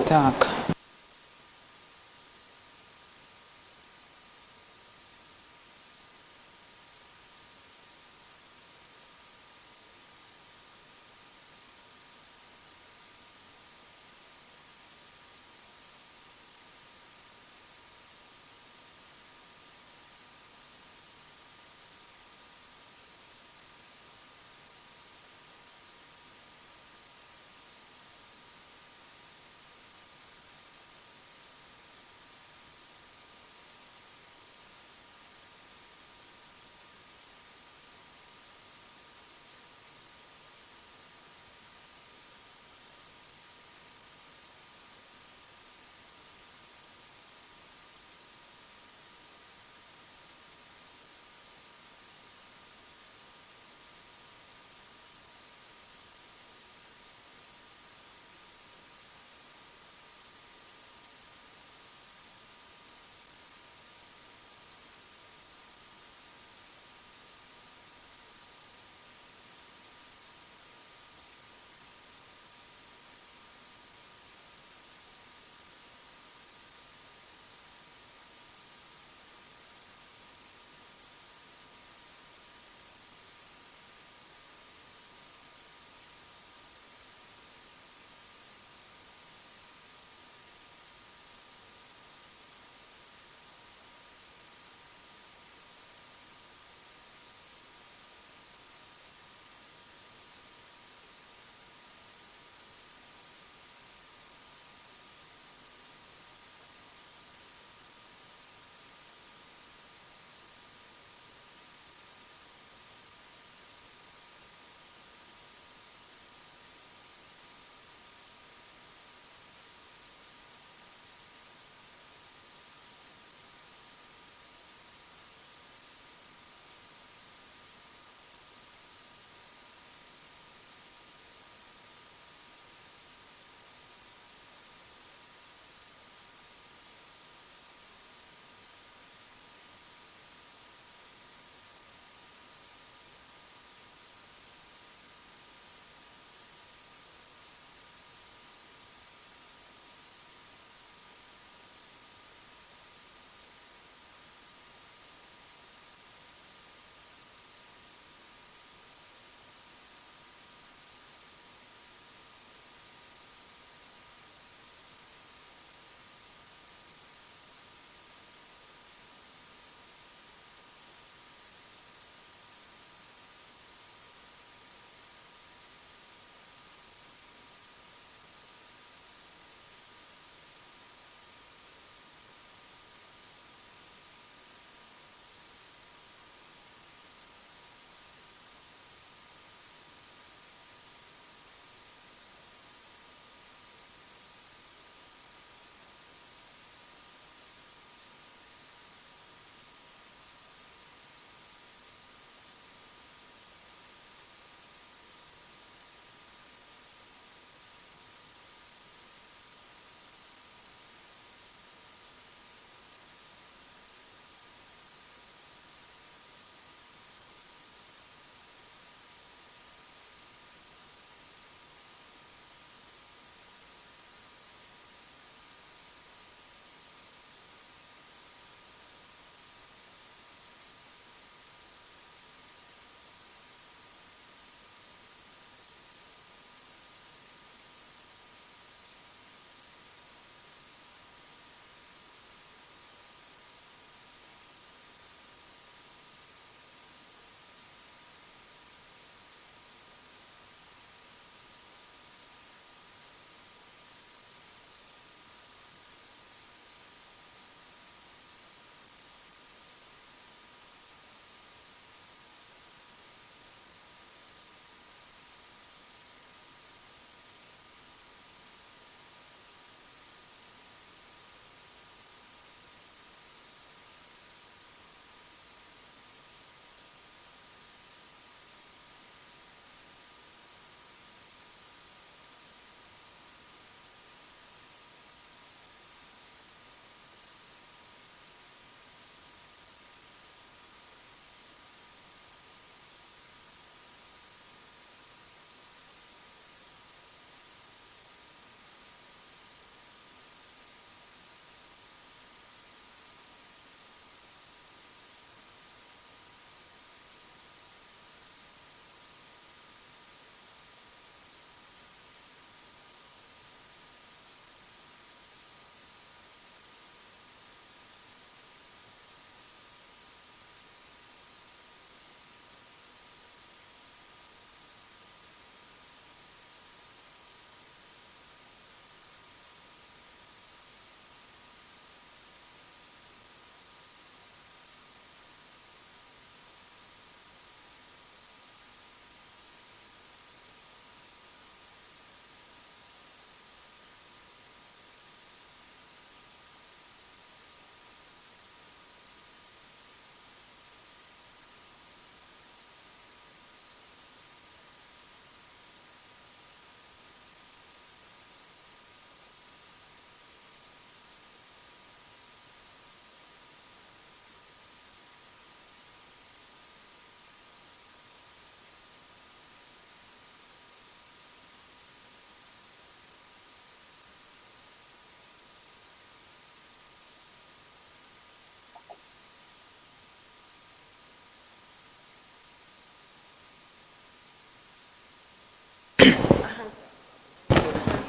Так.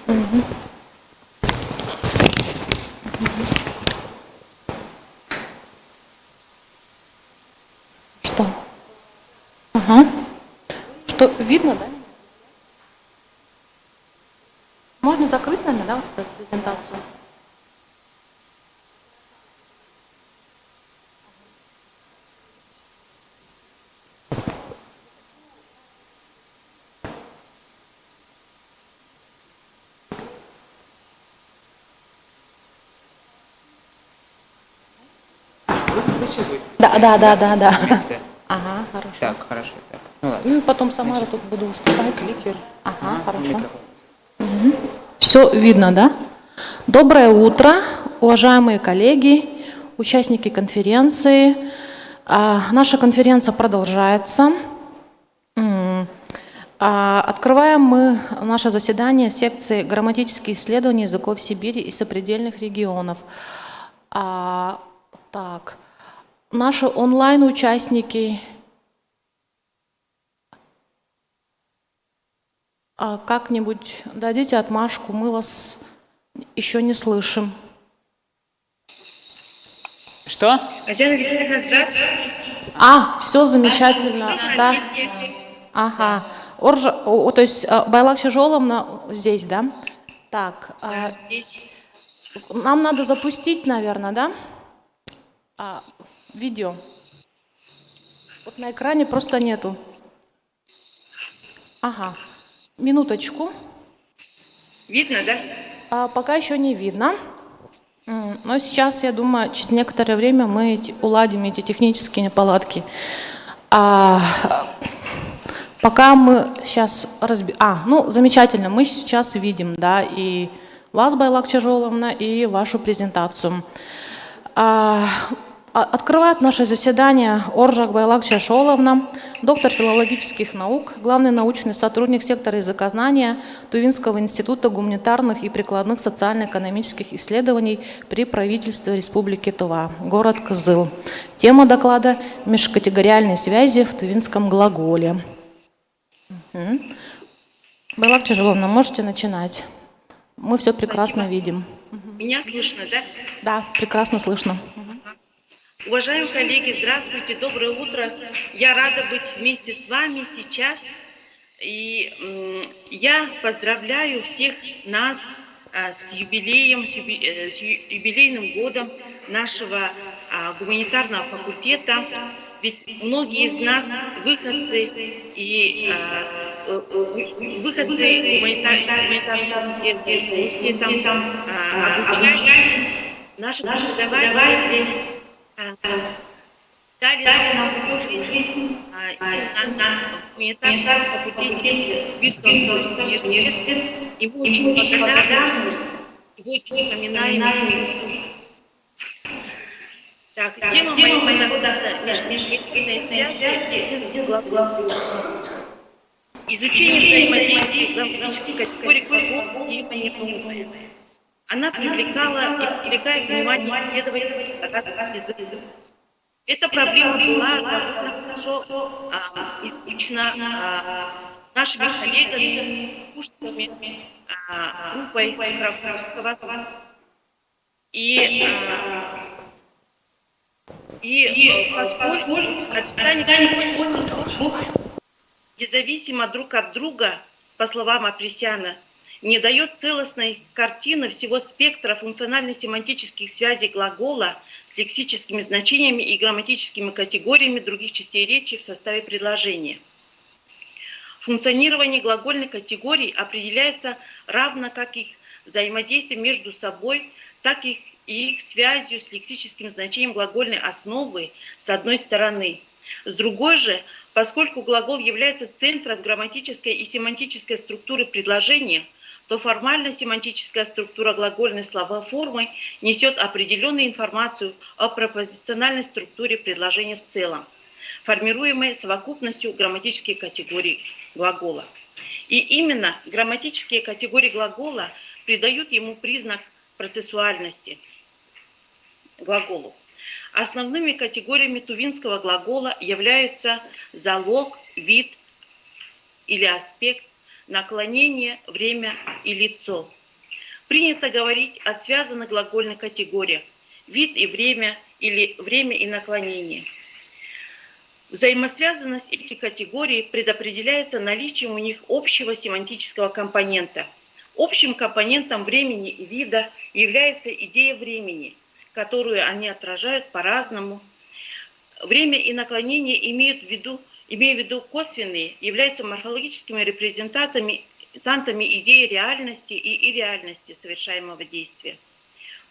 Мгм. Что? Ага. Что, видно, да? Можно закрыть, наверное, да, вот эту презентацию? Выше будет Да, да, да, да, да. вместо. Ага, хорошо. Так, хорошо. Так. Ну ладно. Ну и потом сама Значит, тут буду выступать. кликер. Ага, хорошо. Микрофон. Все видно, да? Доброе утро, уважаемые коллеги, участники конференции. Наша конференция продолжается. Открываем мы наше заседание секции «Грамматические исследования языков Сибири и сопредельных регионов». Так, наши онлайн-участники, как-нибудь дадите отмашку, мы вас еще не слышим. Что? Татьяна Викторовна, здравствуйте. Все замечательно, да. Ага. То есть Байлак Шажоловна здесь, да? Так, Здесь. нам надо запустить, наверное, да? Видео. Вот на экране просто нету. Ага. Минуточку. Видно, да? Пока еще не видно. Но сейчас, я думаю, через некоторое время мы уладим эти технические неполадки. Пока мы сейчас замечательно, мы сейчас видим, да, и вас, Байлак Чажоловна, и вашу презентацию. Открывает наше заседание Оржак Байлак Чашоловна, доктор филологических наук, главный научный сотрудник сектора языкознания Тувинского института гуманитарных и прикладных социально-экономических исследований при правительстве Республики Тува, город Кызыл. Тема доклада «Межкатегориальные связи в тувинском глаголе». Байлак Чажоловна, можете начинать. Мы все прекрасно Спасибо. видим. Меня слышно, да? Да, прекрасно слышно. Уважаемые коллеги, здравствуйте, доброе утро. Я рада быть вместе с вами сейчас. И я поздравляю всех нас с юбилеем, с юбилейным годом нашего гуманитарного факультета. Ведь многие из нас выходцы гуманитарных факультетов, мы все там обучающиеся. Наши преподаватели дали нам такую жизнь на гуманитарном факультете Сибирского государственного университета. И мы очень благодарны, и мы очень вспоминаем их. Так, тема моего доклада «Межкультурные связи глагола». Изучение взаимодействия грамматических категорий глаголов тема не новая. Она привлекала и привлекает внимание исследователей разных языков. Эта проблема была довольно хорошо изучена нашими коллегами, курсами, группой Кравковского. Поскольку описание независимо друг от друга, по словам Апресяна, не дает целостной картины всего спектра функционально-семантических связей глагола с лексическими значениями и грамматическими категориями других частей речи в составе предложения. Функционирование глагольных категорий определяется равно как их взаимодействие между собой, так и их связью с лексическим значением глагольной основы с одной стороны. С другой же, поскольку глагол является центром грамматической и семантической структуры предложения, то формально-семантическая структура глагольной словоформы несет определенную информацию о пропозициональной структуре предложения в целом, формируемой совокупностью грамматических категорий глагола. И именно грамматические категории глагола придают ему признак процессуальности глаголу. Основными категориями тувинского глагола являются залог, вид или аспект, наклонение, время и лицо. Принято говорить о связанных глагольных категориях вид и время или время и наклонение. Взаимосвязанность этих категорий предопределяется наличием у них общего семантического компонента. Общим компонентом времени и вида является идея времени, которую они отражают по-разному. Время и наклонение имея в виду косвенные, являются морфологическими репрезентантами идеи реальности и ирреальности совершаемого действия.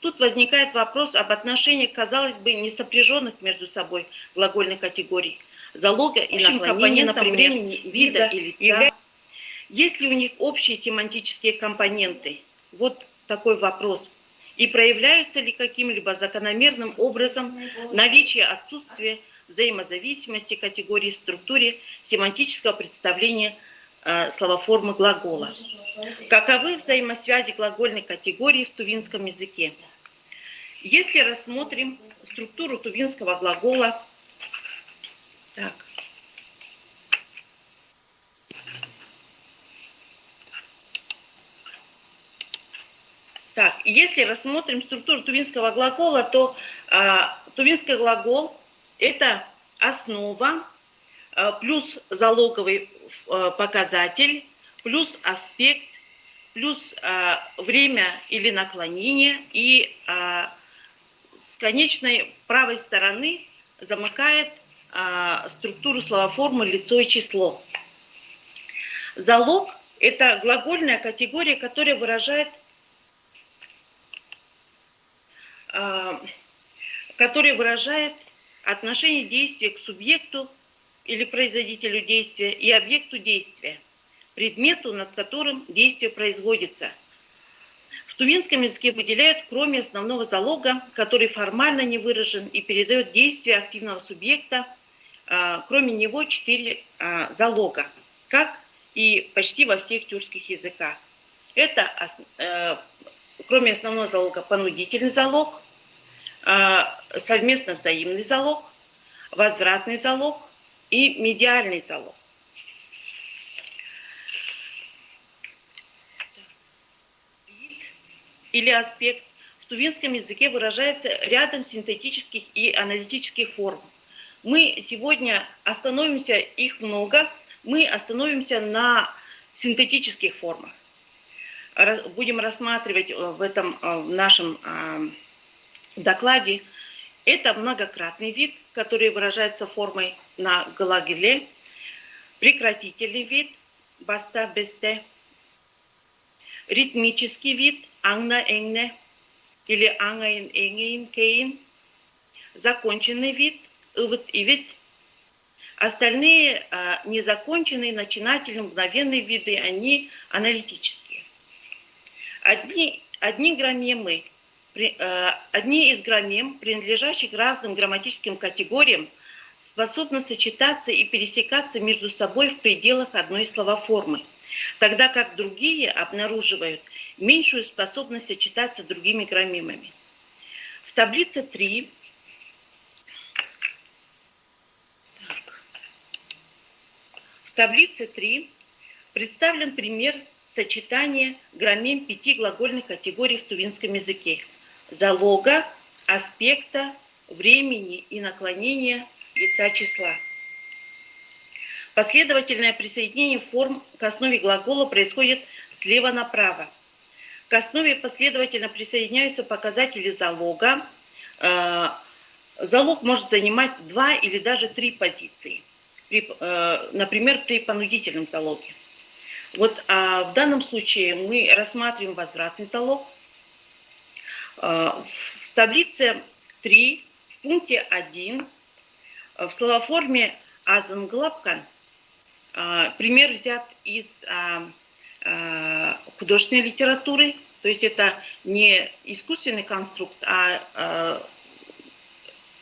Тут возникает вопрос об отношениях, казалось бы, не сопряженных между собой глагольных категорий, залога и наклонения, например, времени, вида и лица. Есть ли у них общие семантические компоненты? Вот такой вопрос. И проявляются ли каким-либо закономерным образом наличие отсутствия взаимозависимости категорий в структуре семантического представления словоформы глагола? Каковы взаимосвязи глагольной категории в тувинском языке? Если рассмотрим структуру тувинского глагола, если рассмотрим структуру тувинского глагола, то тувинский глагол – это основа плюс залоговый показатель, плюс аспект, плюс время или наклонение, и с конечной правой стороны замыкает структуру словоформы лицо и число. Залог – это глагольная категория, которая выражает отношение действия к субъекту или производителю действия и объекту действия, предмету, над которым действие производится. В тувинском языке выделяют, кроме основного залога, который формально не выражен и передает действие активного субъекта, кроме него 4 залога, как и почти во всех тюркских языках. Это, кроме основного залога, понудительный залог, совместно взаимный залог, возвратный залог и медиальный залог. Или аспект в тувинском языке выражается рядом синтетических и аналитических форм. Мы сегодня остановимся, их много, мы остановимся на синтетических формах. Будем рассматривать в нашем докладе. Это многократный вид, который выражается формой на глаголе, прекратительный вид, баста, бесте, ритмический вид, аңна, эңне, или аңайын, эңейін, кейін, законченный вид, ывыт, ивит. Остальные незаконченные, начинательные, мгновенные виды, они аналитические. Одни из граммем, принадлежащих разным грамматическим категориям, способны сочетаться и пересекаться между собой в пределах одной словоформы, тогда как другие обнаруживают меньшую способность сочетаться с другими граммемами. В таблице 3 представлен пример сочетания граммем 5 глагольных категорий в тувинском языке: залога, аспекта, времени и наклонения лица числа. Последовательное присоединение форм к основе глагола происходит слева направо. К основе последовательно присоединяются показатели залога. Залог может занимать 2 или даже 3 позиции. Например, при понудительном залоге. Вот в данном случае мы рассматриваем возвратный залог. В таблице 3, в пункте 1, в словоформе азанглапкан, пример взят из художественной литературы, то есть это не искусственный конструкт, а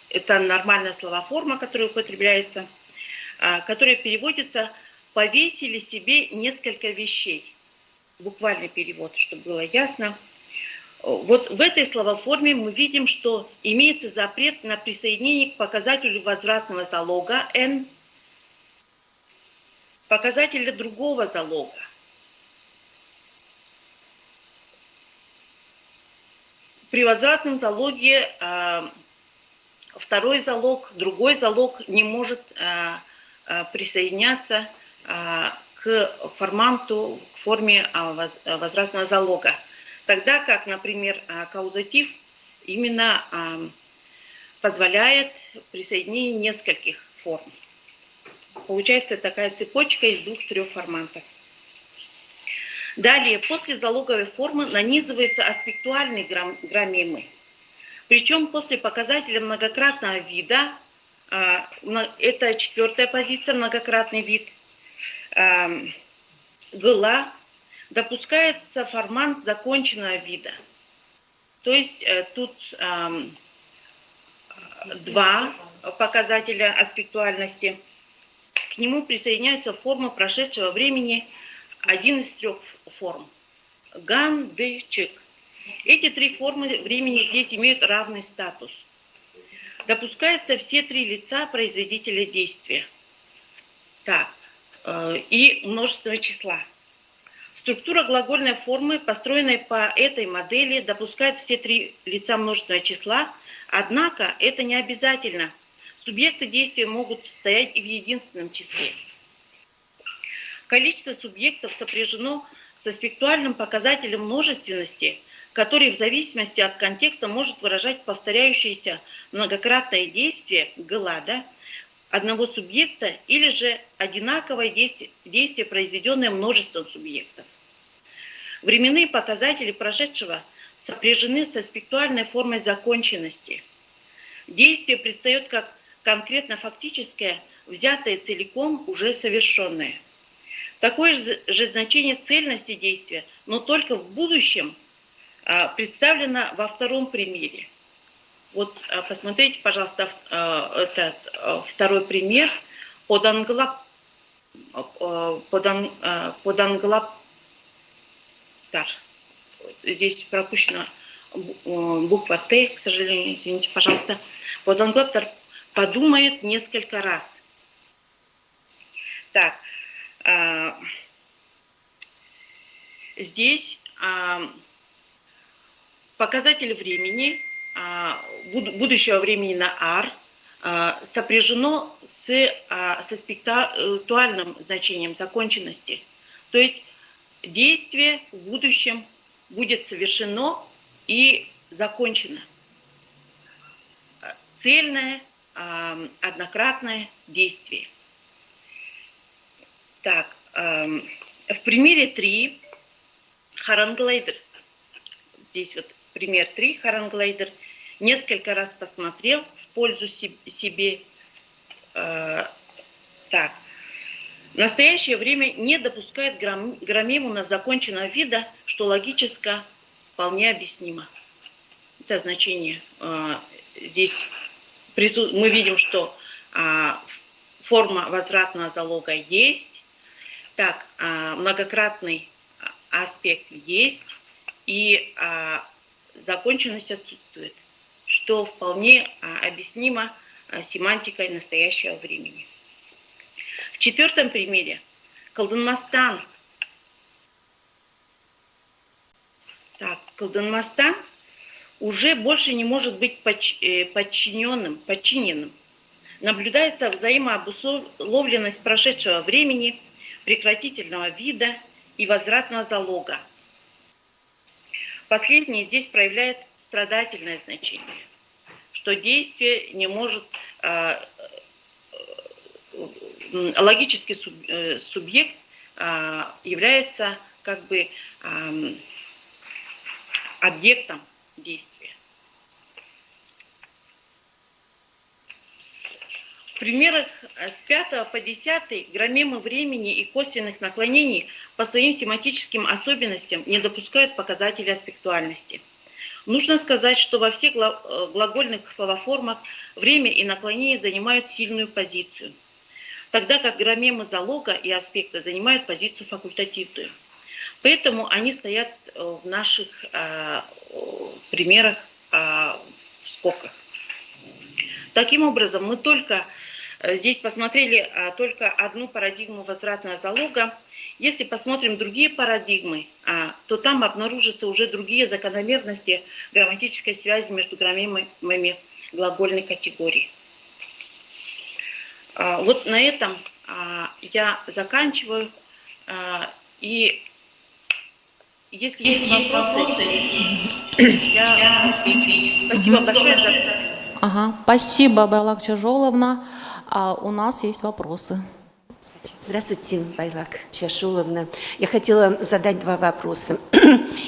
это нормальная словоформа, которая употребляется, которая переводится «повесили себе несколько вещей». Буквальный перевод, чтобы было ясно. Вот в этой словоформе мы видим, что имеется запрет на присоединение к показателю возвратного залога «н», показателя другого залога При возвратном залоге второй залог, другой залог не может присоединяться к форманту в форме возвратного залога. Тогда как, например, каузатив именно позволяет присоединение нескольких форм. Получается такая цепочка из 2-3 формантов. Далее, после залоговой формы нанизываются аспектуальные граммемы. Причем после показателя многократного вида, это 4-я позиция, многократный вид, ГЛА, допускается формант законченного вида. То есть тут 2 показателя аспектуальности. К нему присоединяются формы прошедшего времени, один из 3 форм. Ган, Д, Чек. Эти 3 формы времени здесь имеют равный статус. Допускаются все 3 лица производителя действия. Так, и множественного числа. Структура глагольной формы, построенная по этой модели, допускает все 3 лица множественного числа, однако это не обязательно. Субъекты действия могут состоять и в единственном числе. Количество субъектов сопряжено с аспектуальным показателем множественности, который в зависимости от контекста может выражать повторяющееся многократное действие ГЛАДа одного субъекта или же одинаковое действие, произведенное множеством субъектов. Временные показатели прошедшего сопряжены с аспектуальной формой законченности. Действие предстает как конкретно фактическое, взятое целиком, уже совершенное. Такое же значение цельности действия, но только в будущем, представлено во 2-м примере. Вот посмотрите, пожалуйста, этот 2-й пример. Здесь пропущена буква Т, к сожалению, извините, пожалуйста. Поданглаптар подумает несколько раз. Так, здесь показатель времени, будущего времени на R сопряжено с аспектуальным значением законченности. То есть действие в будущем будет совершено и закончено. Цельное, однократное действие. Так, в примере 3 Харанглайдер, здесь вот пример 3, Харанглайдер несколько раз посмотрел в пользу себе. Так, в настоящее время не допускает граммему на законченного вида, что логически вполне объяснимо. Это значение здесь мы видим, что форма возвратного залога есть, так, многократный аспект есть, и законченность отсутствует, что вполне объяснимо семантикой настоящего времени. В 4-м примере Калдынмастан. Так, Калдынмастан уже больше не может быть подчиненным. Наблюдается взаимообусловленность прошедшего времени, прекратительного вида и возвратного залога. Последнее здесь проявляет страдательное значение, что действие не может, логический субъект является как бы объектом действия. В примерах с 5 по 10 граммемы времени и косвенных наклонений по своим семантическим особенностям не допускают показателей аспектуальности. Нужно сказать, что во всех глагольных словоформах время и наклонение занимают сильную позицию, тогда как граммемы залога и аспекта занимают позицию факультативную. Поэтому они стоят в наших примерах в скобках. Таким образом, мы только здесь посмотрели только одну парадигму возвратного залога. Если посмотрим другие парадигмы, то там обнаружатся уже другие закономерности грамматической связи между граммемами глагольной категории. Вот на этом я заканчиваю. И если есть вопросы, я отвечу. Спасибо большое за это. Ага, спасибо, Байлак Чажоловна. У нас есть вопросы. Здравствуйте, Байлак Чашуловна. Я хотела задать два вопроса.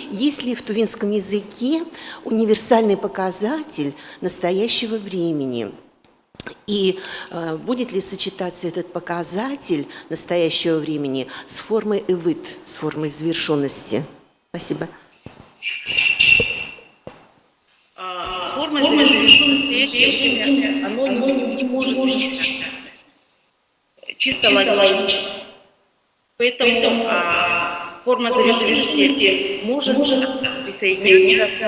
Есть ли в тувинском языке универсальный показатель настоящего времени? И будет ли сочетаться этот показатель настоящего времени с формой «эвит», с формой завершенности? Спасибо. Форма завершенности, оно не может быть чисто логично. Поэтому форма завершенности может присоединяться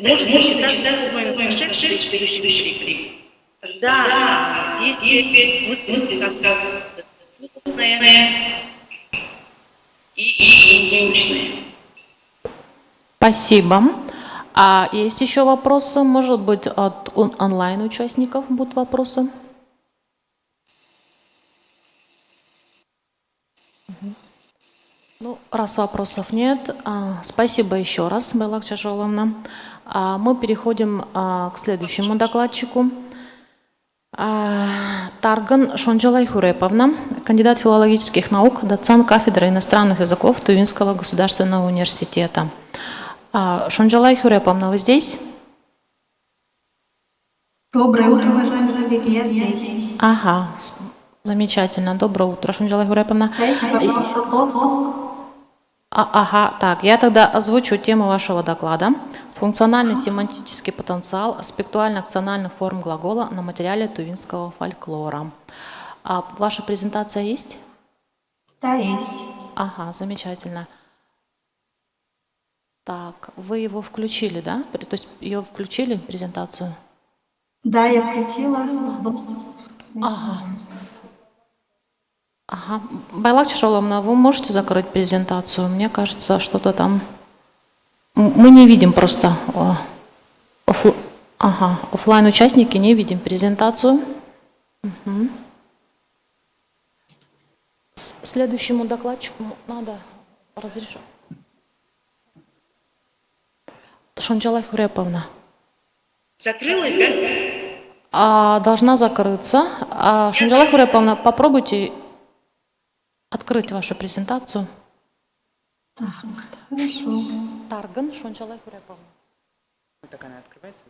может считаться формой прошедшей следующей. Тогда здесь есть мысли как целостные и научные. Спасибо. А есть еще вопросы? Может быть, от онлайн-участников будут вопросы? Ну, раз вопросов нет, спасибо еще раз, Байлак Чажоловна. Мы переходим к следующему докладчику. Тарган Шонджалай Хуреповна, кандидат филологических наук, доцент кафедры иностранных языков Тувинского государственного университета. Шонджалай Хуреповна, вы здесь? Доброе утро, уважаемые коллеги, я здесь. Ага, замечательно. Доброе утро, Шонджалай Хуреповна. Дайте, пожалуйста, слово. Ага, так, я тогда озвучу тему вашего доклада. Функциональный семантический потенциал аспектуально-акциональных форм глагола на материале тувинского фольклора. Ваша презентация есть? Да, есть. Ага, замечательно. Так, вы его включили, да? То есть ее включили, презентацию? Да, я включила. Ага. Ага. Байлак Чажоловна, вы можете закрыть презентацию? Мне кажется, что-то там... Мы не видим просто. Ага, офлайн-участники не видим презентацию. Угу. Следующему докладчику надо разрешить. Шонджалай Хуреповна. Закрылась, да? Должна закрыться. Шонджалай Хуреповна, попробуйте открыть вашу презентацию. Так, хорошо. Тарган Шонджалай Хуреповна. Вот так она открывается?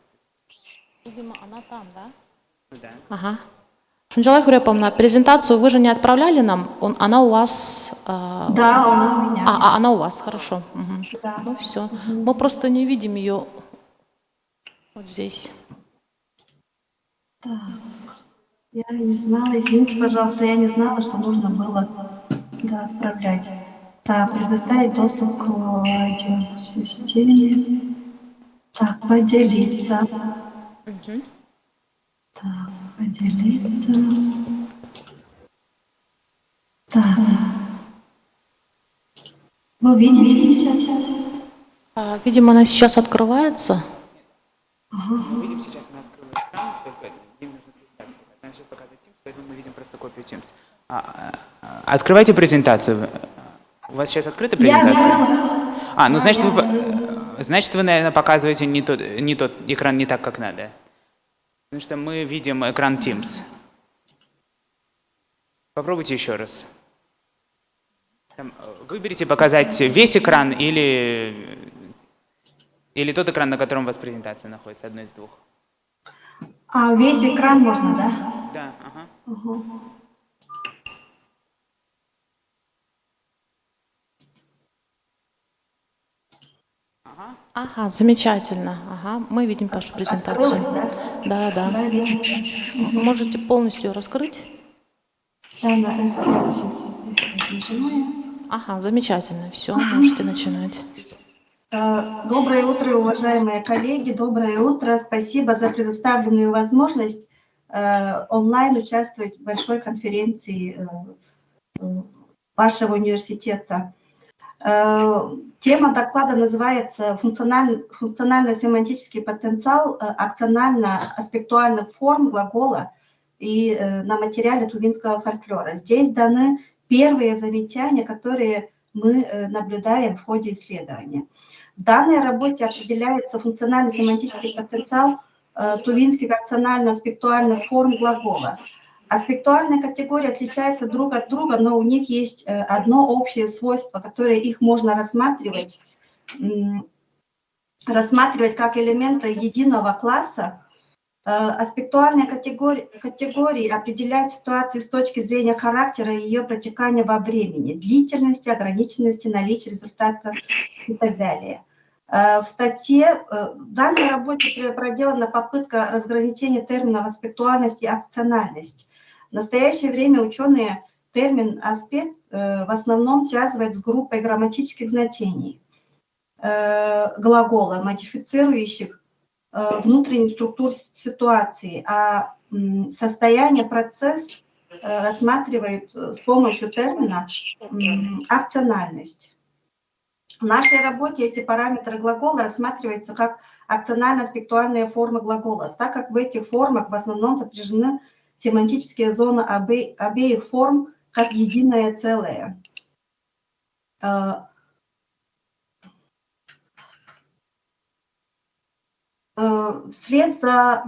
Видимо, она там, да? Ну да. Ага. Шонджалай Хуреповна, презентацию вы же не отправляли нам? Она у вас... Да, он у меня. Она у вас, хорошо. Угу. Да. Ну все. Мы просто не видим ее вот здесь. Так, я не знала, извините, пожалуйста, я не знала, что нужно было отправлять. Так, предоставить доступ к аудиосистеме. Так, поделиться. Угу. Так, поделиться. Так. Вы видите сейчас? Видимо, она сейчас открывается. Мы видим, сейчас она открыла экран, только им нужно презентацию. Она сейчас показывает Teams, поэтому мы видим просто копию Teams. Открывайте презентацию. У вас сейчас открыта презентация? Ну значит вы, наверное, показываете не тот экран не так, как надо. Потому что мы видим экран Teams. Попробуйте еще раз. Выберите показать весь экран или тот экран, на котором у вас презентация находится, одно из двух. Весь экран можно, да? Да, ага. Угу. Ага, замечательно. Ага, мы видим вашу презентацию. Открылась, Да. Да, вижу. Можете полностью раскрыть? Да, сейчас нажимаю. Ага, замечательно. Все, можете начинать. Доброе утро, уважаемые коллеги, доброе утро. Спасибо за предоставленную возможность онлайн участвовать в большой конференции вашего университета. Тема доклада называется «Функционально-семантический потенциал акционально-аспектуальных форм глагола и на материале тувинского фольклора». Здесь даны первые замечания, которые мы наблюдаем в ходе исследования. В данной работе определяется функционально-семантический потенциал тувинских акционально-аспектуальных форм глагола. Аспектуальные категории отличаются друг от друга, но у них есть одно общее свойство, которое их можно рассматривать как элементы единого класса. Аспектуальные категории определяют ситуацию с точки зрения характера и ее протекания во времени, длительности, ограниченности, наличия результата и так далее. В статье, в данной работе проделана попытка разграничения терминов аспектуальность и акциональность. В настоящее время ученые термин «аспект» в основном связывают с группой грамматических значений глагола, модифицирующих внутреннюю структуру ситуации, а состояние, процесс рассматривает с помощью термина акциональность. В нашей работе эти параметры глагола рассматриваются как акционально-аспектуальные формы глагола, так как в этих формах в основном сопряжены семантические зоны обеих форм как единое целое. Вслед за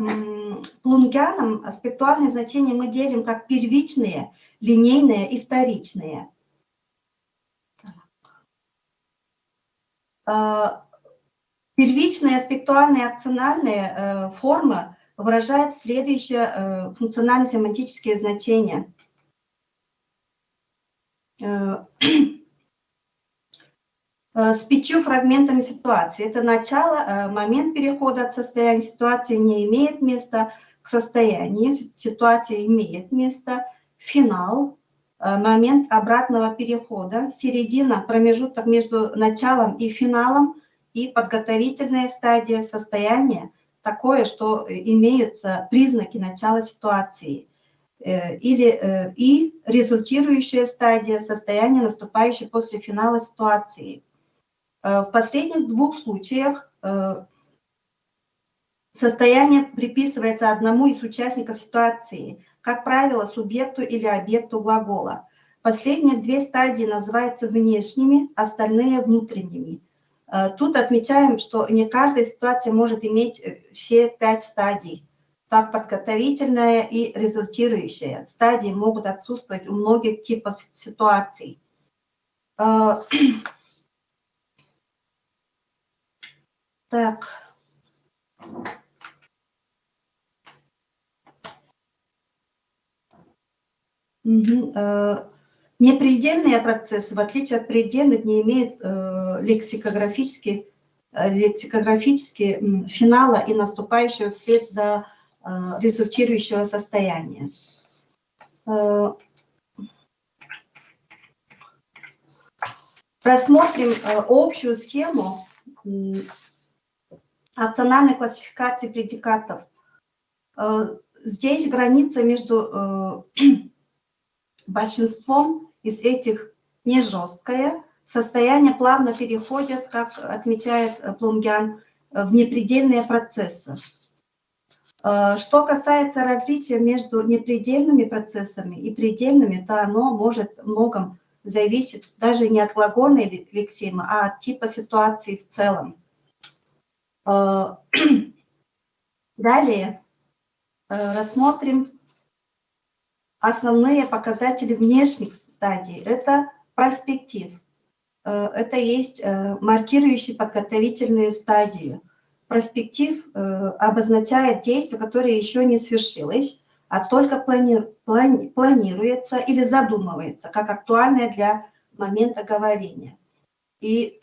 Плунгяном аспектуальные значения мы делим как первичные, линейные и вторичные. Первичные аспектуальные акциональные формы выражают следующие функционально-семантические значения. С 5 фрагментами ситуации. Это начало, момент перехода от состояния ситуации не имеет места к состоянию, ситуация имеет место, финал, момент обратного перехода, середина, промежуток между началом и финалом и подготовительная стадия состояния, такое, что имеются признаки начала ситуации, и результирующая стадия состояния, наступающее после финала ситуации. В последних двух случаях состояние приписывается одному из участников ситуации, как правило, субъекту или объекту глагола. Последние две стадии называются внешними, остальные внутренними. Тут отмечаем, что не каждая ситуация может иметь все 5 стадий. Так, подготовительная и результирующая стадии могут отсутствовать у многих типов ситуаций. Так. Непредельные процессы, в отличие от предельных, не имеют лексикографические финала и наступающего вслед за результирующего состояния. Рассмотрим общую схему опциональной классификации предикатов. Здесь граница между большинством из этих не жесткая. Состояния плавно переходят, как отмечает Плунгян, в непредельные процессы. Что касается различия между непредельными процессами и предельными, то оно может в многом зависеть даже не от глагольной лексемы, а от типа ситуации в целом. Далее рассмотрим основные показатели внешних стадий. Это проспектив. Это есть маркирующий подготовительную стадию. Проспектив обозначает действие, которое еще не свершилось, а только планируется или задумывается, как актуальное для момента говорения. И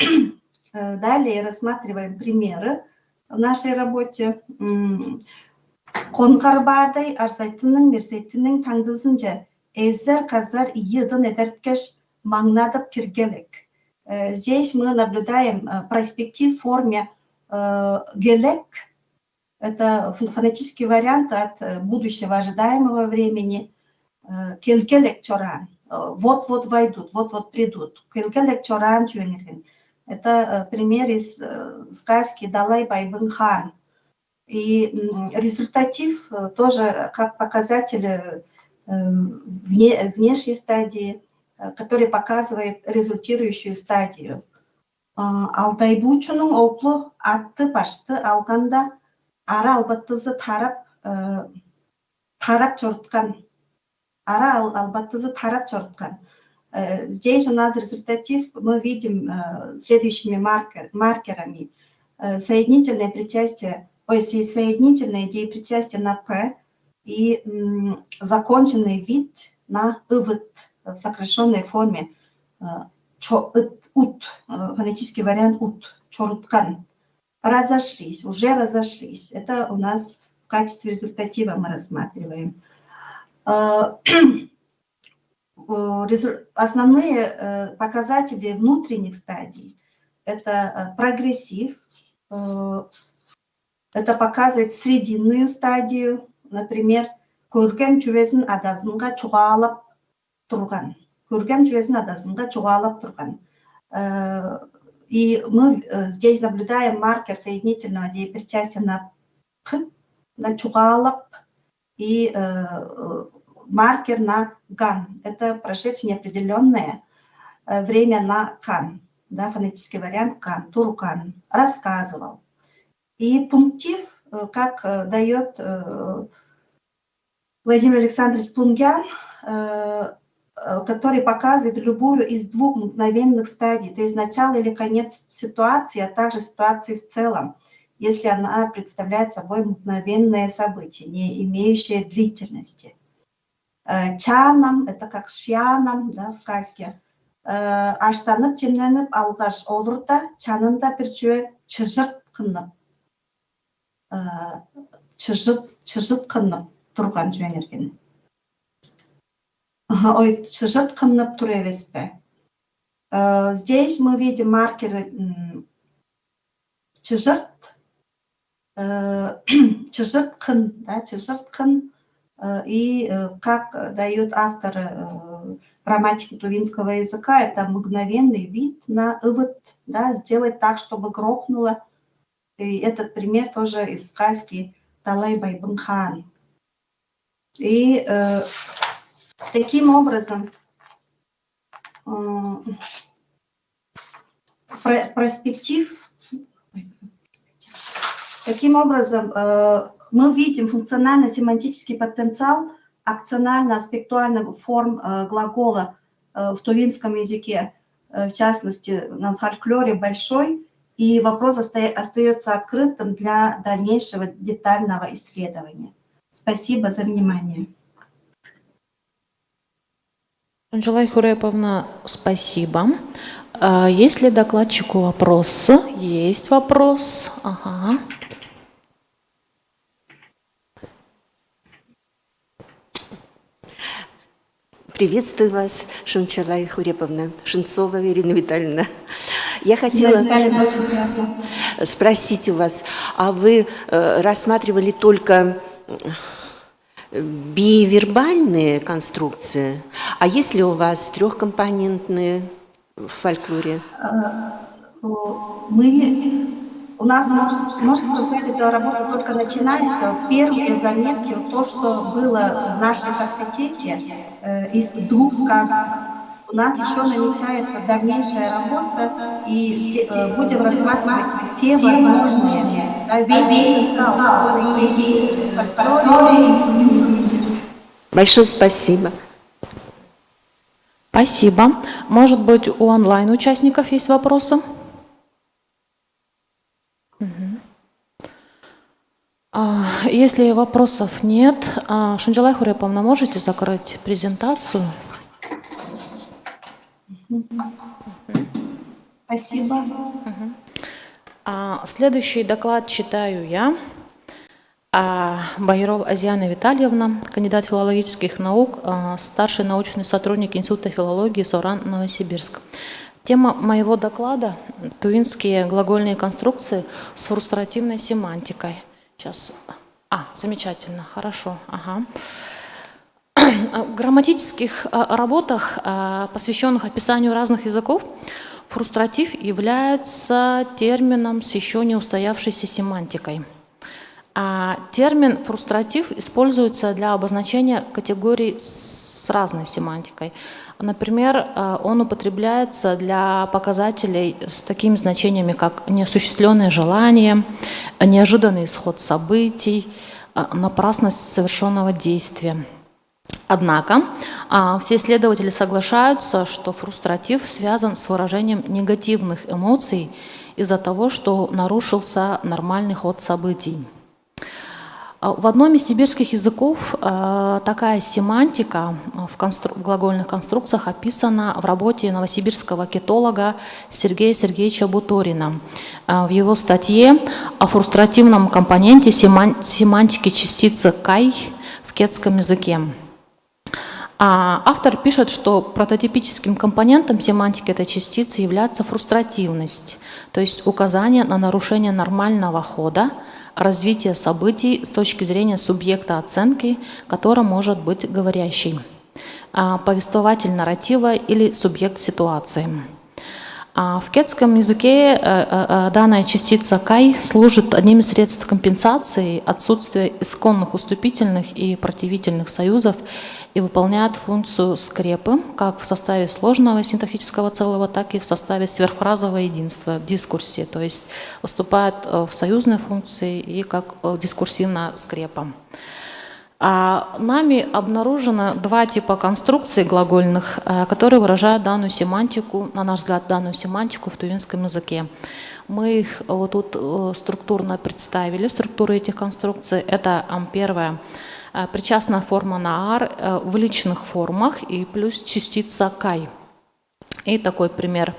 далее рассматриваем примеры в нашей работе. Конкарбадай арсайтының мерсейтінің таңдызынca ezzer kazar yıdın edertkeş mangnadып киргелек. Здесь мы наблюдаем проспектив в форме гелек. Это фонетический вариант от будущего ожидаемого времени. Келгелек чоран. Вот-вот войдут, вот-вот придут. Келгелек чоран чуэнерген. Это пример из сказки Далай Байбын хан. И результатив тоже как показатель внешней стадии, который показывает результирующую стадию. Алтайбучунун оклу атты башты алганда ара албаттызы тарап чорткан. Ара албаттызы тарап чорткан. Здесь у нас результатив мы видим следующими маркерами. Соединительное причастие, соединительное деепричастие на П и законченный вид на «ывыт» в сокращенной форме. «Ут», фонетический вариант «ут», «чоруткан». Разошлись, уже разошлись. Это у нас в качестве результатива мы рассматриваем. Основные показатели внутренних стадий – это прогрессив, это показывает срединную стадию, например, көркем чүвесін адасынға чуғалап тұрған. Көркем чүвесін адасынға чуғалап тұрған. И мы здесь наблюдаем маркер соединительного деепричастия на «п», на чуғалап, и маркер на «ган». Это прошедшее неопределенное время на «кан». Да, фонетический вариант «кан», «туркан», рассказывал. И пунктив, как дает Владимир Александрович Плунгян, который показывает любую из двух мгновенных стадий, то есть начало или конец ситуации, а также ситуации в целом, если она представляет собой мгновенное событие, не имеющее длительности. Чанам, это как шьянам, да, в сказке. Аштанып, чемненіп, алғаш олырда, чанында бір жөе чыжырт қынып. Чыжырт қынып тұрған жөнерген. Ой, чыжырт қынып тұр емес пе. Здесь мы видим маркеры чыжырт қын, да, чыжырт қын. И как дает автор грамматики тувинского языка, это мгновенный вид на «ывыт», да, сделать так, чтобы грохнуло. И этот пример тоже из сказки Далай Байбын хан. И таким образом таким образом мы видим функционально-семантический потенциал акционально-аспектуальных форм глагола в тувинском языке, в частности, на фольклоре большой, и вопрос остается открытым для дальнейшего детального исследования. Спасибо за внимание. Анжела Хуреповна, спасибо. Есть ли докладчику вопросы? Есть вопрос. Ага. Приветствую вас, Шанчалай Хуреповна, Шенцова Ирина Витальевна. Я хотела спросить у вас, а вы рассматривали только бивербальные конструкции, а есть ли у вас трехкомпонентные в фольклоре? У нас, можно сказать, эта работа только начинается. Первые заметки, то, что было в нашей картотеке из двух сказок. У нас еще намечается дальнейшая работа, и будем рассматривать все возможные, весь потенциал, который есть в фольклоре и в тувинском языке. Большое спасибо. Спасибо. Может быть, у онлайн-участников есть вопросы? Если вопросов нет, Шанчалай Хуреповна, можете закрыть презентацию? Спасибо. Следующий доклад читаю я. Байрол Азиана Витальевна, кандидат филологических наук, старший научный сотрудник Института филологии СОРАН Новосибирск. Тема моего доклада – тувинские глагольные конструкции с фрустративной семантикой. Сейчас. Замечательно, хорошо. Ага. В грамматических работах, посвященных описанию разных языков, фрустратив является термином с еще не устоявшейся семантикой. Термин фрустратив используется для обозначения категорий с разной семантикой. Например, он употребляется для показателей с такими значениями, как неосуществленное желание, неожиданный исход событий, напрасность совершенного действия. Однако все исследователи соглашаются, что фрустратив связан с выражением негативных эмоций из-за того, что нарушился нормальный ход событий. В одном из сибирских языков такая семантика в глагольных конструкциях описана в работе новосибирского кетолога Сергея Сергеевича Буторина. В его статье о фрустративном компоненте семантики частицы «кай» в кетском языке. Автор пишет, что прототипическим компонентом семантики этой частицы является фрустративность, то есть указание на нарушение нормального хода, развитие событий с точки зрения субъекта оценки, которым может быть говорящий, повествователь нарратива или субъект ситуации. В кетском языке данная частица «кай» служит одним из средств компенсации отсутствия исконных уступительных и противительных союзов и выполняет функцию скрепы как в составе сложного синтаксического целого, так и в составе сверхфразового единства в дискурсе, то есть выступает в союзной функции и как дискурсивная скрепа. Нами обнаружено два типа конструкций глагольных, которые выражают данную семантику, на наш взгляд, данную семантику в тувинском языке. Мы их вот тут структурно представили, структуру этих конструкций. Это первая причастная форма наар в личных формах и плюс частица кай. И такой пример.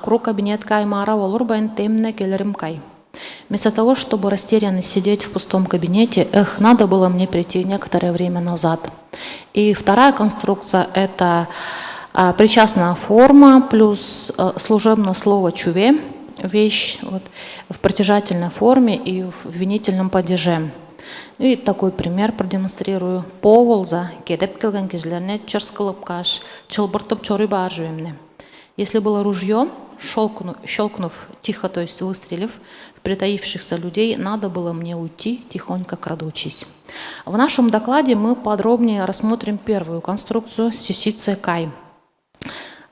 Круг кабинет кай мара волурбайн темне келерим кай. Вместо того, чтобы растерянно сидеть в пустом кабинете, надо было мне прийти некоторое время назад. И вторая конструкция – это причастная форма плюс служебное слово чуве, вещь вот, в притяжательной форме и в винительном падеже. И такой пример продемонстрирую. Поволза, кедеп келген кизлерне черскалып каш, чылбыртып чорый бар жуемне. Если было ружье, щелкнув тихо, то есть выстрелив в притаившихся людей, надо было мне уйти, тихонько крадучись. В нашем докладе мы подробнее рассмотрим первую конструкцию с частицей «кай».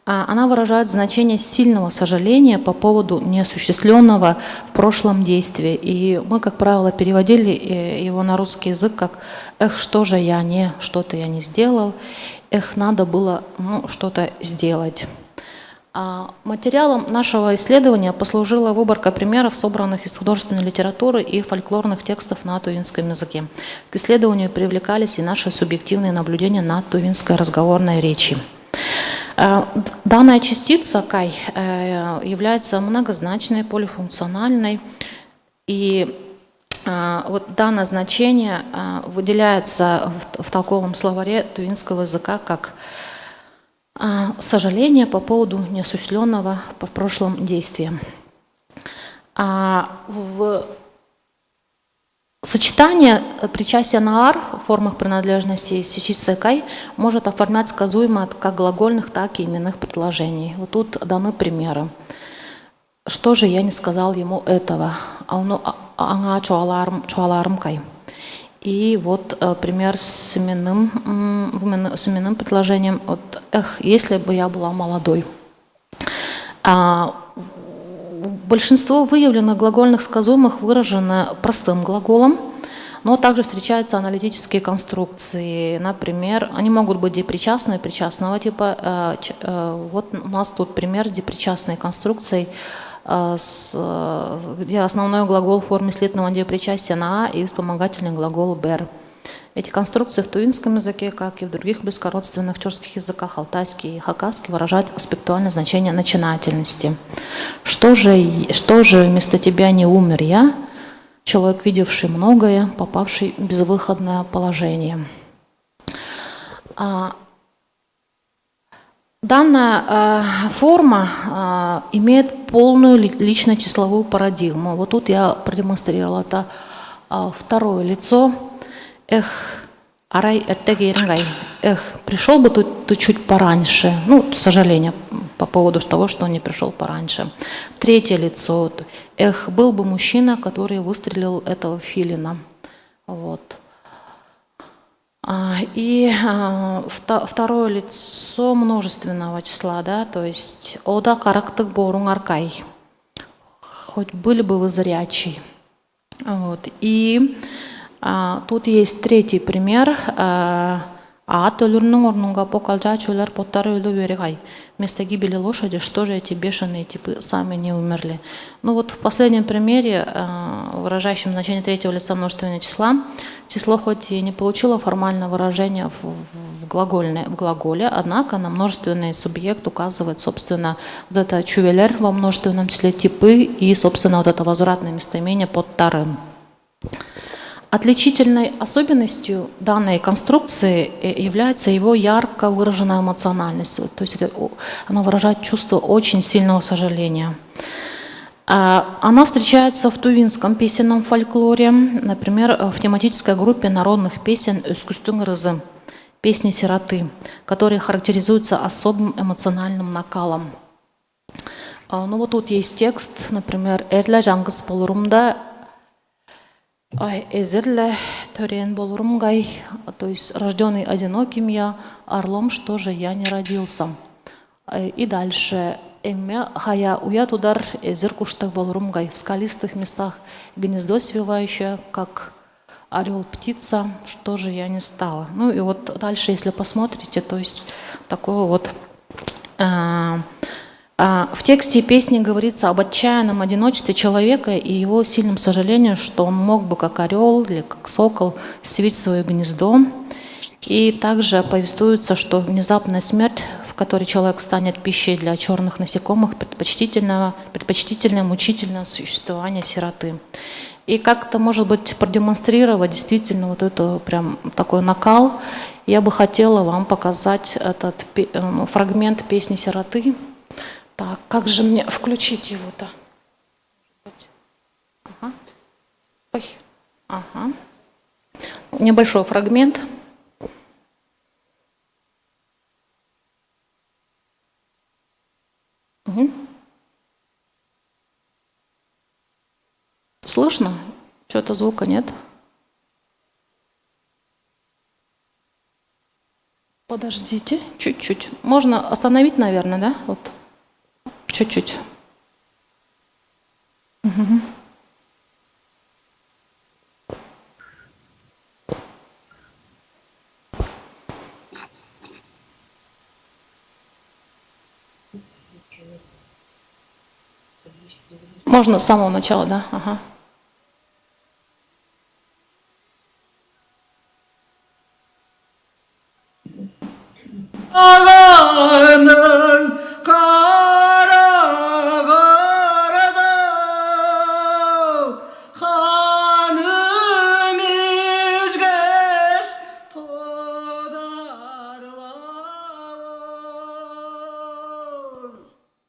Она выражает значение сильного сожаления по поводу неосуществленного в прошлом действия. И мы, как правило, переводили его на русский язык как что же я не, что-то я не сделал, надо было что-то сделать». Материалом нашего исследования послужила выборка примеров, собранных из художественной литературы и фольклорных текстов на тувинском языке. К исследованию привлекались и наши субъективные наблюдения на тувинской разговорной речи. Данная частица «кай» является многозначной, полифункциональной, и вот данное значение выделяется в толковом словаре тувинского языка как сожаление по поводу неосуществленного в прошлом действия. В сочетание причастия наар в формах принадлежности с частицей «кай» может оформлять сказуемо как глагольных, так и именных предложений. Вот тут даны примеры. Что же я не сказал ему этого? Anga чуаларым кай. И вот пример с именным предложением. Вот, если бы я была молодой. Большинство выявленных глагольных сказуемых выражено простым глаголом, но также встречаются аналитические конструкции. Например, они могут быть депричастные, причастного типа. Вот у нас тут пример с депричастной конструкцией, где основной глагол в форме слитного депричастия на «а» и вспомогательный глагол «бер». Эти конструкции в тувинском языке, как и в других близкородственных тюркских языках, алтайский и хакасский, выражают аспектуальное значение начинательности. Что же вместо тебя не умер я, человек, видевший многое, попавший в безвыходное положение? Данная форма имеет полную лично-числовую парадигму. Вот тут я продемонстрировала это второе лицо. Эх, арай эртегерингай. Эх, пришел бы ты чуть пораньше. Ну, сожаление по поводу того, что он не пришел пораньше. Третье лицо. Эх, был бы мужчина, который выстрелил этого филина. Вот. И второе лицо множественного числа, да, то есть ода карактык борун аркай, хоть были бы вы зрячий. Вот. И тут есть третий пример. Вместо гибели лошади, что же эти бешеные типы сами не умерли. Ну вот в последнем примере, выражающем значение третьего лица множественного числа, число хоть и не получило формальное выражение в глаголе, однако на множественный субъект указывает, собственно, вот это чувелер во множественном числе типы и, собственно, вот это возвратное местоимение под тарым. Отличительной особенностью данной конструкции является его ярко выраженная эмоциональность. То есть она выражает чувство очень сильного сожаления. Она встречается в тувинском песенном фольклоре, например, в тематической группе народных песен «Өскүстүн ырызы» – песни сироты, которые характеризуются особым эмоциональным накалом. Ну вот тут есть текст, например, «Эрле жаңгыз болурумда эзерле төрен болурумгай», то есть рожденный одиноким я, орлом, что же я не родился. И дальше «Эңме хая уят удар эзер куштак болурумгай», в скалистых местах гнездо свивающее, как орел птица, что же я не стала. Ну и вот дальше, если посмотрите, то есть такое вот... В тексте песни говорится об отчаянном одиночестве человека и его сильном сожалении, что он мог бы, как орел или как сокол, свить свое гнездо. И также повествуется, что внезапная смерть, в которой человек станет пищей для черных насекомых, предпочтительное мучительное существование сироты. И как-то, может быть, продемонстрировать действительно вот это прям такой накал, я бы хотела вам показать этот фрагмент песни сироты. Так, как же мне включить его-то? Ага. Ой. Ага. Небольшой фрагмент. Угу. Слышно? Что-то звука нет? Подождите, чуть-чуть. Можно остановить, наверное, да? Вот. Чуть-чуть. Угу. Можно с самого начала, да? Ага.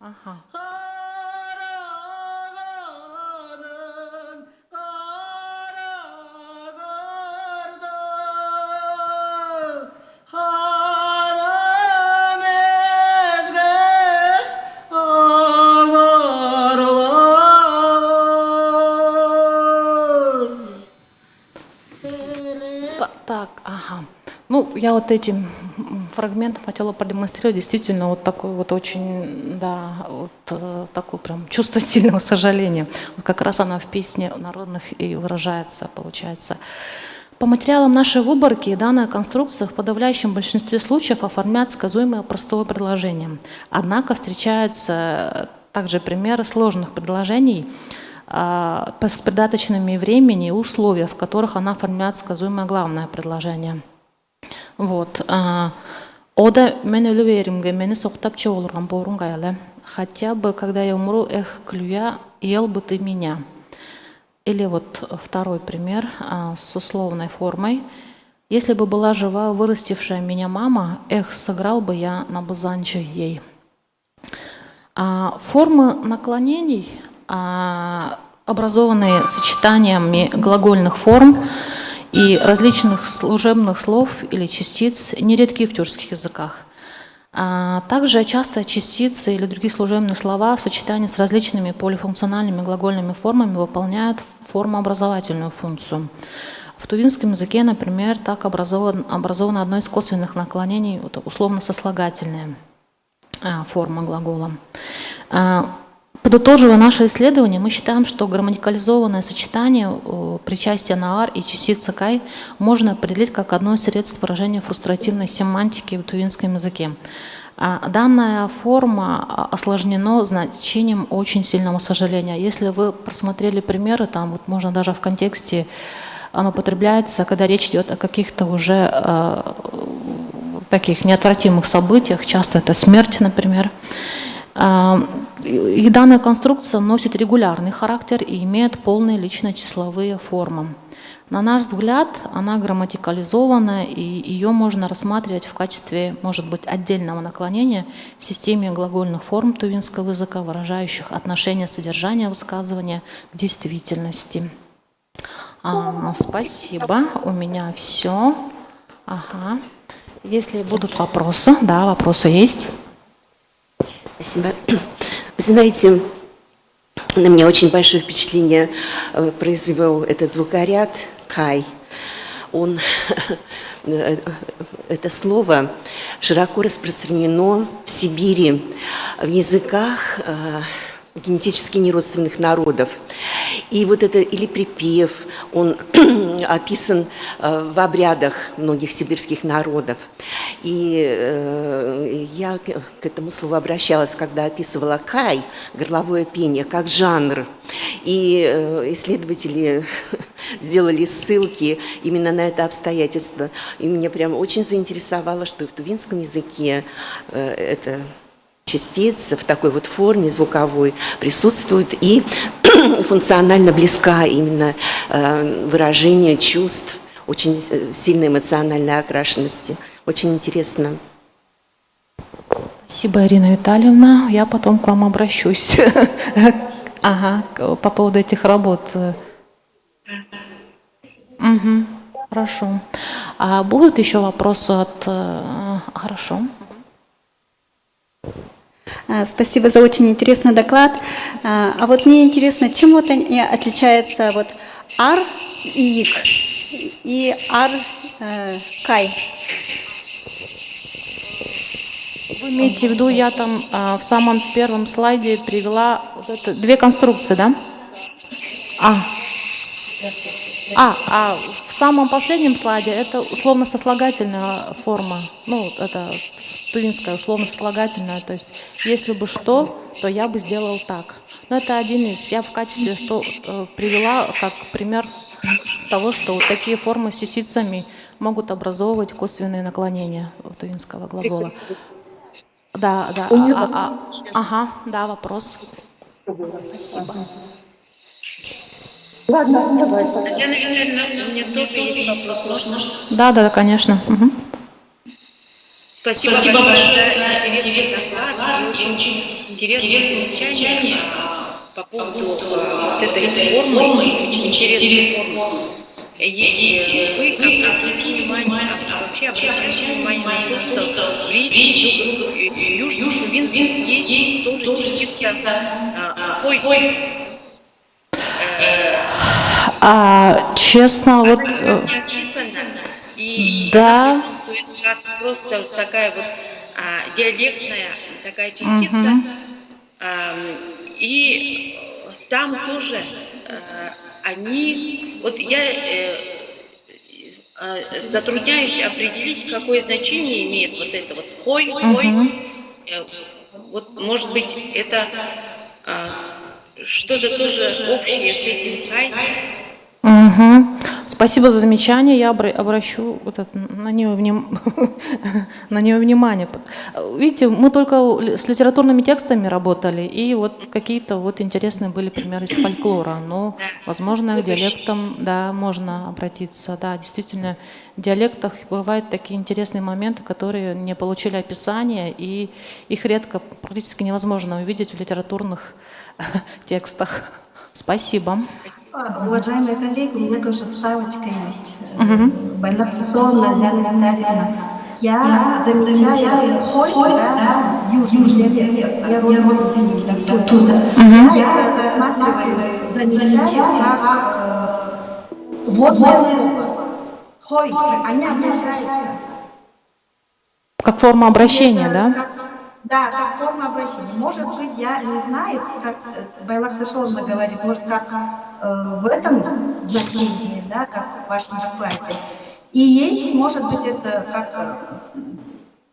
Ага. Так, ага. Ну, я вот этим фрагментом хотела продемонстрировать действительно вот такой вот очень, да, вот такое прям чувство сильного сожаления. Вот как раз она в песне народных и выражается, получается. По материалам нашей выборки данная конструкция в подавляющем большинстве случаев оформляет сказуемое простое предложение. Однако встречаются также примеры сложных предложений с придаточными времени и условия, в которых она оформляет сказуемое главное предложение. Вот. Ода мен өлі верімге, мені соқтап че олырған борун гайлы. Хотя бы, когда я умру, эх, клюя, ел бы ты меня. Или вот второй пример с условной формой. Если бы была жива вырастившая меня мама, эх, сыграл бы я на бузанче ей. Формы наклонений, образованные сочетаниями глагольных форм и различных служебных слов или частиц, нередки в тюркских языках. Также часто частицы или другие служебные слова в сочетании с различными полифункциональными глагольными формами выполняют формообразовательную функцию. В тувинском языке, например, так образовано одно из косвенных наклонений, условно-сослагательная форма глагола. Подытоживая наше исследование, мы считаем, что грамматикализованное сочетание причастия на ар и частицы кай можно определить как одно из средств выражения фрустративной семантики в тувинском языке. Данная форма осложнена значением очень сильного сожаления. Если вы просмотрели примеры, там вот можно даже в контексте оно употребляется, когда речь идет о каких-то уже таких неотвратимых событиях, часто это смерть, например. И данная конструкция носит регулярный характер и имеет полные лично-числовые формы. На наш взгляд, она грамматикализована, и ее можно рассматривать в качестве, может быть, отдельного наклонения в системе глагольных форм тувинского языка, выражающих отношение содержания высказывания к действительности. Спасибо, у меня все. Ага. Если будут вопросы, да, вопросы есть. Спасибо. Вы знаете, на меня очень большое впечатление произвел этот звукоряд «кай». Это слово широко распространено в Сибири, в языках генетически неродственных народов. И вот это, или припев, он описан в обрядах многих сибирских народов. И я к этому слову обращалась, когда описывала кай, горловое пение, как жанр. И исследователи делали ссылки именно на это обстоятельство. И меня прям очень заинтересовало, что в тувинском языке это частица в такой вот форме звуковой присутствует и функционально близка именно выражению чувств, очень сильной эмоциональной окрашенности. Очень интересно. Спасибо, Ирина Витальевна. Я потом к вам обращусь. Ага, по поводу этих работ. Хорошо. А будут еще вопросы от... Хорошо. Спасибо за очень интересный доклад. А вот мне интересно, чем вот они отличаются вот ар и ик и ар кай? Вы имеете в виду, я там в самом первом слайде привела вот это, две конструкции, да? В самом последнем слайде это условно-сослагательная форма. Ну, это тувинская условно-сослагательная. То есть, если бы что, то я бы сделал так. Но это один из, я в качестве привела как пример того, что вот такие формы с частицами могут образовывать косвенные наклонения тувинского глагола. Да. Да, вопрос. Спасибо. Татьяна Витальевна, у меня тоже есть вопрос. Да, конечно. Угу. Спасибо большое за интересный доклад и очень интересное замечание по поводу вот этой формы, очень интересной формы. И вы обратите внимание, вообще обращайте внимание на то, что в речи южно-тувинцев есть тоже частица «хой». Честно, вот... И да. это просто такая вот диалектная такая частица. И там тоже они... Вот я затрудняюсь определить, какое значение имеет вот это вот «хой». Вот, может быть, это что-то тоже общее с этим «кай». Спасибо за замечание. Я обращу на нее на нее внимание. Видите, мы только с литературными текстами работали, и вот какие-то вот интересные были примеры из фольклора. Но, возможно, к диалектам, да, можно обратиться. Да, действительно, в диалектах бывают такие интересные моменты, которые не получили описания, и их редко, практически невозможно увидеть в литературных текстах. Спасибо. Уважаемые коллеги, у меня тоже вставочка есть. Байлак Чешоловна, Ляна Витальевна. Я замечаю хой, да, южный диалект. Я родственница оттуда. Я рассматриваю, замечаю, как водное слово. Хой, они обращаются. Как форма обращения, да? Да, как форма обращения. Может быть, я не знаю, как Байлак Чешоловна говорит, может, как в этом значении, да, как в вашем докладе. И есть, может быть, это как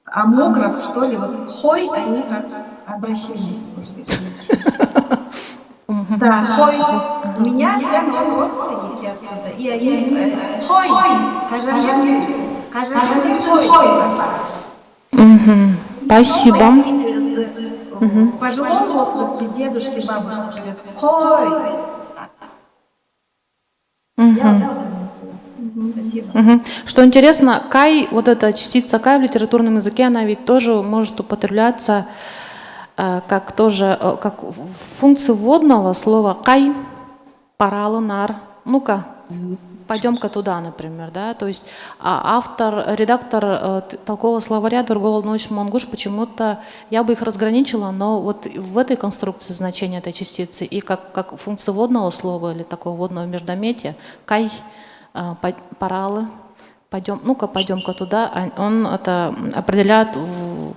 амограф, что ли, вот хой, они как обращение используют. Да, хой. У меня прям родственники оттуда. И они хой, каждый хой. Спасибо. В пожилом возрасте дедушки, бабушки говорят, хой. Спасибо. Что интересно, кай, вот эта частица кай в литературном языке, она ведь тоже может употребляться как тоже как функция вводного слова кай, парала, нар. Ну-ка, пойдем-ка туда, например, да. То есть редактор толкового словаря Тургол Нойш Монгуш почему-то, я бы их разграничила, но вот в этой конструкции значение этой частицы и как функция вводного слова или такого вводного междометия, кай, паралы, ну-ка, пойдем-ка туда, он это определяет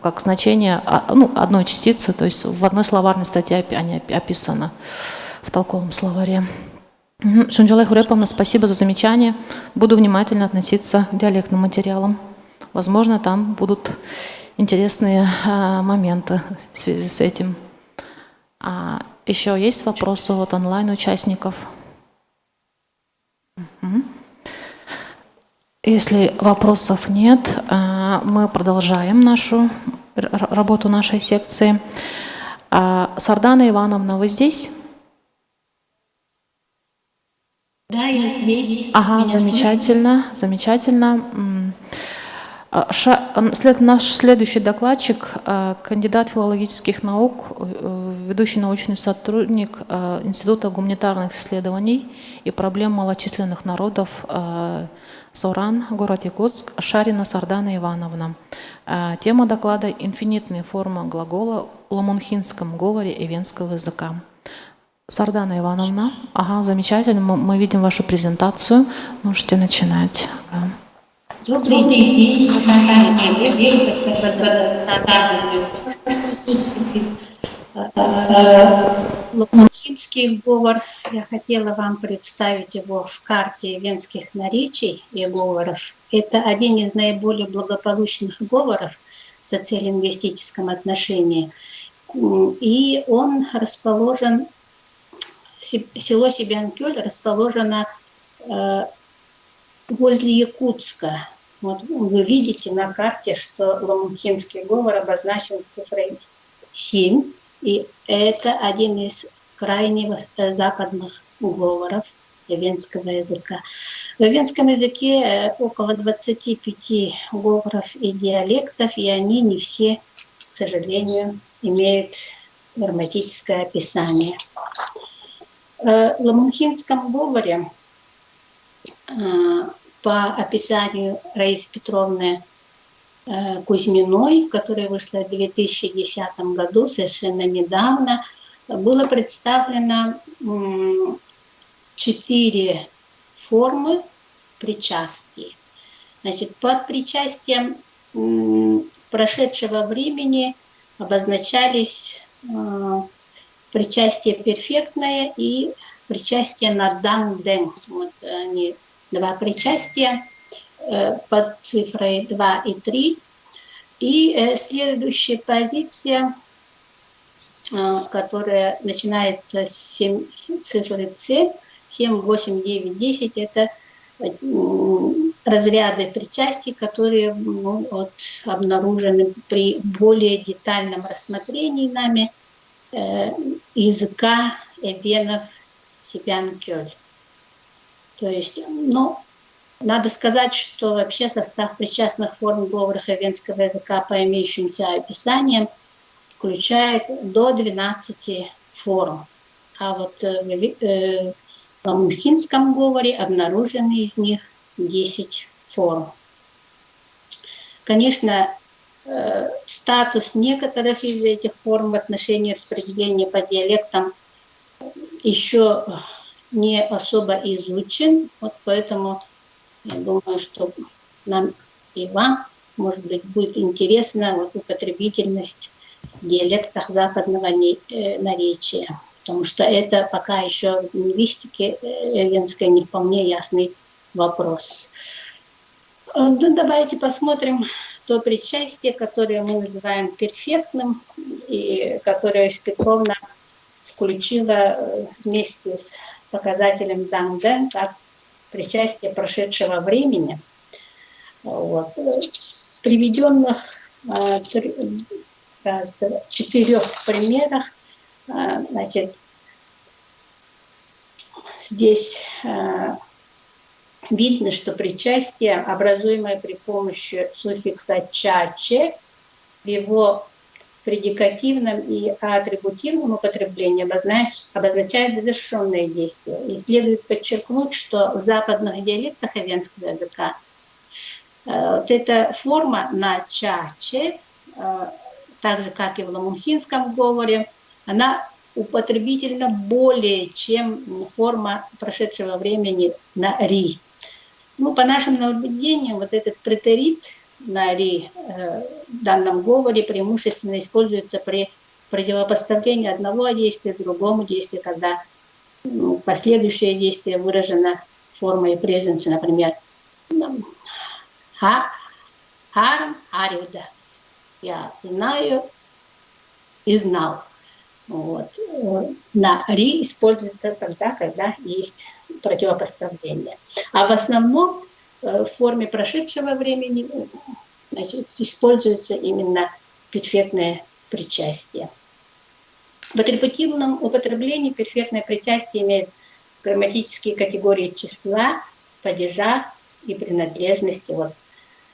как значение одной частицы, то есть в одной словарной статье они описаны в толковом словаре. Шунджалай Хуреповна, спасибо за замечание. Буду внимательно относиться к диалектным материалам. Возможно, там будут интересные моменты в связи с этим. Еще есть вопросы от онлайн-участников? Если вопросов нет, мы продолжаем работу нашей секции. Сардана Ивановна, вы здесь? Да, я здесь. Ага, замечательно, замечательно. Наш следующий докладчик, кандидат филологических наук, ведущий научный сотрудник Института гуманитарных исследований и проблем малочисленных народов Сауран, город Якутск, Шарина Сардана Ивановна. Тема доклада «Инфинитные формы глагола в ламунхинском говоре и венского языка». Сардана Ивановна, ага, замечательно, мы видим вашу презентацию, можете начинать. Добрый день, уважаемые коллеги, ламунхинский говор, я хотела вам представить его в карте венских наречий и говоров. Это один из наиболее благополучных говоров в социолингвистическом отношении. И он расположен, село Сибянкёль расположено возле Якутска. Вот вы видите на карте, что ламунхинский говор обозначен цифрой 7, и это один из крайне западных говоров венского языка. В венском языке около 25 говоров и диалектов, и они не все, к сожалению, имеют грамматическое описание. В ламунхинском говоре по описанию Раисы Петровны Кузьминой, которая вышла в 2010 году, совершенно недавно, было представлено 4 формы причастий. Значит, под причастием прошедшего времени обозначались причастие перфектное и причастие нардан-ден. Вот они, 2 причастия под цифрой 2 и 3. И следующая позиция, которая начинается с цифры С, 7, 8, 9, 10, это разряды причастий, которые обнаружены при более детальном рассмотрении нами языка эвенов Сибянкёль. То есть, надо сказать, что вообще состав причастных форм говоров эвенского языка по имеющимся описаниям включает до 12 форм. А вот в ламухинском говоре обнаружены из них 10 форм. Конечно, статус некоторых из этих форм в отношении распределения по диалектам еще не особо изучен, вот поэтому я думаю, что нам и вам, может быть, будет интересна употребительность в диалектах западного наречия, потому что это пока еще в лингвистике эвенской не вполне ясный вопрос. Давайте посмотрим то причастие, которое мы называем перфектным, и которое Петровна включила вместе с показателем Дангден как причастие прошедшего времени. В приведенных 4 примерах, значит, здесь видно, что причастие, образуемое при помощи суффикса «ча-че», в его предикативном и атрибутивном употреблении обозначает завершенное действие. И следует подчеркнуть, что в западных диалектах эвенского языка вот эта форма на «ча-че», так же, как и в ламухинском говоре, она употребительна более, чем форма прошедшего времени на «ри». По нашим наблюдениям, вот этот претерит на «ри» в данном говоре преимущественно используется при противопоставлении одного действия другому действию, когда последующее действие выражено формой презенции, например, «харам арюда» – «я знаю и знал». На «ри» используется тогда, когда есть противопоставление. А в основном в форме прошедшего времени, значит, используется именно перфектное причастие. В атрибутивном употреблении перфектное причастие имеет грамматические категории числа, падежа и принадлежности.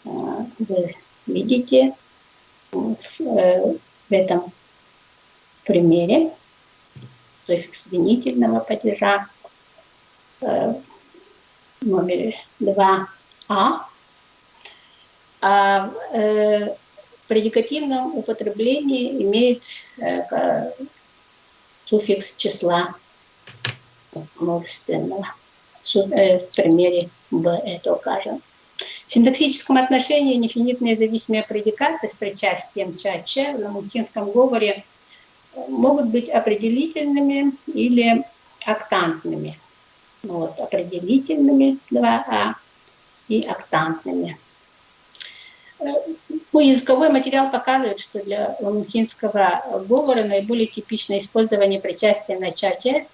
Вы видите в этом примере суффикс винительного падежа номер 2а. А в предикативном употреблении имеет суффикс числа множественного. В примере «б» это укажем. В синтаксическом отношении нефинитные зависимые предикаты с причастием «ча-че» в ламухинском говоре могут быть определительными или октантными. Определительными 2а и октантными. Языковой материал показывает, что для ламухинского говора наиболее типично использование причастия на «ча-че»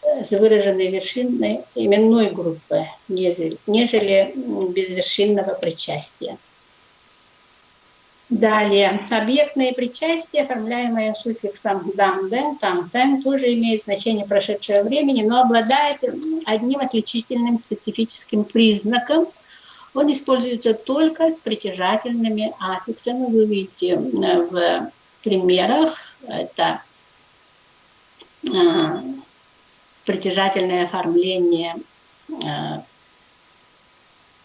с выраженной вершиной именной группы, нежели безвершинного причастия. Далее, объектные причастия, оформляемые суффиксом «дам-ден», «там-тен», тоже имеют значение прошедшего времени, но обладает одним отличительным специфическим признаком. Он используется только с притяжательными аффиксами. Вы видите в примерах, это притяжательное оформление,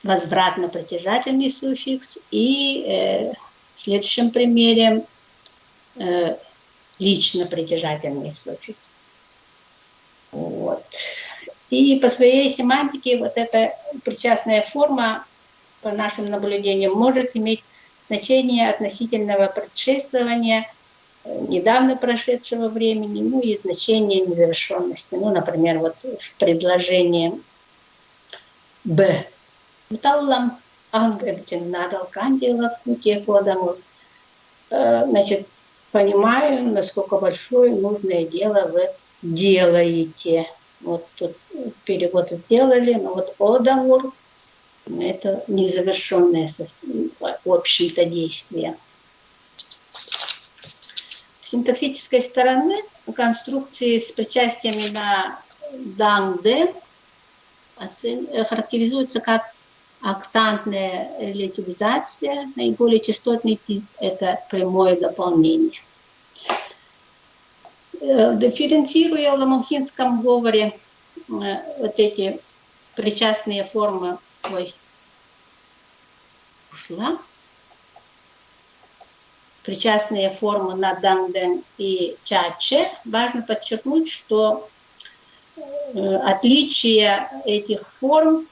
возвратно-притяжательный суффикс и в следующем примере лично-притяжательный суффикс. И по своей семантике эта причастная форма, по нашим наблюдениям, может иметь значение относительного предшествования недавно прошедшего времени, и значение незавершенности. Например, в предложении «б». «Таллам ангебтин надал кандила кутия кодаму». Значит, понимаю, насколько большое нужное дело вы делаете. Вот тут перевод сделали, но вот одаур – это незавершенное, в общем-то, действие. С синтаксической стороны конструкции с причастиями на данг-дэн характеризуются как октантная релятивизация, наиболее частотный тип – это прямое дополнение. Дифференцируя в ламонхинском говоре вот эти причастные формы, причастные формы на дангден и чаче, важно подчеркнуть, что отличие этих форм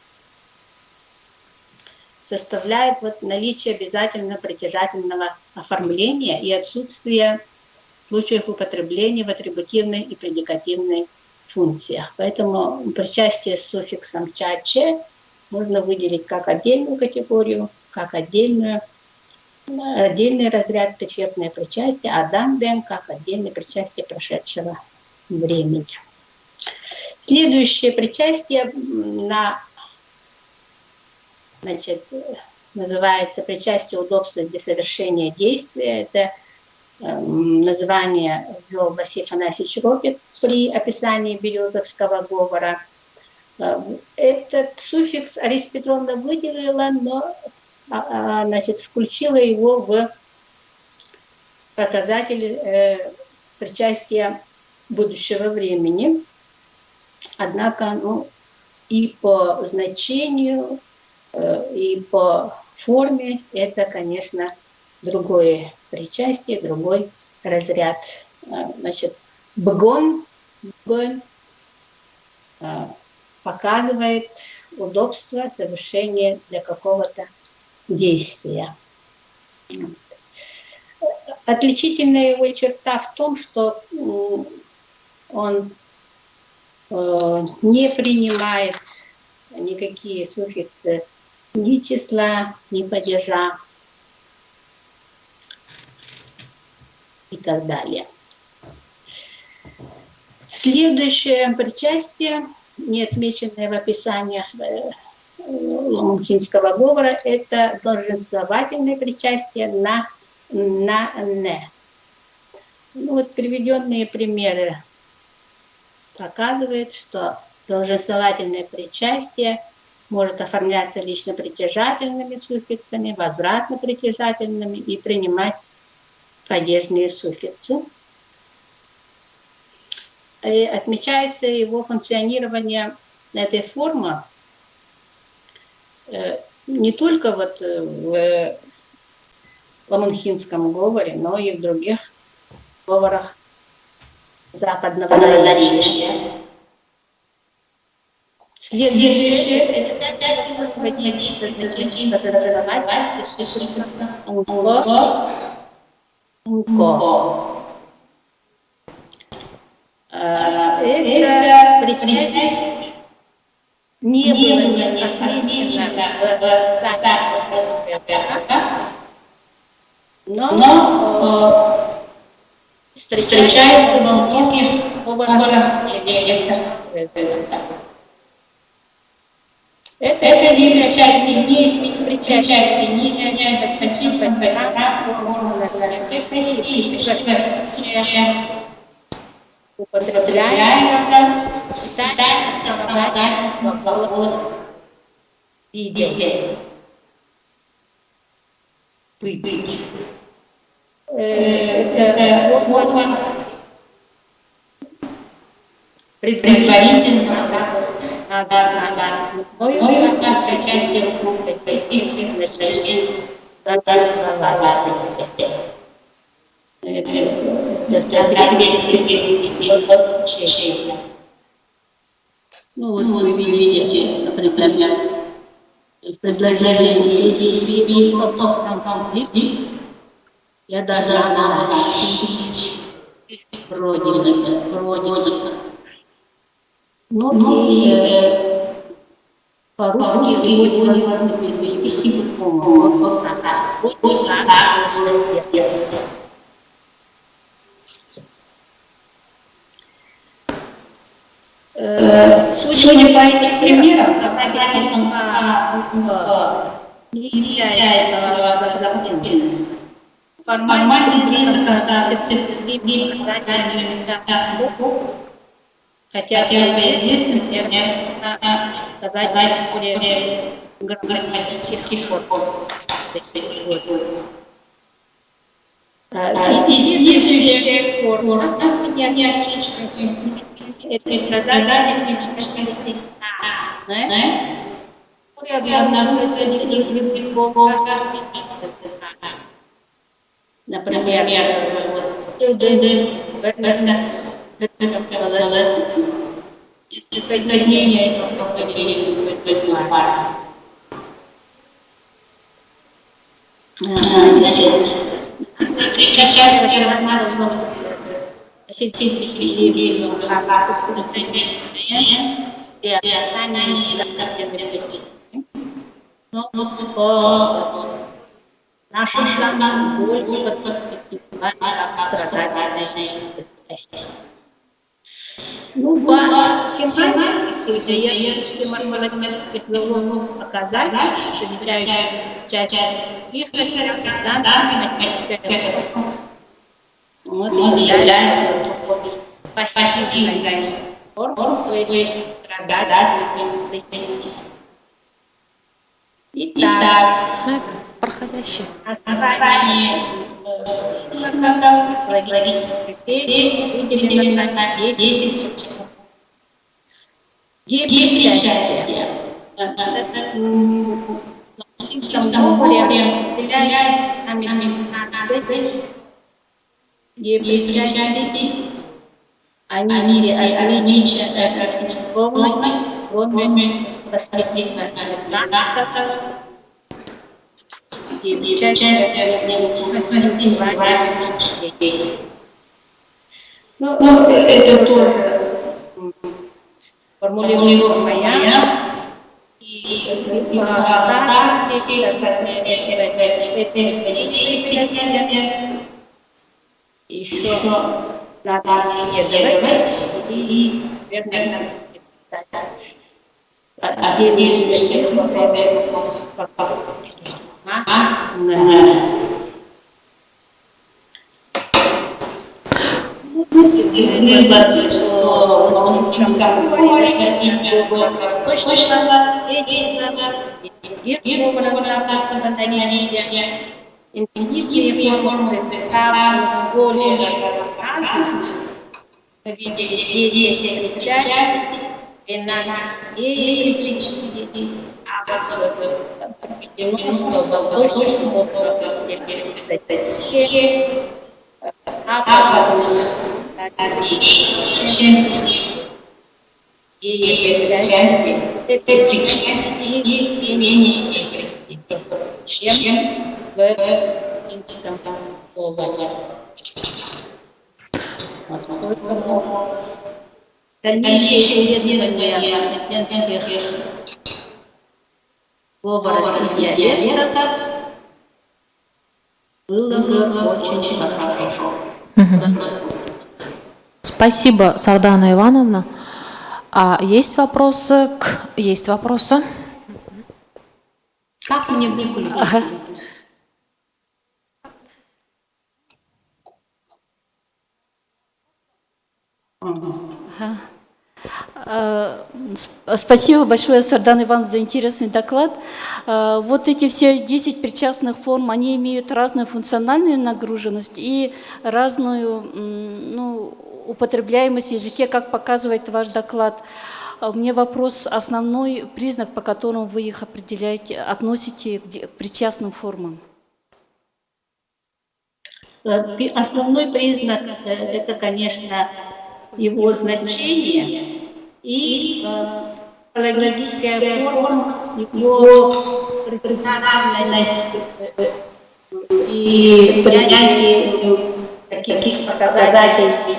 составляет вот наличие обязательно притяжательного оформления и отсутствие случаев употребления в атрибутивной и предикативной функциях. Поэтому причастие с суффиксом чаче можно выделить как отдельную категорию, как отдельный разряд префектное причастие, а дангден как отдельное причастие прошедшего времени. Следующее причастие называется причастие удобства для совершения действия. Это название ввел Василий Афанасьевич Ропик при описании березовского говора. Этот суффикс Арис Петровна выделила, но включила его в показатель причастия будущего времени. Однако и по значению, и по форме это, конечно, другое причастие, другой разряд. Бгон показывает удобство совершения для какого-то действия. Отличительная его черта в том, что он не принимает никакие суффиксы ни числа, ни падежа и так далее. Следующее причастие, не отмеченное в описаниях ламонхинского говора, это долженствовательное причастие на «не». Вот приведенные примеры показывают, что долженствовательное причастие может оформляться лично притяжательными суффиксами, возвратно-притяжательными и принимать падежные суффиксы. И отмечается его функционирование этой формы не только вот в ламонхинском говоре, но и в других говорах западного наречия. Следующее это воздействие значения это причастие не было отмечено но встречается во многих говорах диалектах. Это не причастие, не причастие, не изменяет таких употребляется в сочетании с слагательным глаголом «видеть». Быть. Это форма предварительного названия, как причастие истинных значений Ну вот вы видите, например, в предложении действий я должна вроде. Ну и по-русски его невозможно перевести по-другому. Вот так. Вот так можно делать. Судя по этим примерам, касательно не является запретным. Формальный признак сертификации хотя бы известный, можно сказать, более грамматический форм. И следующая форма неотечественности – это страдание личности, которое обнаруживается легко, например, если соединение с при причастии рассматривался сетевые время но нашим странам более страдательной части. Ну, по семантике, если можно показать, встречающую часть их, вот является пассивной формой, то есть страдательной части. Итак, Проходящий. основание признаков логических критерий выделено на 10 пунктов. Где причастие? В латинском говоре выделяется номинация, где причастие, они все ограничены, кроме последних знаков, ну, это тоже формулировка моя. И еще надо исследовать и верно вывод, что в латинском говоре восточного инфинитивные формы представлены более разнообразно, в виде 10 причастий, 12 причастий, а вот определено, что в восточном округе и части и менее чем в институтском говоре. Дальнейшее исследование латинских говоров и диалектов было бы очень хорошо. Спасибо, Сардана Ивановна. А есть вопросы? Есть вопросы? Как мне выключить? Спасибо большое, Сардан Иванович, за интересный доклад. Вот эти все 10 причастных форм, они имеют разную функциональную нагруженность и разную употребляемость в языке, как показывает ваш доклад. У меня вопрос, основной признак, по которому вы их определяете, относите к причастным формам? Основной признак – это, конечно, его значение и логическая форма, его представленность и принятие таких показателей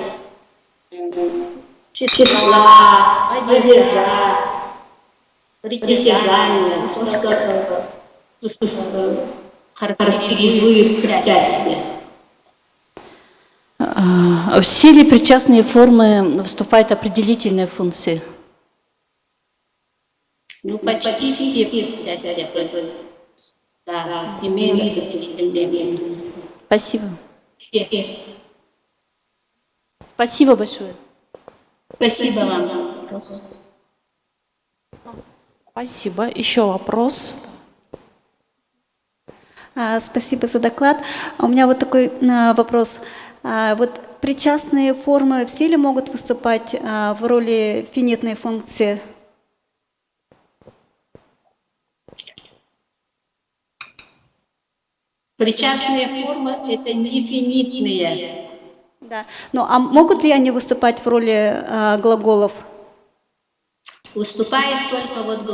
числа, падежа, притязания, что характеризует причастие. В все ли причастные формы выступают определительные функции? Ну, почти все части. Да, имеют определенные деятельности. Спасибо. Все. Спасибо большое. Спасибо вам. Спасибо. Еще вопрос. Спасибо за доклад. У меня вот такой вопрос. Вот причастные формы все ли могут выступать в роли финитной функции? Причастные формы – это нефинитные. Да. Ну, а могут ли они выступать в роли глаголов? Выступает только вот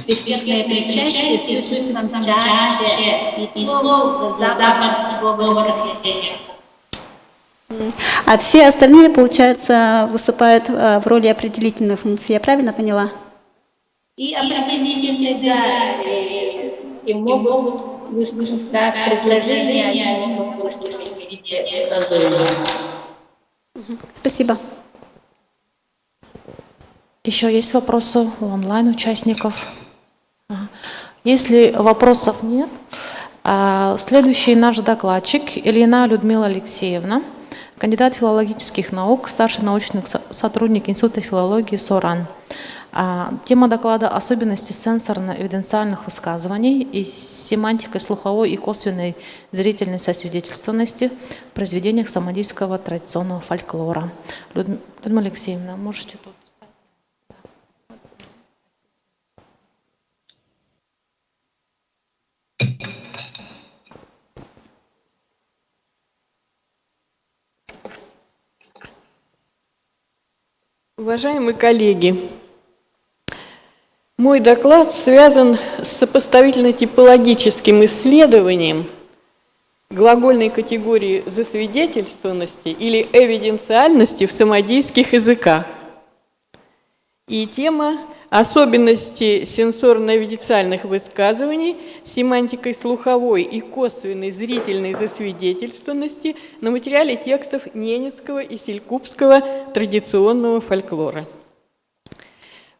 перфектное причастие в присутственном часе и то западного говора. А все остальные, получается, выступают в роли определительной функции. Я правильно поняла? И определительные, да, и могут выслушать предложения, они могут выслушать в виде сказания. Спасибо. Еще есть вопросы у онлайн-участников? Ага. Если вопросов нет, следующий наш докладчик Ильина Людмила Алексеевна, кандидат филологических наук, старший научный сотрудник Института филологии СОРАН. Тема доклада «Особенности сенсорно-эвиденциальных высказываний и семантикой слуховой и косвенной зрительной сосвидетельствованности в произведениях самодийского традиционного фольклора». Людмила Алексеевна, можете тут? Уважаемые коллеги, мой доклад связан с сопоставительно-типологическим исследованием глагольной категории засвидетельствованности или эвиденциальности в самодийских языках. И тема «Особенности сенсорно-эвиденциальных высказываний семантикой слуховой и косвенной зрительной засвидетельствованности» на материале текстов ненецкого и селькупского традиционного фольклора.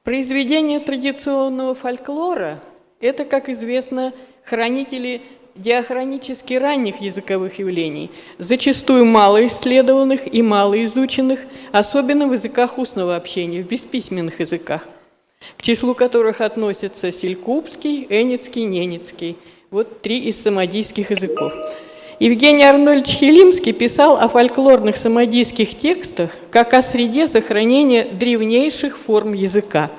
Произведения традиционного фольклора – это, как известно, хранители диахронически ранних языковых явлений, зачастую малоисследованных и малоизученных, особенно в языках устного общения, в бесписьменных языках, к числу которых относятся селькупский, энецкий, ненецкий. Вот 3 из самодийских языков. Евгений Арнольдович Хелимский писал о фольклорных самодийских текстах как о среде сохранения древнейших форм языка.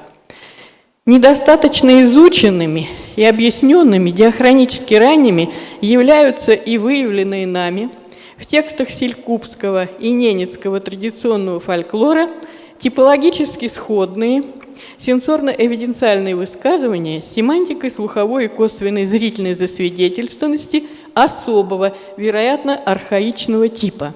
Недостаточно изученными и объясненными диахронически ранними являются и выявленные нами в текстах селькупского и ненецкого традиционного фольклора типологически сходные сенсорно-эвиденциальные высказывания с семантикой слуховой и косвенной зрительной засвидетельствованности особого, вероятно, архаичного типа.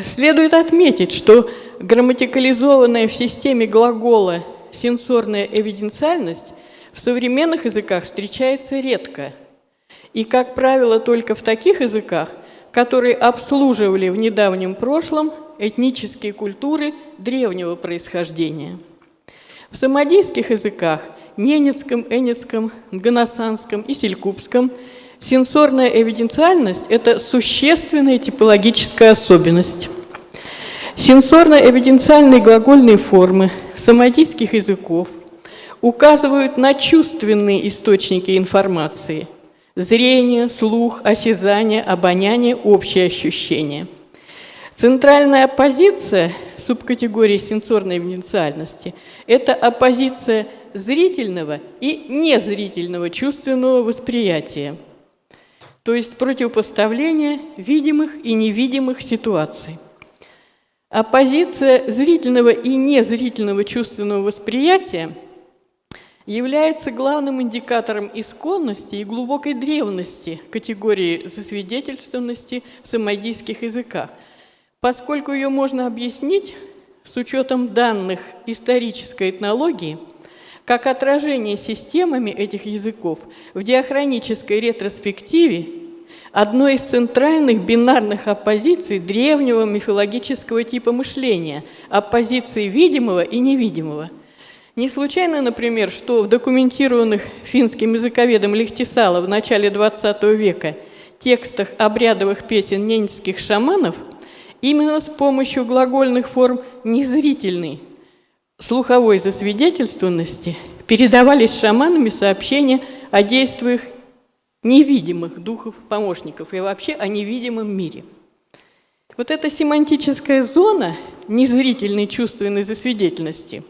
Следует отметить, что грамматикализованная в системе глагола сенсорная эвиденциальность в современных языках встречается редко и, как правило, только в таких языках, которые обслуживали в недавнем прошлом этнические культуры древнего происхождения. В самодийских языках ненецком, энецком, нгоносанском и селькупском сенсорная эвиденциальность – это существенная типологическая особенность. Сенсорно-эвиденциальные глагольные формы самодийских языков указывают на чувственные источники информации – зрение, слух, осязание, обоняние, общее ощущение. Центральная оппозиция субкатегории сенсорной эвиденциальности – это оппозиция зрительного и незрительного чувственного восприятия, то есть противопоставление видимых и невидимых ситуаций. Оппозиция зрительного и незрительного чувственного восприятия является главным индикатором исконности и глубокой древности категории засвидетельствованности в самодийских языках, поскольку ее можно объяснить с учетом данных исторической этнологии как отражение системами этих языков в диахронической ретроспективе одной из центральных бинарных оппозиций древнего мифологического типа мышления – оппозиции видимого и невидимого. Не случайно, например, что в документированных финским языковедом Лихтисала в начале XX века текстах обрядовых песен ненецких шаманов именно с помощью глагольных форм незрительной слуховой засвидетельствованности передавались шаманами сообщения о действиях невидимых духов-помощников и вообще о невидимом мире. Вот эта семантическая зона незрительной чувственной засвидетельности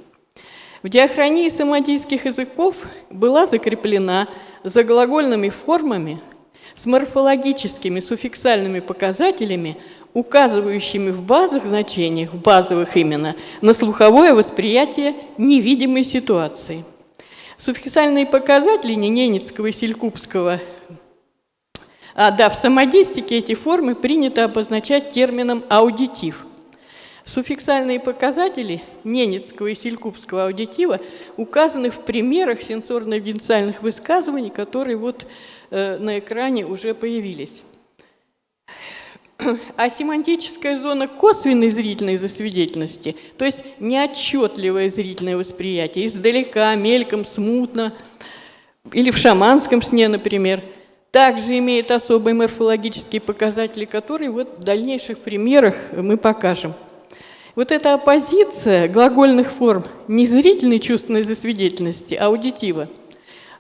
в диахронии самодийских языков была закреплена за глагольными формами с морфологическими суффиксальными показателями, указывающими в базовых значениях, в базовых именно, на слуховое восприятие невидимой ситуации. Суффиксальные показатели ненецкого и селькупского, в самодействике эти формы принято обозначать термином «аудитив». Суффиксальные показатели ненецкого и селькупского аудитива указаны в примерах сенсорно-эвиденциальных высказываний, которые вот на экране уже появились. А семантическая зона косвенной зрительной засвидетельности, то есть неотчетливое зрительное восприятие, издалека, мельком, смутно, или в шаманском сне, например, также имеет особые морфологические показатели, которые вот в дальнейших примерах мы покажем. Вот эта оппозиция глагольных форм незрительной чувственной засвидетельности, аудитива,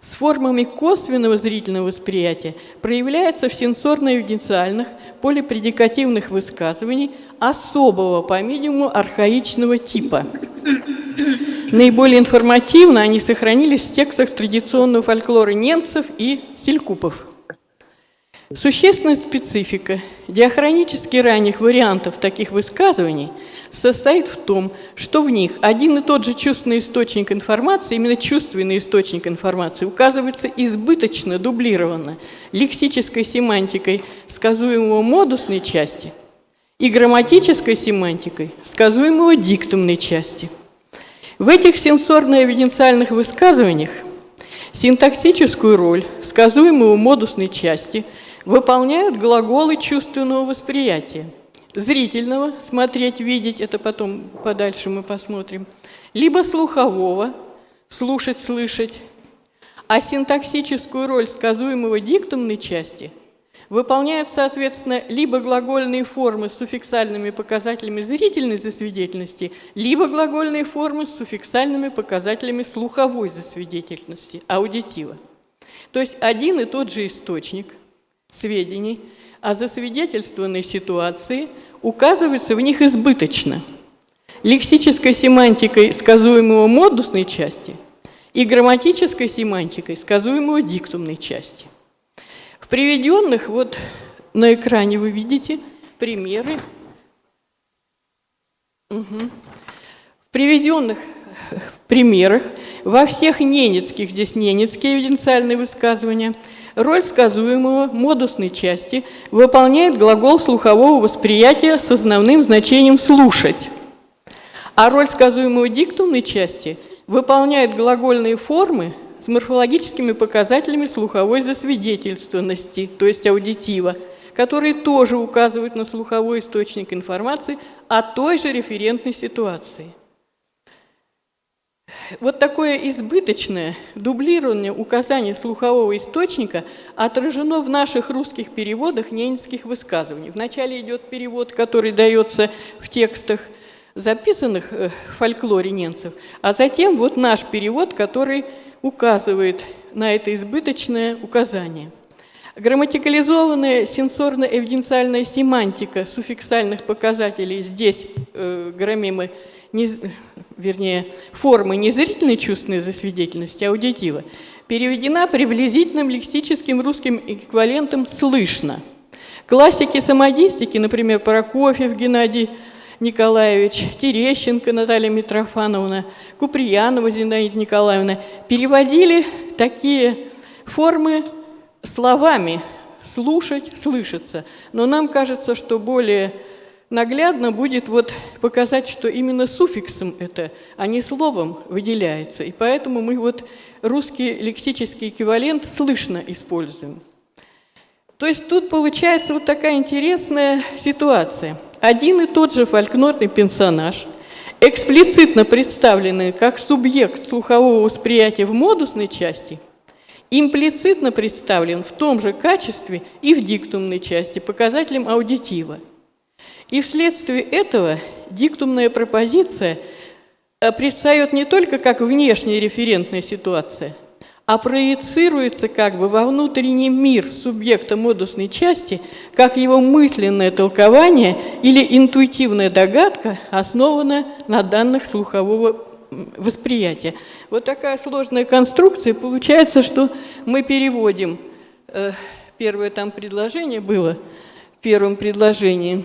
с формами косвенного зрительного восприятия проявляется в сенсорно-эвиденциальных полипредикативных высказываний особого, по-видимому, архаичного типа. Наиболее информативно они сохранились в текстах традиционного фольклора ненцев и селькупов. Существенная специфика диахронически ранних вариантов таких высказываний состоит в том, что в них один и тот же чувственный источник информации, именно чувственный источник информации, указывается избыточно, дублированно лексической семантикой сказуемого модусной части и грамматической семантикой сказуемого диктумной части. В этих сенсорно-эвиденциальных высказываниях синтаксическую роль сказуемого модусной части выполняют глаголы чувственного восприятия. Зрительного – смотреть, видеть, это потом подальше мы посмотрим, либо слухового – слушать, слышать. А синтаксическую роль сказуемого диктумной части выполняют, соответственно, либо глагольные формы с суффиксальными показателями зрительной засвидетельности, либо глагольные формы с суффиксальными показателями слуховой засвидетельности, аудитива. То есть один и тот же источник сведений о засвидетельствованной ситуации указывается в них избыточно лексической семантикой сказуемого модусной части и грамматической семантикой сказуемого диктумной части. В приведенных, вот на экране вы видите примеры. В приведенных примерах во всех ненецких, здесь ненецкие эвиденциальные высказывания, роль сказуемого модусной части выполняет глагол слухового восприятия с основным значением «слушать». А роль сказуемого диктумной части выполняет глагольные формы с морфологическими показателями слуховой засвидетельствованности, то есть аудитива, которые тоже указывают на слуховой источник информации о той же референтной ситуации. Вот такое избыточное дублирование указания слухового источника отражено в наших русских переводах ненецких высказываний. Вначале идет перевод, который дается в текстах, записанных в фольклоре ненцев, а затем вот наш перевод, который указывает на это избыточное указание. Грамматикализованная сенсорно-эвиденциальная семантика суффиксальных показателей здесь граммимы, формы незрительной чувственной засвидетельности, аудитива, переведена приблизительным лексическим русским эквивалентом «слышно». Классики самодистики, например, Прокофьев Геннадий Николаевич, Терещенко Наталья Митрофановна, Куприянова Зинаида Николаевна переводили такие формы словами «слушать», «слышаться». Но нам кажется, что более наглядно будет вот показать, что именно суффиксом это, а не словом выделяется. И поэтому мы вот русский лексический эквивалент «слышно» используем. То есть тут получается вот такая интересная ситуация. Один и тот же фольклорный персонаж эксплицитно представлены как субъект слухового восприятия в модусной части, имплицитно представлен в том же качестве и в диктумной части показателем аудитива. И вследствие этого диктумная пропозиция предстает не только как внешняя референтная ситуация, а проецируется как бы во внутренний мир субъекта модусной части, как его мысленное толкование или интуитивная догадка, основанная на данных слухового восприятия. Вот такая сложная конструкция. Получается, что мы переводим, первое там предложение было, в первом предложении: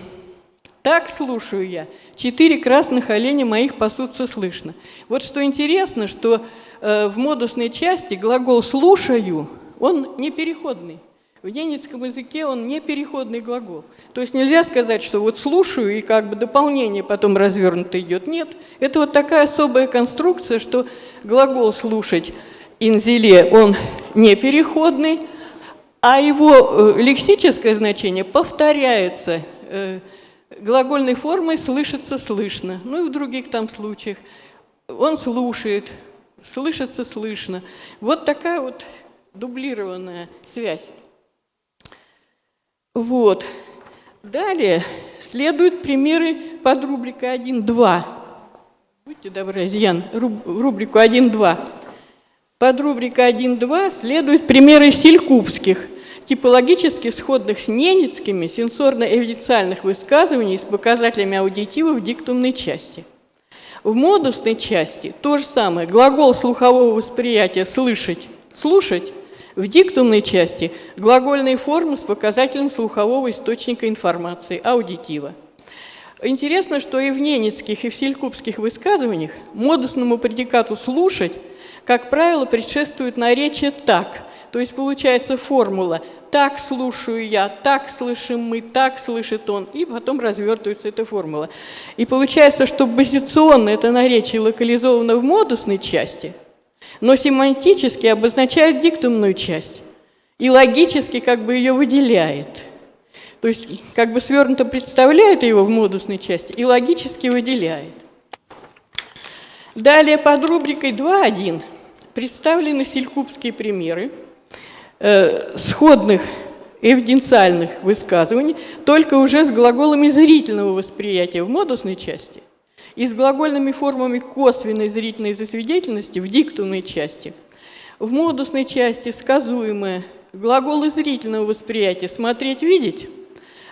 «Так слушаю я, 4 красных оленя моих пасутся слышно». Вот что интересно, что в модусной части глагол «слушаю», он не переходный. В ненецком языке он не переходный глагол. То есть нельзя сказать, что вот «слушаю» и как бы дополнение потом развернуто идет. Нет, это вот такая особая конструкция, что глагол «слушать» инзеле, он не переходный, а его лексическое значение повторяется глагольной формой «слышится» «слышно». Ну и в других там случаях. Он слушает, слышится «слышно». Вот такая вот дублированная связь. Вот. Далее следуют примеры под рубрикой 1.2. Будьте добры, Зиян, рубрику 1.2. Под рубрикой 1.2 следуют примеры селькупских, типологически сходных с ненецкими сенсорно-эвиденциальных высказываний с показателями аудитива в диктумной части. В модусной части то же самое. Глагол слухового восприятия «слышать», «слушать». В диктумной части глагольные формы с показателем слухового источника информации, аудитива. Интересно, что и в ненецких, и в селькупских высказываниях модусному предикату «слушать», как правило, предшествует наречие «так». То есть получается формула «так слушаю я», «так слышим мы», «так слышит он», и потом развертывается эта формула. И получается, что позиционно это наречие локализовано в модусной части, но семантически обозначает диктумную часть и логически как бы ее выделяет. То есть как бы свернуто представляет его в модусной части и логически выделяет. Далее под рубрикой 2.1 представлены селькупские примеры сходных эвиденциальных высказываний, только уже с глаголами зрительного восприятия в модусной части и с глагольными формами косвенной зрительной засвидетельности в диктумной части. В модусной части сказуемые глаголы зрительного восприятия «смотреть», «видеть»,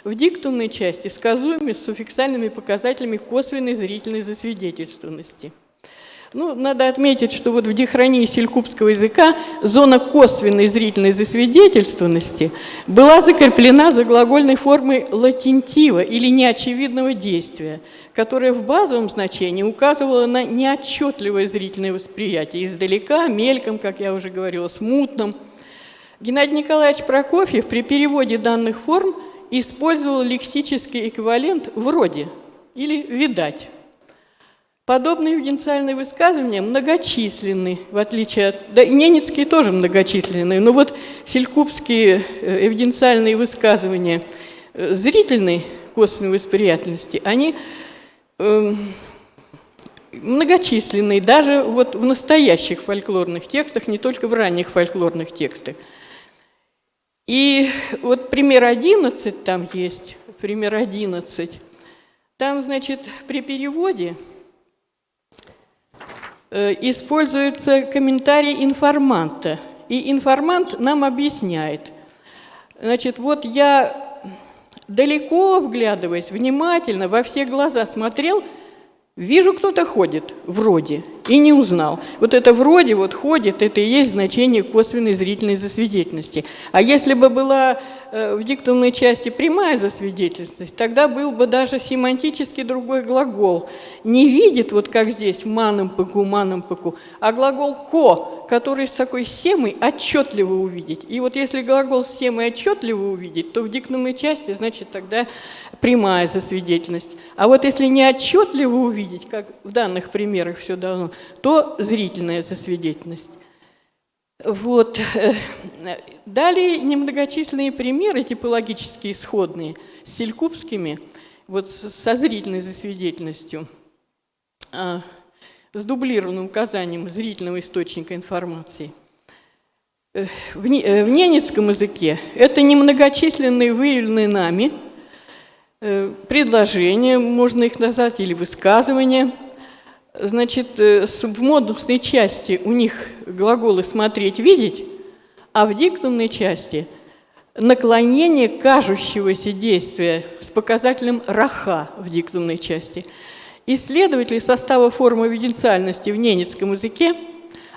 в диктумной части сказуемые с суффиксальными показателями косвенной зрительной засвидетельствованности. Ну, надо отметить, что вот в дихронии селькупского языка зона косвенной зрительной засвидетельствованности была закреплена за глагольной формой латентива или неочевидного действия, которое в базовом значении указывало на неотчетливое зрительное восприятие издалека, мельком, как я уже говорила, смутным. Геннадий Николаевич Прокофьев при переводе данных форм использовал лексический эквивалент «вроде» или «видать». Подобные эвиденциальные высказывания многочисленны, в отличие от... Да, ненецкие тоже многочисленные, но вот селькупские эвиденциальные высказывания зрительной косвенной восприятельности, они многочисленные даже вот в настоящих фольклорных текстах, не только в ранних фольклорных текстах. И вот пример 11 там есть, пример 11. Там, значит, при переводе используется комментарий информанта. И информант нам объясняет. Значит, вот я далеко вглядываясь, внимательно, во все глаза смотрел, вижу, кто-то ходит, вроде, и не узнал. Вот это вроде, вот ходит, это и есть значение косвенной зрительной засвидетельности. А если бы была в диктумной части прямая засвидетельственность, тогда был бы даже семантически другой глагол. Не видит, вот как здесь, маном пыку, а глагол ко, который с такой семой отчетливо увидеть. И вот если глагол с семой отчетливо увидеть, то в диктумной части, значит, тогда прямая засвидетельность. А вот если не отчетливо увидеть, как в данных примерах все дано, то зрительная засвидетельность. Вот. Далее немногочисленные примеры типологически исходные с селькупскими, вот со зрительной засвидетельностью. с дублированным указанием зрительного источника информации. В ненецком языке это немногочисленные выявленные нами предложения, можно их назвать, или высказывания. Значит, в модусной части у них глаголы «смотреть», «видеть», а в диктумной части наклонение кажущегося действия с показателем «раха» в диктумной части. Исследователи состава формы эвиденциальности в ненецком языке,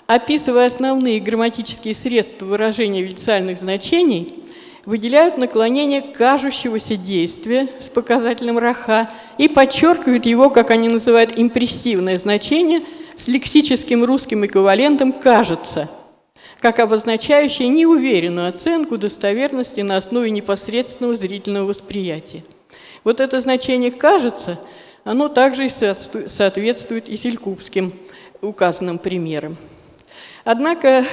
описывая основные грамматические средства выражения эвиденциальных значений, выделяют наклонение кажущегося действия с показателем «раха» и подчеркивают его, как они называют, импрессивное значение с лексическим русским эквивалентом «кажется», как обозначающее неуверенную оценку достоверности на основе непосредственного зрительного восприятия. Вот это значение «кажется», оно также и соответствует и селькупским указанным примерам. Однако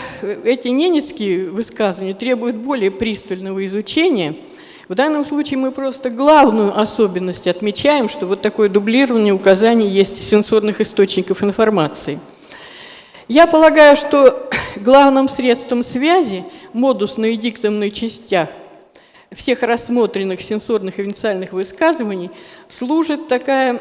эти ненецкие высказывания требуют более пристального изучения. В данном случае мы просто главную особенность отмечаем, что вот такое дублирование указаний есть сенсорных источников информации. Я полагаю, что главным средством связи модусной и диктумной частях всех рассмотренных сенсорных эвиденциальных высказываний служит такая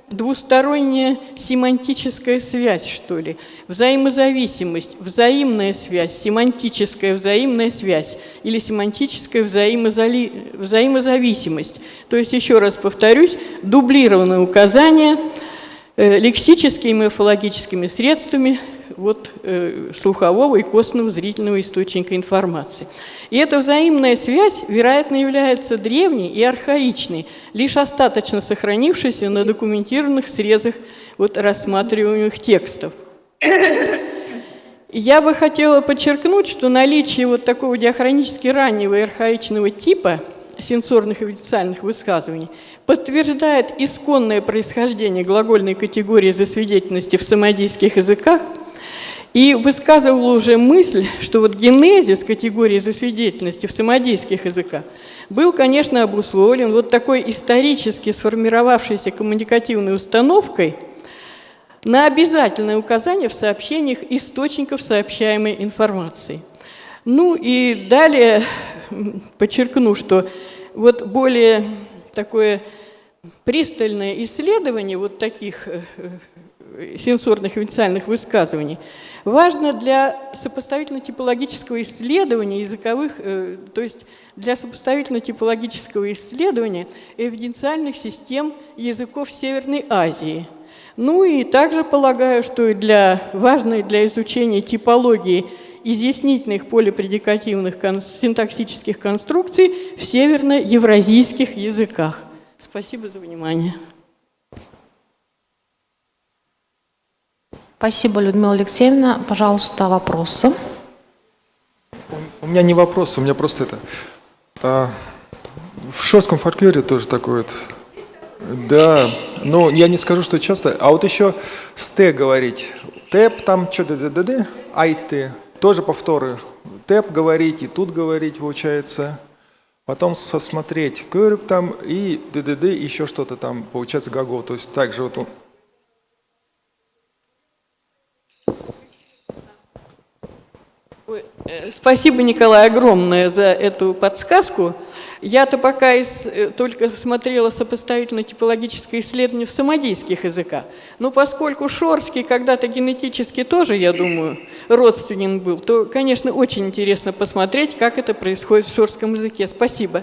двусторонняя семантическая связь, что ли, взаимозависимость, взаимная связь, семантическая взаимная связь или семантическая взаимозависимость. То есть, еще раз повторюсь, дублированное указание лексическими и морфологическими средствами слухового и костного зрительного источника информации. И эта взаимная связь, вероятно, является древней и архаичной, лишь остаточно сохранившейся на документированных срезах рассматриваемых текстов. Я бы хотела подчеркнуть, что наличие такого диахронически раннего и архаичного типа сенсорных эвиденциальных высказываний подтверждает исконное происхождение глагольной категории засвидетельности в самодийских языках и высказывала уже мысль, что генезис категории засвидетельности в самодийских языках был, конечно, обусловлен такой исторически сформировавшейся коммуникативной установкой на обязательное указание в сообщениях источников сообщаемой информации. Ну и далее подчеркну, что более такое пристальное исследование таких сенсорных эвиденциальных высказываний важно для сопоставительно-типологического исследования языковых, то есть для сопоставительно-типологического исследования эвиденциальных систем языков Северной Азии. Ну и также полагаю, что важно для изучения типологии изъяснительных полипредикативных синтаксических конструкций в северно-евразийских языках. Спасибо за внимание. Спасибо, Людмила Алексеевна. Пожалуйста, вопросы. У меня не вопрос, у меня просто в шорском фольклоре тоже такое да, но я не скажу, что часто, а еще с «т» говорить, «тэп» там что-то, «д-д-д», «ай-ты», тоже повторы, «тэп» говорить и «тут» говорить, получается, потом «смотреть», «көріп» там и «д-д-д», еще что-то там, получается, глагол, то есть также Спасибо, Николай, огромное за эту подсказку. Я-то пока только смотрела сопоставительно-типологическое исследование в самодийских языках. Но поскольку шорский когда-то генетически тоже, я думаю, родственен был, то, конечно, очень интересно посмотреть, как это происходит в шорском языке. Спасибо.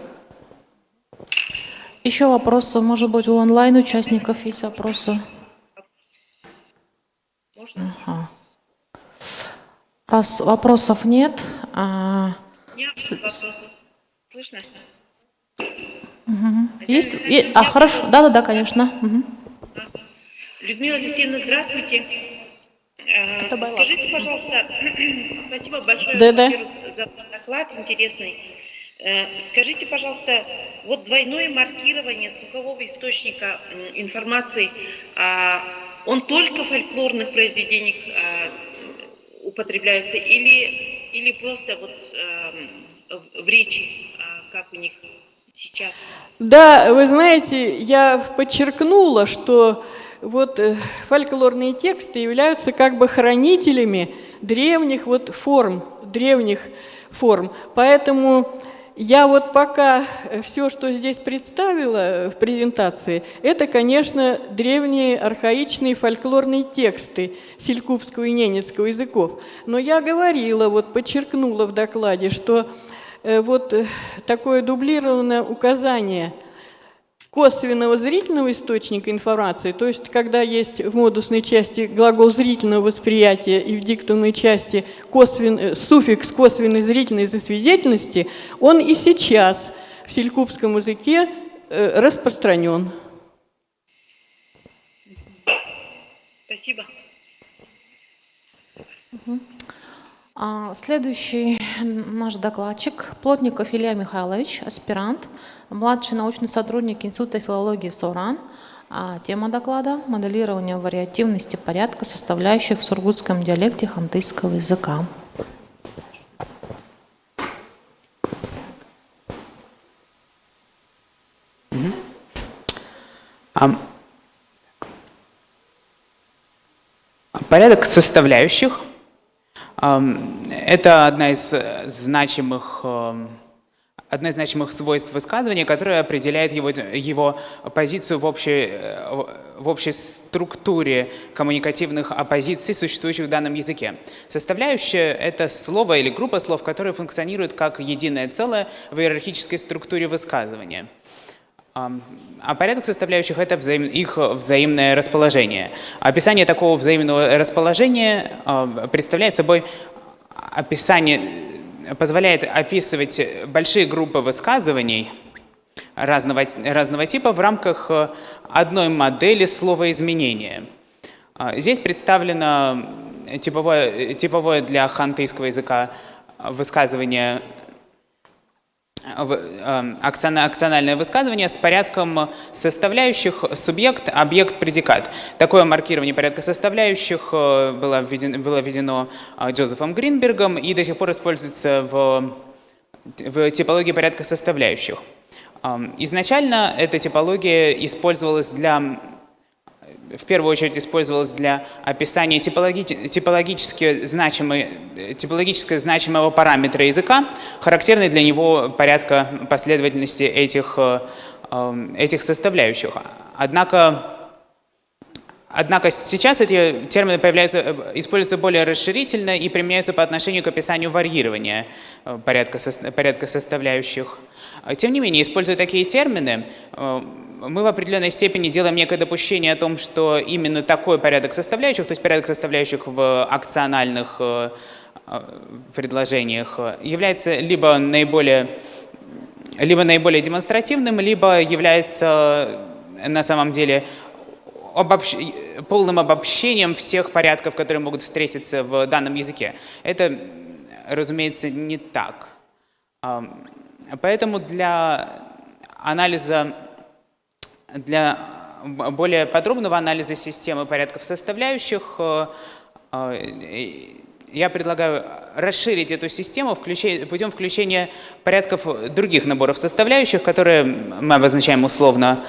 Еще вопросы, может быть, у онлайн-участников есть вопросы? Можно? Ага. Раз вопросов нет... Нет вопросов. Слышно? Угу. Есть? Хорошо. Да, конечно. Угу. Людмила Алексеевна, здравствуйте. Скажите, пожалуйста, спасибо большое за ваш доклад интересный. Скажите, пожалуйста, двойное маркирование слухового источника информации, он только в фольклорных произведениях употребляется или просто в речи, как у них сейчас? Да, вы знаете, я подчеркнула, что вот фольклорные тексты являются как бы хранителями древних форм. Поэтому я вот пока все, что здесь представила в презентации, это, конечно, древние архаичные фольклорные тексты селькупского и ненецкого языков. Но я говорила, подчеркнула в докладе, что такое дублированное указание косвенного зрительного источника информации, то есть когда есть в модусной части глагол зрительного восприятия и в диктовной части суффикс косвенной зрительной засвидетельности, он и сейчас в селькупском языке распространен. Спасибо. Следующий наш докладчик Плотников Илья Михайлович, аспирант, младший научный сотрудник Института филологии СОРАН. Тема доклада – моделирование вариативности порядка, составляющих в сургутском диалекте хантыйского языка. Порядок составляющих – это одна из значимых свойств высказывания, которая определяет его позицию в общей структуре коммуникативных оппозиций, существующих в данном языке. Составляющая — это слово или группа слов, которые функционируют как единое целое в иерархической структуре высказывания. А порядок составляющих — это их взаимное расположение. Описание такого взаимного расположения представляет собой позволяет описывать большие группы высказываний разного типа в рамках одной модели словоизменения. Здесь представлено типовое для хантыйского языка высказывание, акциональное высказывание с порядком составляющих субъект, объект, предикат. Такое маркирование порядка составляющих было введено Джозефом Гринбергом и до сих пор используется в типологии порядка составляющих. Изначально эта типология в первую очередь использовалась для описания типологически значимого параметра языка, характерной для него порядка последовательности этих составляющих. Однако сейчас эти термины используются более расширительно и применяются по отношению к описанию варьирования порядка составляющих. Тем не менее, используя такие термины, мы в определенной степени делаем некое допущение о том, что именно такой порядок составляющих, то есть порядок составляющих в акциональных предложениях, является либо наиболее демонстративным, либо является на самом деле полным обобщением всех порядков, которые могут встретиться в данном языке. Это, разумеется, не так. Поэтому для более подробного анализа системы порядков составляющих я предлагаю расширить эту систему путем включения порядков других наборов составляющих, которые мы обозначаем условно,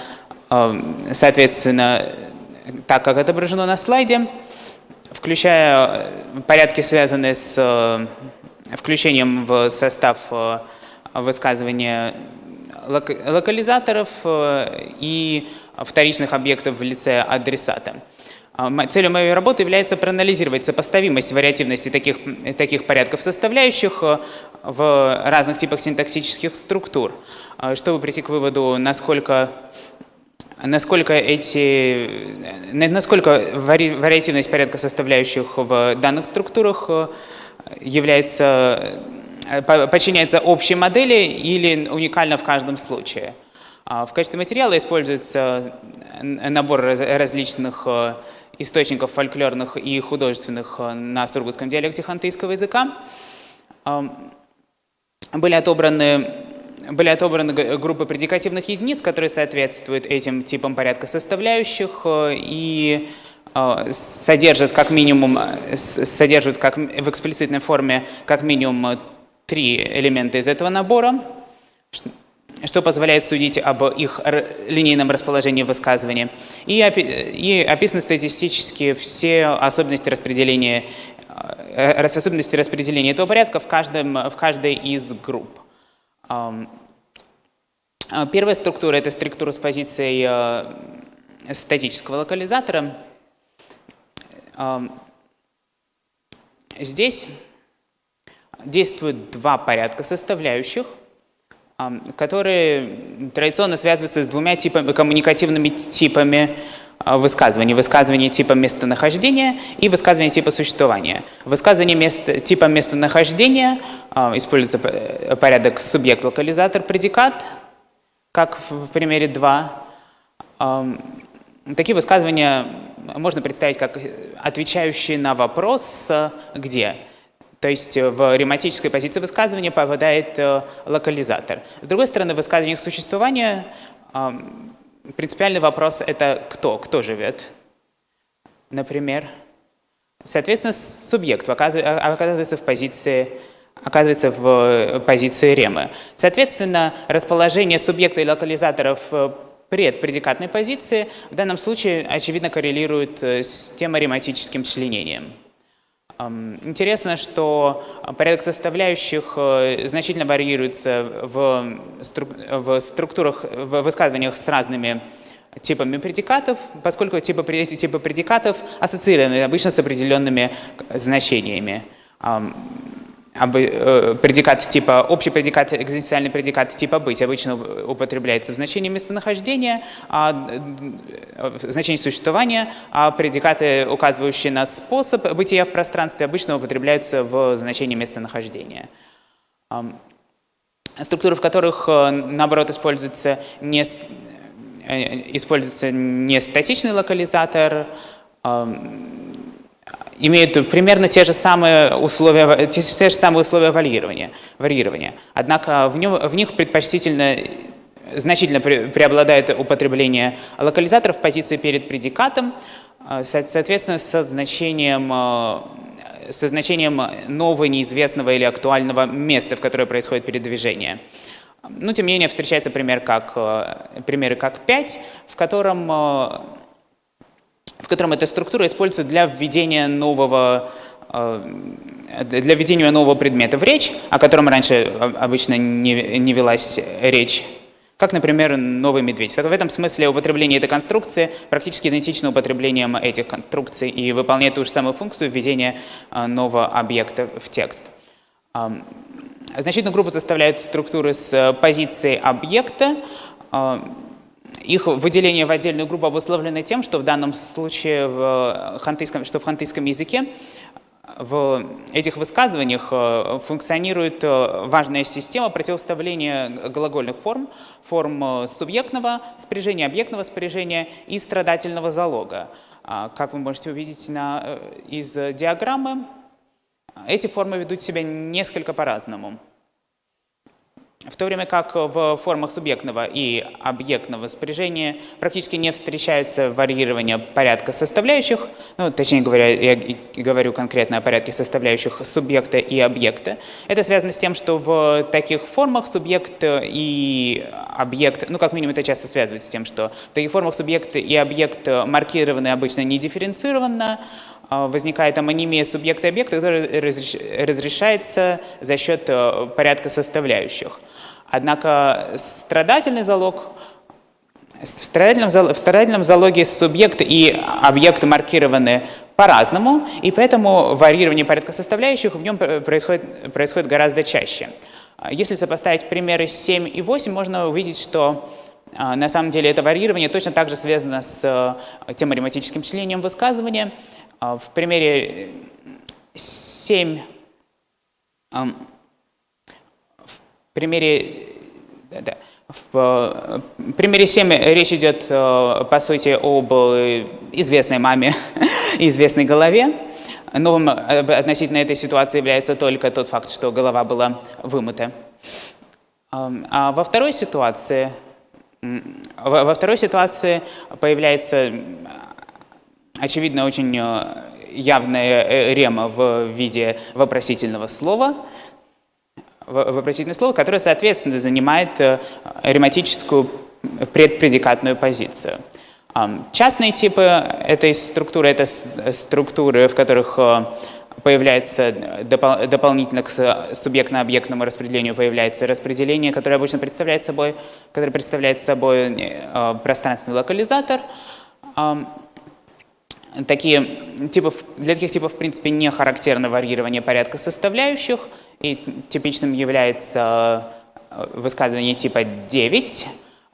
соответственно, так, как отображено на слайде, включая порядки, связанные с включением в состав высказывания локализаторов и вторичных объектов в лице адресата. Целью моей работы является проанализировать сопоставимость вариативности таких порядков составляющих в разных типах синтаксических структур, чтобы прийти к выводу, насколько вариативность порядка составляющих в данных структурах подчиняется общей модели или уникально в каждом случае. В качестве материала используется набор различных источников фольклорных и художественных на сургутском диалекте хантыйского языка. Были отобраны группы предикативных единиц, которые соответствуют этим типам порядка составляющих и содержат в эксплицитной форме как минимум 3 элемента из этого набора. что позволяет судить об их линейном расположении в высказывании, и описаны статистически все особенности распределения этого порядка в каждой из групп. Первая структура – это структура с позицией статического локализатора. Здесь действуют два порядка составляющих, которые традиционно связываются с двумя коммуникативными типами высказываний. Высказывание типа местонахождения и высказывание типа существования. Высказывание типа местонахождения используется порядок субъект-локализатор-предикат, как в примере 2. Такие высказывания можно представить как отвечающие на вопрос «где?». То есть в рематической позиции высказывания попадает локализатор. С другой стороны, в высказываниях существования принципиальный вопрос – это кто живет, например. Соответственно, субъект оказывается в позиции ремы. Соответственно, расположение субъекта и локализаторов предпредикатной позиции в данном случае очевидно коррелирует с теморематическим членением. Интересно, что порядок составляющих значительно варьируется в структурах, в высказываниях с разными типами предикатов, поскольку эти типы предикатов ассоциированы обычно с определенными значениями. Предикат типа, общий предикат, экзистенциальный предикат типа «быть» обычно употребляется в значении местонахождения, в значении существования, а предикаты, указывающие на способ бытия в пространстве, обычно употребляются в значении местонахождения. Структуры, в которых, наоборот, используется не статичный локализатор, имеют примерно те же самые условия варьирования. Однако в них значительно преобладает употребление локализаторов в позиции перед предикатом, соответственно, со значением нового, неизвестного или актуального места, в которое происходит передвижение. Но, тем не менее, встречается примеры как 5, в котором эта структура используется для введения нового предмета в речь, о котором раньше обычно не велась речь, как, например, новый медведь. В этом смысле употребление этой конструкции практически идентично употреблением этих конструкций и выполняет ту же самую функцию введения нового объекта в текст. Значительную группу составляют структуры с позицией объекта. Их выделение в отдельную группу обусловлено тем, что в данном случае в хантыйском языке в этих высказываниях функционирует важная система противостояния глагольных форм субъектного спряжения, объектного спряжения и страдательного залога. Как вы можете увидеть из диаграммы, эти формы ведут себя несколько по-разному. В то время как в формах субъектного и объектного спряжения практически не встречаются варьирования порядка составляющих, точнее говоря, я говорю конкретно о порядке составляющих субъекта и объекта. Это связано с тем, что в таких формах субъект и объект, как минимум это часто связывается с тем, что в таких формах субъект и объект маркированы обычно недифференцированно, возникает амонимия субъекта и объекта, которая разрешается за счет порядка составляющих. Однако страдательный залог, в страдательном залоге субъект и объект маркированы по-разному, и поэтому варьирование порядка составляющих в нем происходит гораздо чаще. Если сопоставить примеры 7 и 8, можно увидеть, что на самом деле это варьирование точно так же связано с теморематическим членением высказывания. В примере 7 речь идет, по сути, об известной маме и известной голове. Новым относительно этой ситуации является только тот факт, что голова была вымыта. А во второй ситуации появляется, очевидно, очень явная рема в виде вопросительного слова. вопросительное слово, которое, соответственно, занимает рематическую предпредикатную позицию. Частные типы этой структуры – это структуры, в которых появляется дополнительно к субъектно-объектному распределению появляется распределение, которое обычно представляет собой пространственный локализатор. Для таких типов, в принципе, не характерно варьирование порядка составляющих, и типичным является высказывание типа 9,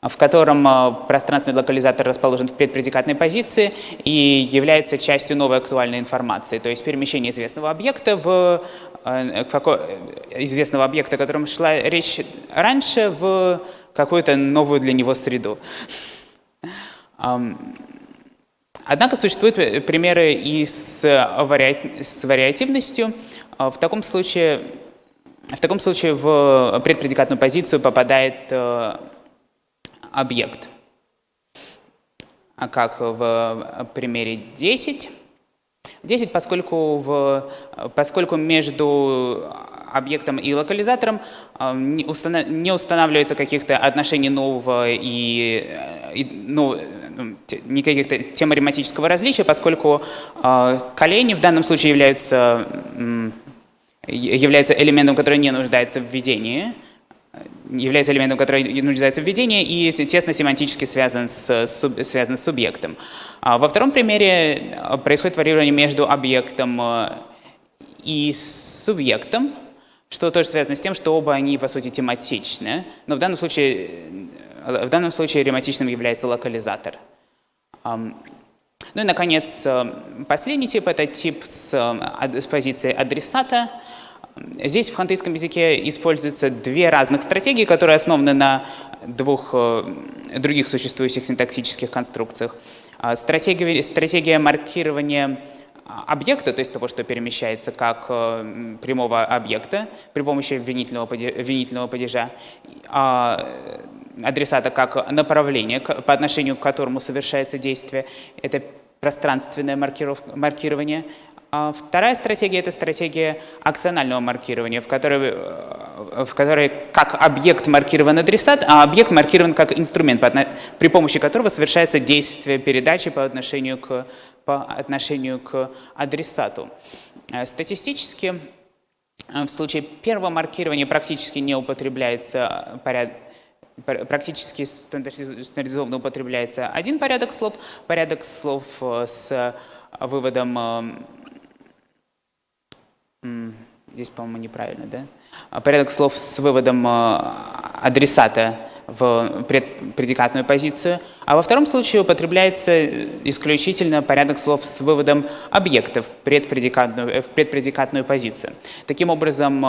в котором пространственный локализатор расположен в предпредикатной позиции и является частью новой актуальной информации, то есть перемещение известного объекта, о котором шла речь раньше, в какую-то новую для него среду. Однако существуют примеры и с вариативностью. В таком случае в предпредикатную позицию попадает объект, как в примере 10. 10, поскольку между объектом и локализатором не устанавливается каких-то отношений нового не каких-то теморематического различия, поскольку колени в данном случае являются элементом, который не нуждается в введении, и тесно семантически связан с субъектом. Во втором примере происходит варьирование между объектом и субъектом, что тоже связано с тем, что оба они, по сути, тематичны, но в данном случае рематичным является локализатор. Ну и, наконец, последний тип – это тип с позиции адресата. Здесь в хантыйском языке используются две разных стратегии, которые основаны на двух других существующих синтаксических конструкциях. Стратегия маркирования объекта, то есть того, что перемещается как прямого объекта при помощи винительного падежа, адресата как направление, по отношению к которому совершается действие, это пространственное маркирование. А вторая стратегия – это стратегия акционального маркирования, в которой как объект маркирован адресат, а объект маркирован как инструмент, при помощи которого совершается действие передачи по отношению к адресату. Статистически, в случае первого маркирования практически не употребляется практически стандартизованно употребляется один порядок слов с выводом, здесь, по-моему, неправильно, да? Порядок слов с выводом адресата в предпредикатную позицию, а во втором случае употребляется исключительно порядок слов с выводом объекта в предпредикатную позицию. Таким образом,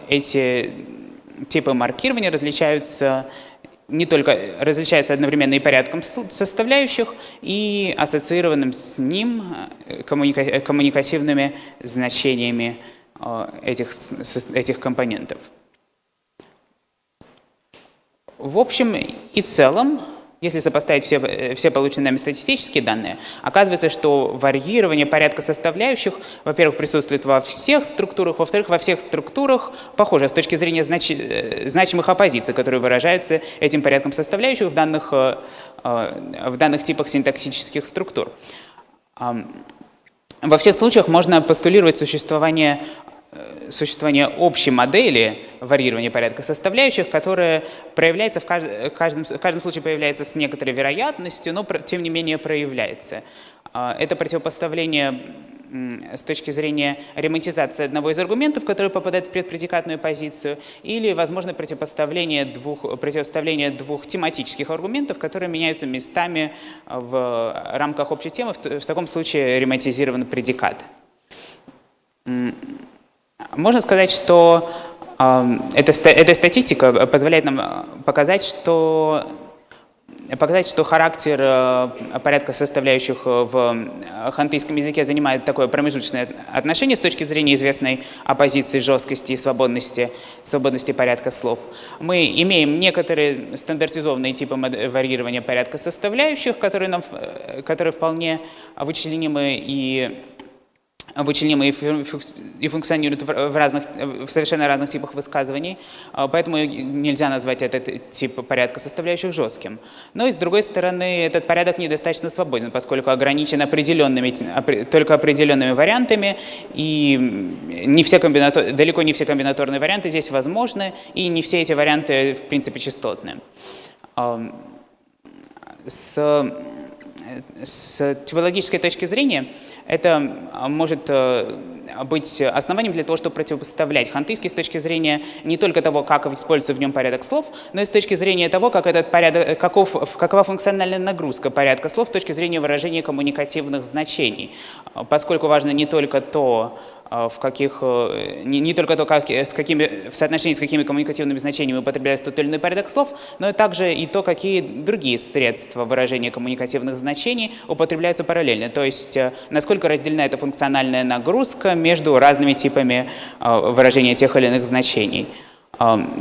эти типы маркирования различаются одновременно и порядком составляющих, и ассоциированным с ним коммуникативными значениями этих компонентов. В общем и целом, если сопоставить все полученные нами статистические данные, оказывается, что варьирование порядка составляющих, во-первых, присутствует во всех структурах, во-вторых, во всех структурах похоже с точки зрения значимых оппозиций, которые выражаются этим порядком составляющих в данных типах синтаксических структур. Во всех случаях можно постулировать существование общей модели варьирования порядка составляющих, которая проявляется в каждом случае появляется с некоторой вероятностью, но тем не менее проявляется. Это противопоставление с точки зрения рематизации одного из аргументов, который попадает в предпредикатную позицию, или, возможно, противопоставление двух тематических аргументов, которые меняются местами в рамках общей темы. В таком случае рематизирован предикат. Можно сказать, что эта статистика позволяет нам показать, что характер порядка составляющих в хантыйском языке занимает такое промежуточное отношение с точки зрения известной оппозиции жесткости и свободности порядка слов. Мы имеем некоторые стандартизованные типы варьирования порядка составляющих, которые вполне вычленимы и вычленимы и функционируют в совершенно разных типах высказываний, поэтому нельзя назвать этот тип порядка составляющих жестким. Но и с другой стороны, этот порядок недостаточно свободен, поскольку ограничен только определенными вариантами, и далеко не все комбинаторные варианты здесь возможны, и не все эти варианты, в принципе, частотны. С типологической точки зрения это может быть основанием для того, чтобы противопоставлять хантыйский с точки зрения не только того, как используется в нем порядок слов, но и с точки зрения того, как этот порядок, какова функциональная нагрузка порядка слов с точки зрения выражения коммуникативных значений. Поскольку важно не только то, не только то, в соотношении с какими коммуникативными значениями употребляется тот или иной порядок слов, но также и то, какие другие средства выражения коммуникативных значений употребляются параллельно. То есть, насколько разделена эта функциональная нагрузка между разными типами выражения тех или иных значений.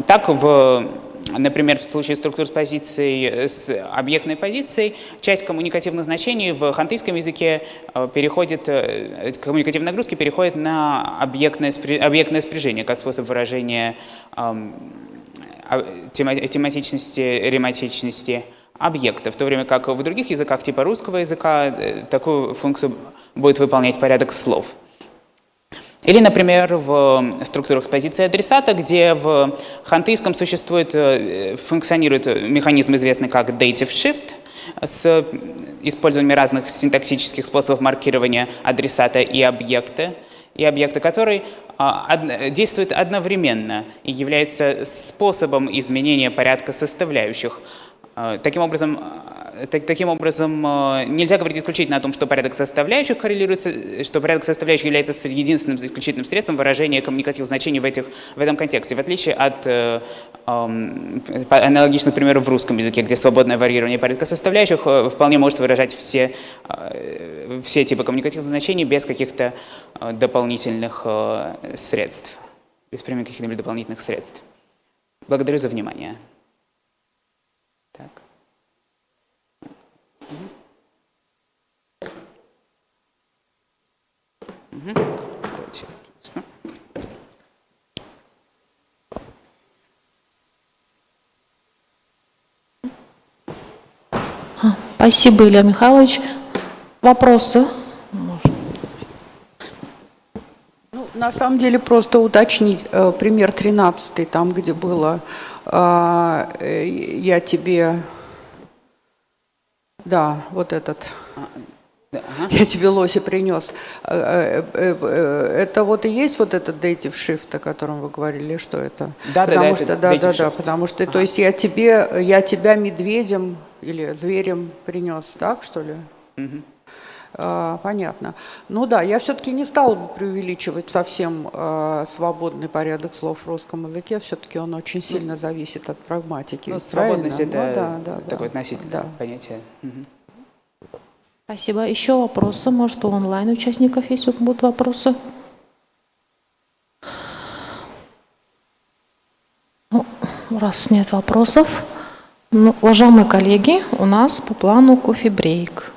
Так, например, в случае структур с объектной позицией, часть коммуникативных значений в хантыйском языке коммуникативные нагрузки переходят на объектное спряжение, как способ выражения тематичности, рематичности объекта, в то время как в других языках, типа русского языка, такую функцию будет выполнять порядок слов. Или, например, в структурах с позиции адресата, где в хантыйском функционирует механизм, известный как dative shift, с использованием разных синтаксических способов маркирования адресата и объекта, который действует одновременно и является способом изменения порядка составляющих. Таким образом, нельзя говорить исключительно о том, что порядок составляющих коррелируется, что порядок составляющих является единственным исключительным средством выражения коммуникативных значений в этом контексте, в отличие от аналогичных примеров в русском языке, где свободное варьирование порядка составляющих вполне может выражать все типы коммуникативных значений без каких-то дополнительных средств, без применения каких-либо дополнительных средств. Благодарю за внимание. Так. Давайте. Спасибо, Илья Михайлович. Вопросы? Ну, на самом деле просто уточнить пример 13, там, где было я тебе, да, вот этот, я тебе лоси принес. Это вот и есть вот этот dative shift, о котором вы говорили, что это? Да, потому это что, dative shift. потому что, то есть я тебя медведем или зверем принес, так что ли? Понятно. Ну да, я все-таки не стала бы преувеличивать совсем свободный порядок слов в русском языке. Все-таки он очень сильно зависит от прагматики. Ну, свободность это да, такое относительное понятие. Спасибо. Еще вопросы? Может, у онлайн-участников есть будут вопросы? Ну, раз нет вопросов, уважаемые коллеги, у нас по плану кофе-брейк.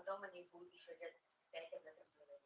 дома не будешь, лет 5 об этом говорить.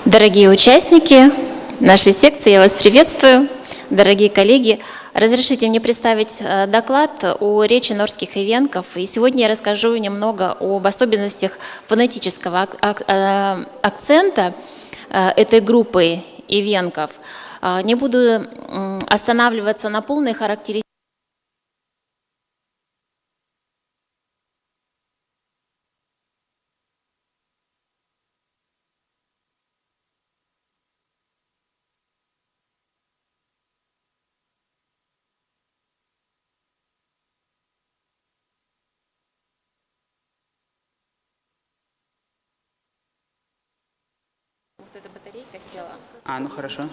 Дорогие участники нашей секции, я вас приветствую. Дорогие коллеги, разрешите мне представить доклад о речи норских ивенков. И сегодня я расскажу немного об особенностях фонетического акцента этой группы ивенков. Не буду останавливаться на полной характеристике. Вот эта батарейка села. Ну хорошо.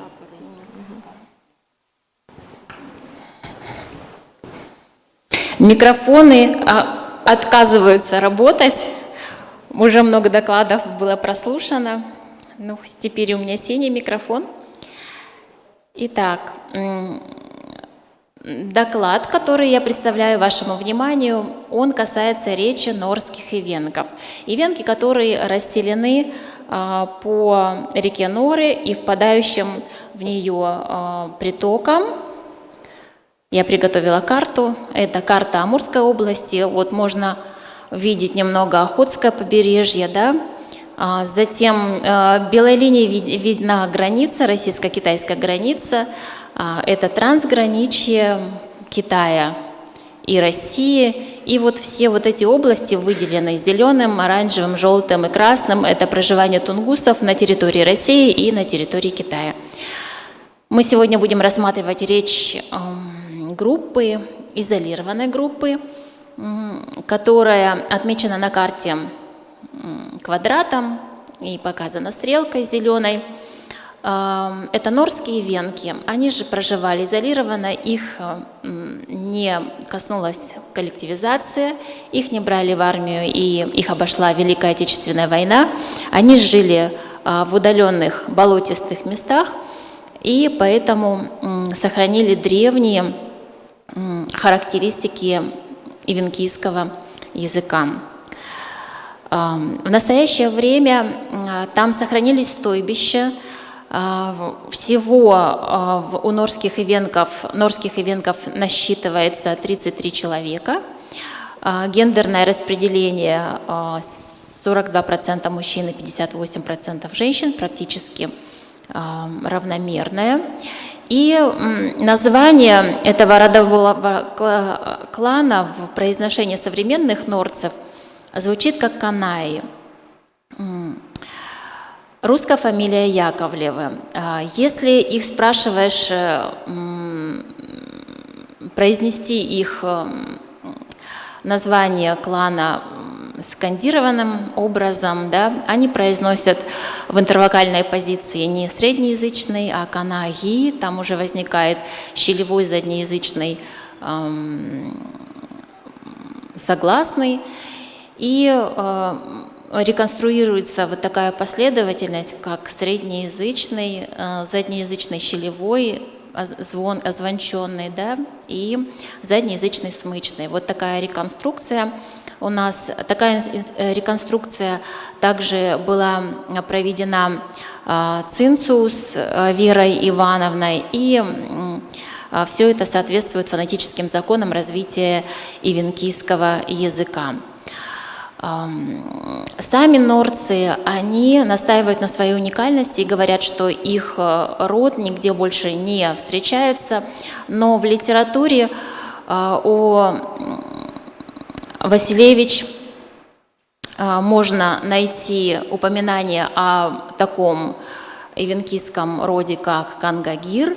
Микрофоны отказываются работать. Уже много докладов было прослушано. Ну, теперь у меня синий микрофон. Итак, доклад, который я представляю вашему вниманию, он касается речи норских ивенков. Ивенки, которые расселены по реке Норы и впадающим в нее притокам. Я приготовила карту. Это карта Амурской области. Вот можно видеть немного Охотское побережье, да? Затем белой линией видна граница, российско-китайская граница. Это трансграничье Китая и России. И вот все вот эти области выделены зеленым, оранжевым, желтым и красным. Это проживание тунгусов на территории России и на территории Китая. Мы сегодня будем рассматривать речь группы, изолированной группы, которая отмечена на карте квадратом и показана стрелкой зеленой. Это норские ивенки. Они же проживали изолированно, их не коснулась коллективизация, их не брали в армию и их обошла Великая Отечественная война. Они жили в удаленных болотистых местах и поэтому сохранили древние характеристики ивенкийского языка. В настоящее время там сохранились стойбища. Всего у норских ивенков насчитывается 33 человека. Гендерное распределение 42% мужчин и 58% женщин, практически равномерное. И название этого родового клана в произношении современных норцев звучит как Канаи. Русская фамилия Яковлевы. Если их спрашиваешь произнести их название клана скандированным образом, да, они произносят в интервокальной позиции не среднеязычный, а канаги, там уже возникает щелевой заднеязычный согласный, и реконструируется вот такая последовательность, как среднеязычный, заднеязычный щелевой, озвонченный, да, и заднеязычный смычный. Вот такая реконструкция у нас. Такая реконструкция также была проведена Цинцус Верой Ивановной, и все это соответствует фонетическим законам развития ивенкийского языка. Сами норцы, они настаивают на своей уникальности и говорят, что их род нигде больше не встречается, но в литературе Василевич можно найти упоминание о таком ивенкийском роде, как Кангагир.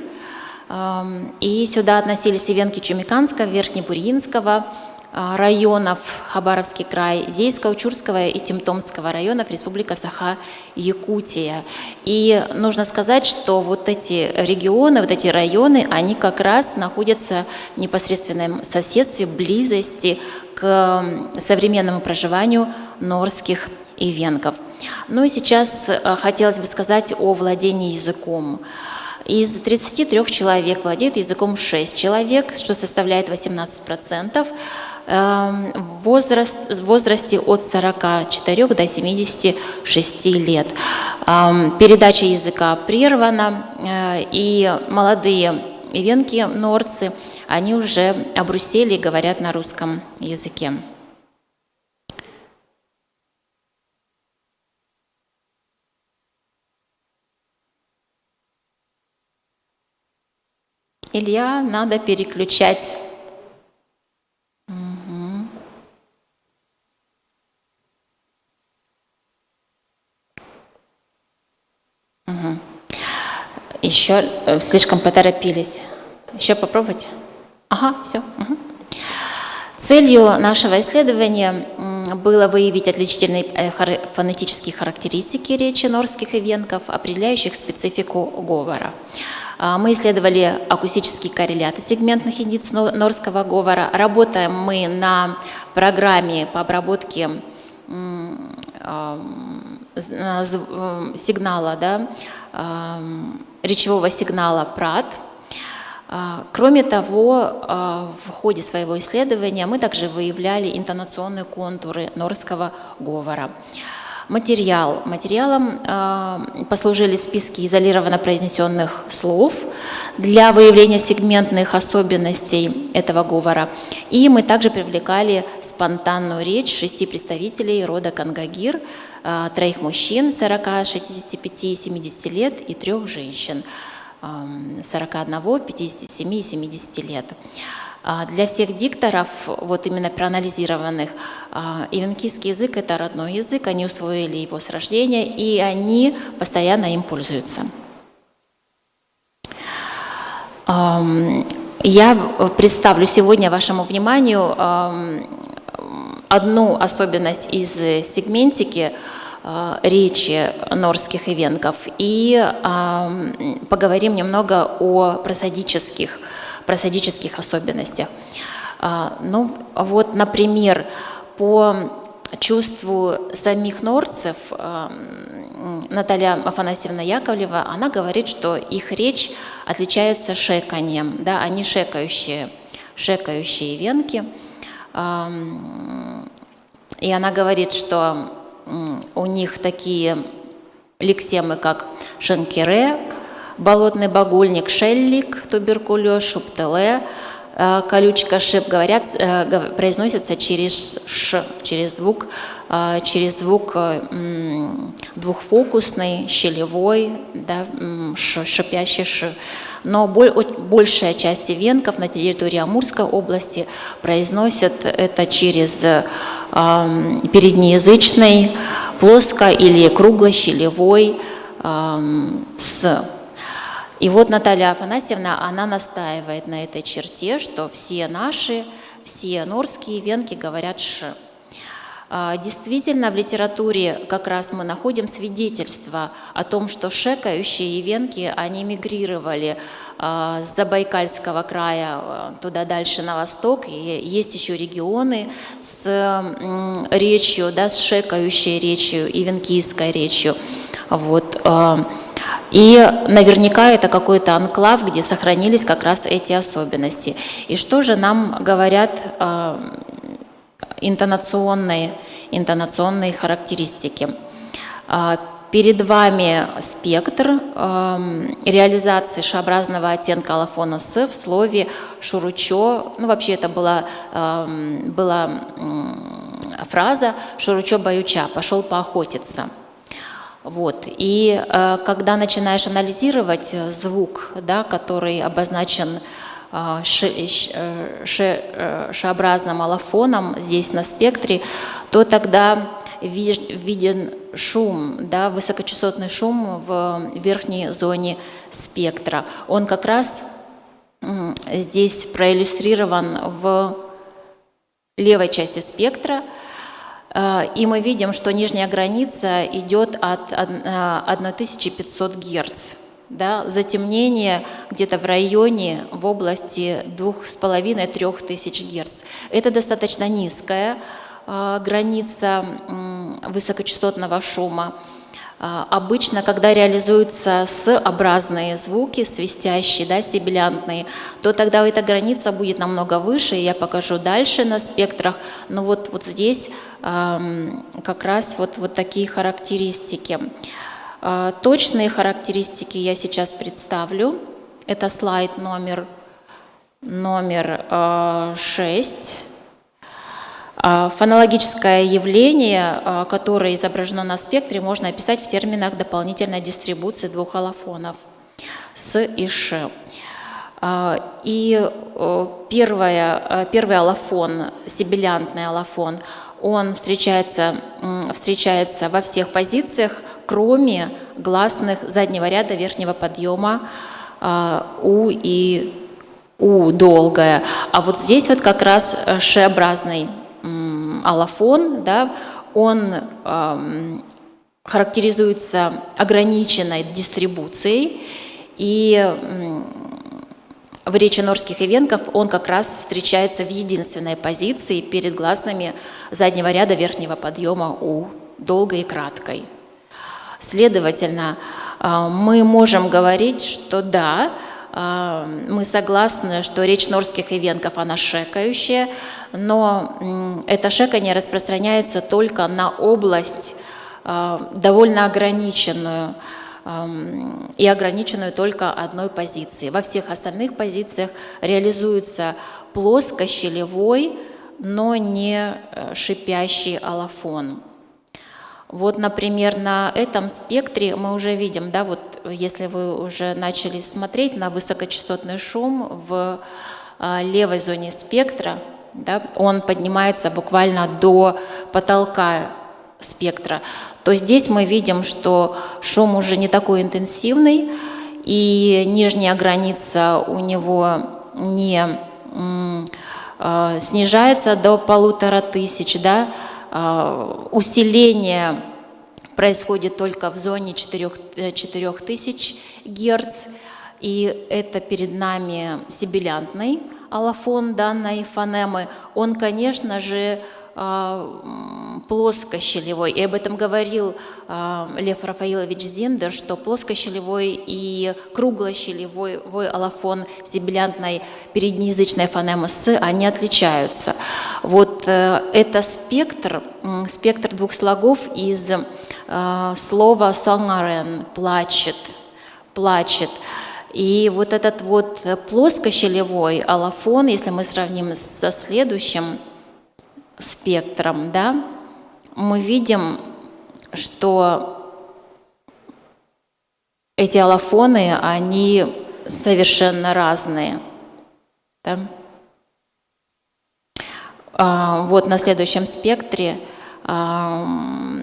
И сюда относились ивенки Чумиканского, Верхнебурьинского районов, Хабаровский край, Зейского, Чурского и Темтомского районов, Республика Саха-Якутия. И нужно сказать, что вот эти регионы, вот эти районы, они как раз находятся в непосредственном соседстве, близости к современному проживанию норских ивенков. Ну и сейчас хотелось бы сказать о владении языком. Из 33 человек владеют языком 6 человек, что составляет 18%. В возрасте от 44 до 76 лет. Передача языка прервана, и молодые ивенки, норцы, они уже обрусели и говорят на русском языке. Илья, надо переключать. Еще слишком поторопились. Еще попробовать? Ага, все. Целью нашего исследования было выявить отличительные фонетические характеристики речи норских ивенков, определяющих специфику говора. Мы исследовали акустические корреляты сегментных единиц норского говора. Работаем мы на программе по обработке сигнала, да, речевого сигнала ПРАТ. Кроме того, в ходе своего исследования мы также выявляли интонационные контуры норского говора. Материалом послужили списки изолированно произнесенных слов для выявления сегментных особенностей этого говора. И мы также привлекали спонтанную речь 6 представителей рода Кангагир, 3 мужчин 40, 65 и 70 лет и 3 женщин 41, 57 и 70 лет. Для всех дикторов, вот именно проанализированных, ивенкийский язык – это родной язык, они усвоили его с рождения, и они постоянно им пользуются. Я представлю сегодня вашему вниманию одну особенность из сегментики речи норских ивенков и поговорим немного о просодических особенностях. Ну, вот, например, по чувству самих норцев Наталья Афанасьевна Яковлева, она говорит, что их речь отличается шеканьем, да, они шекающие ивенки. И она говорит, что у них такие лексемы, как шенкере, болотный багульник, шеллик, туберкулез, шуптеле, колючка, шип, произносятся через ш, через звук двухфокусный, щелевой, да, шипящий ш. Но большая часть ивенков на территории Амурской области произносят это через переднеязычный, плоско- или кругло-щелевой с. И вот Наталья Афанасьевна, она настаивает на этой черте, что все норские ивенки говорят «ш». Действительно, в литературе как раз мы находим свидетельства о том, что шекающие ивенки, они мигрировали с Забайкальского края туда дальше на восток. И есть еще регионы с речью, да, с шекающей речью, ивенкийской речью. Вот. И наверняка это какой-то анклав, где сохранились как раз эти особенности. И что же нам говорят интонационные характеристики? Перед вами спектр реализации ш-образного оттенка аллофона «с» в слове «шуручо». Ну, вообще это была фраза «шуручо-баюча», «пошел поохотиться». Вот. И когда начинаешь анализировать звук, да, который обозначен ш-образным аллофоном здесь на спектре, то тогда виден шум, да, высокочастотный шум в верхней зоне спектра. Он как раз здесь проиллюстрирован в левой части спектра, и мы видим, что нижняя граница идет от 1500 Гц. Да, затемнение где-то в районе, в области 2500–3000 Гц. Это достаточно низкая граница высокочастотного шума. Обычно, когда реализуются с-образные звуки, свистящие, да, сибилянтные, то тогда эта граница будет намного выше, и я покажу дальше на спектрах. Но вот здесь как раз вот такие характеристики. Точные характеристики я сейчас представлю. Это слайд номер 6. Фонологическое явление, которое изображено на спектре, можно описать в терминах дополнительной дистрибуции двух аллофонов С и Ш. И первый аллофон, сибилянтный аллофон, он встречается во всех позициях, кроме гласных заднего ряда верхнего подъема У и У долгое. А вот здесь вот как раз Ш-образный аллофон, да, он характеризуется ограниченной дистрибуцией, и в речи норских ивенков он как раз встречается в единственной позиции перед гласными заднего ряда верхнего подъема У, долгой и краткой. Следовательно, мы можем говорить, что да, мы согласны, что речь норских ивенков, она шекающая, но это шекание распространяется только на область довольно ограниченную, и ограниченную только одной позицией. Во всех остальных позициях реализуется плоскощелевой, но не шипящий аллофон. Вот, например, на этом спектре мы уже видим, да, вот если вы уже начали смотреть на высокочастотный шум в левой зоне спектра, да, он поднимается буквально до потолка спектра, то здесь мы видим, что шум уже не такой интенсивный, и нижняя граница у него не снижается до 1500, да, усиление происходит только в зоне 4000 Гц, и это перед нами сибилянтный аллофон данной фонемы. Он, конечно же, плоскощелевой, и об этом говорил Лев Рафаилович Зиндер, что плоскощелевой и круглощелевой аллофон сибилянтной переднеязычной фонемы «с», они отличаются. Вот это спектр двух слогов из слова «сонгарен» – «плачет». И вот этот вот плоскощелевой аллофон, если мы сравним со следующим спектром, да, мы видим, что эти аллофоны, они совершенно разные. Да? Вот на следующем спектре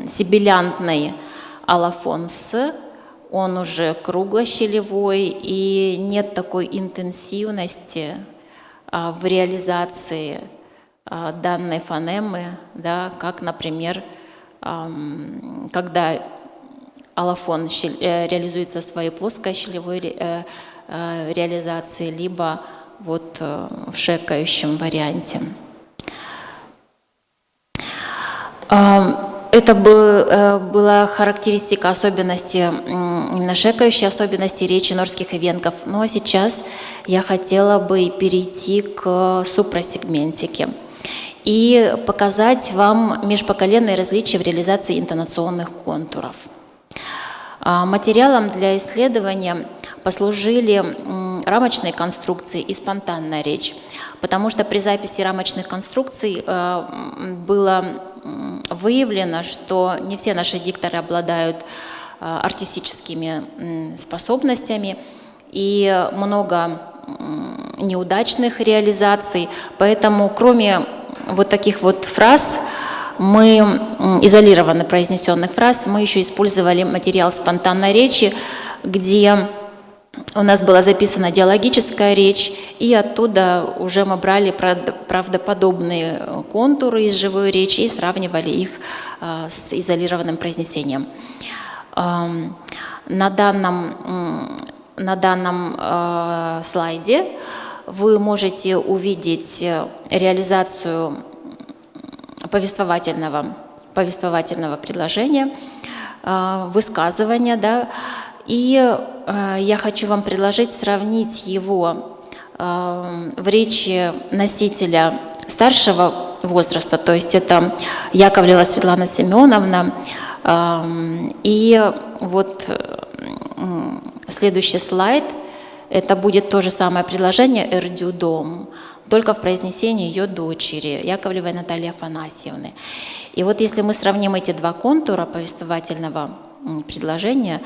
сибилянтный аллофон «с», он уже круглощелевой, и нет такой интенсивности в реализации данной фонемы, да, как, например, когда аллофон реализуется в своей плоскощелевой реализации, либо вот в шекающем варианте. Это была характеристика особенности, именно шекающей особенности речи норских ивенков. Ну а сейчас я хотела бы перейти к супрасегментике и показать вам межпоколенные различия в реализации интонационных контуров. Материалом для исследования послужили рамочные конструкции и спонтанная речь, потому что при записи рамочных конструкций было выявлено, что не все наши дикторы обладают артистическими способностями, и много неудачных реализаций, поэтому кроме вот таких вот фраз мы изолированно произнесенных фраз, мы еще использовали материал спонтанной речи, где у нас была записана диалогическая речь, и оттуда уже мы брали правдоподобные контуры из живой речи и сравнивали их с изолированным произнесением. На данном слайде вы можете увидеть реализацию повествовательного предложения, высказывания, да, и я хочу вам предложить сравнить его в речи носителя старшего возраста, то есть это Яковлева Светлана Семеновна. И вот следующий слайд, это будет то же самое предложение «эрдюдом», только в произнесении ее дочери, Яковлевой Натальи Афанасьевны. И вот если мы сравним эти два контура повествовательного предложения,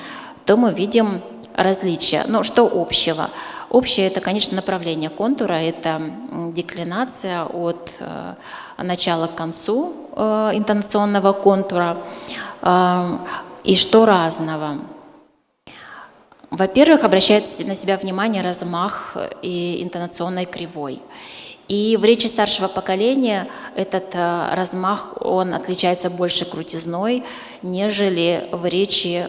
то мы видим различия. Ну, что общего? Общее – это, конечно, направление контура, это деклинация от начала к концу интонационного контура. И что разного? Во-первых, обращает на себя внимание размах и интонационной кривой. И в речи старшего поколения этот размах, он отличается больше крутизной, нежели в речи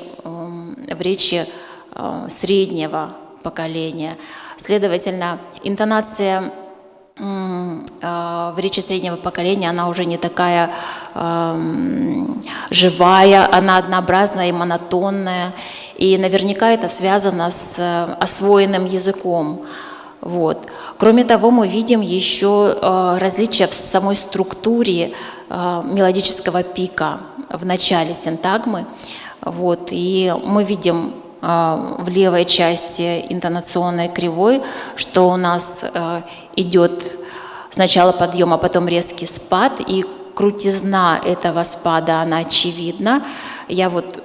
среднего поколения. Следовательно, интонация в речи среднего поколения, она уже не такая живая, она однообразная и монотонная. И наверняка это связано с освоенным языком. Вот. Кроме того, мы видим еще различия в самой структуре мелодического пика в начале синтагмы. Вот. И мы видим в левой части интонационной кривой, что у нас идет сначала подъем, а потом резкий спад, и крутизна этого спада, она очевидна. Я вот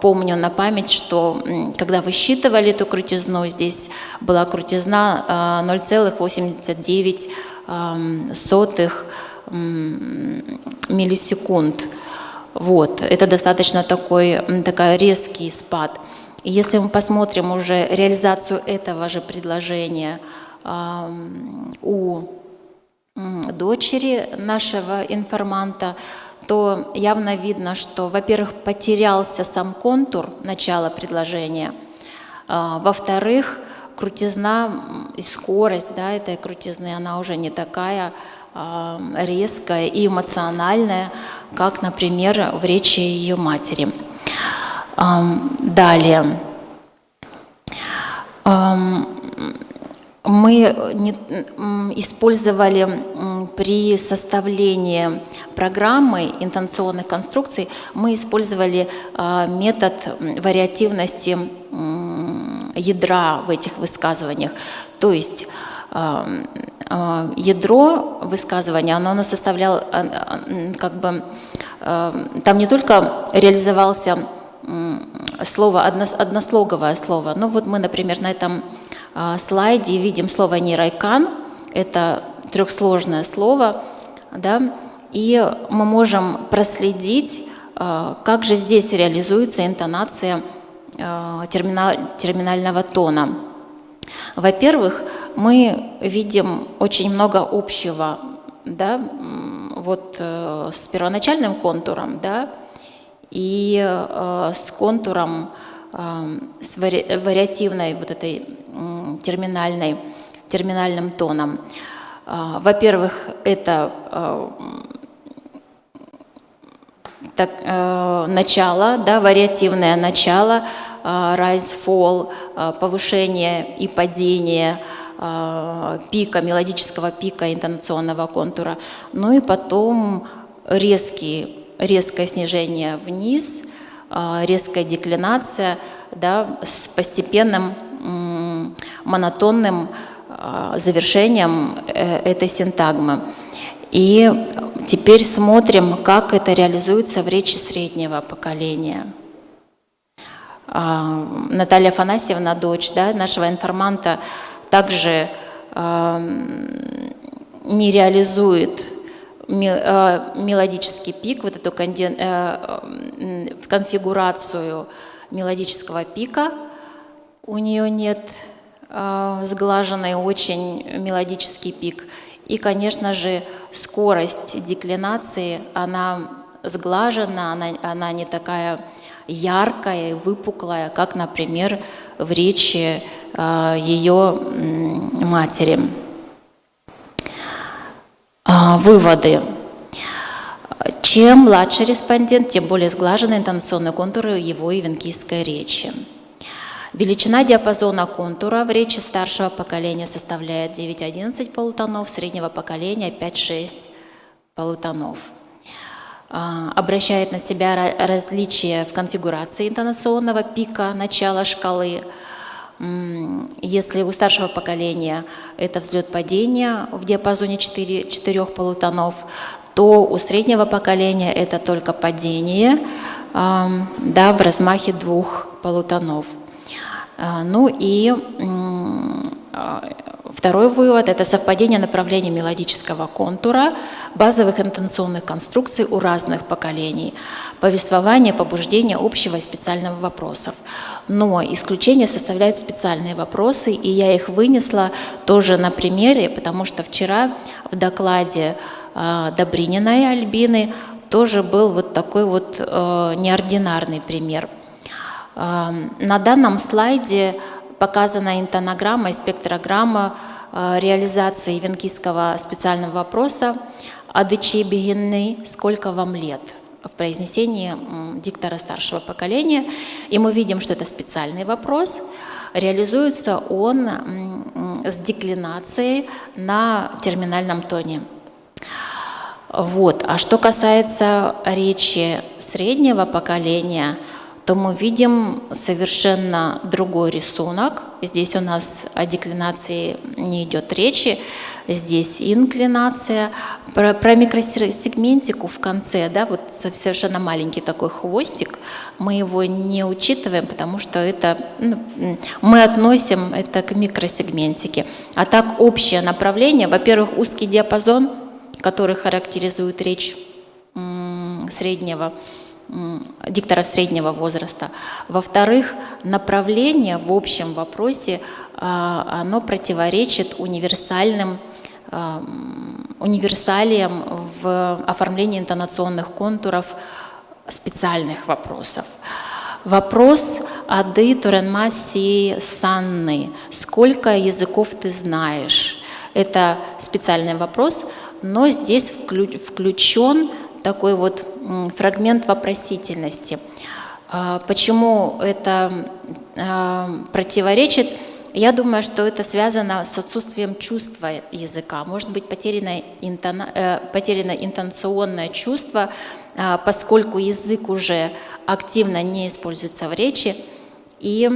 помню на память, что когда высчитывали эту крутизну, здесь была крутизна 0,89 миллисекунд. Вот. Это достаточно такой резкий спад. И если мы посмотрим уже реализацию этого же предложения у дочери нашего информанта, то явно видно, что, во-первых, потерялся сам контур начала предложения, во-вторых, крутизна и скорость, да, этой крутизны, она уже не такая резкая и эмоциональная, как, например, в речи ее матери. Далее. Мы использовали при составлении программы интонационных конструкций, мы использовали метод вариативности ядра в этих высказываниях. То есть ядро высказывания, оно составляло, там не только реализовался слово, однослоговое слово, но вот мы, например, на этом слайде видим слово «нейрайкан», это трехсложное слово, да, и мы можем проследить, как же здесь реализуется интонация терминального тона. Во-первых, мы видим очень много общего, да, вот с первоначальным контуром, да, и с контуром, с вариативной вот этой терминальным тоном. Во-первых, это начало, да, вариативное начало, rise, fall, повышение и падение пика, мелодического пика интонационного контура. Ну и потом резкое снижение вниз, резкая деклинация, да, с постепенным монотонным завершением этой синтагмы. И теперь смотрим, как это реализуется в речи среднего поколения. Наталья Афанасьевна, дочь, да, нашего информанта, также не реализует мелодический пик, вот эту конфигурацию мелодического пика. У нее нет сглаженный очень мелодический пик. И, конечно же, скорость деклинации, она сглажена, она не такая яркая и выпуклая, как, например, в речи ее матери. Выводы. Чем младше респондент, тем более сглажены интонационные контуры его ивенкийской речи. Величина диапазона контура в речи старшего поколения составляет 9-11 полутонов, среднего поколения 5-6 полутонов. Обращает на себя различия в конфигурации интонационного пика начала шкалы. Если у старшего поколения это взлет-падение в диапазоне 4 полутонов, то у среднего поколения это только падение, да, в размахе 2 полутонов. Ну и второй вывод – это совпадение направления мелодического контура базовых интонационных конструкций у разных поколений, повествование, побуждение общего и специального вопросов. Но исключение составляют специальные вопросы, и я их вынесла тоже на примере, потому что вчера в докладе Добрыниной Альбины тоже был вот такой вот неординарный пример. На данном слайде показана интонограмма и спектрограмма реализации ивенкийского специального вопроса «Адычи бегинны, сколько вам лет?» в произнесении диктора старшего поколения. И мы видим, что это специальный вопрос. Реализуется он с деклинацией на терминальном тоне. Вот. А что касается речи среднего поколения, то мы видим совершенно другой рисунок. Здесь у нас о деклинации не идет речи, здесь инклинация. Про микросегментику в конце, да, вот совершенно маленький такой хвостик, мы его не учитываем, потому что это, мы относим это к микросегментике. А так общее направление, во-первых, узкий диапазон, который характеризует речь дикторов среднего возраста. Во-вторых, направление в общем вопросе, оно противоречит универсалиям в оформлении интонационных контуров специальных вопросов. Вопрос «Ады туренмаси санны» – «Сколько языков ты знаешь?» Это специальный вопрос, но здесь включен такой вот фрагмент вопросительности. Почему это противоречит? Я думаю, что это связано с отсутствием чувства языка. Может быть, потеряно интонационное чувство, поскольку язык уже активно не используется в речи. И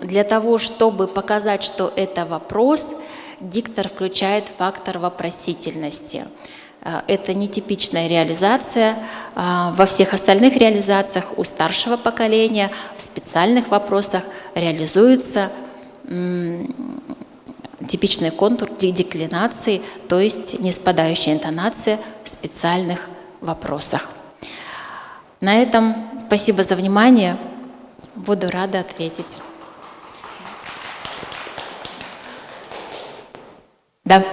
для того, чтобы показать, что это вопрос, диктор включает фактор вопросительности. Это нетипичная реализация. Во всех остальных реализациях у старшего поколения в специальных вопросах реализуется типичный контур деклинации, то есть неспадающая интонация в специальных вопросах. На этом спасибо за внимание. Буду рада ответить. Да.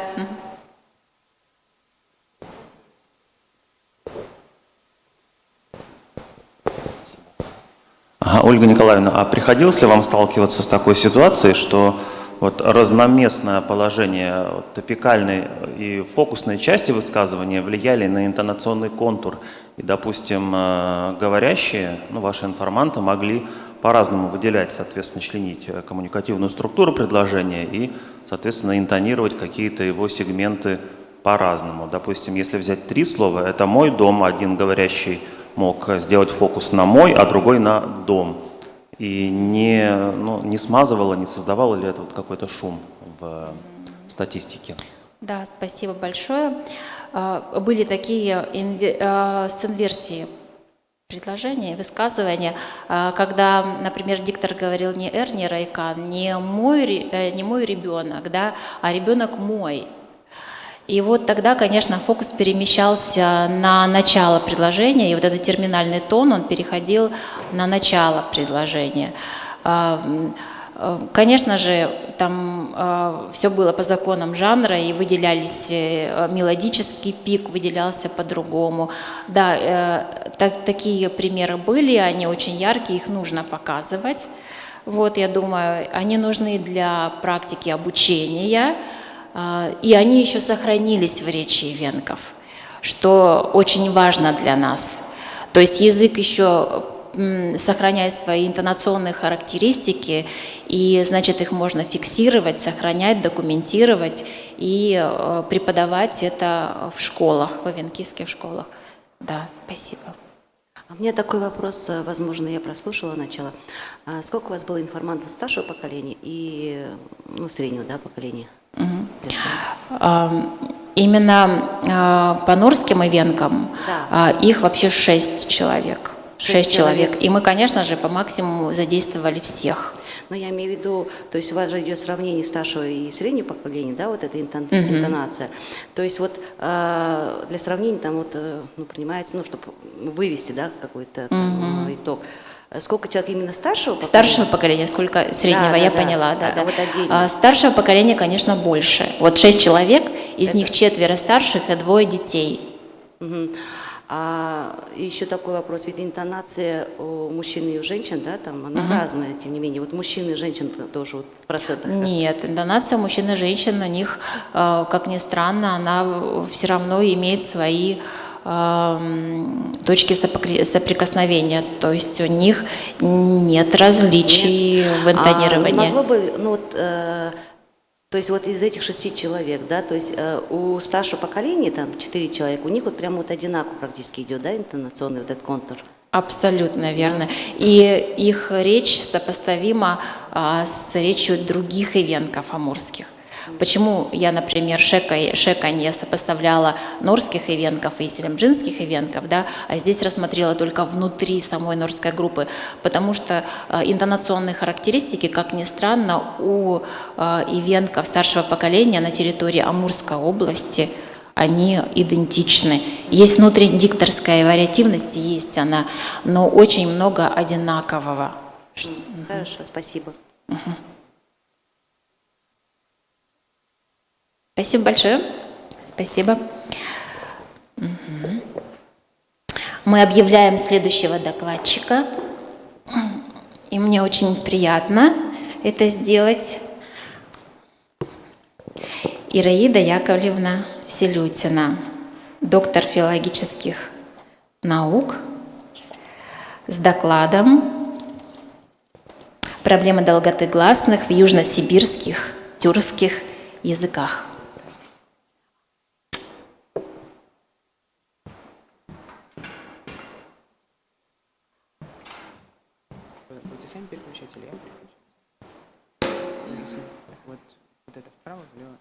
Ольга Николаевна, а приходилось ли вам сталкиваться с такой ситуацией, что вот разноместное положение топикальной и фокусной части высказывания влияли на интонационный контур? И, допустим, говорящие, ваши информанты могли по-разному выделять, соответственно, членить коммуникативную структуру предложения и, соответственно, интонировать какие-то его сегменты по-разному. Допустим, если взять 3 слова, это «мой дом», один говорящий мог сделать фокус на «мой», а другой на «дом». И не смазывало, не создавало ли это вот какой-то шум в статистике? Да, спасибо большое. Были такие с инверсией предложения, высказывания, когда, например, диктор говорил не «р», не «райкан», не мой ребенок, да, а ребенок мой. И вот тогда, конечно, фокус перемещался на начало предложения, и вот этот терминальный тон, он переходил на начало предложения. Конечно же, там все было по законам жанра, и выделялись мелодический пик, выделялся по-другому. Да, такие примеры были, они очень яркие, их нужно показывать. Вот, я думаю, они нужны для практики обучения, и они еще сохранились в речи эвенков, что очень важно для нас. То есть язык еще сохраняет свои интонационные характеристики, и, значит, их можно фиксировать, сохранять, документировать и преподавать это в школах, в эвенкийских школах. Да, спасибо. У меня такой вопрос, возможно, я прослушала начало. Сколько у вас было информантов старшего поколения и среднего, да, поколения? Именно по норским эвенкам их вообще 6 человек. 6 человек. И мы, конечно же, по максимуму задействовали всех. Но я имею в виду, то есть у вас же идет сравнение старшего и среднего поколения, да, вот эта интонация. То есть вот для сравнения там вот, принимается, чтобы вывести, да, какой-то итог. Сколько человек именно старшего поколения? Старшего поколения, сколько среднего, я поняла, да. Вот старшего поколения, конечно, больше. Вот 6 человек, из них 4 старших и 2 детей. Еще такой вопрос, ведь интонация у мужчин и у женщин, да, там она разная, тем не менее. Вот мужчин и женщин тоже вот в процентах. Нет, интонация мужчин и женщин, у них, как ни странно, она все равно имеет свои точки соприкосновения, то есть у них нет различий в интонировании. Могло бы, то есть вот из этих 6 человек, да, то есть у старшего поколения, там 4 человека, у них вот прямо вот одинаково практически идет, да, интонационный вот этот контур. Абсолютно верно. И их речь сопоставима с речью других эвенков амурских. Почему я, например, Шека не сопоставляла норских эвенков и селимджинских эвенков, да, а здесь рассмотрела только внутри самой норской группы? Потому что интонационные характеристики, как ни странно, у эвенков старшего поколения на территории Амурской области они идентичны. Есть внутридикторская вариативность, есть она, но очень много одинакового. Хорошо, спасибо. Спасибо большое. Спасибо. Мы объявляем следующего докладчика. И мне очень приятно это сделать. Ираида Яковлевна Селютина, доктор филологических наук, с докладом «Проблемы долготы гласных в южносибирских тюркских языках». Будете сами переключать или я переключу? Вот это вправо, влево,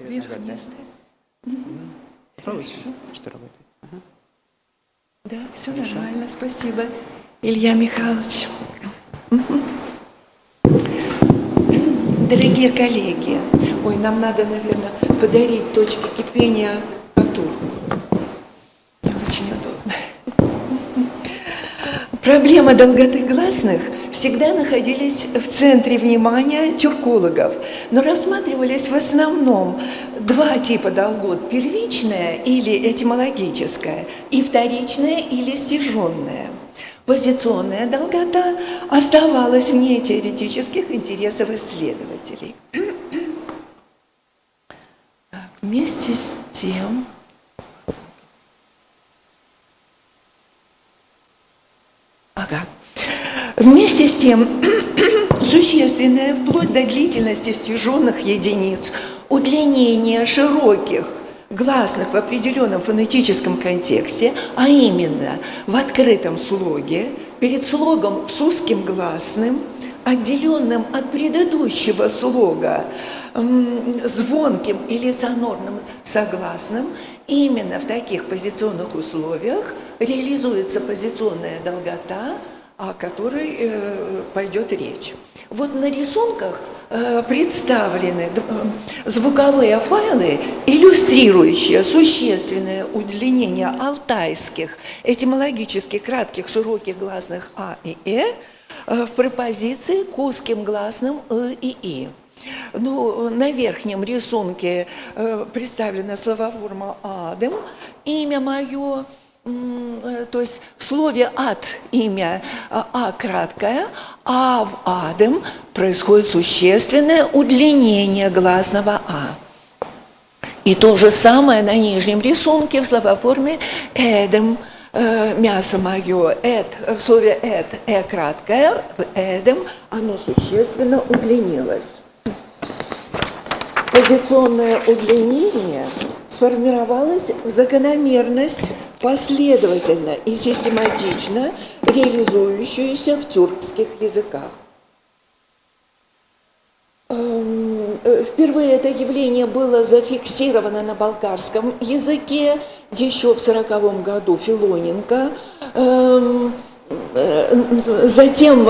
вперед, назад, да? Попробуйте, что работает. Да, все нормально, спасибо, Илья Михайлович. Дорогие коллеги, нам надо, наверное, подарить точки кипения коту. Очень удобно. Проблемы долготы гласных всегда находились в центре внимания тюркологов, но рассматривались в основном 2 типа долгот: первичная или этимологическая и вторичная или стяженная. Позиционная долгота оставалась вне теоретических интересов исследователей. Вместе с тем, существенное, вплоть до длительности стяженных единиц, удлинение широких гласных в определенном фонетическом контексте, а именно в открытом слоге, перед слогом с узким гласным, отделенным от предыдущего слога звонким или сонорным согласным, именно в таких позиционных условиях реализуется позиционная долгота о которой пойдет речь. Вот на рисунках представлены звуковые файлы, иллюстрирующие существенное удлинение алтайских этимологически кратких широких гласных «а» и в препозиции к узким гласным и «и». Ну, на верхнем рисунке представлена словоформа «адем», имя мое, то есть в слове «ад» имя «а» краткое, а в «адем» происходит существенное удлинение гласного «а». И то же самое на нижнем рисунке в словоформе «эдем», мясо мое, в слове «эд» краткое, в «эдем» оно существенно удлинилось. Позиционное удлинение сформировалось в закономерность, последовательно и систематично реализующуюся в тюркских языках. Впервые это явление было зафиксировано на болгарском языке еще в 1940 году Филоненко. Затем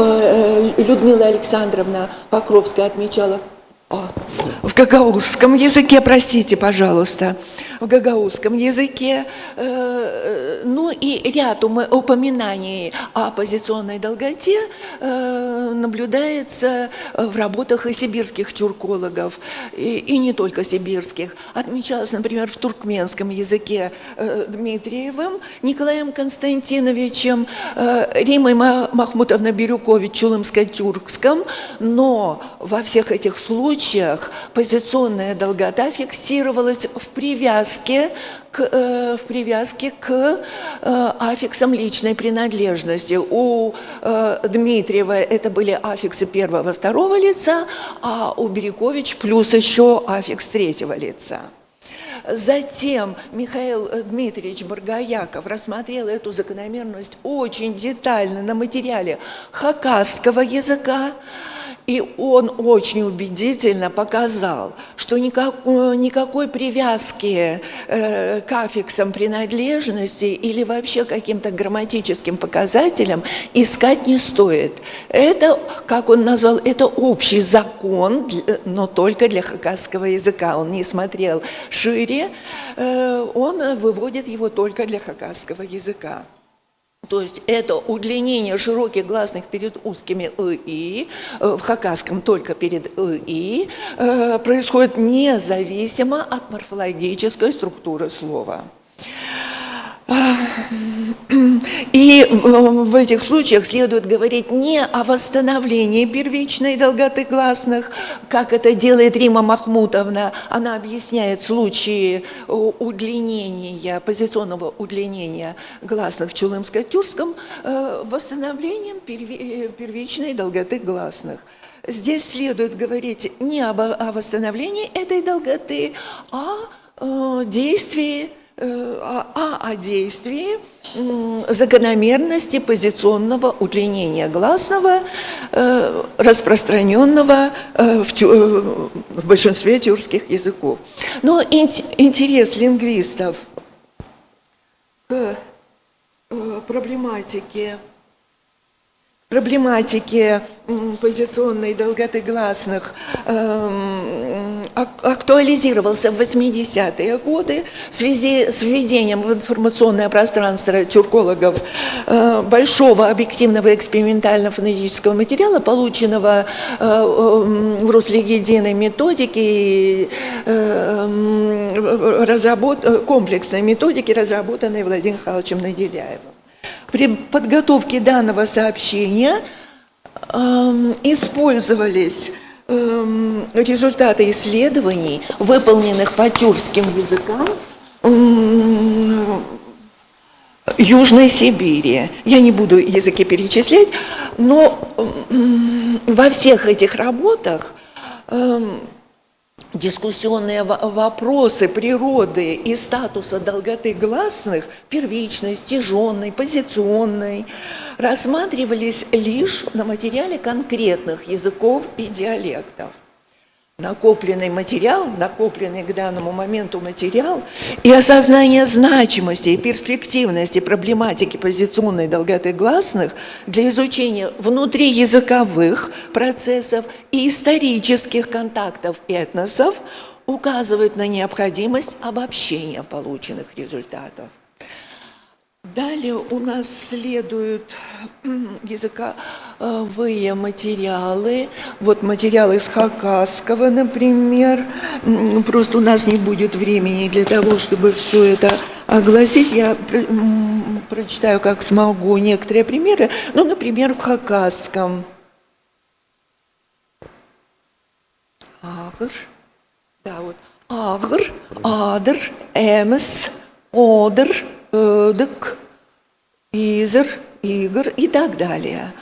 Людмила Александровна Покровская отмечала в гагаузском языке, простите, пожалуйста, в гагаузском языке, ну и ряд упоминаний о позиционной долготе наблюдается в работах и сибирских тюркологов, и не только сибирских. Отмечалось, например, в туркменском языке Дмитриевым, Николаем Константиновичем, Римой Махмутовной Бирюкович, Чулымско-Тюркском, но во всех этих случаях позиционная долгота фиксировалась в привязке к аффиксам личной принадлежности. У Дмитриева это были аффиксы первого и второго лица, а у Бирюкович плюс еще аффикс третьего лица. Затем Михаил Дмитриевич Баргаяков рассмотрел эту закономерность очень детально на материале хакасского языка, и он очень убедительно показал, что никакой привязки к аффиксам принадлежности или вообще каким-то грамматическим показателям искать не стоит. Это, как он назвал, это общий закон, но только для хакасского языка. Он не смотрел шире, он выводит его только для хакасского языка. То есть это удлинение широких гласных перед узкими «и», в хакасском только перед «и», происходит независимо от морфологической структуры слова. И в этих случаях следует говорить не о восстановлении первичной долготы гласных, как это делает Рима Махмутовна. Она объясняет случаи удлинения, позиционного удлинения гласных в чулымско-тюркском восстановлением первичной долготы гласных. Здесь следует говорить не о восстановлении этой долготы, а о действии закономерности позиционного удлинения гласного, распространенного в большинстве тюркских языков. Но интерес лингвистов к проблематике позиционной долготы гласных актуализировался в 80-е годы в связи с введением в информационное пространство тюркологов большого объективного экспериментального фонетического материала, полученного в русле единой методики, комплексной методики, разработанной Владимиром Михайловичем Наделяевым. При подготовке данного сообщения использовались результаты исследований, выполненных по тюркским языкам Южной Сибири. Я не буду языки перечислять, но во всех этих работах дискуссионные вопросы природы и статуса долготы гласных, первичной, стяженной, позиционной, рассматривались лишь на материале конкретных языков и диалектов. накопленный материал, накопленный к данному моменту материал и осознание значимости и перспективности проблематики позиционной долготы гласных для изучения внутриязыковых процессов и исторических контактов этносов указывает на необходимость обобщения полученных результатов. Далее у нас следуют языковые материалы. Вот материал из хакасского, например. Просто у нас не будет времени для того, чтобы все это огласить. Я прочитаю, как смогу, некоторые примеры. Ну, например, в хакасском. Агр. Да, вот. Агр, адр, эмс, одр, дык, изр, игр и так далее.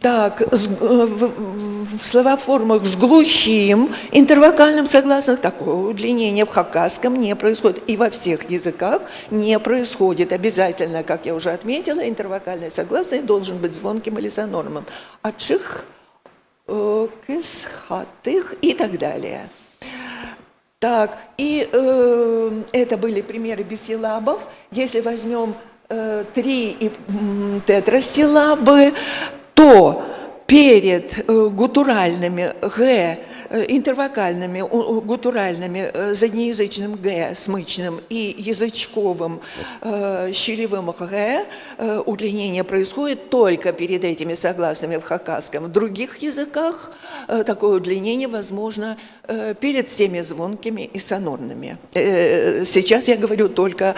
Так, в словоформах с глухим интервокальным согласных такое удлинение в хакасском не происходит. И во всех языках не происходит. Обязательно, как я уже отметила, интервокальный согласный должен быть звонким или сонормным. Ачых, кыс, хатых и так далее. Так, и это были примеры бисиллабов. Если возьмем три и тетрасиллабы, то перед гутуральными г, интервокальными гутуральными заднеязычным г смычным и язычковым щелевым г удлинение происходит только перед этими согласными в хакасском. В других языках такое удлинение возможно перед всеми звонкими и сонорными. Сейчас я говорю только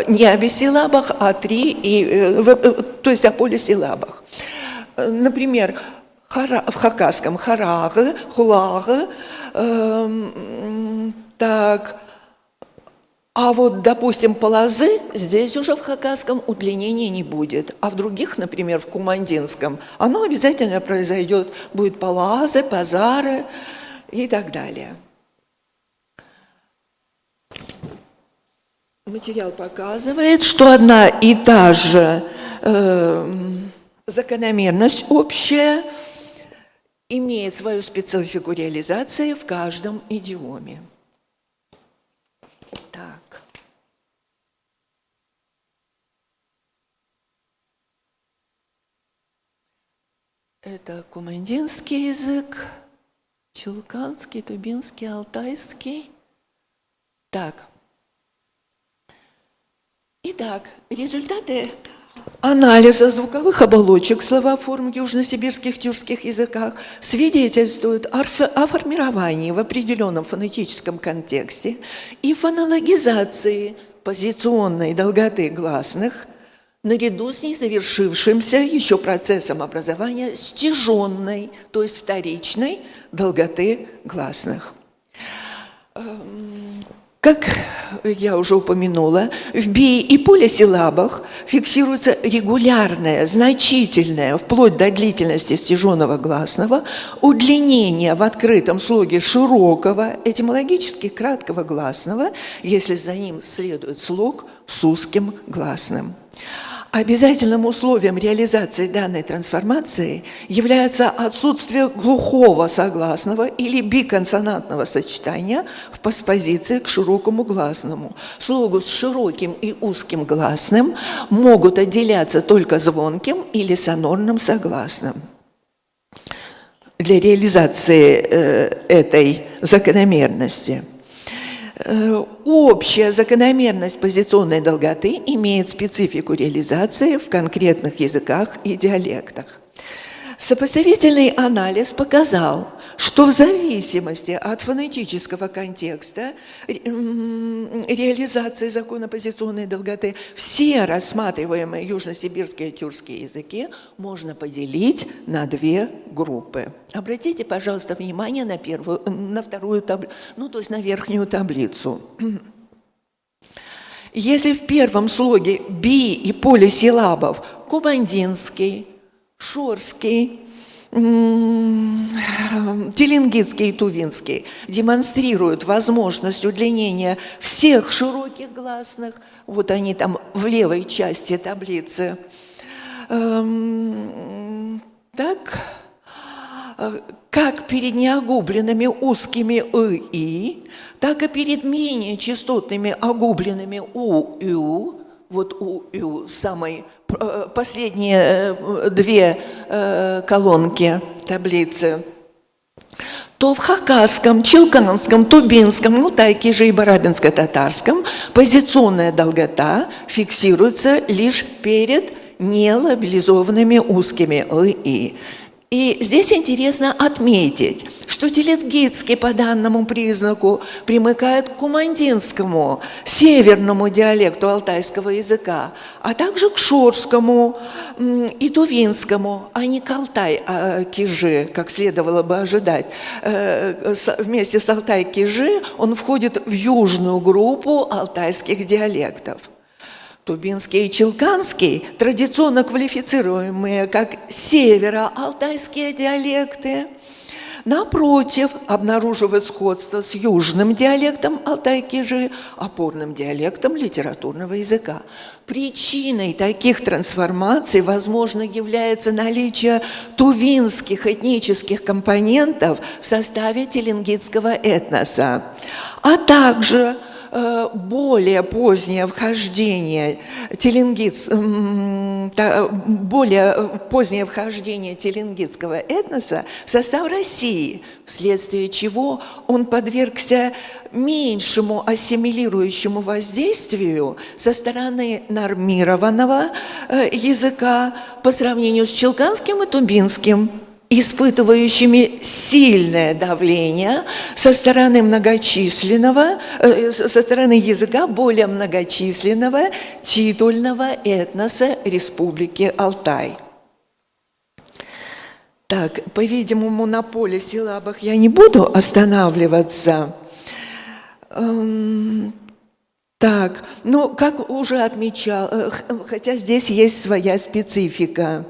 не о бисиллабах, а то есть о полисиллабах. Например, в хакасском харагы, хулагы, так, а вот, допустим, полозы, здесь уже в хакасском удлинения не будет, а в других, например, в кумандинском, оно обязательно произойдет, будет полазы, пазары и так далее. Материал показывает, что одна и та же закономерность общая имеет свою специфику реализации в каждом идиоме. Так. Это кумандинский язык, чулканский, тубинский, алтайский. Так. Итак, результаты анализа звуковых оболочек словоформ в южносибирских тюркских языках свидетельствуют о формировании в определенном фонетическом контексте и фонологизации позиционной долготы гласных наряду с незавершившимся еще процессом образования стяженной, то есть вторичной долготы гласных. Как я уже упомянула, в би- и полисиллабах фиксируется регулярное, значительное, вплоть до длительности стяженного гласного, удлинение в открытом слоге широкого, этимологически краткого гласного, если за ним следует слог с узким гласным. Обязательным условием реализации данной трансформации является отсутствие глухого согласного или биконсонантного сочетания в постпозиции к широкому гласному. Слогу с широким и узким гласным могут отделяться только звонким или сонорным согласным. Для реализации этой закономерности общая закономерность позиционной долготы имеет специфику реализации в конкретных языках и диалектах. Сопоставительный анализ показал, что в зависимости от фонетического контекста реализации закона позиционной долготы все рассматриваемые южносибирские и тюркские языки можно поделить на две группы. Обратите, пожалуйста, внимание на вторую таблицу, то есть на верхнюю таблицу. Если в первом слоге би- и полисиллабов кумандинский, шорский, теленгитский и тувинский демонстрируют возможность удлинения всех широких гласных, вот они там в левой части таблицы, так, как перед неогубленными узкими «и», так и перед менее частотными огубленными «у», вот «у» самой последние две колонки таблицы, то в хакасском, чилканском, тубинском, нутайкиже и барабинско-татарском позиционная долгота фиксируется лишь перед нелабилизованными узкими «и». И здесь интересно отметить, что теленгитский по данному признаку примыкает к кумандинскому, северному диалекту алтайского языка, а также к шорскому и тувинскому, а не к алтай-кижи, как следовало бы ожидать. Вместе с алтай-кижи он входит в южную группу алтайских диалектов. Тубинский и чилканский, традиционно квалифицируемые как северо-алтайские диалекты, напротив, обнаруживают сходство с южным диалектом алтай-кижи, опорным диалектом литературного языка. Причиной таких трансформаций, возможно, является наличие тувинских этнических компонентов в составе теленгитского этноса, а также более позднее вхождение теленгитского этноса в состав России, вследствие чего он подвергся меньшему ассимилирующему воздействию со стороны нормированного языка по сравнению с чилканским и тубинским, испытывающими сильное давление со стороны языка более многочисленного титульного этноса Республики Алтай. Так, по-видимому, на полисиллабах я не буду останавливаться. Так, ну, как уже отмечал, хотя здесь есть своя специфика.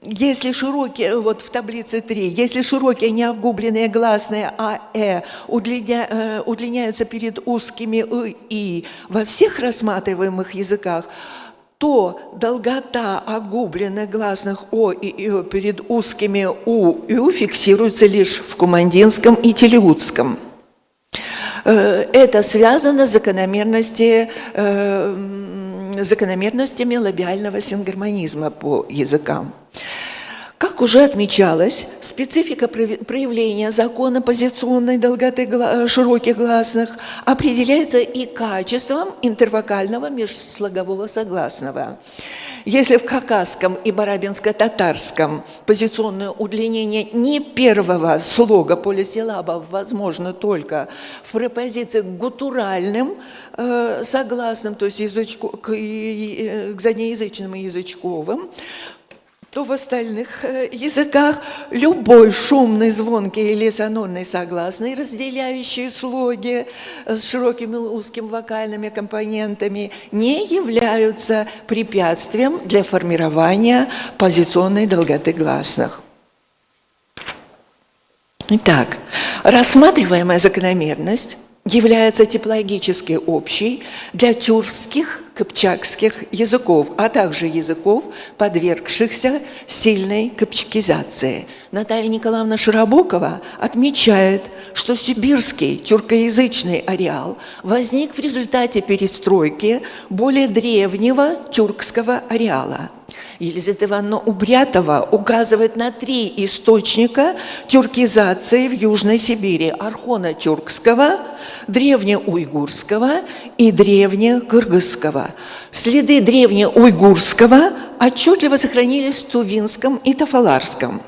Если широкие, вот в таблице 3, если широкие неогубленные гласные «а», удлиняются перед узкими «и» во всех рассматриваемых языках, то долгота огубленных гласных «о» и «ё» перед узкими «у» и «ю» фиксируется лишь в кумандинском и телеутском. Это связано с закономерностями лабиального сингармонизма по языкам. Как уже отмечалось, специфика проявления закона позиционной долготы широких гласных определяется и качеством интервокального межслогового согласного. Если в хакасском и барабинско-татарском позиционное удлинение не первого слога полисиллабов возможно только в препозиции к гутуральным согласным, то есть к заднеязычным и язычковым, то в остальных языках любой шумный, звонкий или сонорный согласный, разделяющий слоги с широкими и узкими вокальными компонентами, не являются препятствием для формирования позиционной долготы гласных. Итак, рассматриваемая закономерность является типологически общей для тюркских, кыпчакских языков, а также языков, подвергшихся сильной кыпчакизации. Наталья Николаевна Широбокова отмечает, что сибирский тюркоязычный ареал возник в результате перестройки более древнего тюркского ареала. Елизавета Ивановна Убрятова указывает на 3 источника тюркизации в Южной Сибири: архоно-тюркского, древнеуйгурского и древнекыргызского. Следы древнеуйгурского отчетливо сохранились в тувинском и тафаларском.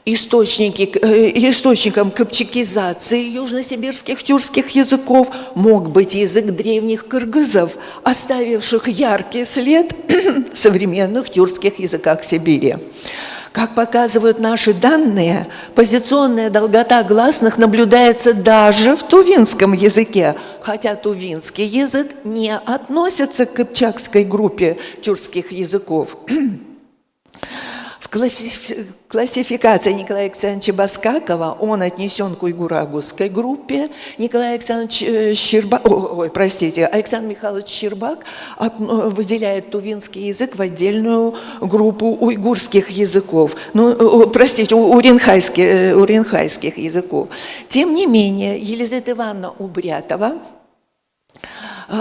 Источником кыпчакизации южносибирских тюркских языков мог быть язык древних кыргызов, оставивших яркий след в современных тюркских языках Сибири. Как показывают наши данные, позиционная долгота гласных наблюдается даже в тувинском языке, хотя тувинский язык не относится к кыпчакской группе тюркских языков. В классификации Николая Александровича Баскакова он отнесен к уйгуро-агузской группе. Николай Александрович Александр Михайлович Щербак выделяет тувинский язык в отдельную группу уйгурских языков, уренхайских языков. Тем не менее, Елизавета Ивановна Убрятова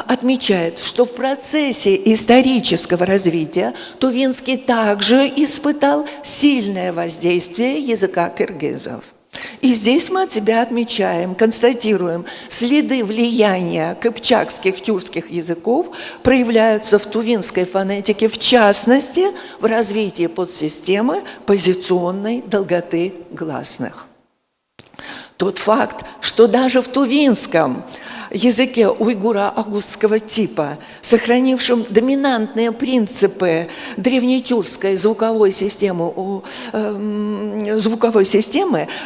отмечает, что в процессе исторического развития Тувинский также испытал сильное воздействие языка киргизов. И здесь мы от себя отмечаем, констатируем, следы влияния кыпчакских, тюркских языков проявляются в тувинской фонетике, в частности, в развитии подсистемы позиционной долготы гласных. Тот факт, что даже в тувинском языке уйгуро-агузского типа, сохранившем доминантные принципы древнетюркской звуковой системы,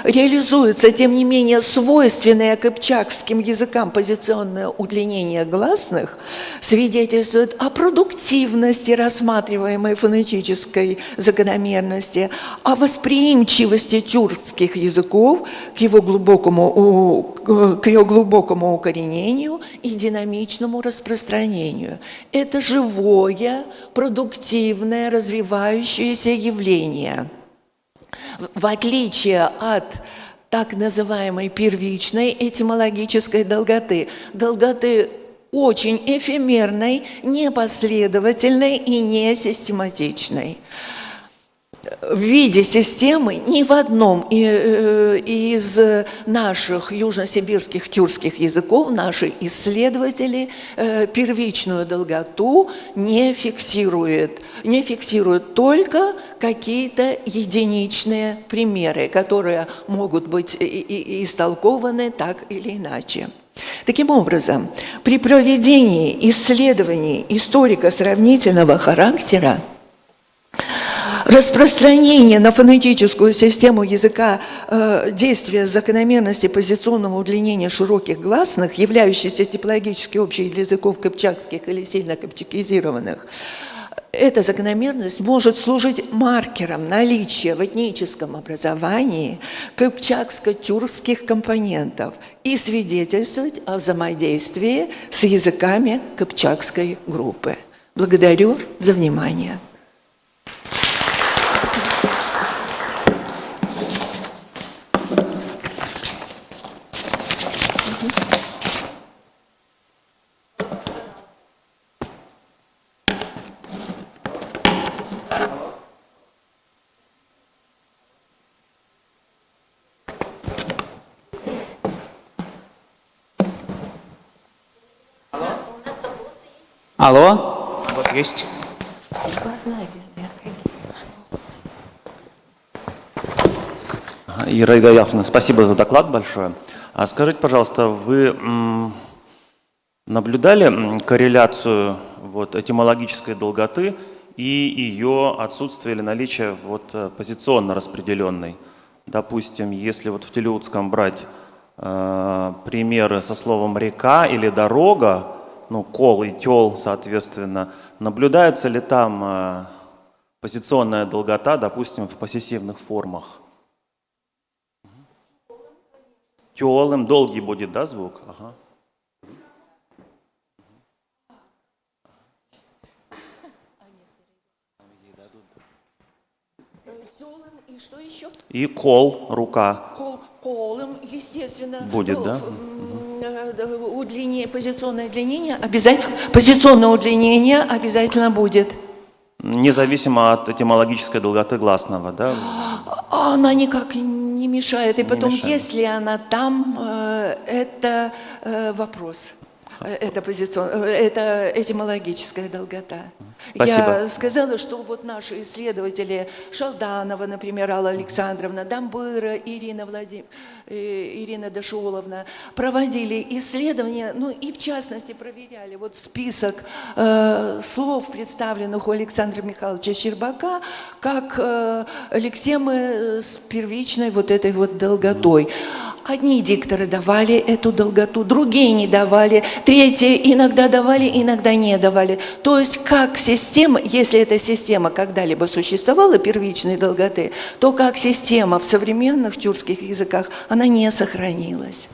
реализуется, тем не менее, свойственное кыпчакским языкам позиционное удлинение гласных, свидетельствует о продуктивности рассматриваемой фонетической закономерности, о восприимчивости тюркских языков к ее глубокому укоренению и динамичному распространению. Это живое, продуктивное, развивающееся явление. В отличие от так называемой первичной этимологической долготы, очень эфемерной, непоследовательной и несистематичной. В виде системы ни в одном из наших южносибирских тюркских языков наши исследователи первичную долготу не фиксируют. Не фиксируют только какие-то единичные примеры, которые могут быть истолкованы так или иначе. Таким образом, при проведении исследований историко-сравнительного характера распространение на фонетическую систему языка действия закономерности позиционного удлинения широких гласных, являющейся типологически общей для языков кыпчакских или сильно кыпчакизированных, эта закономерность может служить маркером наличия в этническом образовании кыпчакско-тюркских компонентов и свидетельствовать о взаимодействии с языками кыпчакской группы. Благодарю за внимание. Алло, вот есть. Ираида Яховна, спасибо за доклад большое. А скажите, пожалуйста, вы наблюдали корреляцию этимологической долготы и ее отсутствие или наличие позиционно распределенной? Допустим, если в телеутском брать примеры со словом «река» или «дорога», кол и тел, соответственно, наблюдается ли там позиционная долгота, допустим, в поссессивных формах? Тёлым долгий будет, да, звук? Ага. И что еще? И кол, рука. Колом, естественно. Будет, да? Позиционное удлинение обязательно будет. Независимо от этимологической долготы гласного, да? Она никак не мешает. И потом, мешает. если она там, это вопрос. Это этимологическая долгота. Спасибо. Я сказала, что наши исследователи Шалданова, например, Алла Александровна, Дамбыра, Ирина Дашуловна проводили исследования, и в частности проверяли список слов, представленных у Александра Михайловича Щербака, как лексемы с первичной этой долготой. одни дикторы давали эту долготу, другие не давали, третьи иногда давали, иногда не давали. То есть как система, если эта система когда-либо существовала первичной долготы, то как система в современных тюркских языках, она не сохранилась.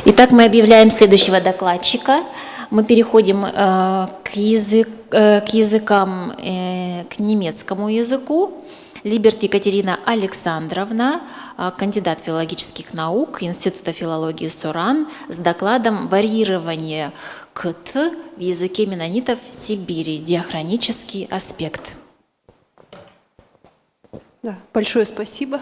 Итак, мы объявляем следующего докладчика. Мы переходим к языкам, к немецкому языку. Либерт Екатерина Александровна, кандидат филологических наук Института филологии СОРАН, с докладом «Варьирование КТ в языке меннонитов Сибири. Диахронический аспект». Да, большое спасибо.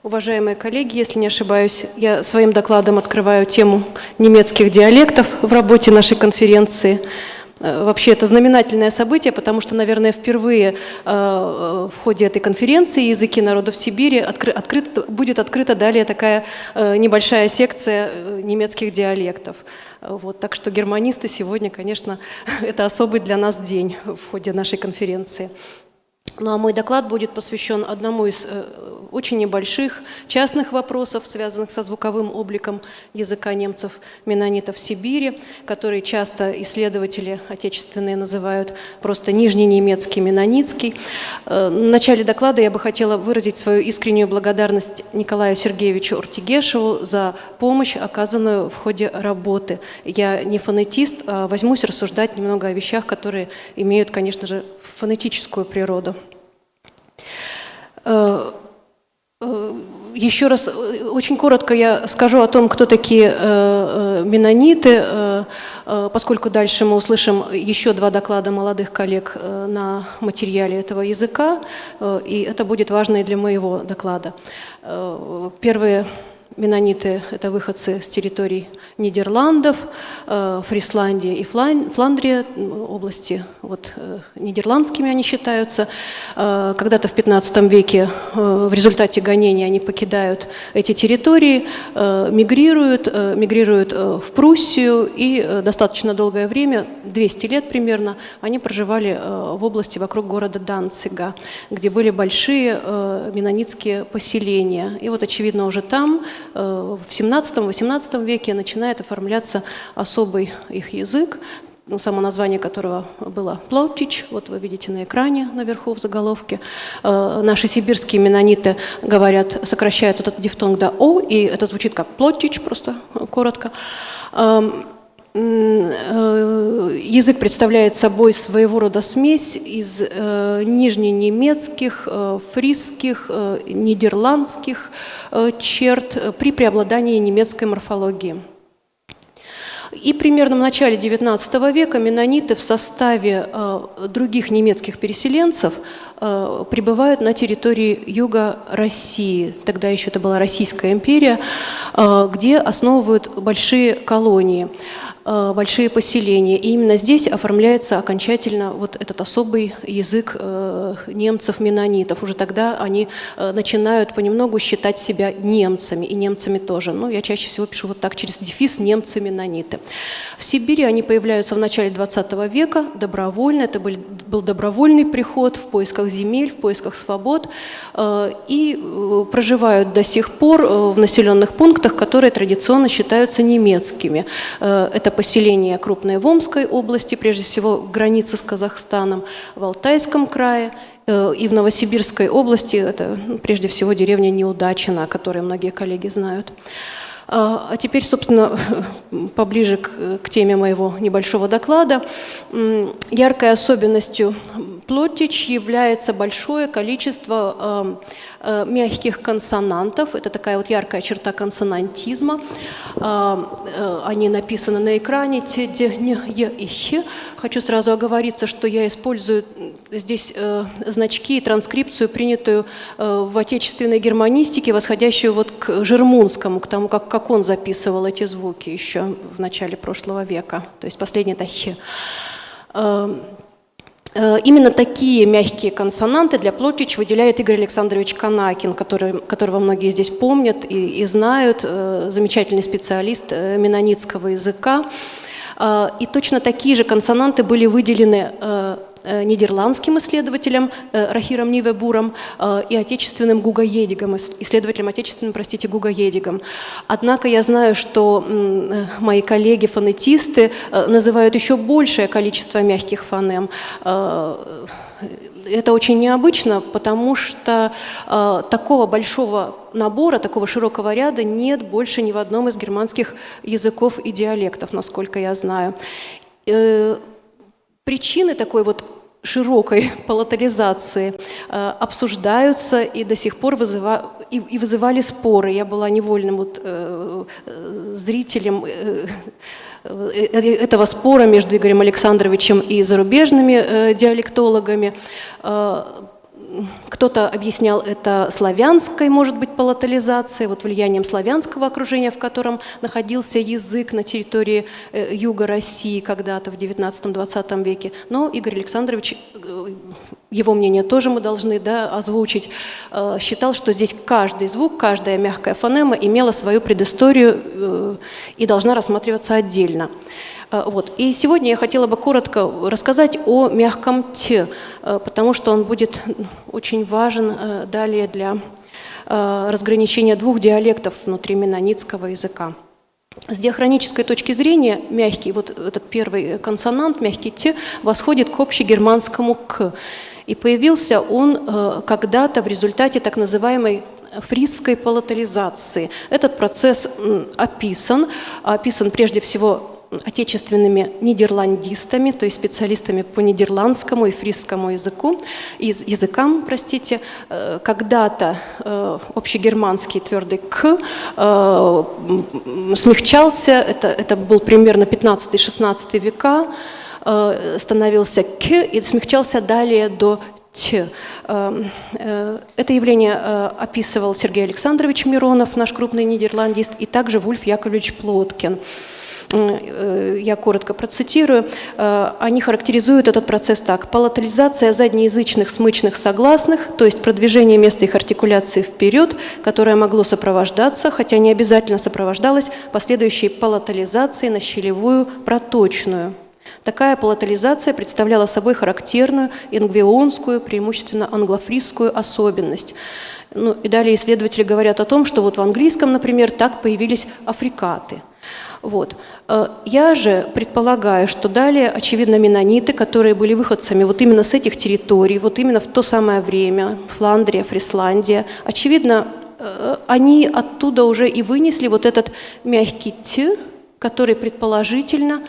Уважаемые коллеги, если не ошибаюсь, я своим докладом открываю тему немецких диалектов в работе нашей конференции. Вообще это знаменательное событие, потому что, наверное, впервые в ходе этой конференции «Языки народов Сибири» будет открыта далее такая небольшая секция немецких диалектов. Вот, так что германисты сегодня, конечно, это особый для нас день в ходе нашей конференции. Ну а мой доклад будет посвящен одному из очень небольших частных вопросов, связанных со звуковым обликом языка немцев-меннонитов Сибири, который часто исследователи отечественные называют просто нижненемецкий меннонитский. В начале доклада я бы хотела выразить свою искреннюю благодарность Николаю Сергеевичу Уртигешеву за помощь, оказанную в ходе работы. Я не фонетист, а возьмусь рассуждать немного о вещах, которые имеют, конечно же, фонетическую природу. Еще раз, очень коротко я скажу о том, кто такие меннониты, поскольку дальше мы услышим еще два доклада молодых коллег на материале этого языка, и это будет важно и для моего доклада. Первые меннониты – это выходцы с территорий Нидерландов, Фрисландия и Фландрия, области вот, нидерландскими они считаются. Когда-то в 15 веке в результате гонений они покидают эти территории, мигрируют в Пруссию, и достаточно долгое время, 200 лет примерно, они проживали в области вокруг города Данцига, где были большие меннонитские поселения. И вот, очевидно, уже там в 17-18 веке начинает оформляться особый их язык, само название которого было «Плотич». Вот вы видите на экране наверху в заголовке. Наши сибирские меннониты говорят, сокращают этот дифтонг до «о», и это звучит как «Плотич», просто коротко. Язык представляет собой своего рода смесь из нижненемецких, фрисских, нидерландских черт при преобладании немецкой морфологии. И примерно в начале XIX века меннониты в составе других немецких переселенцев прибывают на территории юга России, тогда еще это была Российская империя, где основывают большие колонии, большие поселения. И именно здесь оформляется окончательно вот этот особый язык немцев-меннонитов. Уже тогда они начинают понемногу считать себя немцами, и немцами тоже. Ну, я чаще всего пишу вот так, через дефис «немцы-меннониты». В Сибири они появляются в начале XX века добровольно. Это был добровольный приход в поисках земель, в поисках свобод. И проживают до сих пор в населенных пунктах, которые традиционно считаются немецкими. Это поселения крупные в Омской области, прежде всего границы с Казахстаном, в Алтайском крае и в Новосибирской области. Это прежде всего деревня Неудачина, о которой многие коллеги знают. А теперь, собственно, поближе к теме моего небольшого доклада. Яркой особенностью Плотич является большое количество мягких консонантов. Это такая вот яркая черта консонантизма. Они написаны на экране Т, Д, Н, Е и Х. Хочу сразу оговориться, что я использую здесь значки и транскрипцию, принятую в отечественной германистике, восходящую вот к Жермунскому, к тому, как он записывал эти звуки еще в начале прошлого века. То есть последний – это Х. Именно такие мягкие консонанты для Плотич выделяет Игорь Александрович Канакин, которого многие здесь помнят и знают, замечательный специалист меннонитского языка. И точно такие же консонанты были выделены нидерландским исследователем Рахиром Нивебуром и отечественным Гуго Едигом, исследователем отечественным, простите, Гуго Едигом. Однако я знаю, что мои коллеги-фонетисты называют еще большее количество мягких фонем. Это очень необычно, потому что такого большого набора, такого широкого ряда нет больше ни в одном из германских языков и диалектов, насколько я знаю. Причины такой вот широкой палатализации обсуждаются и до сих пор вызывали споры. Я была невольным зрителем этого спора между Игорем Александровичем и зарубежными диалектологами. Кто-то объяснял это славянской, может быть, палатализацией, вот влиянием славянского окружения, в котором находился язык на территории юга России когда-то в XIX-XX веке. Но Игорь Александрович, его мнение тоже мы должны озвучить, считал, что здесь каждый звук, каждая мягкая фонема имела свою предысторию и должна рассматриваться отдельно. Вот. И сегодня я хотела бы коротко рассказать о мягком «т», потому что он будет очень важен далее для разграничения двух диалектов внутри меннонитского языка. С диахронической точки зрения мягкий, вот этот первый консонант, мягкий «т», восходит к общегерманскому «к». И появился он когда-то в результате так называемой фрисской палатализации. Этот процесс описан прежде всего отечественными нидерландистами, то есть специалистами по нидерландскому и фрисскому языкам, когда-то общегерманский твердый «к» смягчался, это был примерно 15-16 века, становился «к» и смягчался далее до «т». Это явление описывал Сергей Александрович Миронов, наш крупный нидерландист, и также Вульф Яковлевич Плоткин. Я коротко процитирую. Они характеризуют этот процесс так. Палатализация заднеязычных смычных согласных, то есть продвижение места их артикуляции вперед, которое могло сопровождаться, хотя не обязательно сопровождалось, последующей палатализацией на щелевую проточную. Такая палатализация представляла собой характерную ингвеонскую, преимущественно англофрисскую особенность. Ну, и далее исследователи говорят о том, что вот в английском, например, так появились африкаты. Вот. Я же предполагаю, что далее, очевидно, меннониты, которые были выходцами вот именно с этих территорий, вот именно в то самое время, Фландрия, Фрисландия, очевидно, они оттуда уже и вынесли вот этот мягкий «т», который предположительно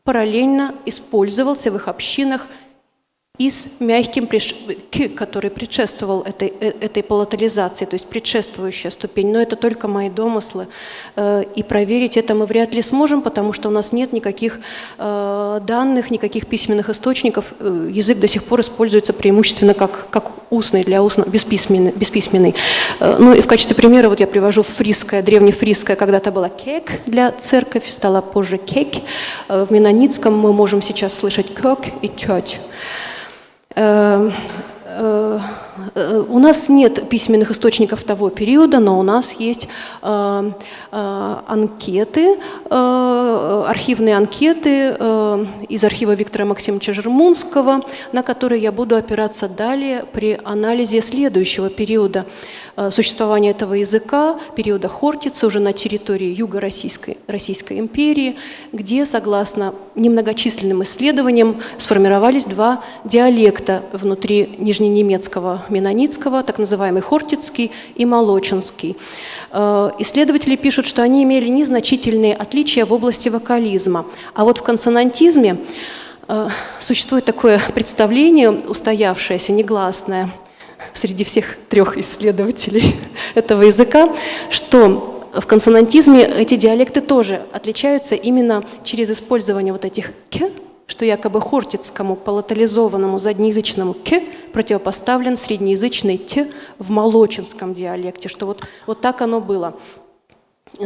параллельно использовался в их общинах и с мягким «к», который предшествовал этой палатализации, то есть предшествующая ступень. Но это только мои домыслы, и проверить это мы вряд ли сможем, потому что у нас нет никаких данных, никаких письменных источников. Язык до сих пор используется преимущественно как устный, бесписьменный. Ну и в качестве примера вот я привожу фрисское, древнефрисское, когда-то было «кек» для церковь, стало позже «кек». В меннонитском мы можем сейчас слышать «кёк» и «тёть». У нас нет письменных источников того периода, но у нас есть анкеты, архивные анкеты из архива Виктора Максимовича Жермунского, на которые я буду опираться далее при анализе следующего периода существования этого языка, периода Хортицы, уже на территории Юго-Российской империи, где, согласно немногочисленным исследованиям, сформировались два диалекта внутри нижненемецкого меннонитского, так называемый хортицкий и молочинский. Исследователи пишут, что они имели незначительные отличия в области вокализма. А вот в консонантизме существует такое представление, устоявшееся, негласное, среди всех трех исследователей этого языка, что в консонантизме эти диалекты тоже отличаются именно через использование вот этих «к», что якобы хортицкому палатализованному заднеязычному «к» противопоставлен среднеязычный «т» в молочинском диалекте, что вот так оно было.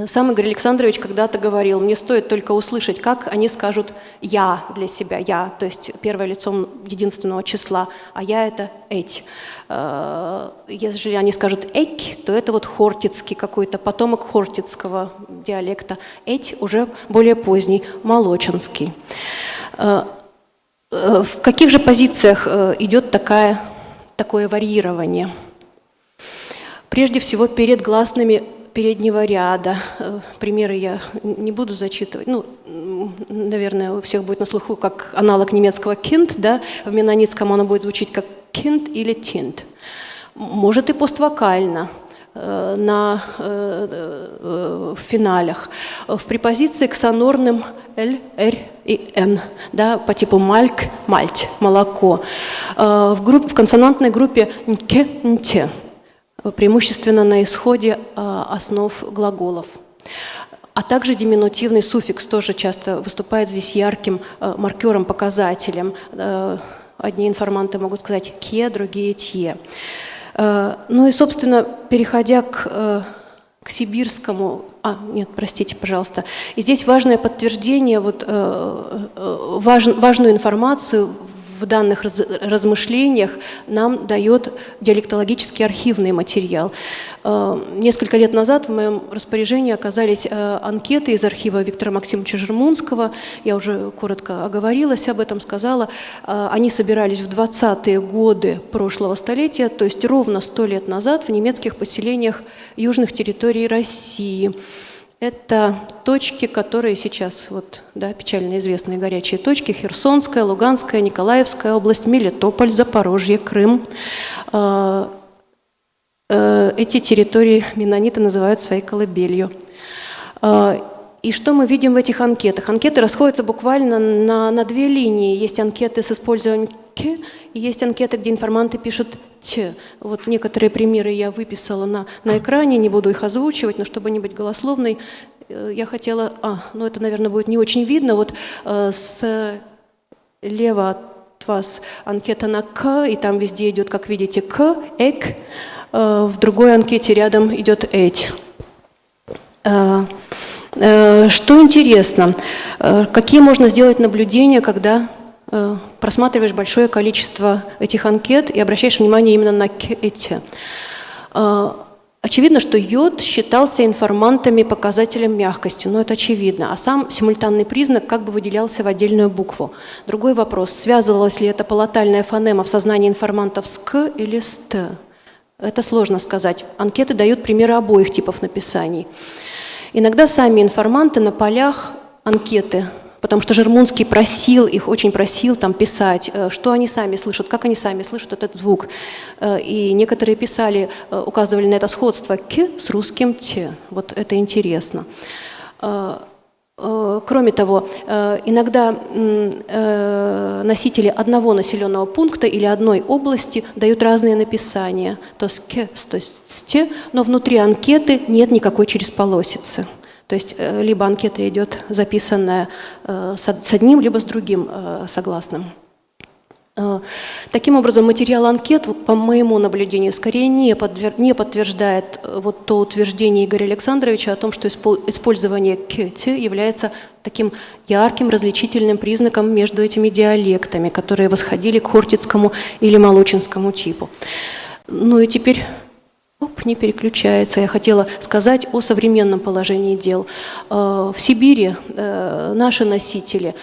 Сам Игорь Александрович когда-то говорил, мне стоит только услышать, как они скажут «я» для себя, «я», то есть первое лицо единственного числа, а «я» — это «эть». Если они скажут «эк», то это вот хортицкий какой-то, потомок хортицкого диалекта. «Эть» уже более поздний, молочинский. В каких же позициях идет такое варьирование? Прежде всего, перед гласными переднего ряда. Примеры я не буду зачитывать. Ну, наверное, у всех будет на слуху как аналог немецкого «kind», да? В менонитском оно будет звучить как «kind» или «tint». Может и поствокально в финалях. В препозиции к сонорным «л», «р» и «н», да, по типу «мальк», «мальть», «молоко». В консонантной группе «нке», «нте», преимущественно на исходе основ глаголов. А также диминутивный суффикс тоже часто выступает здесь ярким маркером, показателем. Одни информанты могут сказать «ке», другие «тье». Ну и, собственно, переходя к сибирскому... Нет, простите, пожалуйста. И здесь важное подтверждение, важную информацию в данных размышлениях нам дает диалектологический архивный материал. Несколько лет назад в моем распоряжении оказались анкеты из архива Виктора Максимовича Жермунского. Я уже коротко оговорилась об этом, сказала. Они собирались в 20-е годы прошлого столетия, то есть ровно 100 лет назад в немецких поселениях южных территорий России. Это точки, которые сейчас, печально известные горячие точки: Херсонская, Луганская, Николаевская область, Мелитополь, Запорожье, Крым. Эти территории меннониты называют своей колыбелью. И что мы видим в этих анкетах? Анкеты расходятся буквально на две линии. Есть анкеты с использованием «к», и есть анкеты, где информанты пишут «т». Вот некоторые примеры я выписала на экране, не буду их озвучивать, но чтобы не быть голословной, я хотела... это, наверное, будет не очень видно. Вот слева от вас анкета на «к», и там везде идет, как видите, «к», «эк». В другой анкете рядом идет «эть». Что интересно, какие можно сделать наблюдения, когда просматриваешь большое количество этих анкет и обращаешь внимание именно на «эти». Очевидно, что йод считался информантами показателем мягкости, но это очевидно, а сам симультанный признак как бы выделялся в отдельную букву. Другой вопрос, связывалась ли эта палатальная фонема в сознании информантов с «к» или с «т». Это сложно сказать. Анкеты дают примеры обоих типов написаний. Иногда сами информанты на полях анкеты, потому что Жермунский очень просил там писать, что они сами слышат, как они сами слышат этот звук. И некоторые писали, указывали на это сходство «к» с русским «т». Вот это интересно. Кроме того, иногда носители одного населенного пункта или одной области дают разные написания, то с «к», то с «т», но внутри анкеты нет никакой черезполосицы. То есть либо анкета идет записанная с одним, либо с другим согласным. Таким образом, материал анкет, по моему наблюдению, скорее не подтверждает то утверждение Игоря Александровича о том, что использование «к» является таким ярким различительным признаком между этими диалектами, которые восходили к хортицкому или молочинскому типу. Ну и теперь... не переключается. Я хотела сказать о современном положении дел. В Сибири наши носители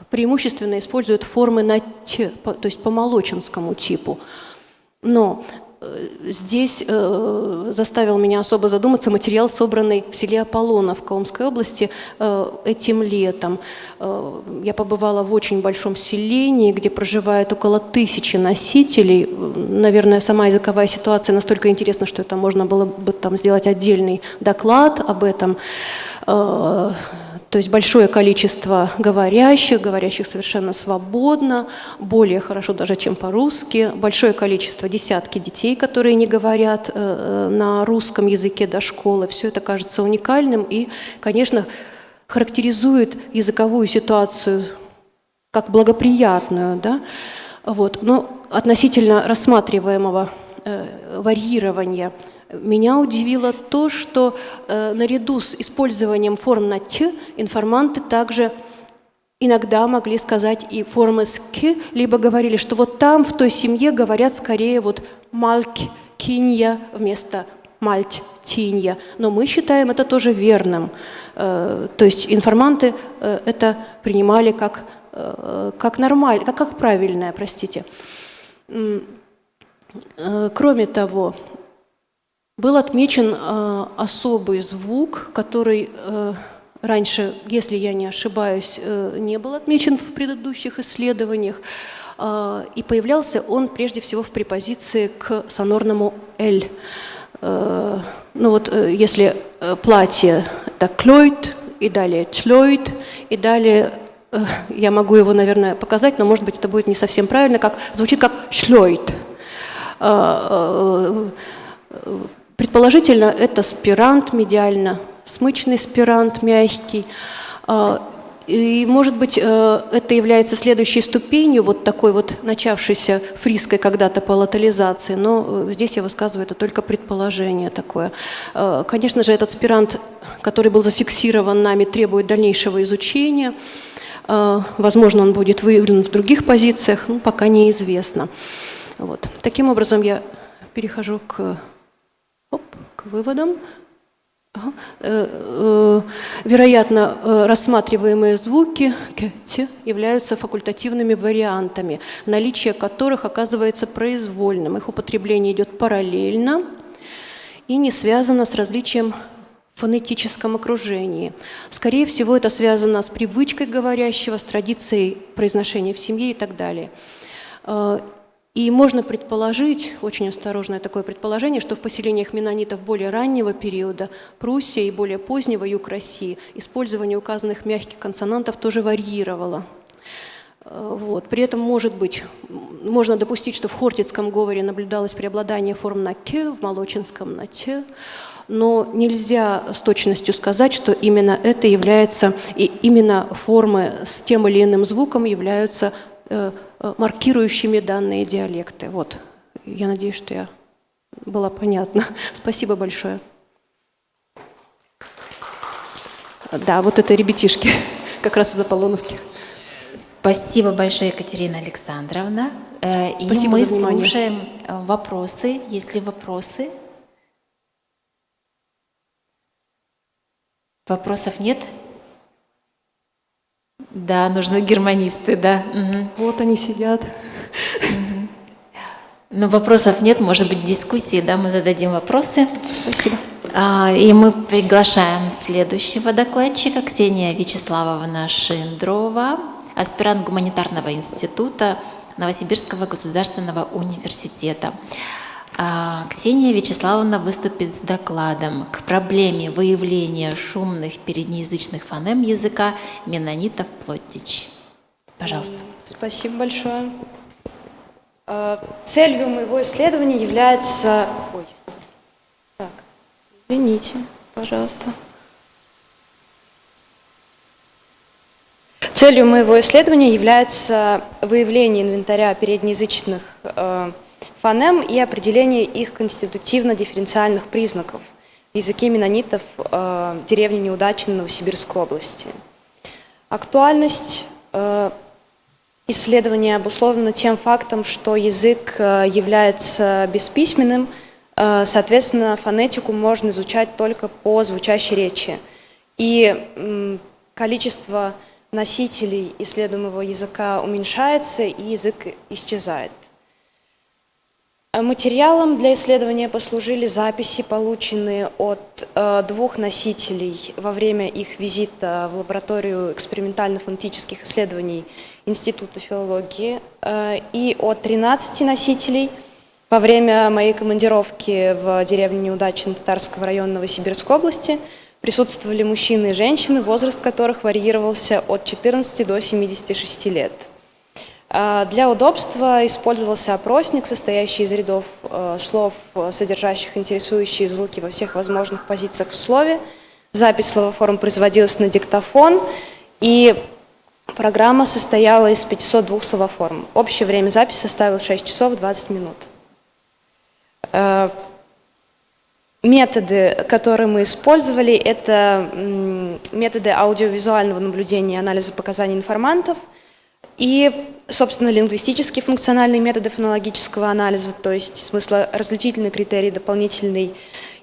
преимущественно используют формы на «т», то есть по молочинскому типу. Но здесь заставил меня особо задуматься материал, собранный в селе Аполлонов Омской области этим летом. Я побывала в очень большом селении, где проживает около 1000 носителей. Наверное, сама языковая ситуация настолько интересна, что это можно было бы там сделать отдельный доклад об этом. То есть большое количество говорящих совершенно свободно, более хорошо даже, чем по-русски. Большое количество, десятки детей, которые не говорят на русском языке до школы. Все это кажется уникальным и, конечно, характеризует языковую ситуацию как благоприятную. Да? Но относительно рассматриваемого варьирования Меня удивило то, что наряду с использованием форм на «т» информанты также иногда могли сказать и формы с «к», либо говорили, что вот там, в той семье, говорят скорее вот «малькинья» вместо «мальтинья». Но мы считаем это тоже верным. То есть информанты это принимали как нормально, как правильное, простите. Кроме того, был отмечен особый звук, который раньше, если я не ошибаюсь, не был отмечен в предыдущих исследованиях, и появлялся он прежде всего в препозиции к сонорному «л». Ну вот если платье – это «клойт», и далее «тлойт», и далее, я могу его, наверное, показать, но, может быть, это будет не совсем правильно, звучит как «шлойт». Предположительно, это спирант медиально, смычный спирант мягкий. И, может быть, это является следующей ступенью вот такой вот начавшейся фриской когда-то палатализации, но здесь я высказываю это только предположение такое. Конечно же, этот спирант, который был зафиксирован нами, требует дальнейшего изучения. Возможно, он будет выявлен в других позициях, но пока неизвестно. Вот. Таким образом, я перехожу к выводам. Вероятно, рассматриваемые звуки «т» являются факультативными вариантами, наличие которых оказывается произвольным. Их употребление идет параллельно и не связано с различием в фонетическом окружении. Скорее всего, это связано с привычкой говорящего, с традицией произношения в семье и так далее. И можно предположить, очень осторожное такое предположение, что в поселениях меннонитов более раннего периода Пруссии и более позднего юг России использование указанных мягких консонантов тоже варьировало. Вот. При этом, может быть, можно допустить, что в хортицком говоре наблюдалось преобладание форм на «к», в молочинском на «т», но нельзя с точностью сказать, что именно это является, и именно формы с тем или иным звуком являются маркирующими данные диалекты. Вот. Я надеюсь, что я была понятна. Спасибо большое. Да, вот это ребятишки, как раз из Аполлоновки. Спасибо большое, Екатерина Александровна. Спасибо и мы за внимание. слушаем вопросы. Есть ли вопросы? Вопросов нет? Да, нужны германисты, да. Угу. Вот они сидят. Угу. Но вопросов нет, может быть, дискуссии, да, мы зададим вопросы. Спасибо. И мы приглашаем следующего докладчика, Ксения Вячеславовна Шиндрова, аспирант гуманитарного института Новосибирского государственного университета. Ксения Вячеславовна выступит с докладом к проблеме выявления шумных переднеязычных фонем языка меннонитов Плоттич. Пожалуйста. Спасибо большое. Целью моего исследования является... Извините, пожалуйста. Целью моего исследования является выявление инвентаря переднеязычных фонем и определение их конститутивно-дифференциальных признаков в языке меннонитов деревни Неудачино Новосибирской области. Актуальность исследования обусловлена тем фактом, что язык является бесписьменным, соответственно, фонетику можно изучать только по звучащей речи. И количество носителей исследуемого языка уменьшается, и язык исчезает. Материалом для исследования послужили записи, полученные от двух носителей во время их визита в лабораторию экспериментально-фонетических исследований Института филологии, и от 13 носителей во время моей командировки в деревню Неудачино Татарского района Новосибирской области. Присутствовали мужчины и женщины, возраст которых варьировался от 14 до 76 лет. Для удобства использовался опросник, состоящий из рядов слов, содержащих интересующие звуки во всех возможных позициях в слове. Запись словоформ производилась на диктофон, и программа состояла из 502 словоформ. Общее время записи составило 6 часов 20 минут. Методы, которые мы использовали, это методы аудиовизуального наблюдения и анализа показаний информантов и, собственно, лингвистические функциональные методы фонологического анализа, то есть смыслоразличительный критерий дополнительной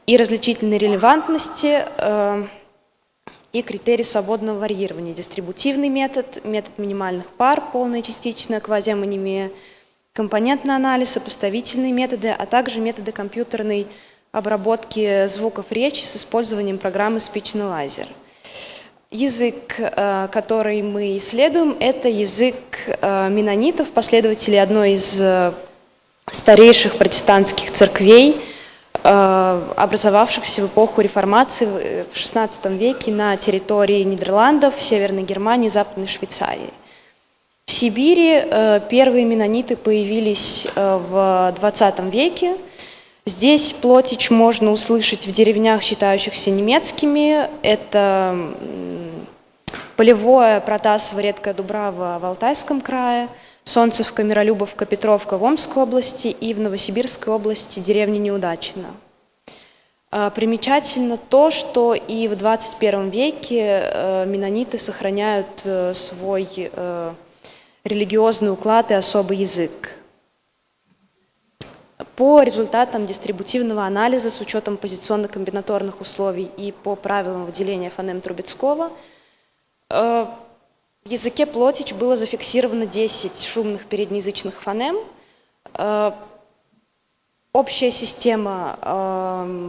и различительной релевантности и критерий свободного варьирования, дистрибутивный метод, метод минимальных пар, полная, частичная, квазиамонимия, компонентный анализ, сопоставительные методы, а также методы компьютерной обработки звуков речи с использованием программы Speech Analyzer. Язык, который мы исследуем, это язык меннонитов, последователей одной из старейших протестантских церквей, образовавшихся в эпоху реформации в XVI веке на территории Нидерландов, Северной Германии, Западной Швейцарии. В Сибири первые меннониты появились в XX веке. Здесь плотич можно услышать в деревнях, считающихся немецкими. Это Полевое, Протасово, Редкая Дубрава в Алтайском крае, Солнцевка, Миролюбовка, Петровка в Омской области и в Новосибирской области деревня Неудачина. Примечательно то, что и в 21 веке меннониты сохраняют свой религиозный уклад и особый язык. По результатам дистрибутивного анализа с учетом позиционно-комбинаторных условий и по правилам выделения фонем Трубецкого в языке плотич было зафиксировано 10 шумных переднеязычных фонем. Общая система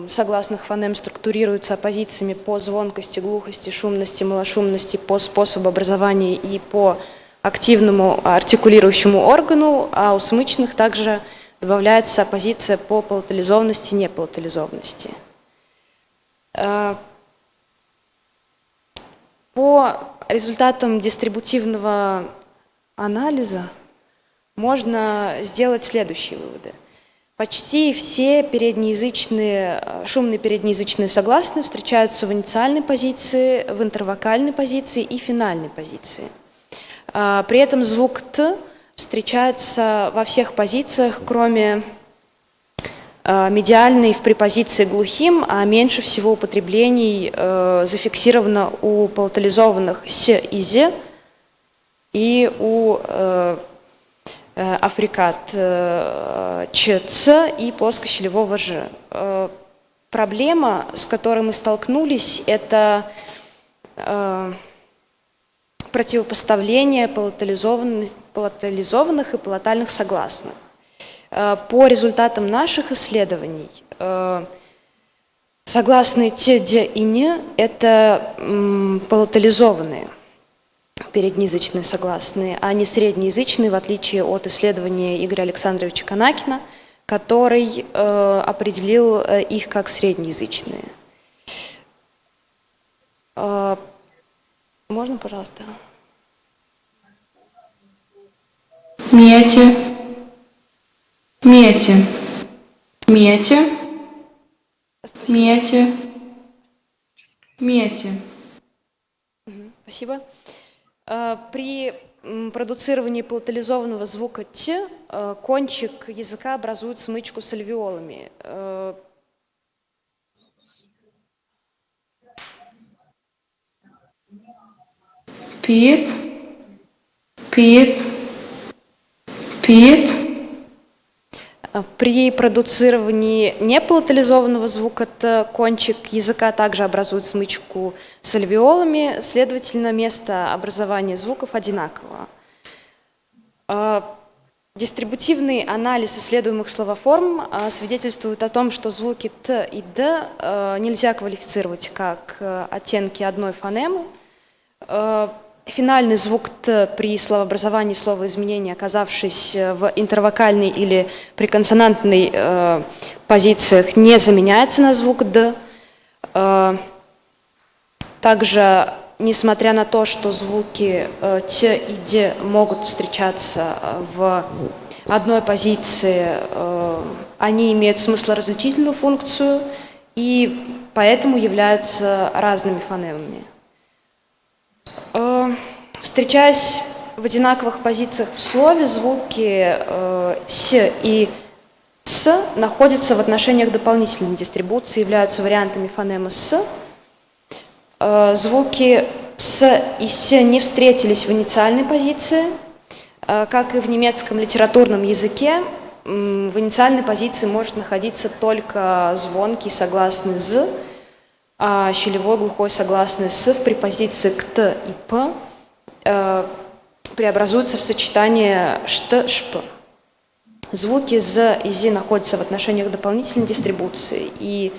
согласных фонем структурируется оппозициями по звонкости, глухости, шумности, малошумности, по способу образования и по активному артикулирующему органу, а у смычных также добавляется оппозиция по палатализованности и непалатализованности. По результатам дистрибутивного анализа можно сделать следующие выводы. Почти все шумные переднеязычные согласные встречаются в инициальной позиции, в интервокальной позиции и финальной позиции. При этом звук «т» встречается во всех позициях, кроме медиальной в препозиции глухим, а меньше всего употреблений зафиксировано у палатализованных «с» и «з» и у африкат «ч», «ц» и плоскощелевого «ж». Проблема, с которой мы столкнулись, это противопоставление палатализованных и палатальных согласных. По результатам наших исследований согласные «т», «д» и «н» – это палатализованные переднеязычные согласные, а не среднеязычные, в отличие от исследования Игоря Александровича Канакина, который определил их как среднеязычные. Можно, пожалуйста? Мете. Мете. Мете. Мете. Мете. Спасибо. При продуцировании палатализованного звука «т» кончик языка образует смычку с альвеолами. Пит. Пит. Пит. При продуцировании непалатализованного звука «т» кончик языка также образует смычку с альвеолами, следовательно, место образования звуков одинаково. Дистрибутивный анализ исследуемых словоформ свидетельствует о том, что звуки «т» и «д» нельзя квалифицировать как оттенки одной фонемы. Финальный звук «т» при словообразовании словоизменения, оказавшись в интервокальной или приконсонантной позициях, не заменяется на звук «д». Также, несмотря на то, что звуки «т» и «д» могут встречаться в одной позиции, они имеют смыслоразличительную функцию и поэтому являются разными фонемами. Встречаясь в одинаковых позициях в слове, звуки «с» и ц находятся в отношениях дополнительной дистрибуции, являются вариантами фонемы с. Звуки с и с не встретились в инициальной позиции. Как и в немецком литературном языке, в инициальной позиции может находиться только звонкий согласный «з», а щелевой глухой согласный «с» в препозиции к «т» и «п» преобразуются в сочетание «шт», «шп». Звуки «з» и «зи» находятся в отношениях дополнительной дистрибуции и,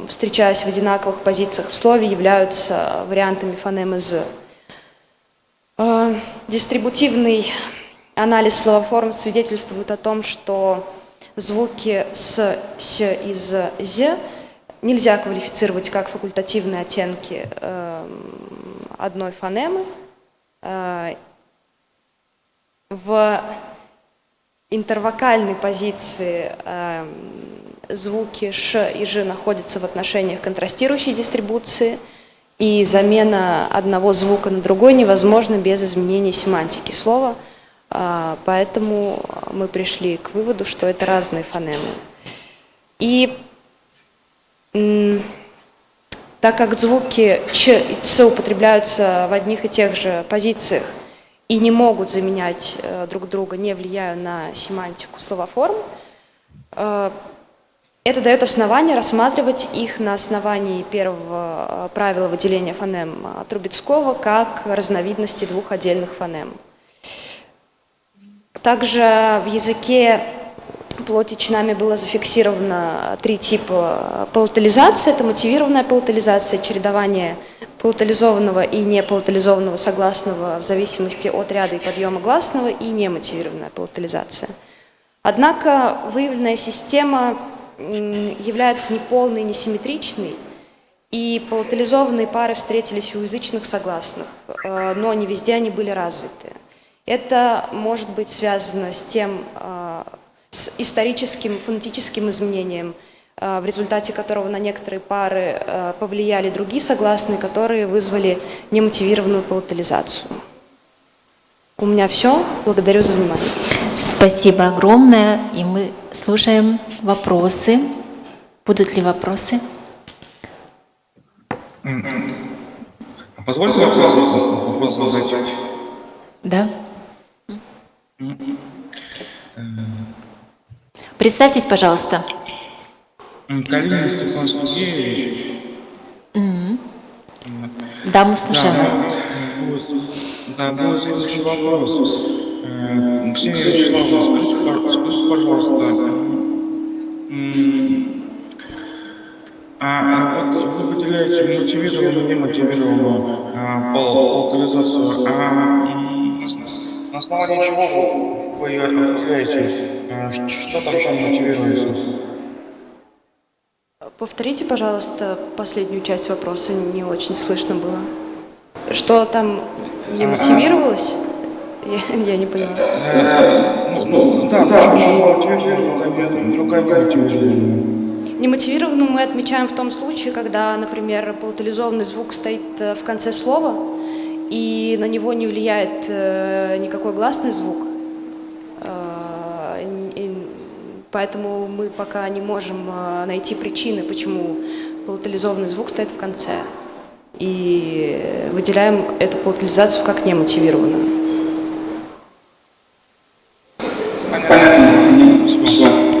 встречаясь в одинаковых позициях в слове, являются вариантами фонемы «з». Дистрибутивный анализ словоформ свидетельствует о том, что звуки «с», «с» и «з», «з» нельзя квалифицировать как факультативные оттенки одной фонемы. В интервокальной позиции звуки «ш» и «ж» находятся в отношениях контрастирующей дистрибуции, и замена одного звука на другой невозможна без изменения семантики слова, поэтому мы пришли к выводу, что это разные фонемы. И так как звуки «ч» и «ц» употребляются в одних и тех же позициях и не могут заменять друг друга, не влияя на семантику словоформ, это дает основание рассматривать их на основании первого правила выделения фонем Трубецкого как разновидности двух отдельных фонем. Также в языке Плотич нами было зафиксировано 3 типа палатализации. Это мотивированная палатализация, чередование палатализованного и непалатализованного согласного в зависимости от ряда и подъема гласного, и немотивированная палатализация. Однако выявленная система является неполной и несимметричной, и палатализованные пары встретились у язычных согласных, но не везде они были развиты. Это может быть связано с тем, с историческим фонетическим изменением, в результате которого на некоторые пары повлияли другие согласные, которые вызвали немотивированную палатализацию. У меня все. Благодарю за внимание. Спасибо огромное. И мы слушаем вопросы. Будут ли вопросы? Позвольте вопрос задать? Да. Представьтесь, пожалуйста. Калинин Степан Сергеевич. Да, мы слушаем вас. Да, был следующий вопрос. Ксения Вячеславовна, скажите, пожалуйста, вот вы выделяете мотивированную, немотивированную палатализацию, на основании чего вы определяете, что там мотивируется? Повторите, пожалуйста, последнюю часть вопроса, не очень слышно было. Что там не мотивировалось? Я не поняла. Немотивированную мы отмечаем в том случае, когда, например, палатализованный звук стоит в конце слова, и на него не влияет никакой гласный звук. Поэтому мы пока не можем найти причины, почему палатализованный звук стоит в конце. И выделяем эту палатализацию как немотивированную.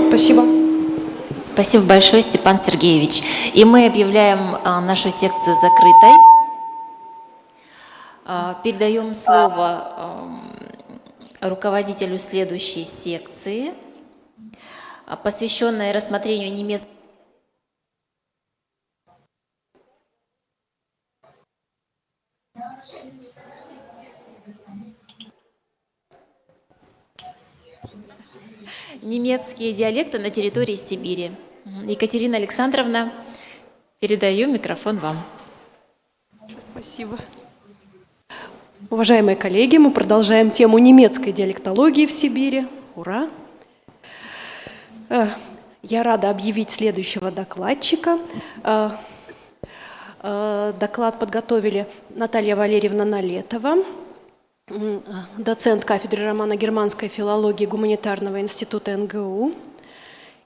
Спасибо. Спасибо большое, Степан Сергеевич. И мы объявляем нашу секцию закрытой. Передаем слово руководителю следующей секции, посвященной рассмотрению немецкого. Немецкие диалекты на территории Сибири. Екатерина Александровна, передаю микрофон вам. Спасибо. Уважаемые коллеги, мы продолжаем тему немецкой диалектологии в Сибири. Ура! Я рада объявить следующего докладчика. Доклад подготовили Наталья Валерьевна Налетова, доцент кафедры романо-германской филологии Гуманитарного института НГУ,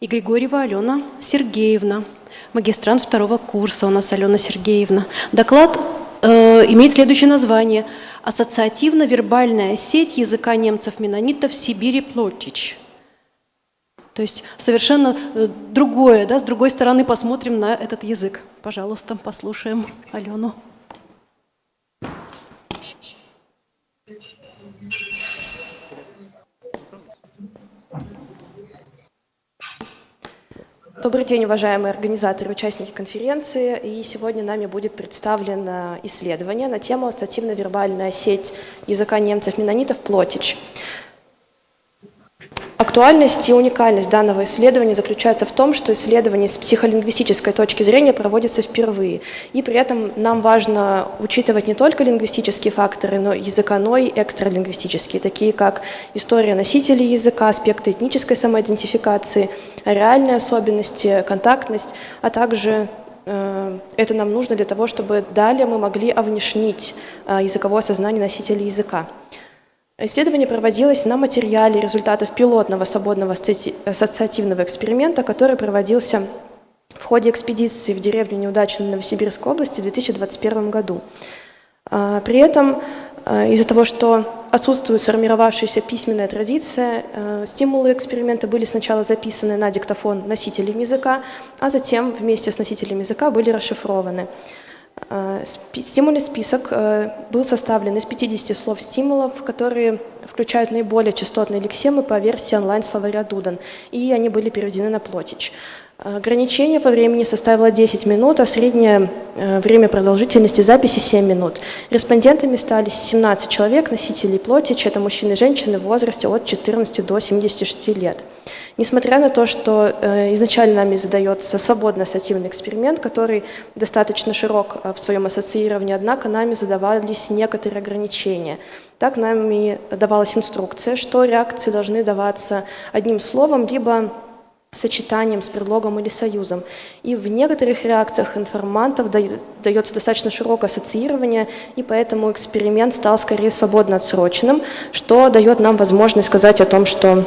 и Григорьева Алена Сергеевна, магистрант 2-го курса у нас Алена Сергеевна. Доклад имеет следующее название: «Ассоциативно-вербальная сеть языка немцев-меннонитов в Сибири Плотич». То есть совершенно другое, да, с другой стороны посмотрим на этот язык. Пожалуйста, послушаем Алену. Добрый день, уважаемые организаторы и участники конференции. И сегодня нами будет представлено исследование на тему «Ассоциативно-вербальная сеть языка немцев-меннонитов Плотич». Актуальность и уникальность данного исследования заключается в том, что исследование с психолингвистической точки зрения проводится впервые. И при этом нам важно учитывать не только лингвистические факторы, но и языковой и экстралингвистические, такие как история носителей языка, аспекты этнической самоидентификации, реальные особенности, контактность, а также это нам нужно для того, чтобы далее мы могли овнешнить языковое сознание носителей языка. Исследование проводилось на материале результатов пилотного свободного ассоциативного эксперимента, который проводился в ходе экспедиции в деревню Неудачно Новосибирской области в 2021 году. При этом из-за того, что отсутствует сформировавшаяся письменная традиция, стимулы эксперимента были сначала записаны на диктофон носителям языка, а затем вместе с носителем языка были расшифрованы. Стимульный список был составлен из 50 слов стимулов, которые включают наиболее частотные лексемы по версии онлайн-словаря Дудан, и они были переведены на Плотич. Ограничение по времени составило 10 минут, а среднее время продолжительности записи 7 минут. Респондентами стали 17 человек, носителей Плотич, это мужчины и женщины в возрасте от 14 до 76 лет. Несмотря на то, что изначально нами задается свободный ассоциативный эксперимент, который достаточно широк в своем ассоциировании, однако нами задавались некоторые ограничения. Так нами давалась инструкция, что реакции должны даваться одним словом, либо сочетанием с предлогом или союзом. И в некоторых реакциях информантов дается достаточно широкое ассоциирование, и поэтому эксперимент стал скорее свободно отсроченным, что дает нам возможность сказать о том, что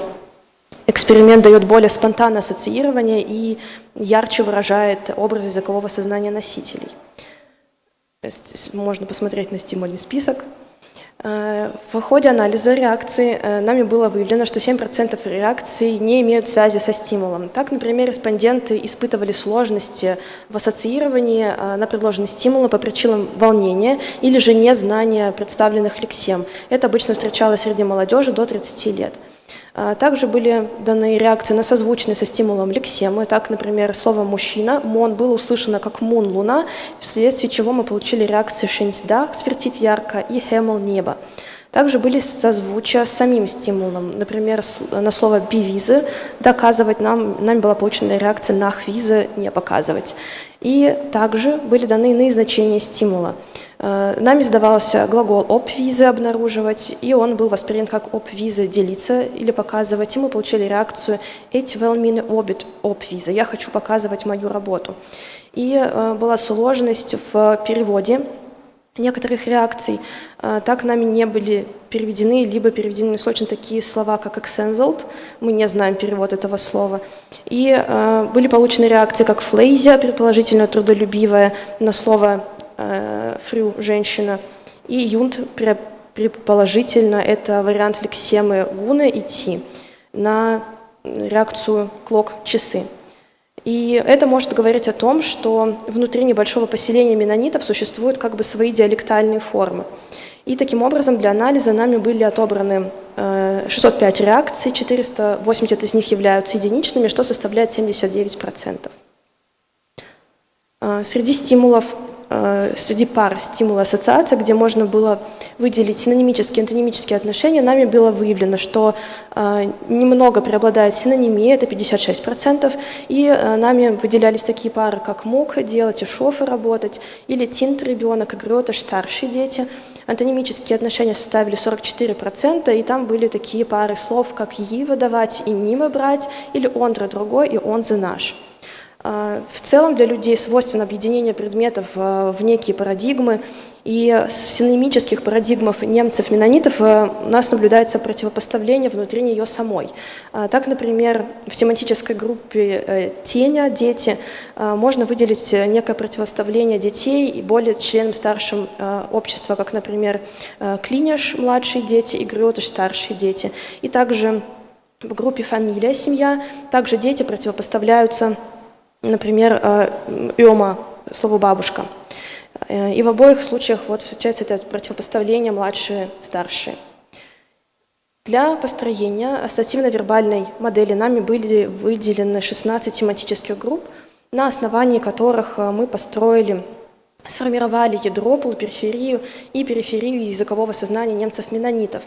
эксперимент дает более спонтанное ассоциирование и ярче выражает образ языкового сознания носителей. Можно посмотреть на стимульный список. В ходе анализа реакций нами было выявлено, что 7% реакций не имеют связи со стимулом. Так, например, респонденты испытывали сложности в ассоциировании на предложенный стимул по причинам волнения или же незнания представленных лексем. Это обычно встречалось среди молодежи до 30 лет. Также были даны реакции на созвучные со стимулом лексемы. Так, например, слово «мужчина» «мон» было услышано как «мун» – «луна», вследствие чего мы получили реакции «шенцдах» – «светить ярко» и «хэмл» – «небо». Также были созвучия с самим стимулом. Например, на слово «бивизы» доказывать нами была получена реакция «нахвизы» – «не показывать». И также были даны иные значения стимула. Нами задавался глагол «обвизы» обнаруживать, и он был воспринят как «обвизы» – делиться или показывать, и мы получили реакцию «эти велмины обид обвизы» – «я хочу показывать мою работу». И была сложность в переводе некоторых реакций. Так нами не были переведены, либо переведены несочно такие слова, как «exenselt», мы не знаем перевод этого слова. И были получены реакции, как «флейзия», предположительно трудолюбивая, на слово «фрю» – «женщина», и «юнт» предположительно это вариант лексемы «гуны» – «идти», на реакцию «клок» – «часы». И это может говорить о том, что внутри небольшого поселения меннонитов существуют как бы свои диалектальные формы. И таким образом для анализа нами были отобраны 605 реакций, 480 из них являются единичными, что составляет 79%. Среди стимулов, среди пар стимула ассоциация, где можно было выделить синонимические и антонимические отношения, нами было выявлено, что немного преобладает синонимия, это 56%, и нами выделялись такие пары, как «мог делать» и «шофы работать», или «тинт ребенок» и «грёташ» старшие дети. Антонимические отношения составили 44%, и там были такие пары слов, как «и» выдавать и «нима брать», или «он другой» и «он за наш». В целом для людей свойственно объединение предметов в некие парадигмы, И в синонимических парадигмах немцев-меннонитов у нас наблюдается противопоставление внутри нее самой. Так, например, в семантической группе «Теня» «дети» можно выделить некое противопоставление детей и более членам старшим общества, как, например, «Клиняш» – младшие дети и «Грётыш» – старшие дети. И также в группе «Фамилия» – семья, также дети противопоставляются, например, «Ёма» – слову «бабушка». И в обоих случаях вот встречается это противопоставление младшие-старшие. Для построения ассоциативно-вербальной модели нами были выделены 16 семантических групп, на основании которых мы сформировали ядро, полупериферию и периферию языкового сознания немцев-меннонитов.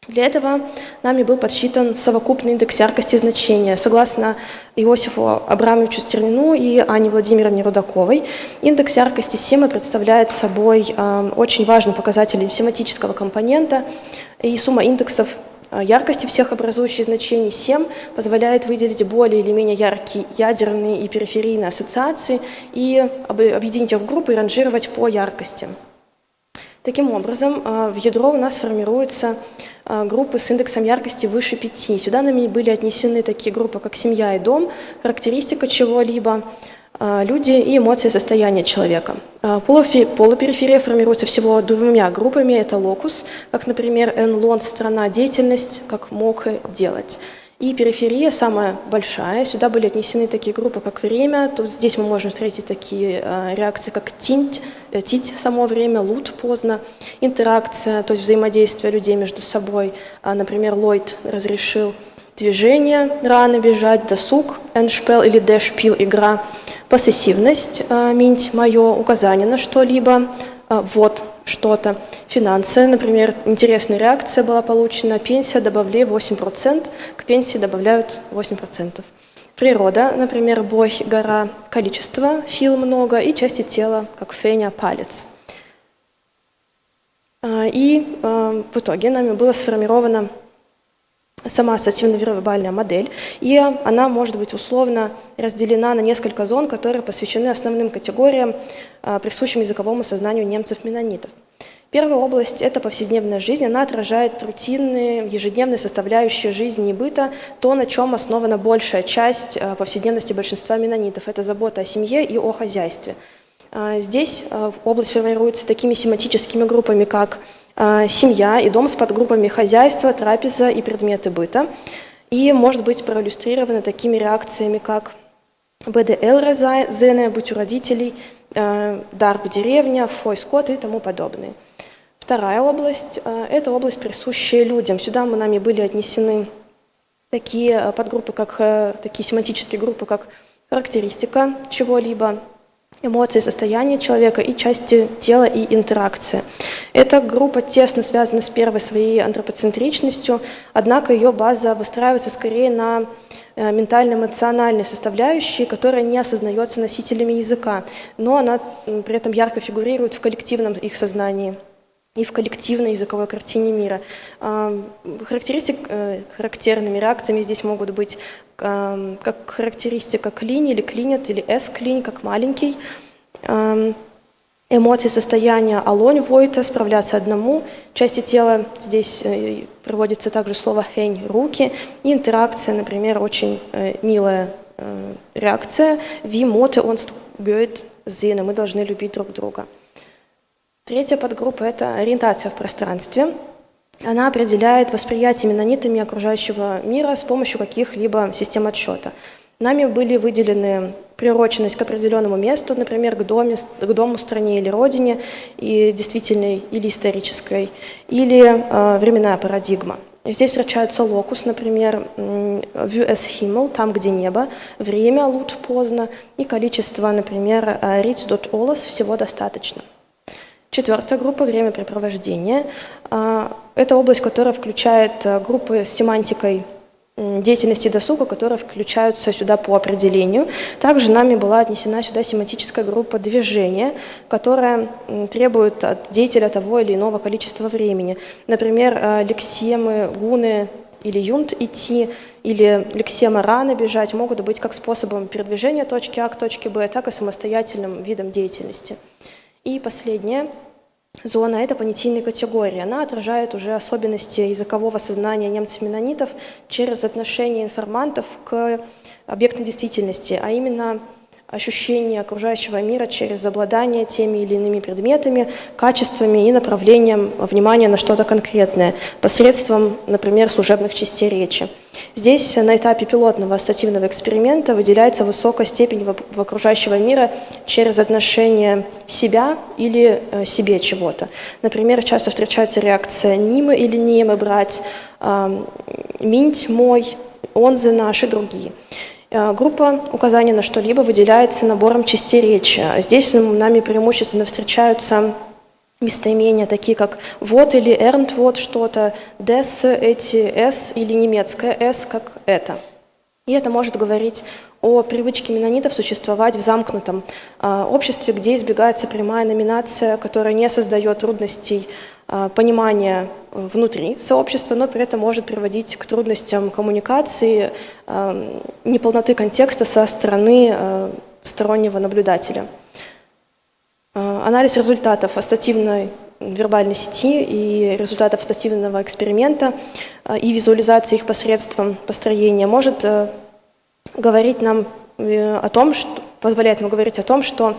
Для этого нами был подсчитан совокупный индекс яркости значения. Согласно Иосифу Абрамовичу Стернину и Анне Владимировне Рудаковой, индекс яркости семы представляет собой очень важный показатель семантического компонента, и сумма индексов яркости всех образующих значений 7 позволяет выделить более или менее яркие ядерные и периферийные ассоциации и объединить их в группы и ранжировать по яркости. Таким образом, в ядро у нас формируются группы с индексом яркости выше 5. Сюда нами были отнесены такие группы, как семья и дом, характеристика чего-либо, люди и эмоции состояния человека. Полупериферия формируется всего двумя группами. Это локус, как, например, энлон – страна, деятельность, как мог делать. И периферия самая большая. Сюда были отнесены такие группы, как время. Тут здесь мы можем встретить такие реакции, как тить, само время, лут, поздно, интеракция, то есть взаимодействие людей между собой. Например, Ллойд разрешил движение, рано бежать, досуг, эншпел или дэшпил, игра, поссессивность, минть, мое, указание на что-либо, вот что-то. Финансы, например, интересная реакция была получена, пенсия, добавляй 8%, к пенсии добавляют 8%. Природа, например, бог, гора, количество, фил много и части тела, как феня, палец. И в итоге нами была сформирована сама ассоциативно-вербальная модель, и она может быть условно разделена на несколько зон, которые посвящены основным категориям, присущим языковому сознанию немцев-меннонитов. Первая область – это повседневная жизнь. Она отражает рутинные, ежедневные составляющие жизни и быта, то, на чем основана большая часть повседневности большинства меннонитов. Это забота о семье и о хозяйстве. Здесь область формируется такими семантическими группами, как семья и дом с подгруппами хозяйства, трапеза и предметы быта. И может быть проиллюстрирована такими реакциями, как БДЛ-зене, быть у родителей, дарб деревня, фой скот и тому подобное. Вторая область – это область, присущая людям. Сюда нами были отнесены такие подгруппы, такие семантические группы, как характеристика чего-либо, эмоции, состояние человека и части тела и интеракция. Эта группа тесно связана с первой своей антропоцентричностью, однако ее база выстраивается скорее на ментально-эмоциональной составляющей, которая не осознается носителями языка, но она при этом ярко фигурирует в коллективном их сознании и в коллективной языковой картине мира. Характерными реакциями здесь могут быть как характеристика клинь или клинет, или эс-клинь, как маленький, эмоции, состояния алонь, войта, справляться одному, части тела, здесь приводится также слово хэнь, руки, и интеракция, например, очень милая реакция, wie måtte uns Gott sehen, мы должны любить друг друга. Третья подгруппа – это ориентация в пространстве. Она определяет восприятие меннонитами окружающего мира с помощью каких-либо систем отсчета. Нами были выделены приуроченность к определенному месту, например, к дому, стране или родине, и действительной или исторической, или временная парадигма. Здесь встречаются локус, например, «Wie es Himmel», там, где небо, время, лут, поздно, и количество, например, «Rit dot alles», всего достаточно. Четвертая группа – времяпрепровождения. Это область, которая включает группы с семантикой деятельности досуга, которые включаются сюда по определению. Также нами была отнесена сюда семантическая группа движения, которая требует от деятеля того или иного количества времени. Например, лексемы гуны или юнт идти, или лексема рано бежать могут быть как способом передвижения от точки А к точке Б, так и самостоятельным видом деятельности. И последнее зона – это понятийная категория. Она отражает уже особенности языкового сознания немцев-меннонитов через отношение информантов к объектам действительности, а именно ощущение окружающего мира через обладание теми или иными предметами, качествами и направлением внимания на что-то конкретное посредством, например, служебных частей речи. Здесь на этапе пилотного ассоциативного эксперимента выделяется высокая степень в окружающего мира через отношение себя или себе чего-то. Например, часто встречается реакция «нимы» или «немы» брать, «минть мой», «онзы наш» и другие. Группа указания на что-либо выделяется набором частей речи. Здесь нами преимущественно встречаются местоимения, такие как «вот» или «эрнт» – «вот что-то», «дес» – «эти», «с» или немецкое «с» как «это». И это может говорить о привычке меннонитов существовать в замкнутом обществе, где избегается прямая номинация, которая не создает трудностей понимания внутри сообщества, но при этом может приводить к трудностям коммуникации, неполноты контекста со стороны стороннего наблюдателя. Анализ результатов ассоциативной вербальной сети и результатов ассоциативного эксперимента и визуализации их посредством построения может говорить нам о том, позволяет нам говорить о том, что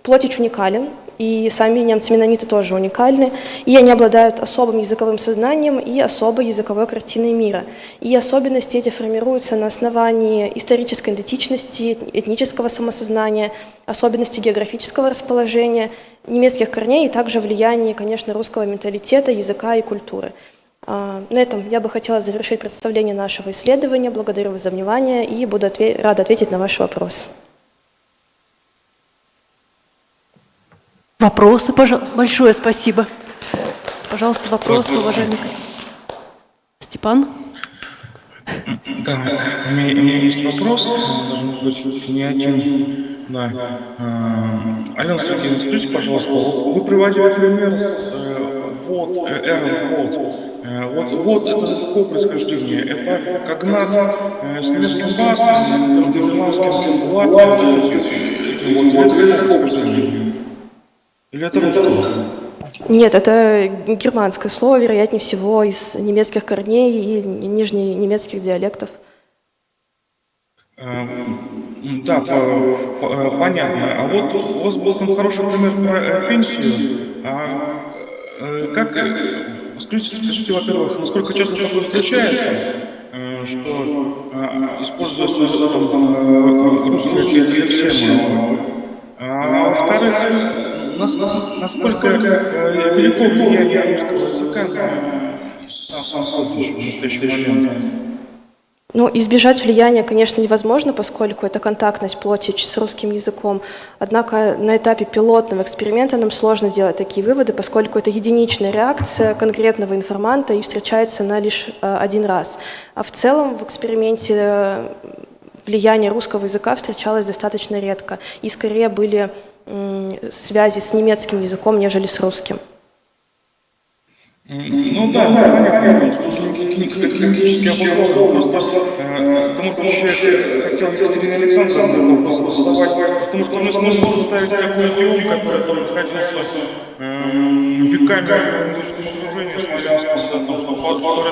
Плотич уникален, и сами немцы-меннониты тоже уникальны, и они обладают особым языковым сознанием и особой языковой картиной мира. И особенности эти формируются на основании исторической идентичности, этнического самосознания, особенностей географического расположения, немецких корней и также влияния, конечно, русского менталитета, языка и культуры. На этом я бы хотела завершить представление нашего исследования. Благодарю вас за внимание и буду рада ответить на ваши вопросы. Вопросы, пожалуйста. Большое спасибо. Пожалуйста, вопросы, уважаемый Степан. Да, у меня есть вопрос, даже, может быть, не один. Да. Алена Сергеевна, скажите, пожалуйста, вот вы приводили пример с вот, вот это какое происхождение? Это когнат с немецким басом, нидерландским латвием, это происхождение? Или это русское? Нет, это германское слово, вероятнее всего, из немецких корней и нижненемецких диалектов. Да, понятно. А вот у вас был там хороший пример про пенсию. Как, скажите, во-первых, насколько часто такое встречается, что используется там русские лексемы? А во-вторых, насколько велико влияние русского языка на сам Плотич в настоящий момент? Ну, избежать влияния, конечно, невозможно, поскольку это контактность Плотич с русским языком. Однако на этапе пилотного эксперимента нам сложно сделать такие выводы, поскольку это единичная реакция конкретного информанта и встречается она лишь один раз. А в целом в эксперименте влияние русского языка встречалось достаточно редко. И скорее были связи с немецким языком, нежели с русским. Ну да, понятно, что уже клинически обосновано. Просто кому хотел Екатерина Александровна вопрос задавать, потому что мы сможем ставить такой идиом, который находился веками в служении славянском, потому что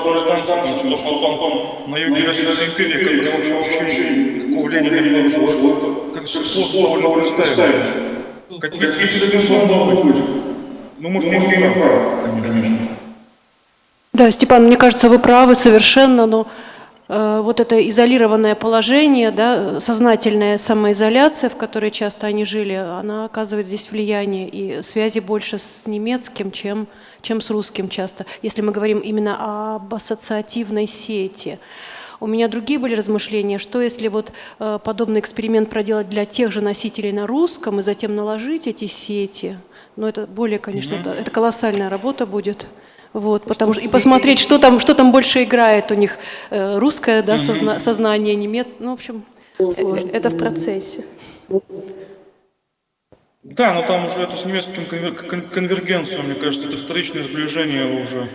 рядом станция, что потом на юге Российской империи, когда вообще никакого влияния не было, как сложно довольно представить. Какие безусловно быть. Ну, может, не прав, конечно. Да, Степан, мне кажется, вы правы совершенно, но вот это изолированное положение, да, сознательная самоизоляция, в которой часто они жили, она оказывает здесь влияние, и связи больше с немецким, чем с русским часто, если мы говорим именно об ассоциативной сети. У меня другие были размышления, что если вот подобный эксперимент проделать для тех же носителей на русском и затем наложить эти сети, но это более, конечно, это колоссальная работа будет. Вот, потому что, и посмотреть, что там больше играет у них, русское, да, сознание, немецкое, ну, в общем, сложно. Это в процессе. Да, но там уже это с немецким конвергенцией, мне кажется, это вторичное сближение уже.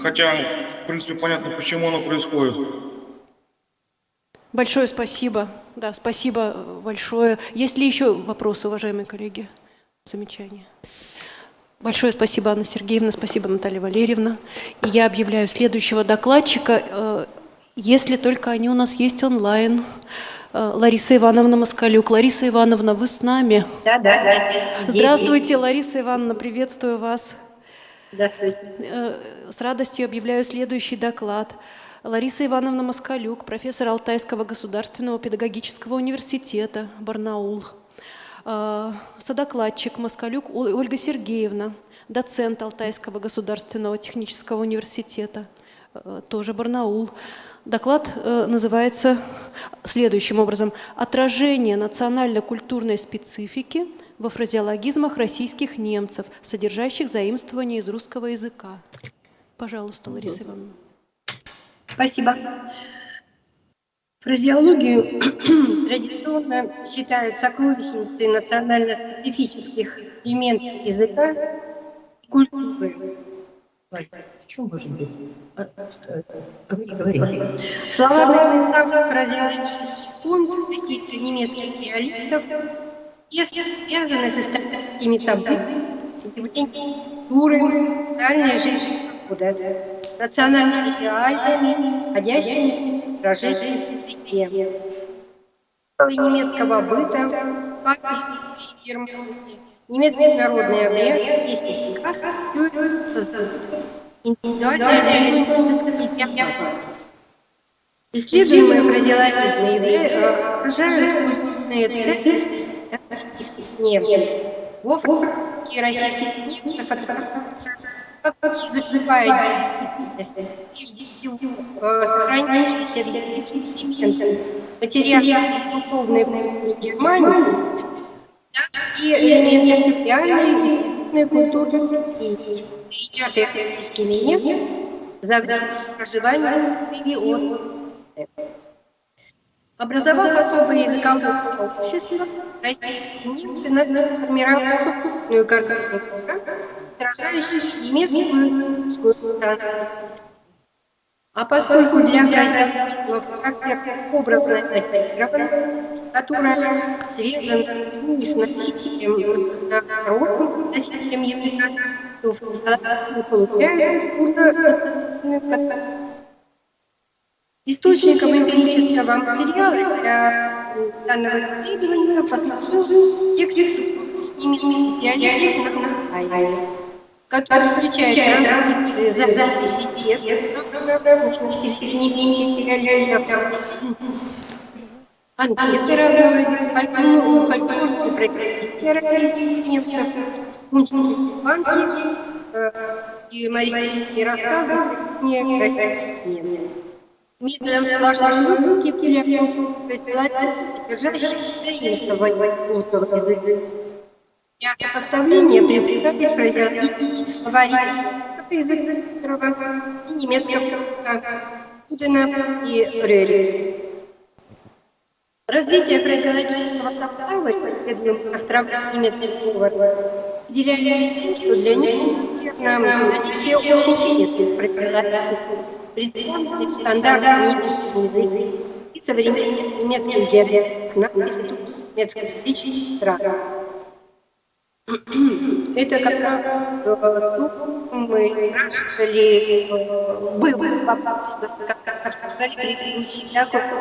Хотя, в принципе, понятно, почему оно происходит. Большое спасибо. Да, спасибо большое. Есть ли еще вопросы, уважаемые коллеги? замечания? Большое спасибо, Анна Сергеевна, спасибо, Наталья Валерьевна. И я объявляю следующего докладчика, если только они у нас есть онлайн. Лариса Ивановна Москалюк. Лариса Ивановна, вы с нами? Да. Здравствуйте, Лариса Ивановна, приветствую вас. Здравствуйте. С радостью объявляю следующий доклад. Лариса Ивановна Москалюк, профессор Алтайского государственного педагогического университета, Барнаул. Содокладчик Москалюк Ольга Сергеевна, доцент Алтайского государственного технического университета, тоже Барнаул. Доклад называется следующим образом: «Отражение национально-культурной специфики во фразеологизмах российских немцев, содержащих заимствования из русского языка». Пожалуйста, Лариса Ивановна. Спасибо. Фразеологию традиционно считают сокровищницей национально-специфических элементов языка и культуры. Что может быть? Говори. Словарный состав фразеологический фонд российско-немецких диалектов связаны с историческими событиями, явлениями культуры, социальной жизни народа, национальными реалиями, находящимися в выражении в языке. Немецкого быта, факты Германии, немецкий народный обряд, песни, сказки создают индивидуальное движение. Исследуемые фразеологизмы отражают культурные ценности немцев. В офисе российских немцев открывается языковая действительность, прежде всего сохраняющиеся в языке элементы материальной и духовной культуры Германии, и элементы реальной и культуры России, перенятые российскими немцами за время проживания в регионе. Образовав особое языковое сообщество, российские немцы начали формировать собственную картину, отражающую немецкую русскую национальность. А поскольку для фразеологизма характерна образная ориентированность, которая связана с носителем народным носителем языка, то мы получаем культурную картину. Источником эмпирического материала для данного исследования послужил текст русскими диалектов, который включает разные записи текстов, диалектов, анкеты, фольклорные произведения российских немцев, кунштовые банки и юмористические рассказы российских немцев. Методом сложной выборки содержащих заимствования русского языка. Для сопоставления привлекались фразеологические словари языка и немецкого Будена и Рерри. Развитие фразеологического состава исследуемых островных немецких говоров определяется тем, что для них наличие очень немецких фразеологических представленных в стандартном немецком языке и современных немецких диалектах на территории немецкоязычных стран. Это как раз мы спрашивали, был вопрос, как обсуждали предыдущий документ.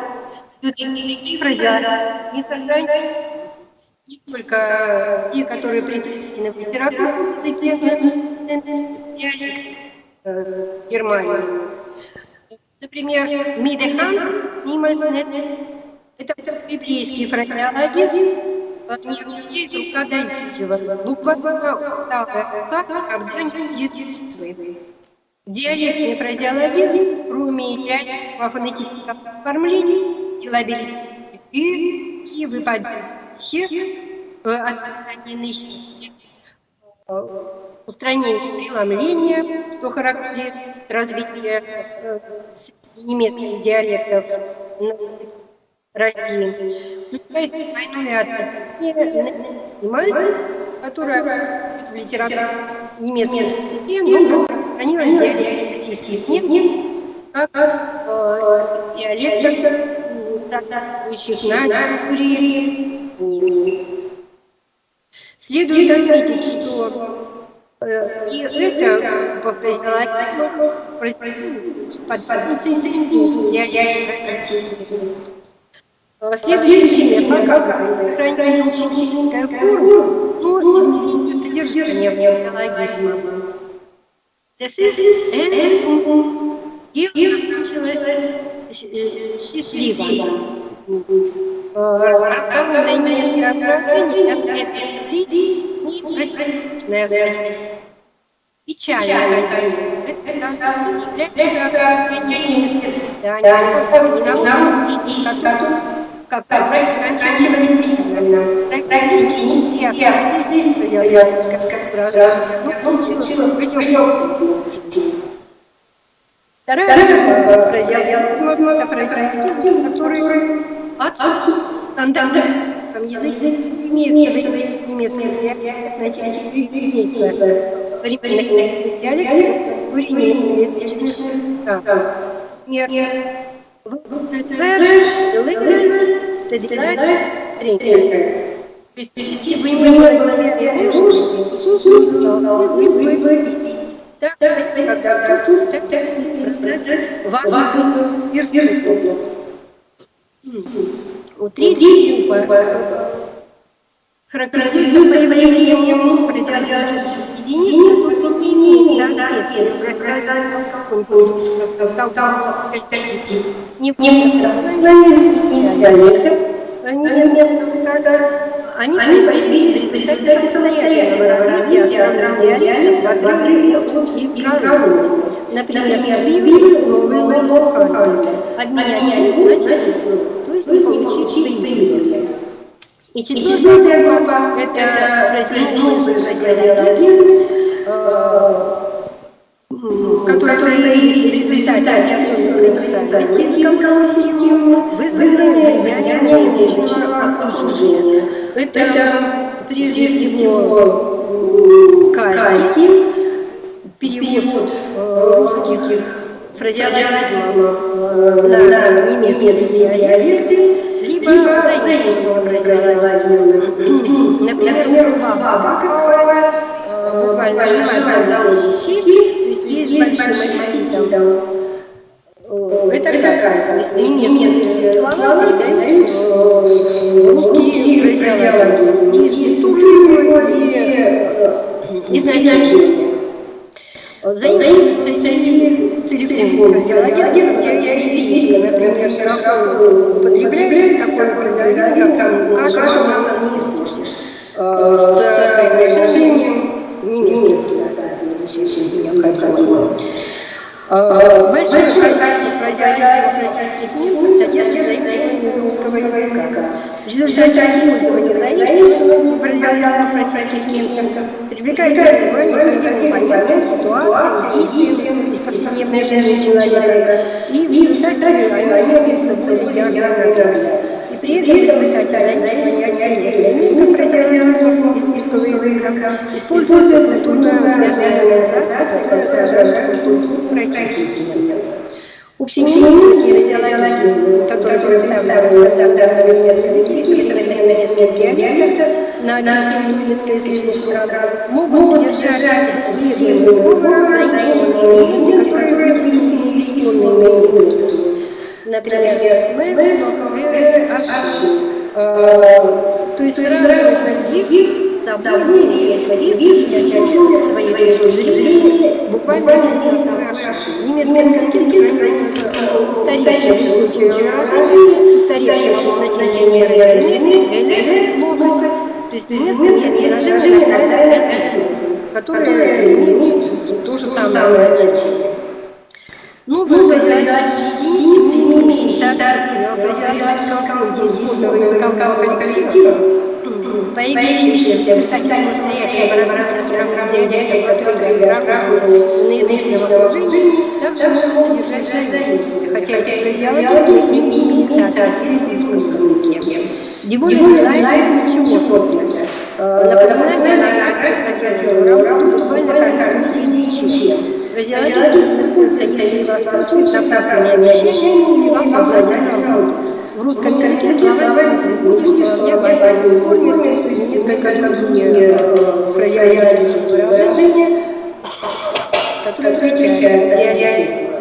Все-таки фразеологии не сохраняют не только те, которые представлены в литературном языке Германии. Например, Мидехан, Нимальнет, это библейский фразеологизм, не друг отдающего, буквально усталая рука, когда не будет чувствовать. Диалектный фразеологизм, кроме диалектного фонетического оформления, силабилизации и выпадающих отдельных устранение преломления, что характеризует развитие немецких диалектов России, включает двойное оттенение которое в литературе немецком языке, но сохранилось диалект российских немцев как диалектов, соответствующих на территории. Следует отметить, что и это по производительности следующий пример показывает сохранение ученической формы, но изменение содержания филологизма. This is and дело началось счастливо. Разговорное немецкое обращение не противоположное значение. Печально, конечно. Это является немецкое воспитание, как заканчивались печально. Вторая фразеологизм, это фразеологизм, который отсутствует стандартном языке, имеется немецкий диалект, на имеется современный диалект, корень язычных стран. Например, то есть, если бы не было третий характеризуется появлением фразеологических единиц, которые не имеют соответствия в фразеологическом конкурсе, не в диалектах, они появились в результате самостоятельного развития островных диалектов в отрыве и правду. Например, сбили новые локали, обменять на число, то есть получить прибыль. И четвертая группа – это фразеологизм, который появился в результате языковой системы, вызванной влиянием язычного окружения. Это прежде всего кальки, перевод русских фразеологизмов на немецкие диалекты, либо заимствованные фразеологизмы. Например, слова «бакова», буквально «жевать за щеки», то есть большим аппетитом. Это как? То есть немецкие слова передают русские фразеологизмы. И структуру, и значение. Заимствуется целиком фразеологизм, например, широко употребляется такой фразеологизм, как «каша масла не испортишь», с произношением немецкого необходимо. Большое количество фразеологизмов российских немцев содержит заимствование из русского языка. В результате использования заимствований фразеологизмов российских немцев привлекает внимание необходимый момент, ситуации, действия из повседневной жизни человека, и в результате они описываются регионально. И при этом в результате заимствования отдельных элементов фразеологизмов из русского языка используется культурно связанная ассоциация, которая отражает культуру российских немцев. Общенемецкий фразеологизм, который представлен в стандартном немецком языке, современных немецких диалектов на территории немецкоязычных стран, могут содержать исследуемые говоры, заимствованные элементы, которые внесены в исконные немецкие. Например, «мэс», то есть сравнивать их с собой или отчетливо своей точки зрения, буквально немецкий язык устаревшим значение «эле», то есть немецкое выражение, которое имеет то же самое значение. Новые фразеологические единицы, имеющие фразеологического языкового коллектива, появившиеся в результате самостоятельного развития диалектов, которые работают на язычном окружении, также могут содержать заимствования, хотя эти фразеологизмы не имеют соответствия в русском языке. Деболь ничего нет. Напоминание на практике работу буквально как идеи. Фразеологизм используется, если вас получит напрасное обещание или вам создать работу. В русском языке словарь сегодняшнего дня в форме, то есть несколько фразеологических выражений, которые отличаются от диалекта.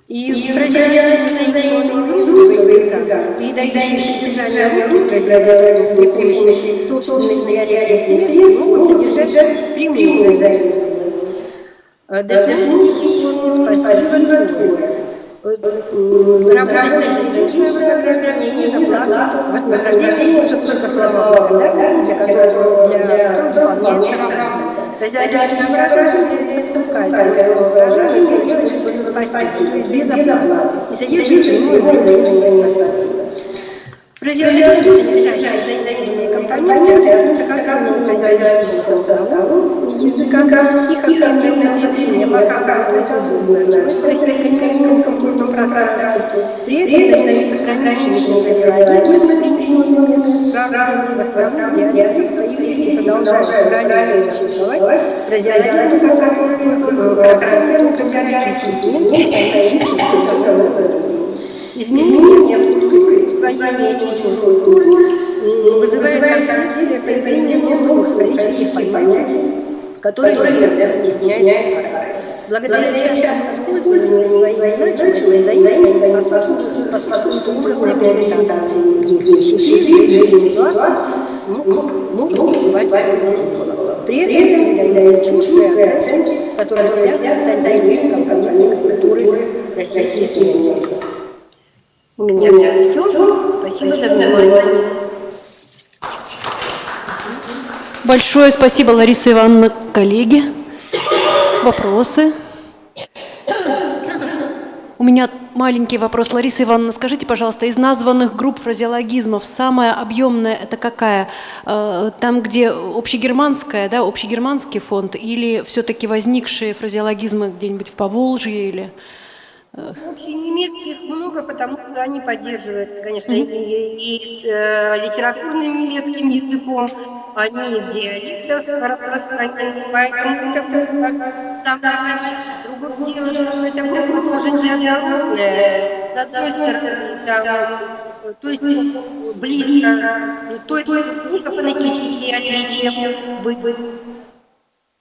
И фразеологические взаимодействия русского языка, передающие содержание русской фразеологии при помощи собственных диалектных средств, могут содержать прямые взаимодействия. До свидания, спасибо, Твой. Работать язычное вознаграждение, заплату, вознаграждение может только слова благодарности, для которых выполняется работа. Фразеологическое выражение является указательным выражением, чтобы спасибо, то есть без оплаты, и содержит прямое взаимное спасибо. Фразеологические содержащие компоненты относятся к главному фразеологическому составу языка. Их активное употребление показывает особую значимость в культурном пространстве. При этом дают сохраняющиеся фразеологизмы, принесенные в сравнении в островных диалектах, и вместе продолжают правильно существовать фразеологизмы, которые характерны для российских изменения в культуре, усвоение чужой культуры вызывает контакты появления новых исторических понятий, которые вытесняются. Благодаря частому использованию своей значимой способствует образной презентации действующих ситуаций, могут вызывать возможность. При этом передают чуждые оценки, которые связаны с отдельными компонентами культуры российских языков. У меня все. Спасибо за внимание. Большое спасибо, Лариса Ивановна. Коллеги, вопросы? У меня маленький вопрос. Лариса Ивановна, скажите, пожалуйста, из названных групп фразеологизмов самая объемная это какая? Там, где общегерманская, да, общегерманский фонд, или все-таки возникшие фразеологизмы где-нибудь в Поволжье или... Общенемецких много, потому что они поддерживают, конечно, и литературным немецким языком, они в диалектах распространены, поэтому там дальше. Другое дело, что эта группа тоже неоднородная. С одной стороны, там, то есть близко, только фонетические отличия быть.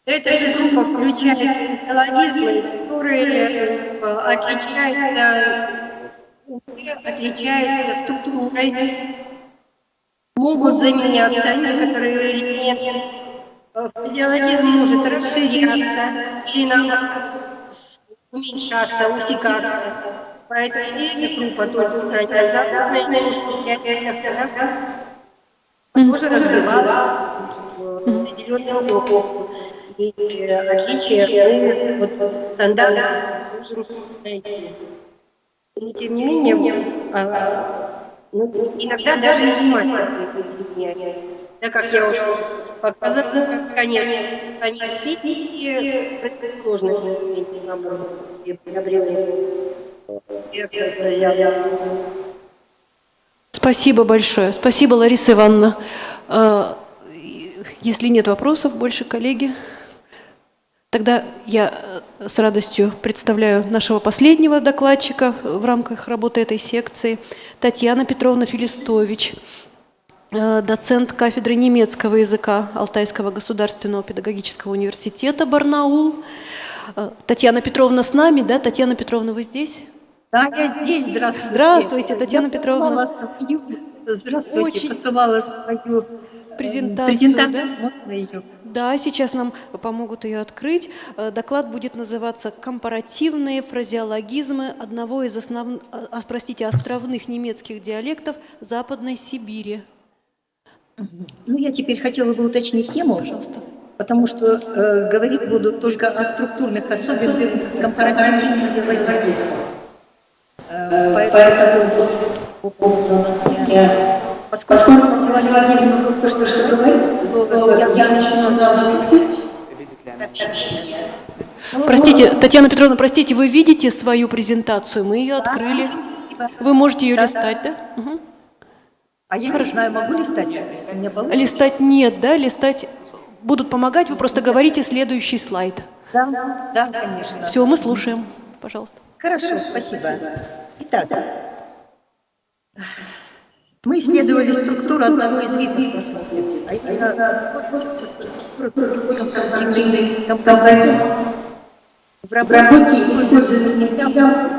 Эта же группа включает фразеологизмы, которые отличаются структурой, могут заменяться некоторые элементы. Фразеологизм может расширяться или уменьшаться, усекаться. Поэтому эта группа тоже тоже развивалась в определенном токе. И отличия мы от стандарта можем найти. Но тем не менее, иногда даже изымать изменения. Так как я уже показала, конец песни сложных Спасибо большое. Спасибо, Лариса Ивановна. Если нет вопросов больше, коллеги, тогда я с радостью представляю нашего последнего докладчика в рамках работы этой секции, Татьяна Петровна Филистович, доцент кафедры немецкого языка Алтайского государственного педагогического университета Барнаул. Татьяна Петровна с нами, да? Татьяна Петровна, вы здесь? Да, я здесь. Здравствуйте. Здравствуйте, Татьяна Петровна. Здравствуйте, посылала свою презентацию, да? Можно ее? Да, сейчас нам помогут ее открыть. Доклад будет называться «Компаративные фразеологизмы одного из островных немецких диалектов Западной Сибири». Ну, я теперь хотела бы уточнить тему, пожалуйста, потому что говорить буду только о структурных особенностях компаративных фразеологизмов. Поэтому поскольку фразеологизм только что говорит, то я начну сразу. Простите, Татьяна Петровна, простите, вы видите свою презентацию? Мы ее открыли. Вы можете ее листать, да? Угу. А я не знаю, могу листать? Листать нет, да? Листать будут помогать, вы просто говорите следующий слайд. Да, конечно. Все, мы слушаем, пожалуйста. Хорошо, спасибо. Итак, Мы исследовали структуру одного из видов пословиц, а это структурный компонент. В работе используется метафора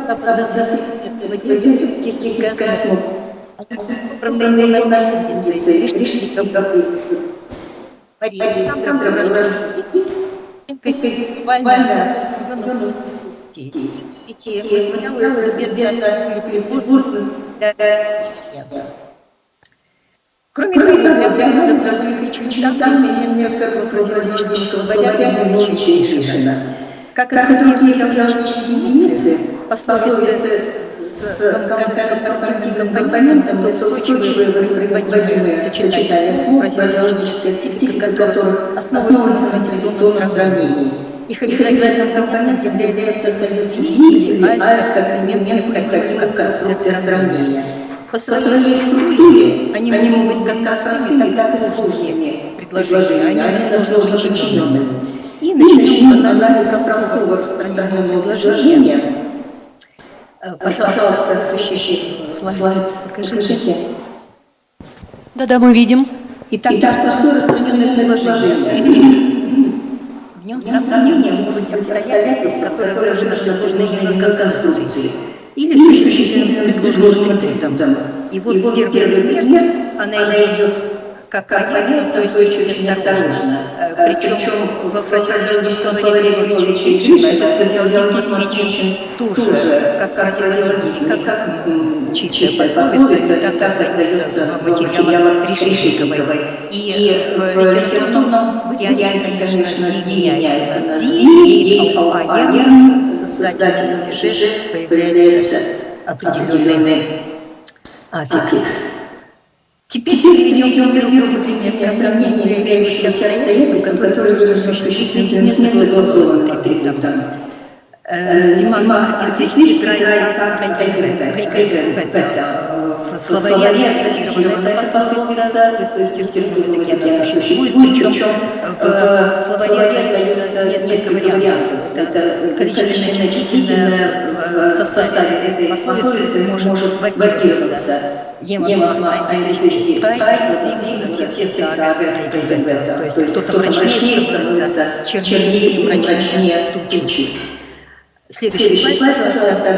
сельское основа. Они наследницы решили Кроме того, для забыли несколько фразеологического порядка решена. Как и другие фразеологические единицы, пословицы с компонентом это устойчивые воспроизводимые сочетания слов, фразеологическая стилистика которых основывается на традиционном сравнении. Их обязательным компонентом является союз «и» или «альс» как элемент необходимый как конструкция сравнения. По своей структуре они могут быть как простыми, так и сложными предложениями, они должны быть подчиненными. И начнем анализ простого распространенного предложения. Пожалуйста, следующий слайд покажите. Да-да, мы видим. Итак, простое распространенное предложение. В нем сравнение может быть обстоятельства, которые должны иметь конструкции. Или существительным предложенным методом. И вот первый пример, она идет как конец, то есть очень осторожно. Причем во фразеологическом словаре Львовича и Гриша этот фразеологизм тоже как фразеологизм, как чистая пословица, так дается в материалах Гришиковой. И в литературном варианте, конечно, меняется на «зи», и «ауайер», создателем «же» появляется определенный аффикс. Теперь переведем пример употребления сравнения, являющегося обстоятельством, которое выражено в существительном смысле глаголом передом. Зима здесь играет в словаре фиксирована эта пословица, то есть в литературном языке она существует, причем в словаре дается несколько вариантов. Это количественное, числительное в составе этой пословицы может варьироваться. То есть кто-то мрачнее становится, чернее и мрачнее тучи. Следующий слайд, пожалуйста.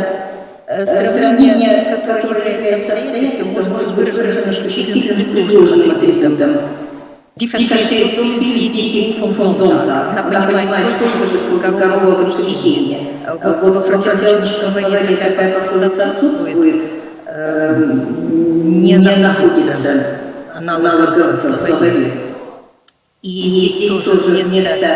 Сравнение, которое является обстоятельством, может быть выражено исключительно предложенным атрибутом. Differentiation Bildung von Sonntag. Она понимает, что корового воскресенья. Вот в фразеологическом словаре такая пословица отсутствует, не находится аналога в словаре. И здесь тоже вместо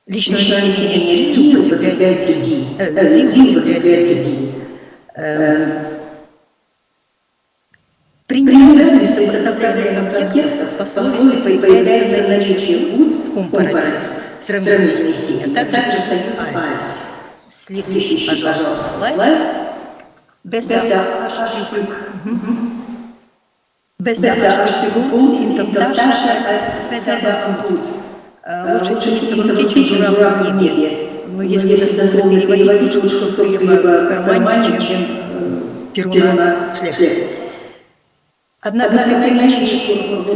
личного измерения «ди» употребляется «ди». «Зи» употребляется «ди». При неравенстве сопоставляемых объектов пословицы появляется наличие «ут» компаратив, сравнительный степень, а также союз «альс». Следующий, пожалуйста, слайд. Besser Stück. Besser Stück in der Tasche als Feder und Hut. Лучше сниться в руке, чем журавль в небе. Но если дословно переводить, лучше что-либо в кармане, чем перо на шляпе. Однако при наличии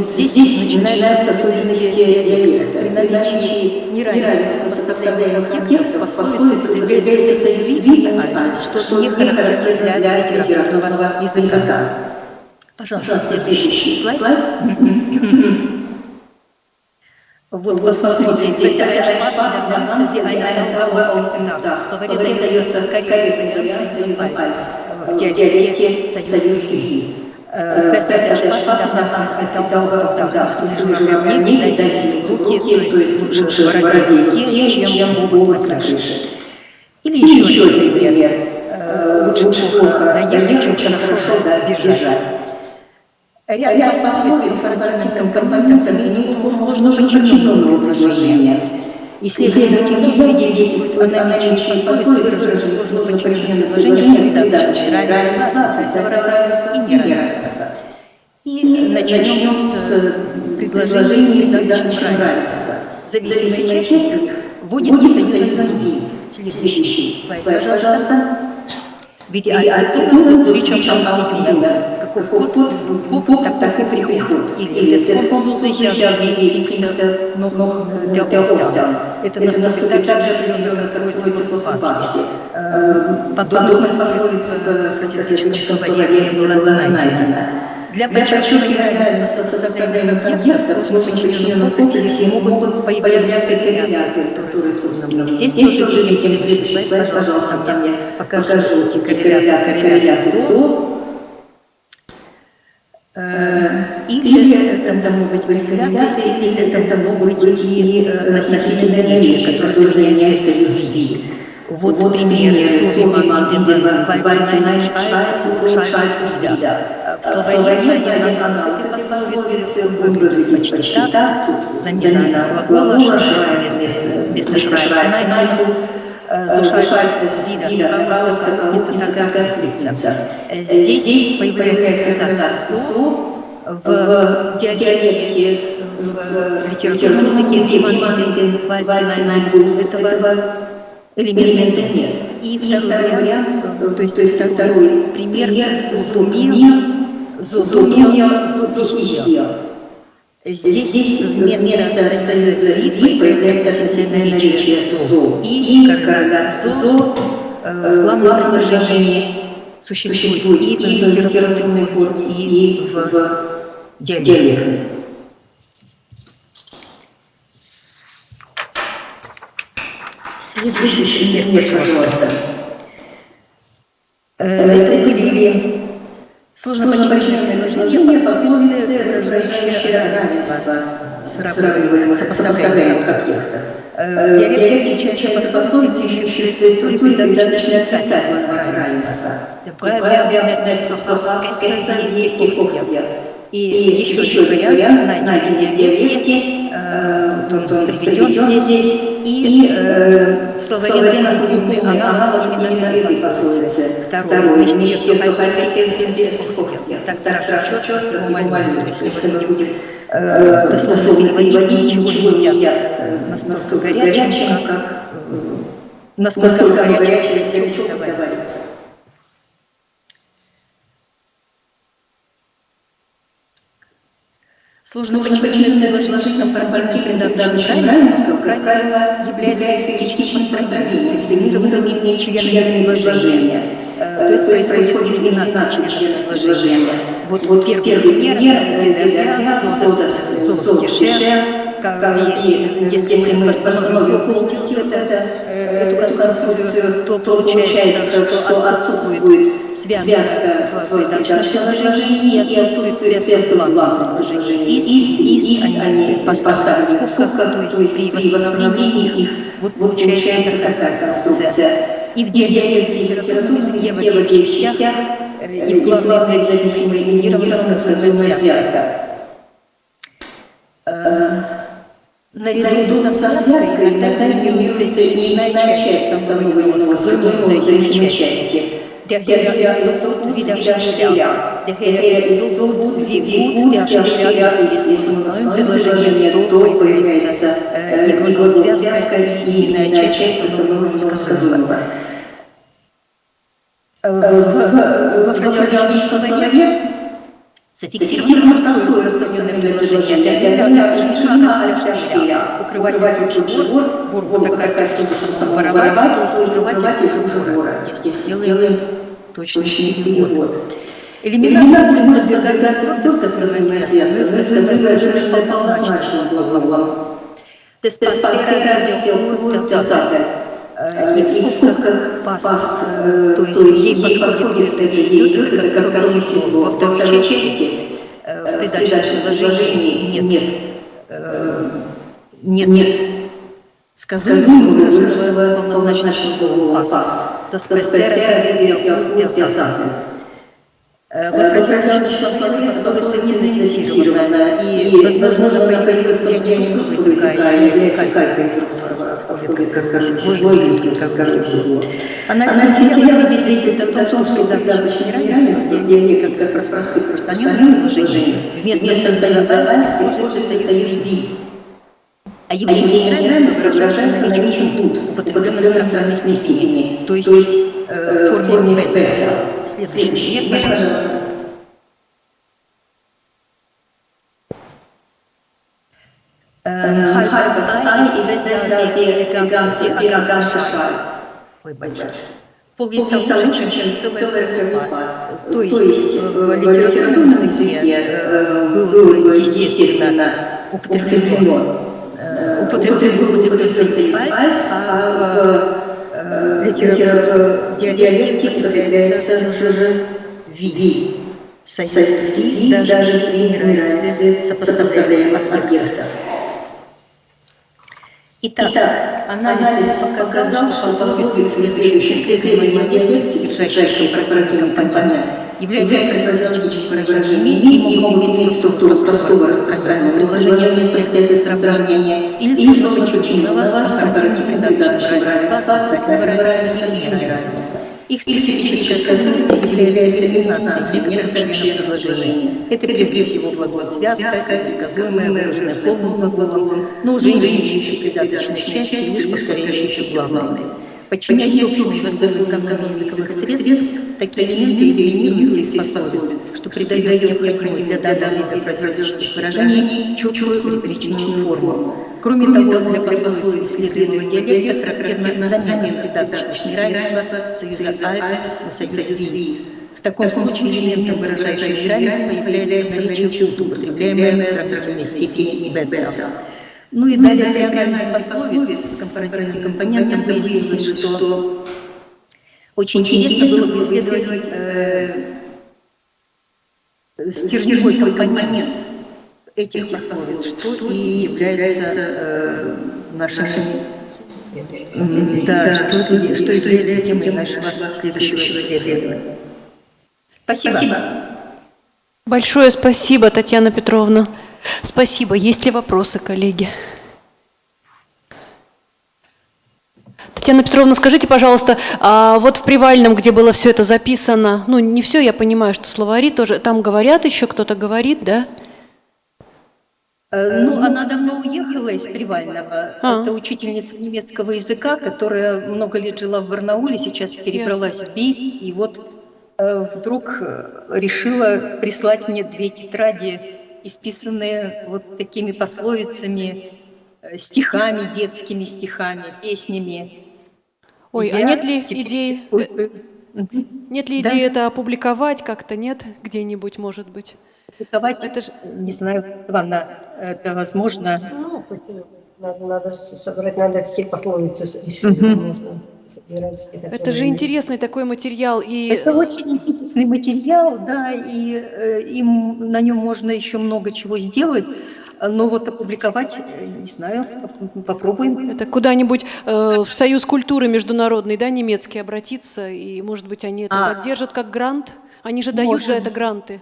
здесь начинаются особенности диалекта. При наличии неравенства составляемых объектов пословица употребляется союз «ви» и «альс», что не характерно для литературного языка. Пожалуйста, следующий слайд. Вот посмотрите, здесь в словаре дается корректный вариант союза «альс», в диалекте союз «ви». Журавлей дать руки, то есть лучше воробей, чем голубь на крыше. Или еще один пример. Лучше плохо доехать, чем хорошо бежать. Ряд пословиц с компонентом имеет сложно подчиненного предложения. Исследователи свидетельствуют о наличии пословиц, выраженных в сложно подчиненном предложении, также равенство, равенство и неравенство. И начнем с предложений с задачей равенства. Зависимая часть их вводится союзом «ви». Следующий слайд, пожалуйста. Ведь отсутствует свечом Алпина, каков поп, таков и приход. Или способствующий объединиться, но для Остан. Это наступит также определенно Троице после Пасхи. Подобная пословица в протестантском словаре была найдена. Для подчеркивания составляемых объектов в сложном комплексе могут появляться корреляты, которые созданы. Здесь тоже видите следующий слайд, пожалуйста, мне покажу эти корреляции СО. Или это могут быть корреляты, или это могут быть и относительные вещи, которые заменяют союз «ви». Вот примеры Сулейман Вайнайш в словаре один аналог этой пословицы, он говорит почти так, тут замена глагола «шрайт» вместо «шрайт» «найду», «зушайся с вида», «павловская как лица». Здесь появляется корреляция «со» в диалекте, в литературном языке «вайнайш» этого элемента нет. И второй вариант, то есть второй пример зумия. Здесь вместо союза «ви» появляется относительное наречие «зо». И корреляция «зо» в главном предложении существует и в литературной форме, и в диалектной. Следующий пример, пожалуйста. Это были сложно подчиненные предложения, пословицы, отражающие равенство сопоставляемых объектов. В диалекте чаще пословицы еще через свою структуру достаточно отрицательного равенства. И еще вариант найден в диалекте, он приведен здесь, и в словаре находим полный аналог именно этой пословицы. Второй, между так хорошо, нормально, если мы будем дословно переводить, ничего не едят настолько горячим, как насколько горячим для чего добавится. Сложно подчиненное предложение в корпоративном равенства, как правило, является критичным построением, семейным членами предложения. То есть происходит имитация членов предложения. Вот первый пример, соцкише, если мы восстановим полностью эту конструкцию, то получается, что отсутствует связка в придаточном предложении и отсутствует связка в главном предложении. Есть они поставлены в скобках, то есть при восстановлении их вот получается такая конструкция. И в диалекте и литературе везде в обеих частях и в главной независимой элиминированная связка. Наряду со связкой иногда элиминируется и иная часть основного языка, зависимой части. Der Herr ist so gut wie der Schiller. Der Herr ist so gut wie der Schiller. Если в предложении, то появляется и глагол-связка, и иная часть основного сказуемого. В фразеологическом словаре зафиксировано простое распространенное предложение. Укрыватель жужжор, вот такая штука, ворователь, то есть укрыватель жужжора, если сделаем точный перевод. Элиминация может доказаться не только сказанная связка, но и сказанная выраженная полнозначным глаголом. Теспастера делкуцатер. И в скобках паст, то есть ей подходит это идет, это как король седло. Во второй части в придаточном предложении нет сказанного выраженного полнозначного глагола паст. Теспастера делкуцатер. В фразеологическом словаре пословица не зафиксирована, и, возможно, появится вступление русского языка и является из русского, подходит как король. Анализ материала свидетельствует о том, что придаточное равенство в диалекте как распространенное предложение вместо союза «альс» используется союз «ви». А явление неравенства выражается наличием тут, в определенной степени, то есть в форме ПЭСа. Следующий, нет, пожалуйста. Halbes Ei ist besser wie ganze Schale. Полвица лучше, чем целая скорлупа. То есть в литературном языке было естественно употреблен целый пальц, а в диалекте употребляется уже ви. Союз ви даже при неравенстве сопоставляемых объектов. Итак, анализ показал, что пословицы, следующие диалектики, содержащие корпоративный компонент, являются фразеологическими выражениями и могут иметь структуру простого распространенного предложения с обстоятельств сравнения или случайного с корпоративным датчиком равенства, социального равенства и неравенства. Их специфическая особенность является интонацией некоторых членов предложения. Это прежде всего глагол связка, сказуемое, выраженное полным глаголом, но уже имеющие придаточные части, лишь повторяющие главные. Подчиняясь условным законам языковых средств, такие элементы элиминируются из пословиц, что придает необходимую для данного вида фразеологических выражений четкую личную форму. Кроме того, для пословиц следующего диалекта характерна замена придаточных равенства союза «альс» на союз «ви». В таком случае элементом, выражающим равенство, является наличие употребляемое в сравнительной степени «бесса». Ну и далее для анализа пословиц с компаративным компонентом выяснилось, что очень интересно было бы исследовать стержневой компонент этих пословиц, что и является нашим, да, что является темой нашего следующего исследования. Спасибо. Большое спасибо, Татьяна Петровна. Спасибо. Есть ли вопросы, коллеги? Татьяна Петровна, скажите, пожалуйста, а вот в Привальном, где было все это записано, ну не все, я понимаю, что словари тоже, там говорят еще, кто-то говорит, да? Ну, она давно уехала из Привального. Это учительница немецкого языка, которая много лет жила в Барнауле, сейчас перебралась в Бийск, и вот вдруг решила прислать мне 2 тетради, исписанные вот такими пословицами, стихами, детскими стихами, песнями. Ой, а нет ли идеи? Нет ли идеи это опубликовать как-то, нет? Где-нибудь, может быть? Опубликовать, это же... не знаю, Свана, это возможно? Ну, надо собрать, надо все пословицы, еще можно собирать. Это же интересный такой материал. И... Это очень интересный материал, да, и на нем можно еще много чего сделать. Но вот опубликовать, не знаю, попробуем. Это куда-нибудь в Союз культуры международный, да, немецкий обратиться, и, может быть, они это поддержат как грант? Они же дают за это гранты.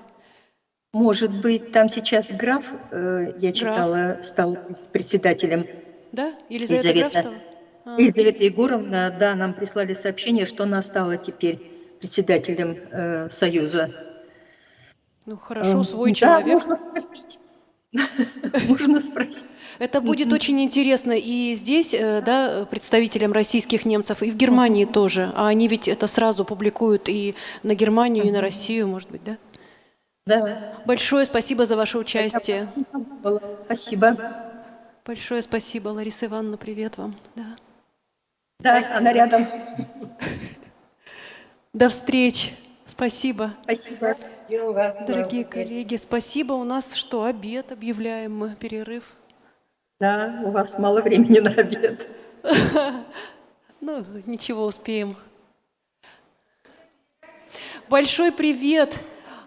Может быть, там сейчас граф, я читала, стал председателем. Да? Елизавета Елизавета Егоровна, да, нам прислали сообщение, что она стала теперь председателем Союза. Ну, хорошо, свой человек. Можно спросить. Можно спросить. Это будет очень интересно и здесь, да, представителям российских немцев, и в Германии тоже. А они ведь это сразу публикуют и на Германию, и на Россию, может быть, да? Да. Большое спасибо за ваше участие. Спасибо. Большое спасибо, Лариса Ивановна, привет вам. Да, да, она рядом. До встречи. Спасибо. Спасибо. Дорогие коллеги, спасибо. У нас что, обед объявляем мы, перерыв? Да, у вас мало времени на обед. Ну, ничего, успеем. Большой привет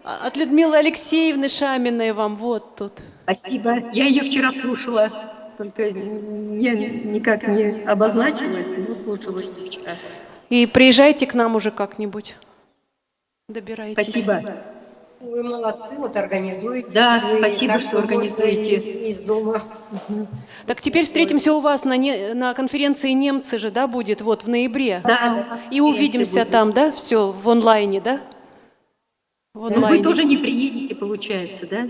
от Людмилы Алексеевны Шаминой вам, вот тут. Спасибо. Я ее вчера слушала, только я никак не обозначилась, но слушала ее вчера. И приезжайте к нам уже как-нибудь. Добирайтесь. Спасибо. Вы молодцы, вот организуете. Да, спасибо, что организуете. Из дома. Так теперь встретимся у вас на конференции «Немцы» же, да, будет вот в ноябре? Да. И увидимся будет там, да, все в онлайне, да? В онлайне. Но вы тоже не приедете, получается, да?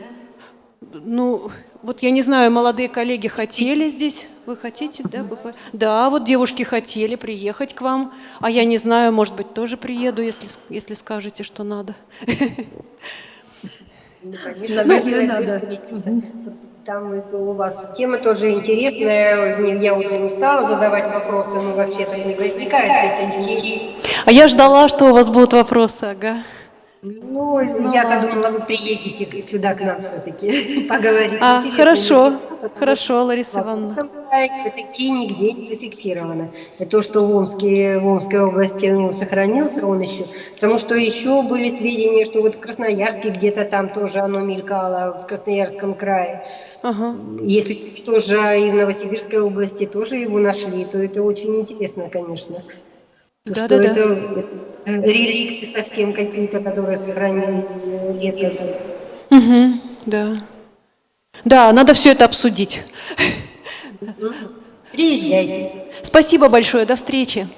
Ну, вот я не знаю, молодые коллеги хотели здесь, вы хотите, да? Да, вот девушки хотели приехать к вам, а я не знаю, может быть, тоже приеду, если скажете, что надо. Ну, конечно, хотелось бы встретиться. Там у вас тема тоже интересная. Я уже не стала задавать вопросы, но вообще-то не возникает с этим детей. А я ждала, что у вас будут вопросы, ага. Ну, я-то думала, вы приедете сюда к нам все-таки поговорить. Хорошо, хорошо, Лариса Ивановна. Такие нигде не зафиксировано. И то, что в Омской области сохранился он еще, потому что еще были сведения, что вот в Красноярске где-то там тоже оно мелькало, в Красноярском крае. Ага. Если тоже и в Новосибирской области тоже его нашли, то это очень интересно, конечно. То, что это реликты совсем какие-то, которые сохранились летом. Угу, да. Да, надо все это обсудить. Приезжайте. Спасибо большое, до встречи.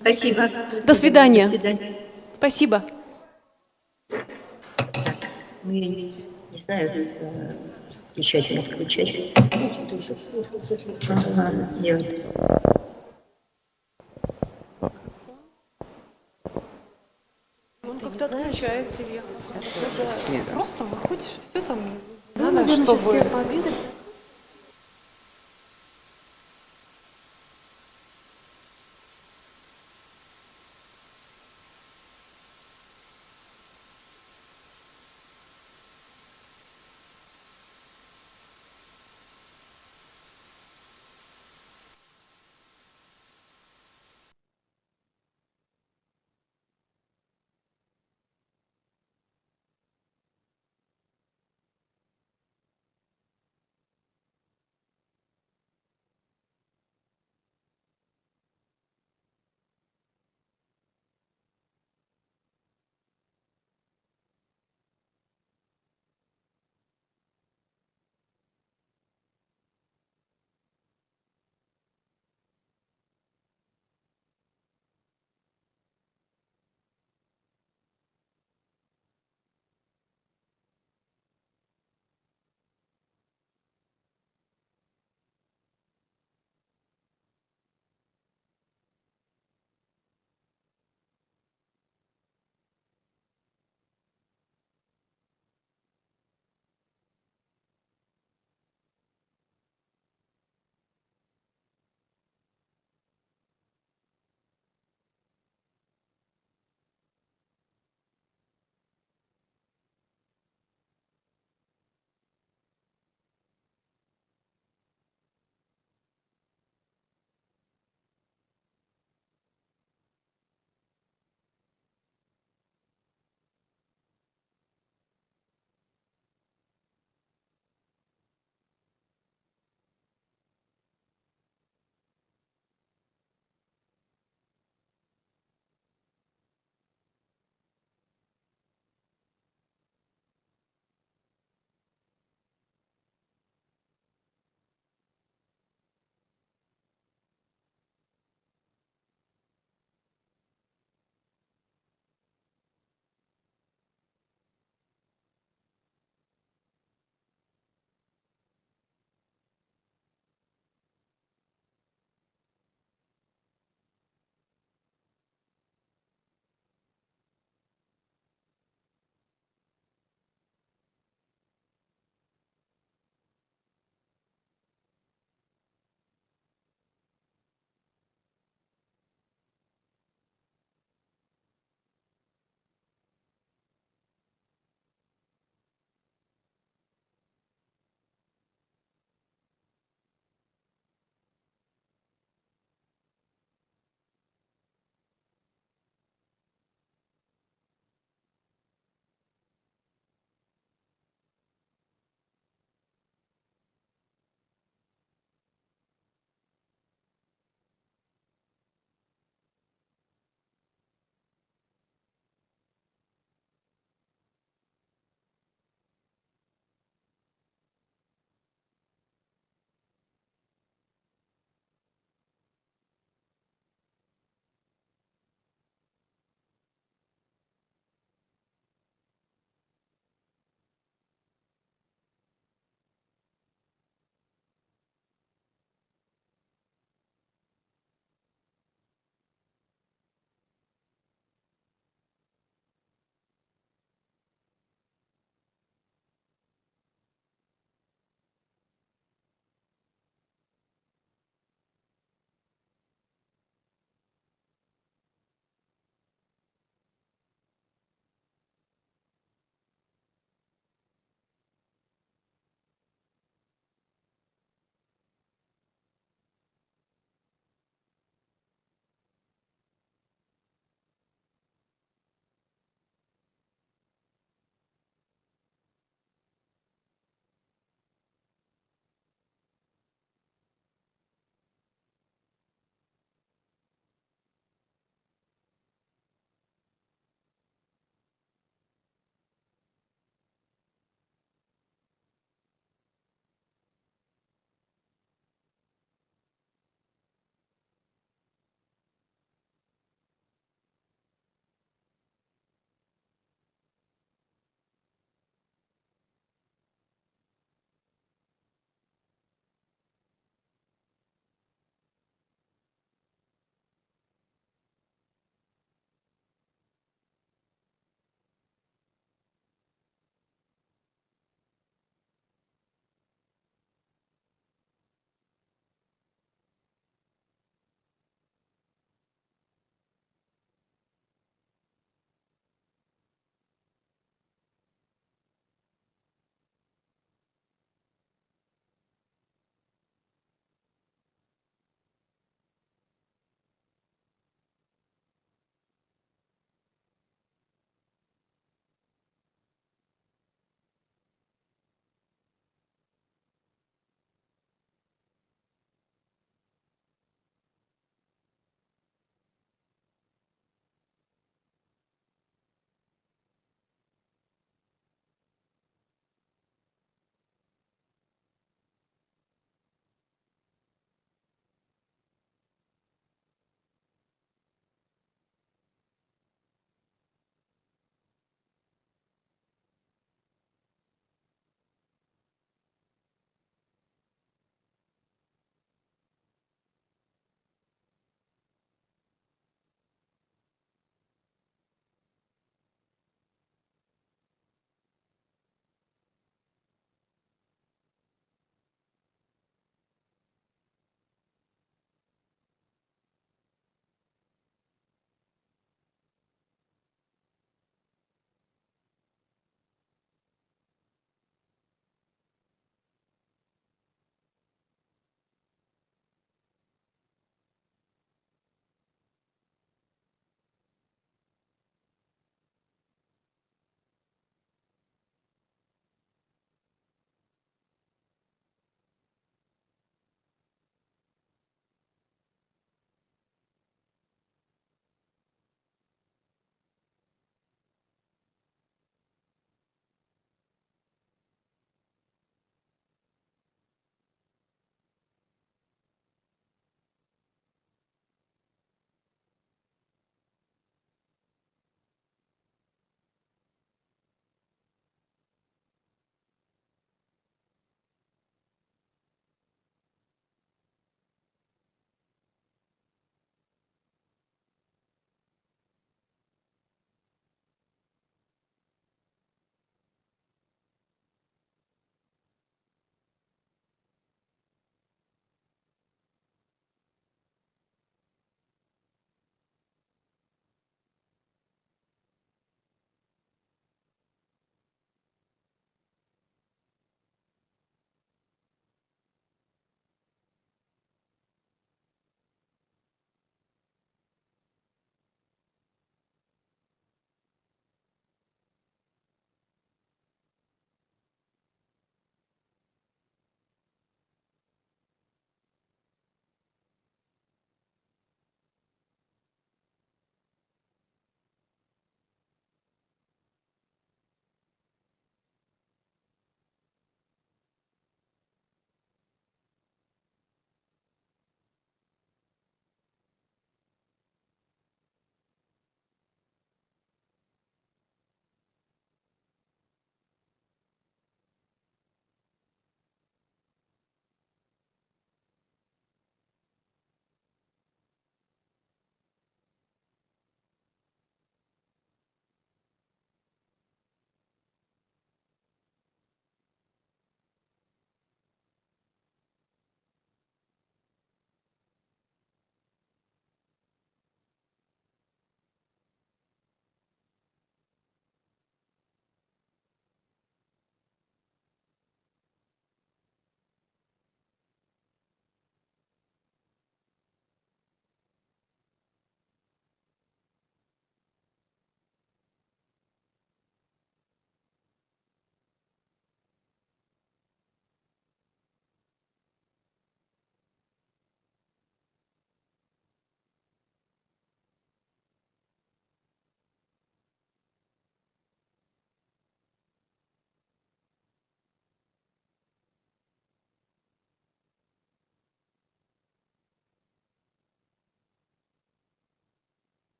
Спасибо. До свидания. До свидания. Спасибо. Мы не знаю, включать или отключать. Что-то еще слушаю. Я Он как-то отключается, Илья. Просто выходишь, и все там. Надо, чтобы... все пообедать.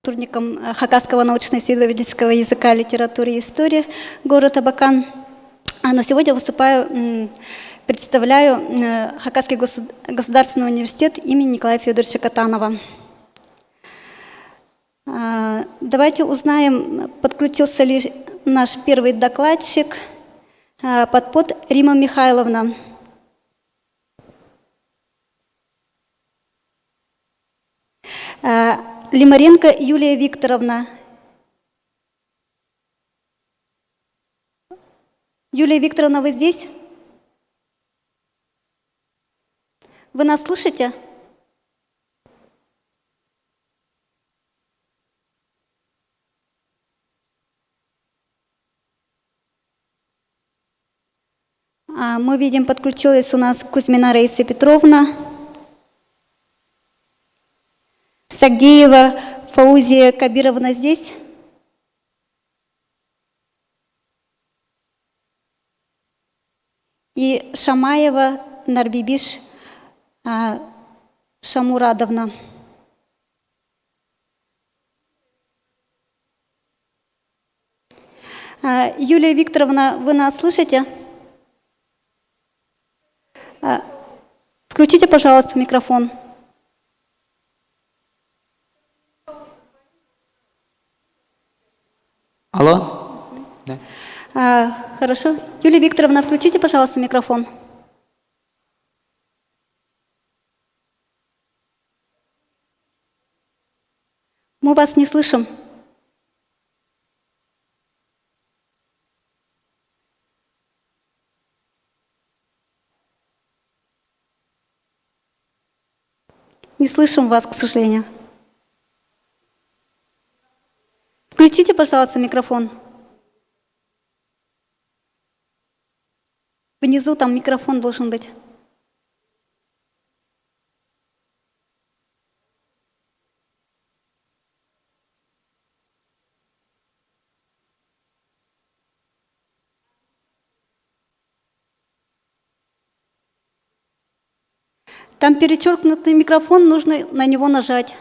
сотрудником Хакасского научно-исследовательского языка, литературы и истории города Абакан. Но сегодня представляю Хакасский государственный университет имени Николая Федоровича Катанова. Давайте узнаем, подключился ли наш первый докладчик, подпод Рима Михайловна. Лимаренко Юлия Викторовна. Юлия Викторовна, вы здесь? Вы нас слышите? Мы видим, подключилась у нас Кузьмина Раиса Петровна, Сагдеева Фаузия Кабировна здесь? И Шамаева Нарбибиш Шамурадовна. Юлия Викторовна, вы нас слышите? Включите, пожалуйста, микрофон. Алло? Да. Хорошо. Юлия Викторовна, включите, пожалуйста, микрофон. Мы вас не слышим. Не слышим вас, к сожалению. Включите, пожалуйста, микрофон. Внизу там микрофон должен быть. Там перечеркнутый микрофон, нужно на него нажать.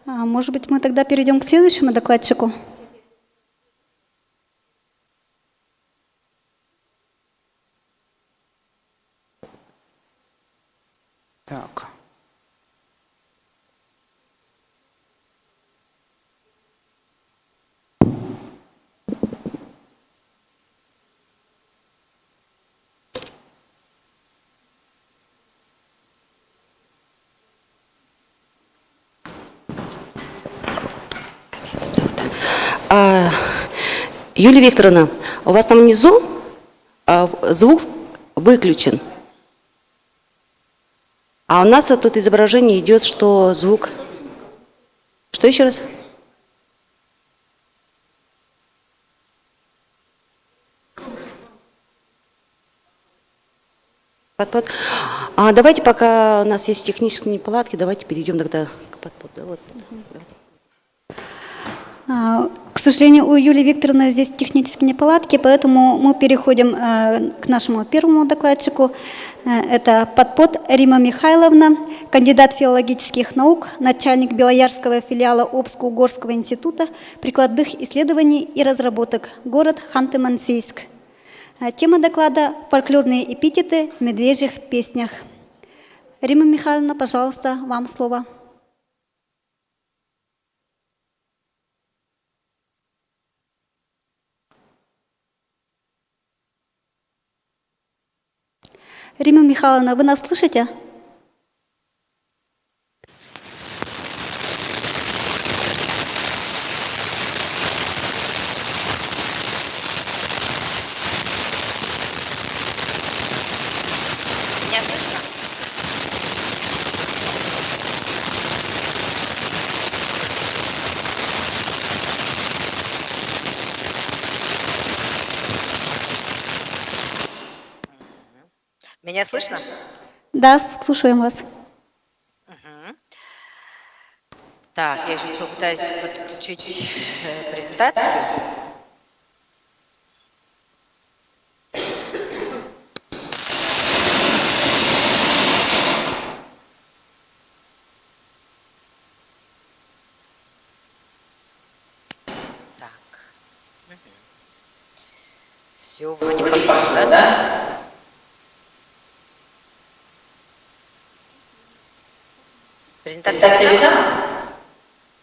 Может быть, мы тогда перейдем к следующему докладчику? Так. Юлия Викторовна, у вас там внизу звук выключен. А у нас тут изображение идет, что звук... Что еще раз? Давайте, пока у нас есть технические неполадки, давайте перейдем тогда к подподу. Да, вот. К сожалению, у Юлии Викторовны здесь технические неполадки, поэтому мы переходим к нашему первому докладчику. Это подпод Рима Михайловна, кандидат филологических наук, начальник Белоярского филиала Обско-Угорского института прикладных исследований и разработок, город Ханты-Мансийск. Тема доклада «Фольклорные эпитеты в медвежьих песнях». Рима Михайловна, пожалуйста, вам слово. Рима Михайловна, вы нас слышите? Меня слышно? Меня слышно? Да, слушаем вас. Так, я сейчас попытаюсь подключить презентацию. Так. Все вроде пошло, да? Презентация видна?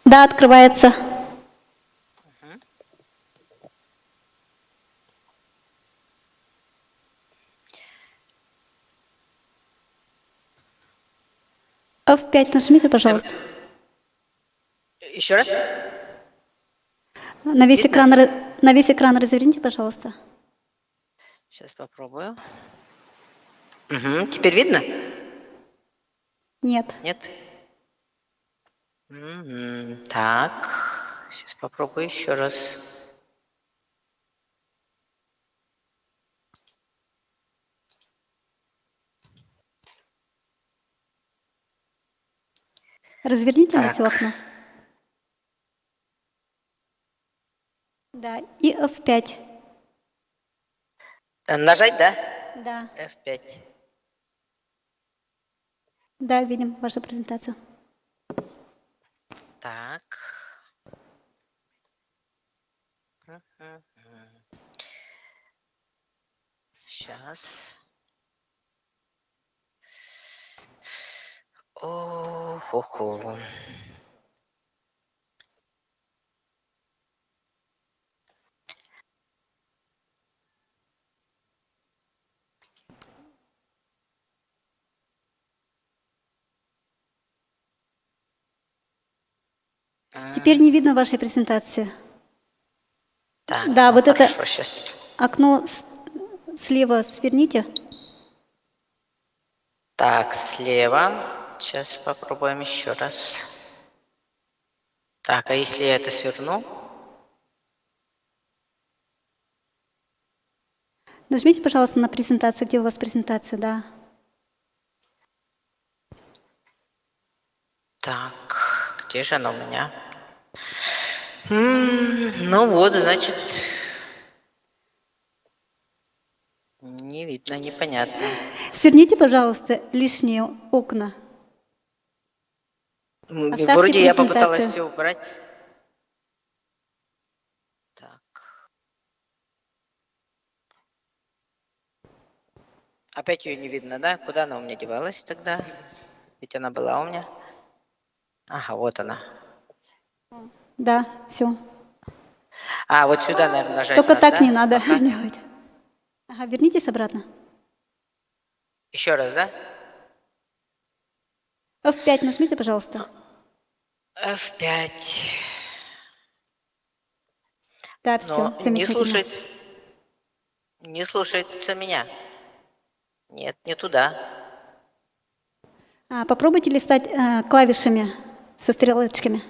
Да, открывается. F5 нажмите, пожалуйста. Еще раз? На весь экран разверните, пожалуйста. Сейчас попробую. Угу. Теперь видно? Нет. Нет? Так, сейчас попробую еще раз. Разверните на все окно. Да, и F5. Нажать, да? Да. F5. Да, видим вашу презентацию. Так. Сейчас. О-хо-хо. Теперь не видно вашей презентации. Так, да, вот хорошо, это сейчас. окно слева сверните. Так, слева. Сейчас попробуем еще раз. Так, а если я это сверну? Нажмите, пожалуйста, на презентацию, где у вас презентация, да. Так, где же она у меня? Ну вот, значит, не видно, непонятно. Сверните, пожалуйста, лишние окна. Оставьте Вроде я попыталась презентацию. все убрать. Так. Опять ее не видно, да? Куда она у меня девалась тогда? Ведь она была у меня. Ага, вот она. Да, все. А, вот сюда, наверное, нажать Только надо, так да? не надо Пока. делать. Ага, вернитесь обратно. Еще раз, да? F5 нажмите, пожалуйста. F5. Да, все, Но замечательно. не слушается меня. Нет, не туда. Попробуйте листать клавишами со стрелочками.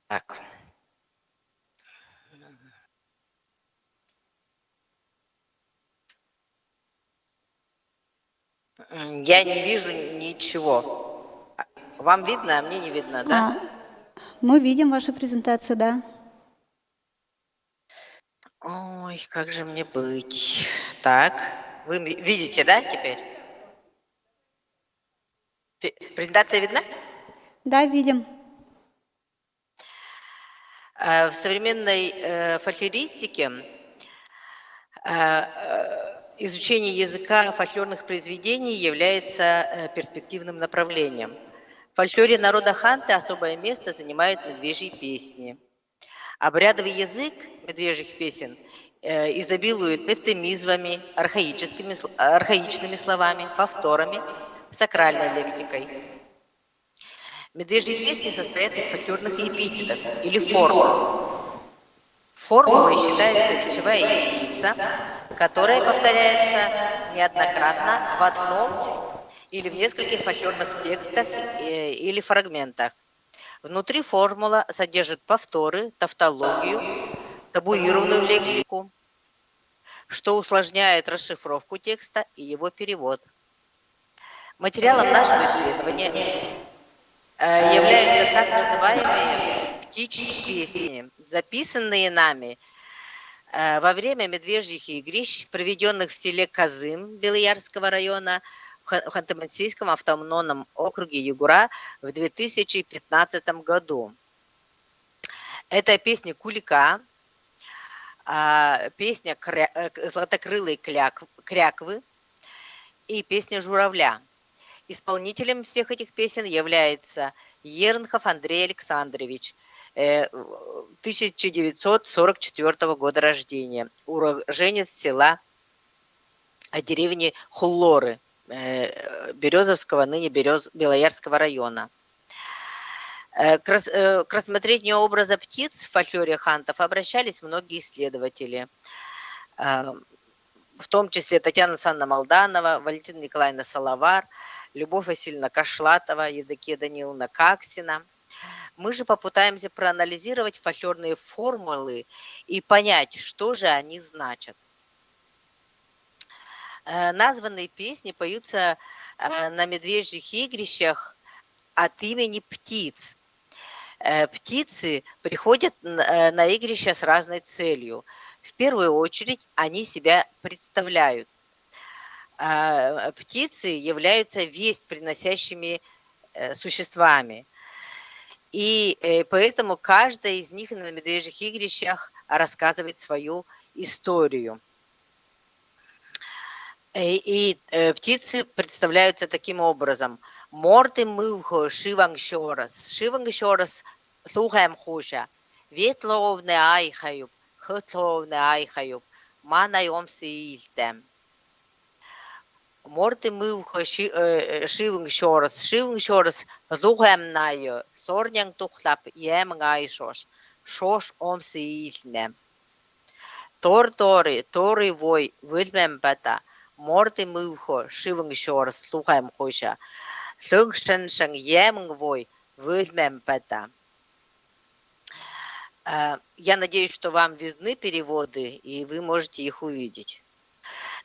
Так. Я не вижу ничего. Вам видно, а мне не видно, да? Мы видим вашу презентацию, да. Ой, как же мне быть? Так, вы видите, да, теперь? Презентация видна? Да, видим. В современной фольклористике изучение языка фольклорных произведений является перспективным направлением. В фольклоре народа ханты особое место занимают медвежьи песни. Обрядовый язык медвежьих песен изобилует эвфемизмами, архаичными словами, повторами, сакральной лексикой. Медвежьи песни состоят из фольклорных эпитетов или формул. Формулой считается речевая единица, которая повторяется неоднократно в одном или в нескольких фольклорных текстах или фрагментах. Внутри формула содержит повторы, тавтологию, табуированную лексику, что усложняет расшифровку текста и его перевод. Материалом нашего исследования являются так называемые птичьи песни, записанные нами во время медвежьих игрищ, проведенных в селе Казым Белоярского района в Ханты-Мансийском автономном округе Югура в 2015 году. Это песня Кулика, песня Златокрылой кряквы и песня Журавля. Исполнителем всех этих песен является Ернхов Андрей Александрович, 1944 года рождения, уроженец села деревни Хуллоры Березовского, ныне Белоярского района. К рассмотрению образа птиц в фольклоре хантов обращались многие исследователи, в том числе Татьяна Санна Молданова, Валентина Николаевна Салавар, Любовь Васильевна Кашлатова, Евдокия Даниловна Каксина. Мы же попытаемся проанализировать фольклорные формулы и понять, что же они значат. Названные песни поются на медвежьих игрищах от имени птиц. Птицы приходят на игрища с разной целью. В первую очередь они себя представляют. Птицы являются весть приносящими существами. И поэтому каждая из них на медвежьих игрищах рассказывает свою историю. И птицы представляются таким образом. Морты мывхо шивангшорас. Шивангшорас слухаем хуша. Ветловне айхаюб. Хөтловне айхаюб. Манайом сиильтем. Морты мывхо шивангшорас. Шивангшорас слухаем найо. Сорнян тухлап ем айшош. Шош ом сиильтем. Тор-торы, торы вой, выльмем бата. Морты мывхо, шивангшорас, слухаем хуша. Слынгшеншен емнг вой, выльмем бата. Я надеюсь, что вам видны переводы, и вы можете их увидеть.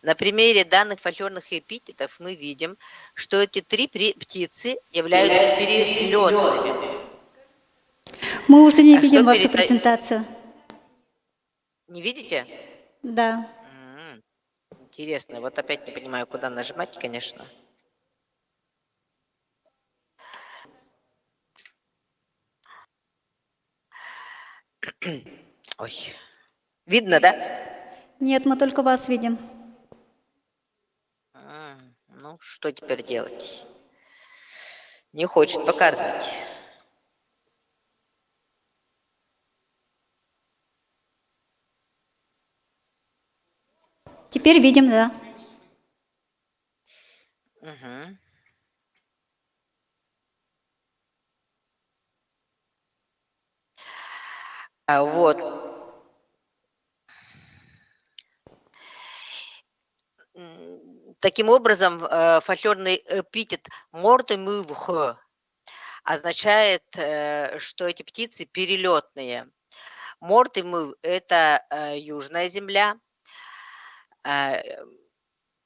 На примере данных фольклорных эпитетов мы видим, что эти три птицы являются перелетными. Мы уже не видим вашу презентацию. Не видите? Да. Интересно. Вот опять не понимаю, куда нажимать, конечно. Ой. Видно, да? Нет, мы только вас видим. Ну, что теперь делать? Не хочет показывать. Теперь видим, да. Угу. Вот. Таким образом, фольклорный эпитет «морты мывхо» означает, что эти птицы перелетные. Морты мыв – это южная земля,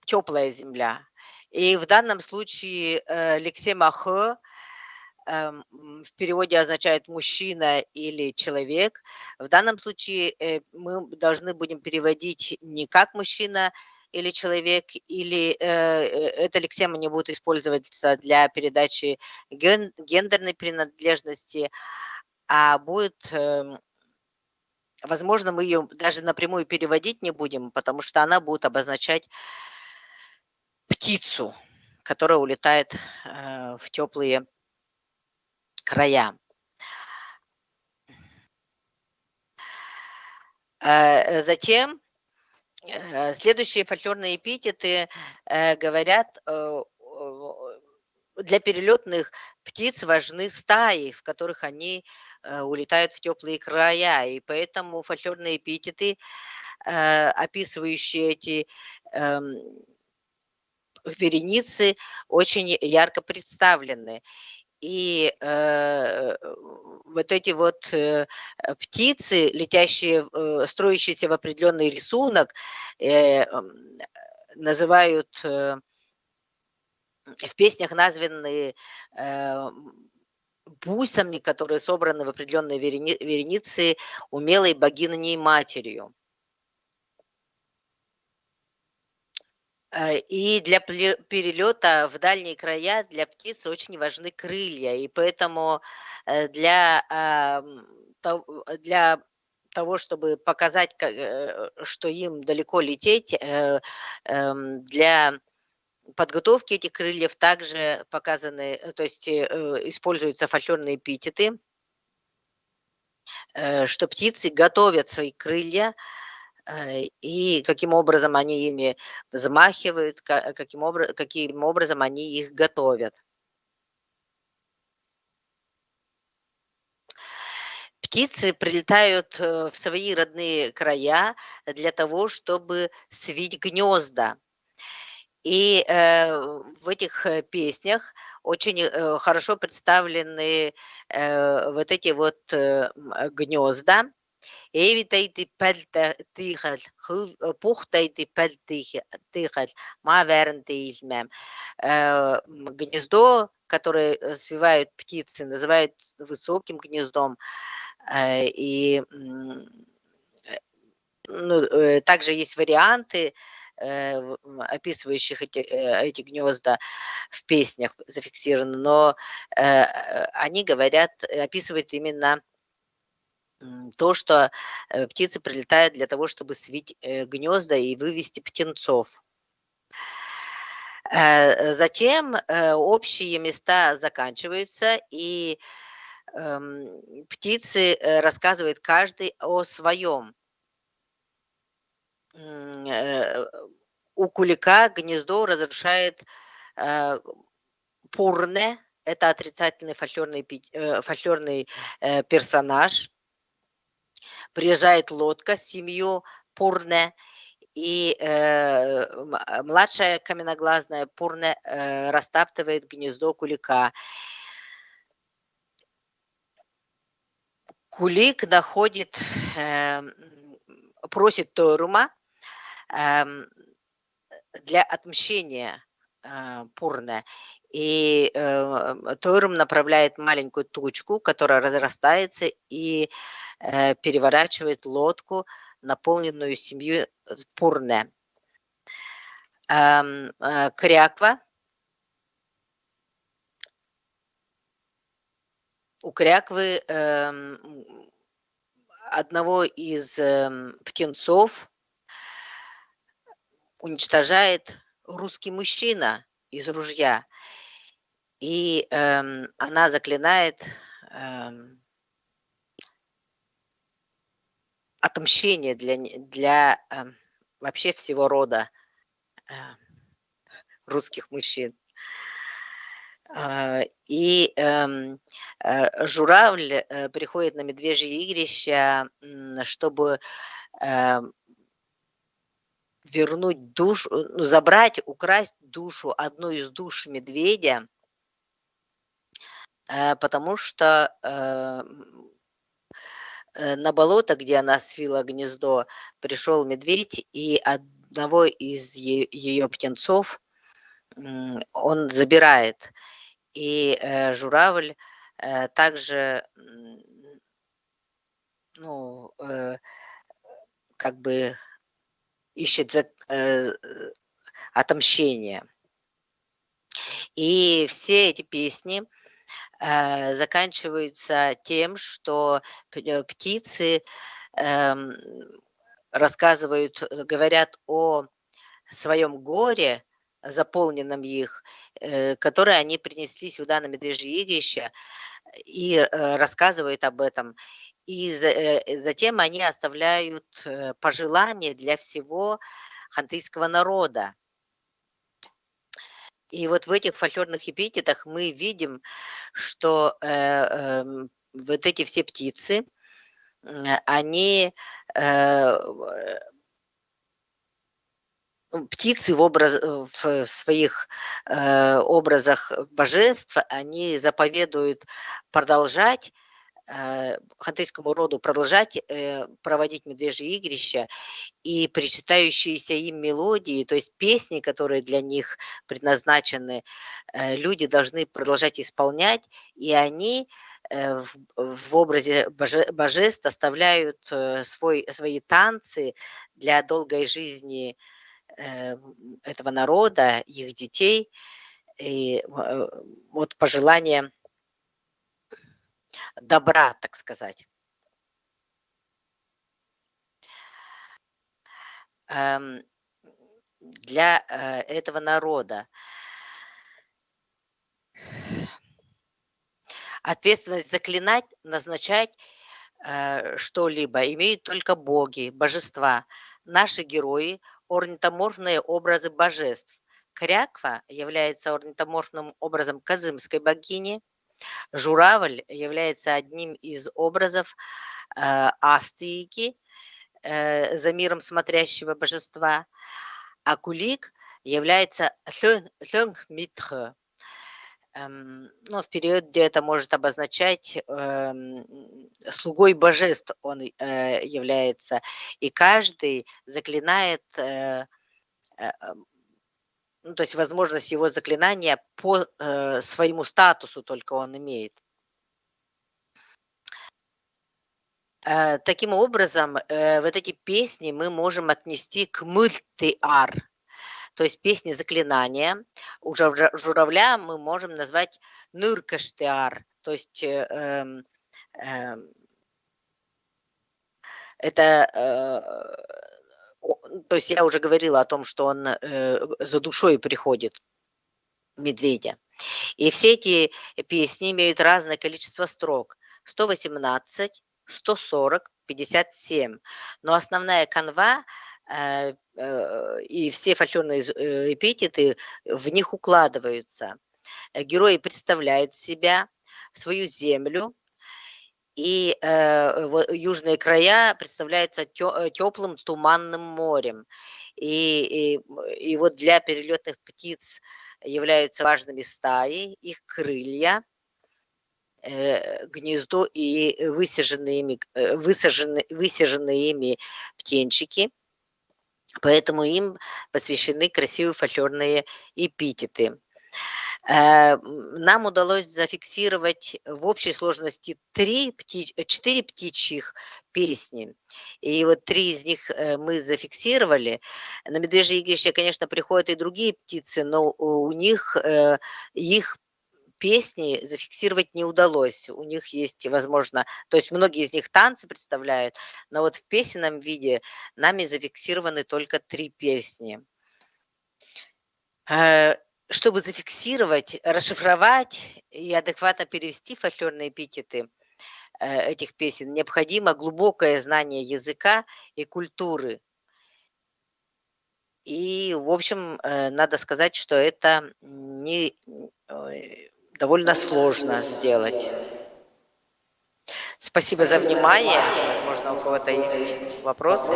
теплая земля. И в данном случае лексемахо в переводе означает мужчина или человек. В данном случае мы должны будем переводить не как мужчина или человек, или эта лексема не будет использоваться для передачи гендерной принадлежности, а будет, возможно, мы ее даже напрямую переводить не будем, потому что она будет обозначать птицу, которая улетает в теплые края. Затем следующие фольклорные эпитеты говорят, для перелетных птиц важны стаи, в которых они улетают в теплые края, и поэтому фольклорные эпитеты, описывающие эти вереницы, очень ярко представлены. И вот эти вот птицы, летящие, строящиеся в определенный рисунок, называют в песнях названы бусами, которые собраны в определенные вереницы умелой богиней матерью. И для перелета в дальние края для птиц очень важны крылья, и поэтому для того, чтобы показать, что им далеко лететь, для подготовки этих крыльев также показаны, то есть используются фольклорные эпитеты, что птицы готовят свои крылья, и каким образом они ими взмахивают, каким образом они их готовят. Птицы прилетают в свои родные края для того, чтобы свить гнезда. И в этих песнях очень хорошо представлены вот эти вот гнезда. Эвитейти пельтихал, пухтейти пельтихал, мавернтеизмем. Гнездо, которое свивают птицы, называют высоким гнездом. И также есть варианты, описывающих эти гнезда в песнях зафиксированы, но они описывают именно то, что птицы прилетают для того, чтобы свить гнезда и вывести птенцов. Затем общие места заканчиваются, и птицы рассказывают каждый о своем. У кулика гнездо разрушает Пурне, это отрицательный фольклорный персонаж. Приезжает лодка с семью Пурне, и младшая каменноглазная Пурне растаптывает гнездо кулика. Кулик просит Торума для отмщения Пурне. И Торум направляет маленькую тучку, которая разрастается и переворачивает лодку, наполненную семьей Пурне. Кряква. У кряквы одного из птенцов уничтожает русский мужчина из ружья. И она заклинает отмщение для вообще всего рода русских мужчин. И журавль приходит на медвежье игрище, чтобы вернуть душу, забрать, украсть душу, одну из душ медведя, потому что на болото, где она свила гнездо, пришел медведь, и одного из ее птенцов он забирает. И журавль также, как бы ищет отомщение. И все эти песни заканчиваются тем, что птицы говорят о своем горе, заполненном их, которое они принесли сюда на медвежье игрище, и рассказывают об этом. И затем они оставляют пожелания для всего хантыйского народа. И вот в этих фольклорных эпитетах мы видим, что вот эти все птицы, они птицы в своих образах божеств, они заповедуют продолжать хантыйскому роду продолжать проводить медвежьи игрища, и причитающиеся им мелодии, то есть песни, которые для них предназначены, люди должны продолжать исполнять, и они в образе божеств оставляют свои танцы для долгой жизни этого народа, их детей, и вот пожелание добра, так сказать. Для этого народа ответственность заклинать, назначать что-либо имеют только боги, божества. Наши герои – орнитоморфные образы божеств. Кряква является орнитоморфным образом казымской богини. Журавль является одним из образов Астыики, за миром смотрящего божества, а кулик является Лёнгмитхэ. Но в период, где это может обозначать слугой божеств, он является, и каждый заклинает, то есть возможность его заклинания по своему статусу только он имеет. Таким образом, вот эти песни мы можем отнести к мультиар, то есть песни заклинания. У журавля мы можем назвать нуркаштиар, то есть это, то есть я уже говорила о том, что он за душой приходит, медведя. И все эти песни имеют разное количество строк: 118, 140, 57. Но основная канва и все фольклорные эпитеты в них укладываются. Герои представляют себя, свою землю, и южные края представляются теплым туманным морем. И вот для перелетных птиц являются важными стаи, их крылья, гнездо и высаженные ими птенчики. Поэтому им посвящены красивые фольклорные эпитеты. Нам удалось зафиксировать в общей сложности 4 птичьих песни. И вот 3 из них мы зафиксировали. На медвежье игрище, конечно, приходят и другие птицы, но у них их песни зафиксировать не удалось. У них есть, возможно, то есть многие из них танцы представляют, но вот в песенном виде нами зафиксированы только 3 песни. Чтобы зафиксировать, расшифровать и адекватно перевести фольклорные эпитеты этих песен, необходимо глубокое знание языка и культуры. И, в общем, надо сказать, что это довольно сложно сделать. Спасибо за внимание. Возможно, у кого-то есть вопросы.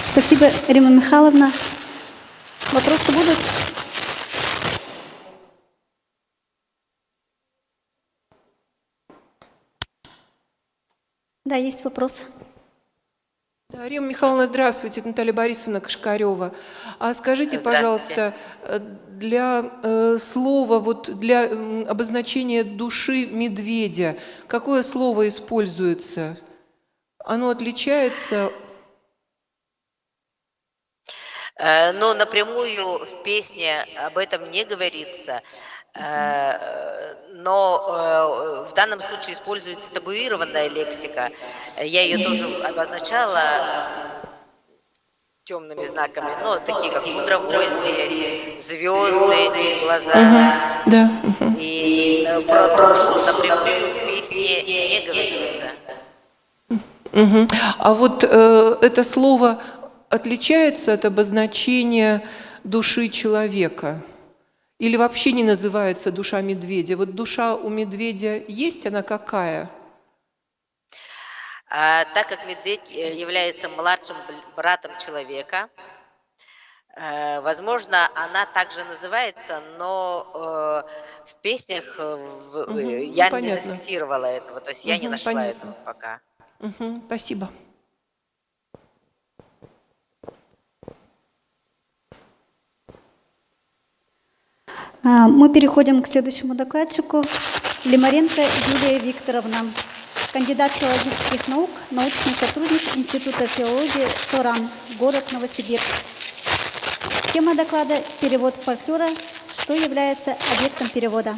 Спасибо, Рима Михайловна. Вопросы будут? Да, есть вопрос. Да, Рима Михайловна, здравствуйте, это Наталья Борисовна Кашкарева. А скажите, пожалуйста, для слова, вот для обозначения души медведя, какое слово используется? Оно отличается? Но напрямую в песне об этом не говорится. Но в данном случае используется табуированная лексика. Я ее тоже обозначала темными знаками, но такие как мудровой зверь, звезды, глаза. Да. И про душу напрямую в песне не говорится. А вот это слово отличается от обозначения души человека? Или вообще не называется душа медведя? Вот душа у медведя есть, она какая? Так как медведь является младшим братом человека, Возможно, она также называется, но в песнях я не понятно. зафиксировала этого, то есть я не нашла Понятно. этого пока. Спасибо. Мы переходим к следующему докладчику. Лимаренко Юлия Викторовна, кандидат филологических наук, научный сотрудник Института филологии СОРАН, город Новосибирск. Тема доклада «Перевод фольклора. Что является объектом перевода?»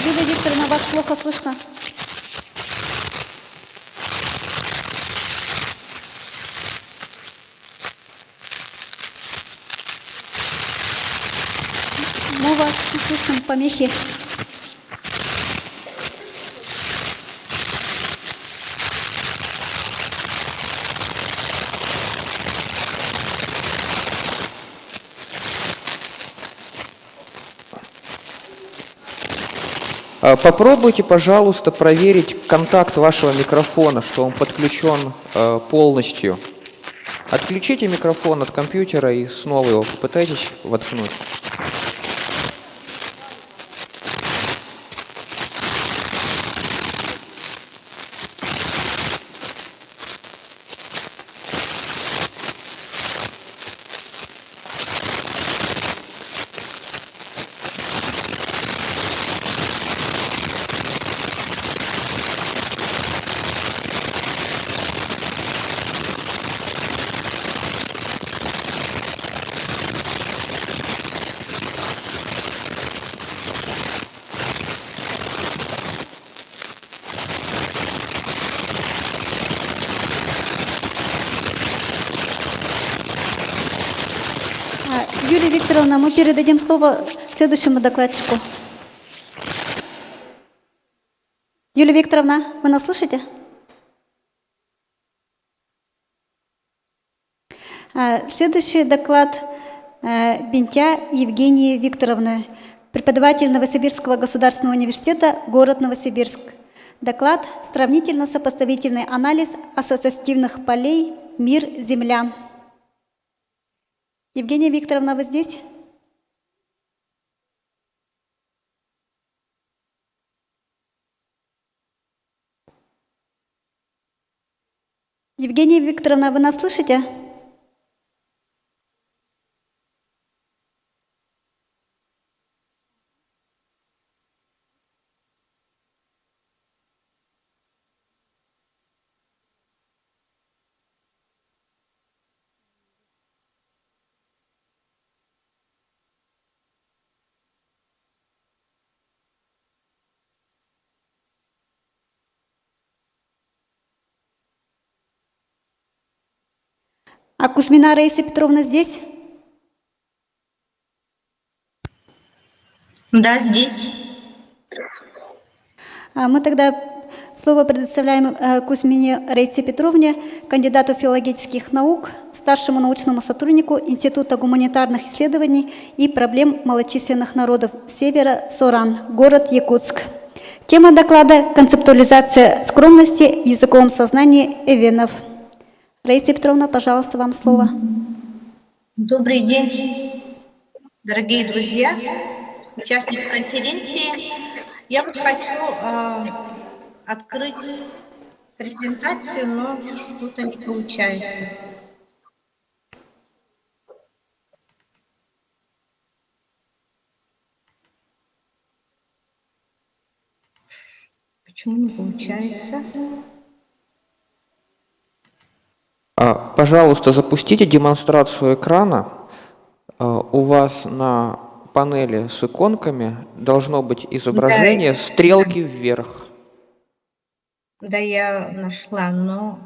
Юлия Викторовна, вас плохо слышно. Мы вас не слышим, помехи. Попробуйте, пожалуйста, проверить контакт вашего микрофона, что он подключен полностью. Отключите микрофон от компьютера и снова его попытайтесь воткнуть. Юлия Викторовна, мы передадим слово следующему докладчику. Юлия Викторовна, вы нас слышите? Следующий доклад Бентя Евгении Викторовны, преподаватель Новосибирского государственного университета, город Новосибирск. Доклад «Сравнительно-сопоставительный анализ ассоциативных полей «Мир-Земля». Евгения Викторовна, вы здесь? Евгения Викторовна, вы нас слышите? А Кузьмина Раиса Петровна здесь? Да, здесь. Мы тогда слово предоставляем Кузьмине Раисе Петровне, кандидату филологических наук, старшему научному сотруднику Института гуманитарных исследований и проблем малочисленных народов Севера СОРАН, город Якутск. Тема доклада «Концептуализация скромности в языковом сознании эвенов». Раиса Петровна, пожалуйста, вам слово. Добрый день, дорогие друзья, участники конференции. Я вот хочу открыть презентацию, но что-то не получается. Почему не получается? Пожалуйста, запустите демонстрацию экрана. У вас на панели с иконками должно быть изображение стрелки вверх. Да, я нашла, но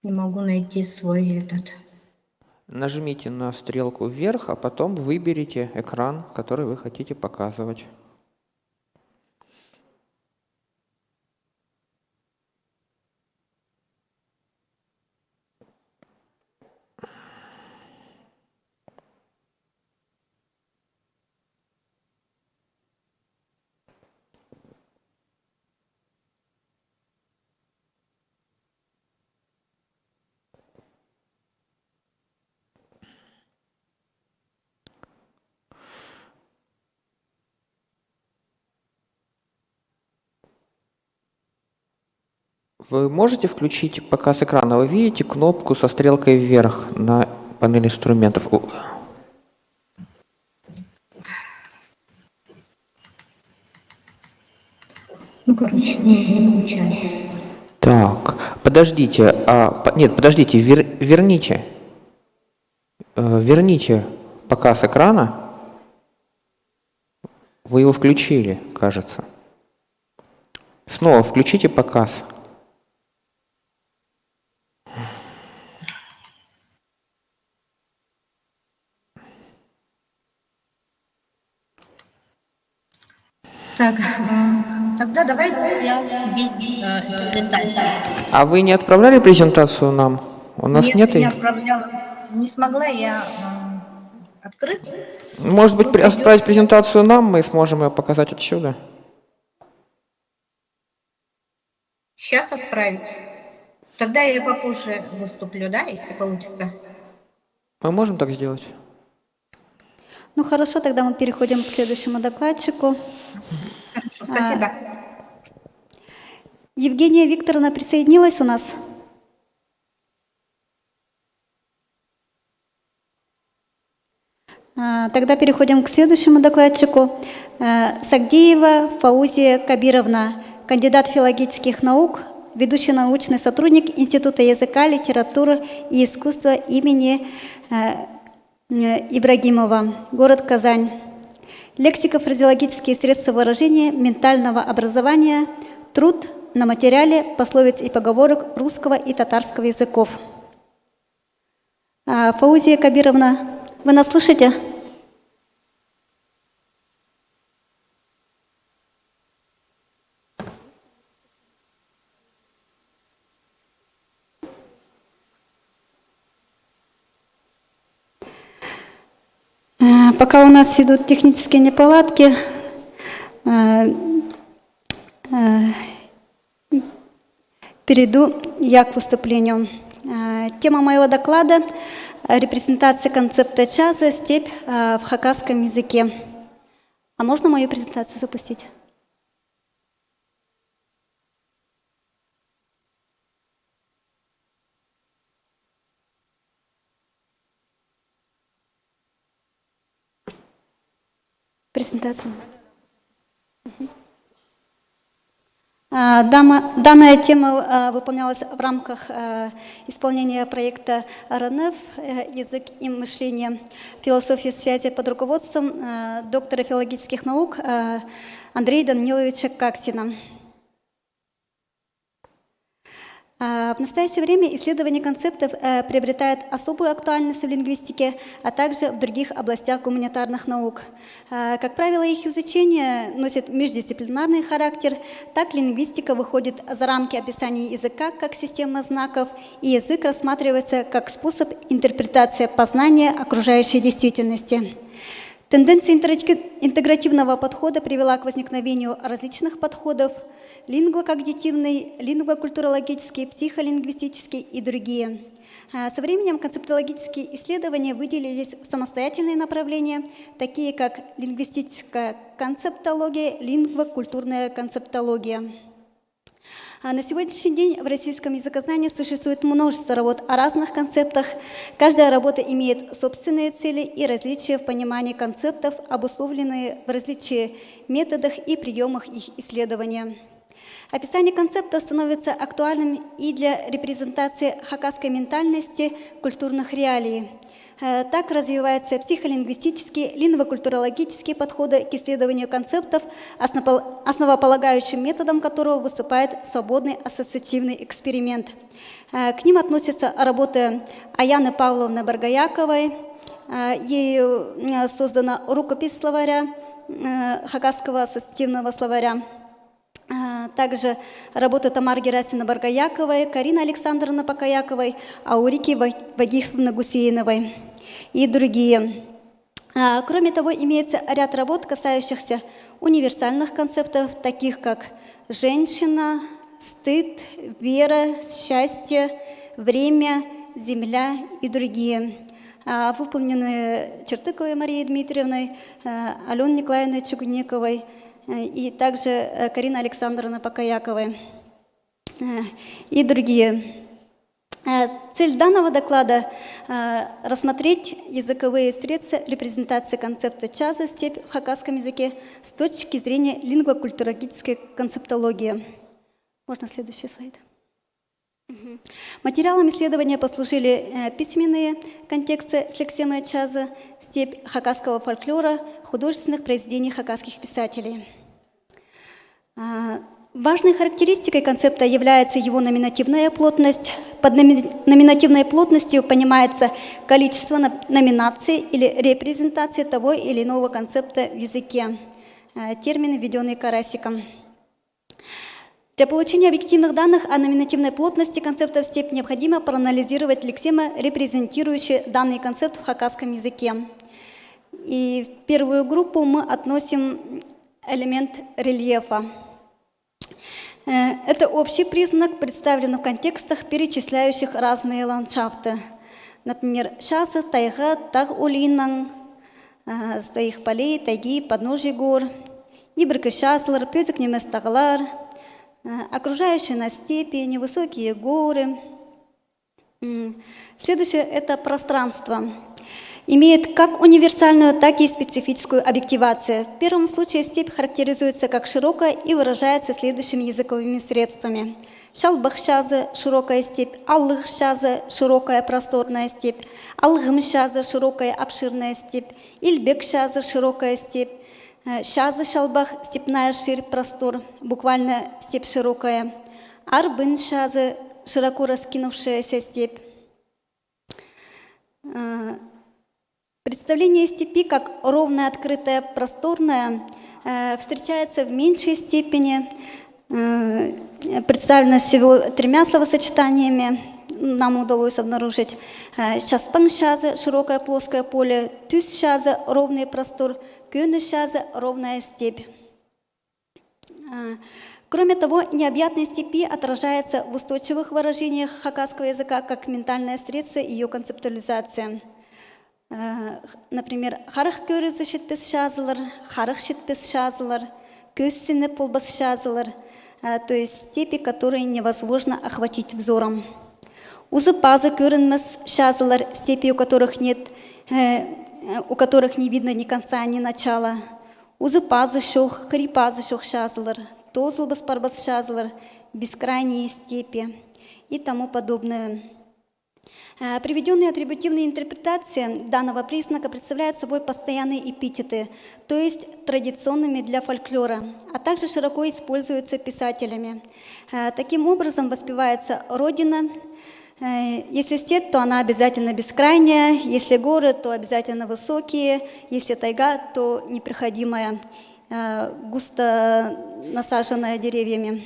не могу найти свой этот. Нажмите на стрелку вверх, а потом выберите экран, который вы хотите показывать. Вы можете включить показ экрана? Вы видите кнопку со стрелкой вверх на панели инструментов? Ну, короче, не получается. Так, подождите, нет, подождите, верните. Верните показ экрана. Вы его включили, кажется. Снова включите показ. Так, тогда давайте я без презентации. А вы не отправляли презентацию нам? У нас нет не ее? отправляла, не смогла я открыть. Может быть, отправить презентацию нам, мы сможем ее показать отсюда? Сейчас отправить. Тогда я попозже выступлю, да, если получится. Мы можем так сделать? Ну хорошо, тогда мы переходим к следующему докладчику. Хорошо, спасибо. Евгения Викторовна присоединилась у нас? Тогда переходим к следующему докладчику. Сагдеева Фаузия Кабировна, кандидат филологических наук, ведущий научный сотрудник Института языка, литературы и искусства имени Ибрагимова, город Казань. Лексико-фразеологические средства выражения ментального образования, труд на материале пословиц и поговорок русского и татарского языков. Фаузия Кабировна, вы нас слышите? Пока у нас идут технические неполадки, перейду я к выступлению. Тема моего доклада – репрезентация концепта часа «Степь» в хакасском языке. А можно мою презентацию запустить? Презентацию. Данная тема выполнялась в рамках исполнения проекта РНФ «Язык и мышление. Философия связи» под руководством доктора филологических наук Андрея Даниловича Каксина. В настоящее время исследование концептов приобретает особую актуальность в лингвистике, а также в других областях гуманитарных наук. Как правило, их изучение носит междисциплинарный характер, так лингвистика выходит за рамки описания языка как система знаков, и язык рассматривается как способ интерпретации познания окружающей действительности. Тенденция интегративного подхода привела к возникновению различных подходов – лингвокогнитивный, лингвокультурологический, психолингвистический и другие. Со временем концептологические исследования выделились в самостоятельные направления, такие как лингвистическая концептология, лингвокультурная концептология. На сегодняшний день в российском языкознании существует множество работ о разных концептах. Каждая работа имеет собственные цели и различия в понимании концептов, обусловленные в различии методах и приемах их исследования. Описание концепта становится актуальным и для репрезентации хакасской ментальности культурных реалий. Так развиваются психолингвистические, лингвокультурологические подходы к исследованию концептов, основополагающим методом которого выступает свободный ассоциативный эксперимент. К ним относятся работы Аяны Павловны Баргаяковой, ею создана рукопись словаря, хакасского ассоциативного словаря. Также работы Тамары Герасимовны Баргаяковой, Карины Александровны Покаяковой, Аурики Вагифовны Гусейновой и другие. Кроме того, имеется ряд работ, касающихся универсальных концептов, таких как женщина, стыд, вера, счастье, время, земля и другие. Выполнены Чертыковой Марией Дмитриевной, Аленой Николаевной Чугунниковой и также Карина Александровна Покаяковой. и другие. Цель данного доклада – рассмотреть языковые средства репрезентации концепта чаза «Степь» в хакасском языке с точки зрения лингвокультурологической концептологии. Можно следующий слайд. Материалом исследования послужили письменные контексты с лексемой чаза «Степь» хакасского фольклора, художественных произведений хакасских писателей. Важной характеристикой концепта является его номинативная плотность. Под номинативной плотностью понимается количество номинаций или репрезентации того или иного концепта в языке. Термин, введенный Карасиком. Для получения объективных данных о номинативной плотности концепта «степь» необходимо проанализировать лексемы, репрезентирующие данный концепт в хакасском языке. И в первую группу мы относим элемент рельефа. Это общий признак, представлен в контекстах, перечисляющих разные ландшафты. Например, шазы, тайга, таг-улинан, стоих полей, тайги, подножий гор, ибрки шазлар, пёзик неместаглар, окружающие нас степи, невысокие горы. Следующее – это пространство. Имеет как универсальную, так и специфическую объективацию. В первом случае степь характеризуется как широкая и выражается следующими языковыми средствами. Шалбах-шазы – широкая степь, аллых-шазы – широкая просторная степь, алгым-шазы – широкая обширная степь, ильбек-шазы – широкая степь, шазы-шалбах – степная ширь, простор, буквально степь широкая, арбын-шазы – широко раскинувшаяся степь. Представление степи как ровная, открытая, просторная встречается в меньшей степени, представлено всего 3 словосочетаниями, нам удалось обнаружить. Шаспан-шазы – широкое плоское поле, түс-шазы – ровный простор, кёны-шазы – ровная степь. Кроме того, необъятность степи отражается в устойчивых выражениях хакасского языка как ментальное средство ее концептуализации. Например, харах көрізі шетпес шазылар, харах шетпес шазылар, көссіні полбас шазылар, то есть степи, которые невозможно охватить взором. Узы пазы көрінмес шазылар, степи, у которых не видно ни конца, ни начала. Узы пазы шох, хрипазы шох шазылар, тозлбас парбас шазылар, бескрайние степи и тому подобное. Приведенные атрибутивные интерпретации данного признака представляют собой постоянные эпитеты, то есть традиционными для фольклора, а также широко используются писателями. Таким образом воспевается родина. Если степь, то она обязательно бескрайняя, если горы, то обязательно высокие, если тайга, то непроходимая, густо насаженная деревьями.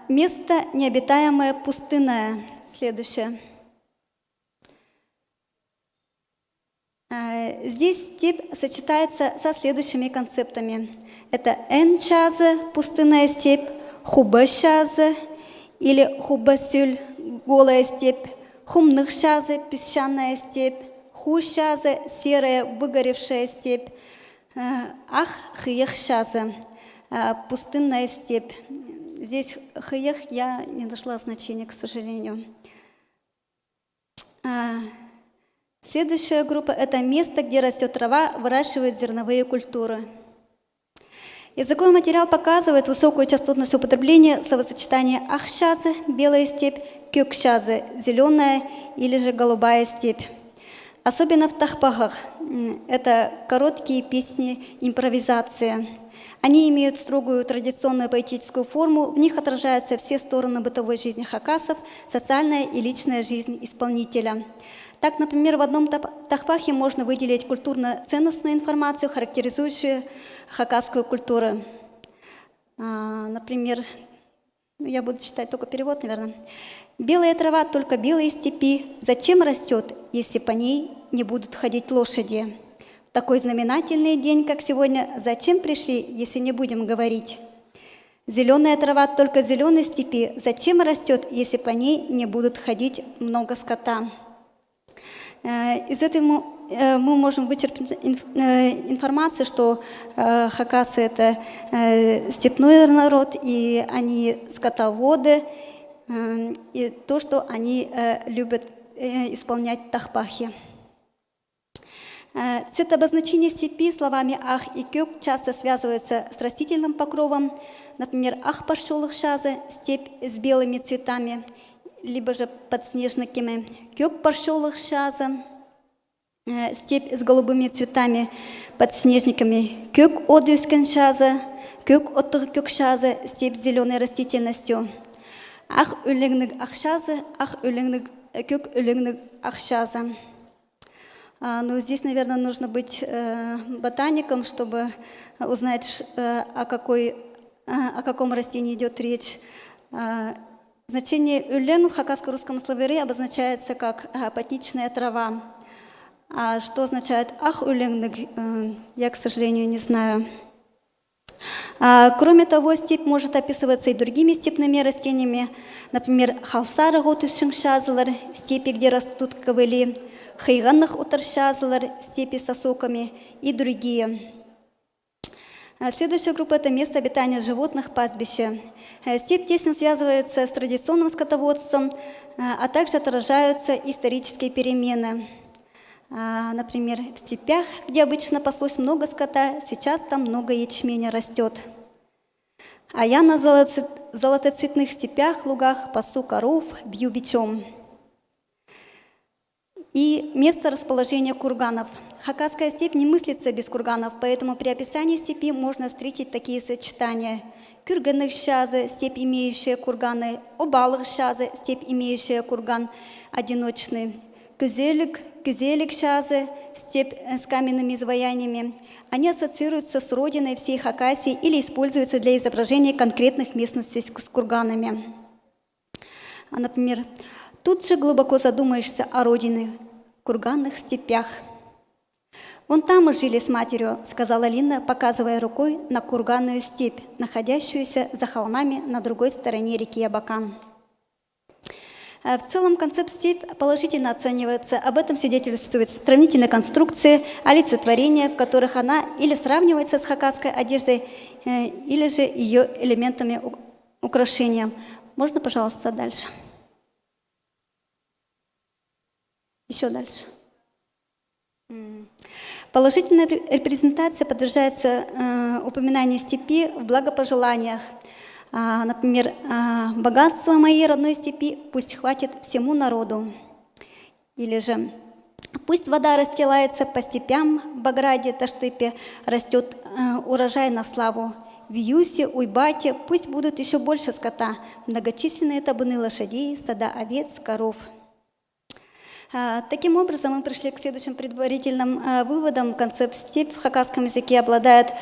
Место необитаемое, пустынное. Следующее. Здесь степь сочетается со следующими концептами. Это эн-шазы, пустынная степь, хубэ-шазы или хубэ-сюль, голая степь, хумных-шазы, песчаная степь, ху-шазы, серая, выгоревшая степь, ах-хыех-шазы, пустынная степь. Здесь хыех я не нашла значения, к сожалению. Следующая группа – это место, где растет трава, выращивают зерновые культуры. Языковой материал показывает высокую частотность употребления словосочетания ахшазы – белая степь, кёкшазы – зеленая или же голубая степь. Особенно в тахпахах – это короткие песни, импровизация. Они имеют строгую традиционную поэтическую форму, в них отражаются все стороны бытовой жизни хакасов, социальная и личная жизнь исполнителя. Так, например, в одном тахпахе можно выделить культурно-ценностную информацию, характеризующую хакасскую культуру. Например, я буду читать только перевод, наверное. «Белая трава, только белые степи, зачем растет, если по ней не будут ходить лошади? Такой знаменательный день, как сегодня, зачем пришли, если не будем говорить? Зеленая трава, только зеленой степи, зачем растет, если по ней не будут ходить много скота?» Из мы можем вычерпнуть информацию, что хакасы — это степной народ, и они скотоводы, и то, что они любят исполнять тахпахи. Цветообозначение степи словами «ах» и «кёк» часто связываются с растительным покровом. Например, «ах паршолых шазы» — степь с белыми цветами, либо же подснежниками. «Кёк паршолых шазы» — степь с голубыми цветами, подснежниками. «Кёк одюскен шазы», «кёк оттых кёк шазы» — степь с зеленой растительностью. «Ах үлеңнік ахшазы», «ах үлеңнік кёк үлеңнік ахшазы». Но здесь, наверное, нужно быть ботаником, чтобы узнать, о каком растении идет речь. Значение «үлен» в хакаско-русском словаре обозначается как «потничная трава». А что означает «ах үлен», я, к сожалению, не знаю. Кроме того, степь может описываться и другими степными растениями. Например, «халсары готусшыңшазылар» — степи, где растут ковыли, «хайганных утаршазылар» — степи со соками и другие. Следующая группа — это место обитания животных, пастбища. Степь тесно связывается с традиционным скотоводством, а также отражаются исторические перемены. Например, в степях, где обычно паслось много скота, сейчас там много ячменя растет. А я на золотоцветных степях, лугах пасу коров, бью бичом. И место расположения курганов. Хакасская степь не мыслится без курганов, поэтому при описании степи можно встретить такие сочетания. Кюрганных шазы, степь, имеющая курганы, обалых шазы, степь, имеющая курган одиночный. Кюзелик шазы, степь с каменными изваяниями. Они ассоциируются с родиной всей Хакасии или используются для изображения конкретных местностей с курганами. Например, тут же глубоко задумаешься о родине, курганных степях. «Вон там мы жили с матерью», — сказала Лина, показывая рукой на курганную степь, находящуюся за холмами на другой стороне реки Абакан. В целом концепт степь положительно оценивается. Об этом свидетельствует сравнительные конструкции, олицетворения, в которых она или сравнивается с хакасской одеждой, или же ее элементами украшения. Можно, пожалуйста, дальше? Еще дальше. Положительная репрезентация подтверждается упоминанием степи в благопожеланиях. Например, «богатство моей родной степи пусть хватит всему народу». Или же «пусть вода расстилается по степям в Баграде, Таштыпе, растет урожай на славу. В Юсе, Уйбате пусть будут еще больше скота, многочисленные табуны лошадей, стада овец, коров». Таким образом, мы пришли к следующим предварительным выводам. Концепт степь в хакасском языке обладает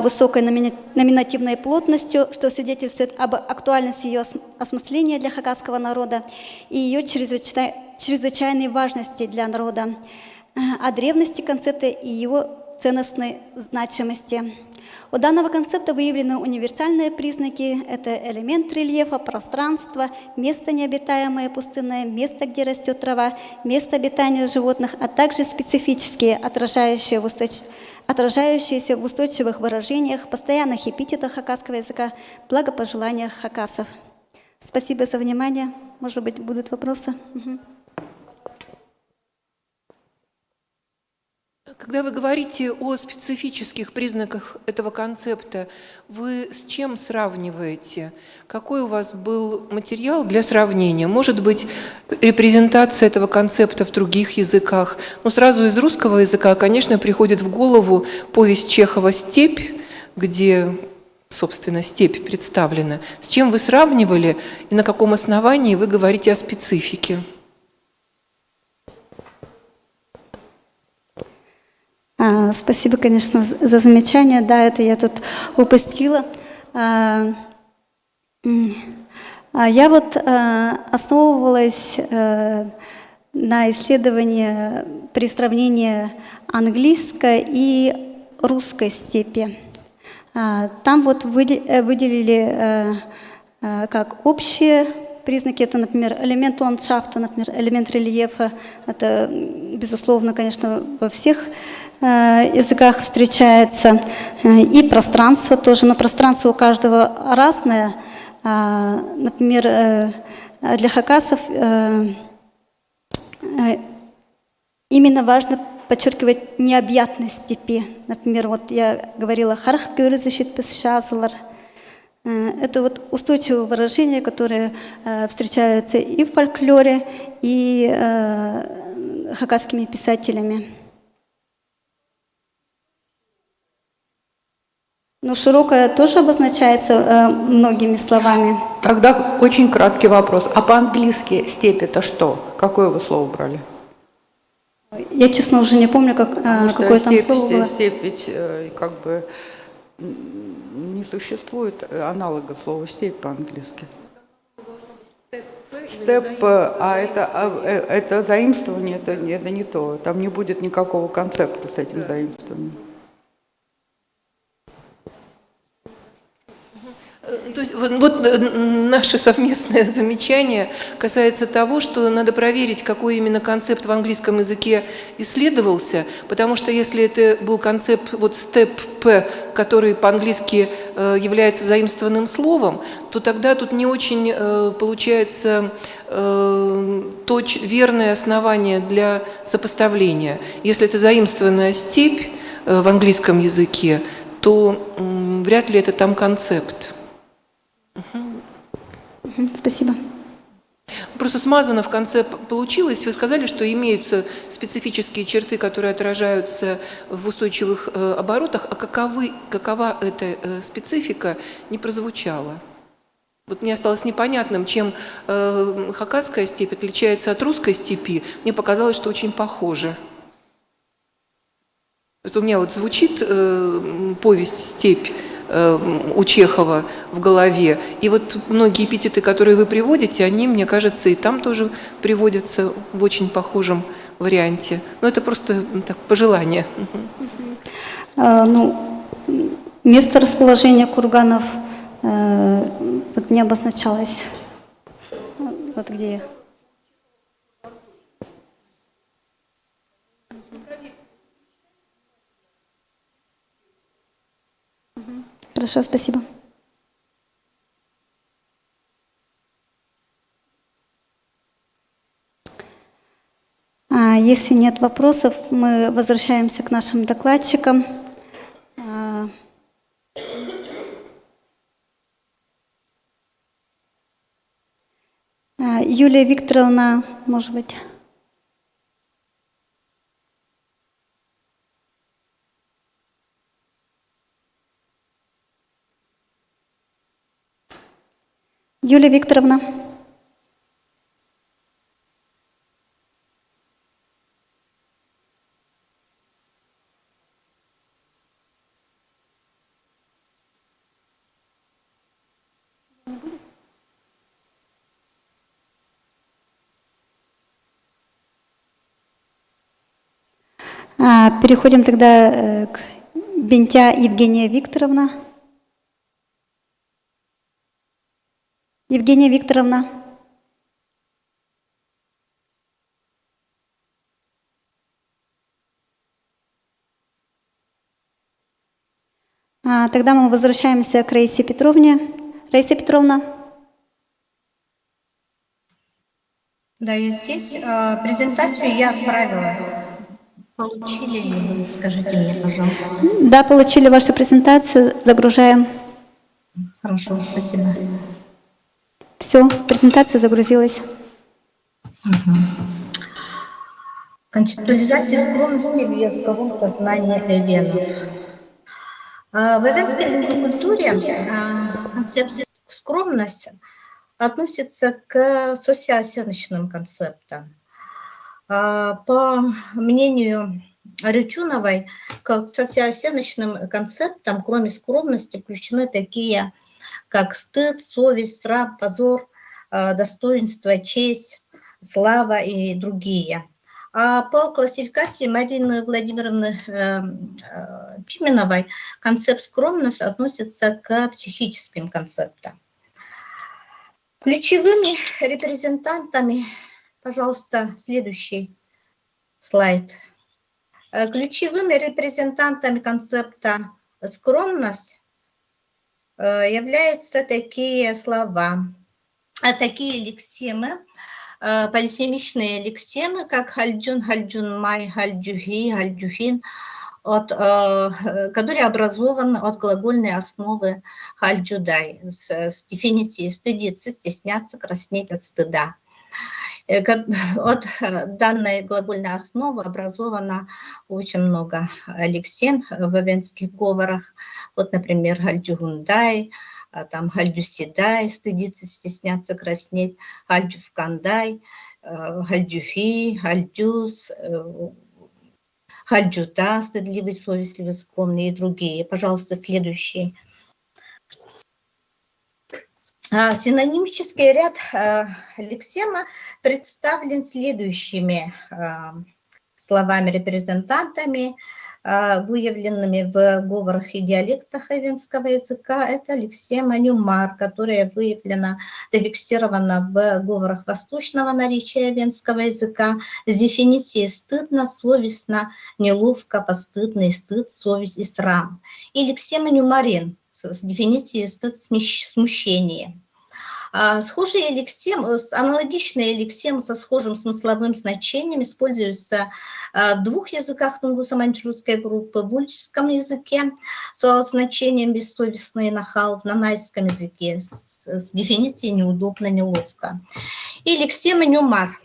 высокой номинативной плотностью, что свидетельствует об актуальности ее осмысления для хакасского народа и ее чрезвычайной важности для народа, о древности концепта и его ценностной значимости. У данного концепта выявлены универсальные признаки. Это элемент рельефа, пространство, место необитаемое, пустынное, место, где растет трава, место обитания животных, а также специфические, отражающиеся в устойчивых выражениях, постоянных эпитетах хакасского языка, благопожеланиях хакасов. Спасибо за внимание. Может быть, будут вопросы? Когда вы говорите о специфических признаках этого концепта, вы с чем сравниваете? Какой у вас был материал для сравнения? Может быть, репрезентация этого концепта в других языках? Но сразу из русского языка, конечно, приходит в голову повесть Чехова «Степь», где, собственно, степь представлена. С чем вы сравнивали и на каком основании вы говорите о специфике? Спасибо, конечно, за замечание. Да, это я тут упустила. Я вот основывалась на исследовании при сравнении английской и русской степи. Там вот выделили как общие признаки, это, например, элемент ландшафта, например, элемент рельефа. Это, безусловно, конечно, во всех языках встречается. И пространство тоже, но пространство у каждого разное. Например, для хакасов именно важно подчеркивать необъятность степи. Например, вот я говорила «харх көрі защитпес шазылар». Это вот устойчивое выражение, которое встречаются и в фольклоре, и хакасскими писателями. Но широкое тоже обозначается многими словами. Тогда очень краткий вопрос. А по-английски степь это что? Какое вы слово брали? Я, честно, уже не помню, какое там слово было. Степь ведь как бы не существует аналога слова степь по-английски. Степ, это заимствование, это не то. Там не будет никакого концепта с этим заимствованием. То есть вот наше совместное замечание касается того, что надо проверить, какой именно концепт в английском языке исследовался, потому что если это был концепт вот step P, который по-английски является заимствованным словом, то тогда тут не очень получается верное основание для сопоставления. Если это заимствованная степь в английском языке, то вряд ли это там концепт. Спасибо. Просто смазано в конце получилось. Вы сказали, что имеются специфические черты, которые отражаются в устойчивых оборотах, а какова эта специфика, не прозвучало. Вот мне осталось непонятным, чем хакасская степь отличается от русской степи. Мне показалось, что очень похоже. То есть у меня вот звучит повесть «Степь» у Чехова в голове. И вот многие эпитеты, которые вы приводите, они, мне кажется, и там тоже приводятся в очень похожем варианте. Но это просто так, пожелание. Место расположения курганов вот не обозначалось. Вот где я. Хорошо, спасибо. Если нет вопросов, мы возвращаемся к нашим докладчикам. Юлия Викторовна, может быть. Юлия Викторовна. Переходим тогда к Бентя Евгения Викторовна. Евгения Викторовна. Тогда мы возвращаемся к Раисе Петровне. Раиса Петровна. Да, я здесь. Презентацию я отправила. Получили ли? Скажите мне, пожалуйста. Да, получили вашу презентацию. Загружаем. Хорошо, спасибо. Все, презентация загрузилась. Концептуализация скромности в языковом сознании эвенов. В эвенской языкокультуре концепция скромность относится к социооценочным концептам. По мнению Арютюновой, к социооценочным концептам, кроме скромности, включены такие, как стыд, совесть, страх, позор, достоинство, честь, слава и другие. А по классификации Марины Владимировны Пименовой концепт скромности относится к психическим концептам. Ключевыми репрезентантами, пожалуйста, следующий слайд. Ключевыми репрезентантами концепта скромность являются такие слова, такие лексемы, полисемичные лексемы, как хальдюн, хальдюнмай, хальдюхи, хальдюхин, которые образованы от глагольной основы хальдюдай с дефиницией стыдиться, стесняться, краснеть от стыда. От данной глагольной основы образовано очень много лексем в венских говорах. Вот, например, хальдюгундай, там хальдюсидай, стыдиться, стесняться, краснеть, хальдюфкандай, хальдюфи, хальдюс, хальдюта, стыдливый, совестливый, скромный и другие. Пожалуйста, следующий. Синонимический ряд лексема представлен следующими словами-репрезентантами, выявленными в говорах и диалектах венского языка. Это лексема нюмар, которая выявлена, зафиксирована в говорах восточного наречия венского языка с дефиницией стыдно, совестно, неловко, постыдно, стыд, совесть и срам. И лексема нюмарин с дефиницией стыд, смущение. Схожие лексемы, аналогичные лексемы со схожим смысловым значением используются в двух языках тунгуса-маньчжурской группы: в вольческом языке со значением бессовестный нахал, в нанайском языке с дефиницией неудобно, неловко. И лексема нюмар.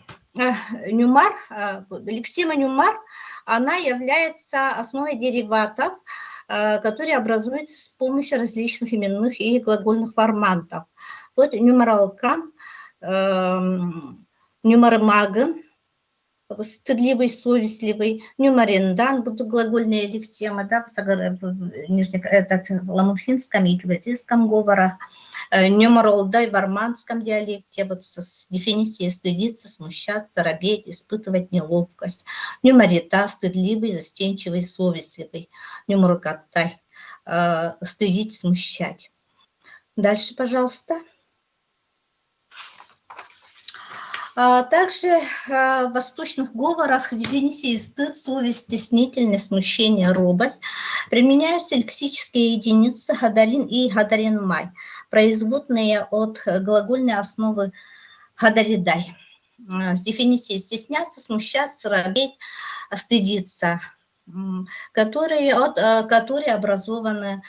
Лексема нюмар, она является основой дериватов, которые образуются с помощью различных именных и глагольных формантов. Вот нюмаралкан, нюмармаган, стыдливый, совестливый, нюмарендан, будут глагольные лексемы, да, в ламухинском и кюбатийском говорах, нюмаролдай в арманском диалекте, вот с дефиницией стыдиться, смущаться, робеть, испытывать неловкость, нюмарита, стыдливый, застенчивый, совестливый, нюмарукаттай, стыдить, смущать. Дальше, пожалуйста. Также в восточных говорах с дефиницией стыд, совесть, стеснительность, смущение, робость применяются лексические единицы хадарин и хадаринмай, производные от глагольной основы хадаридай. С дефиницией стесняться, смущаться, робеть, стыдиться, которые образованы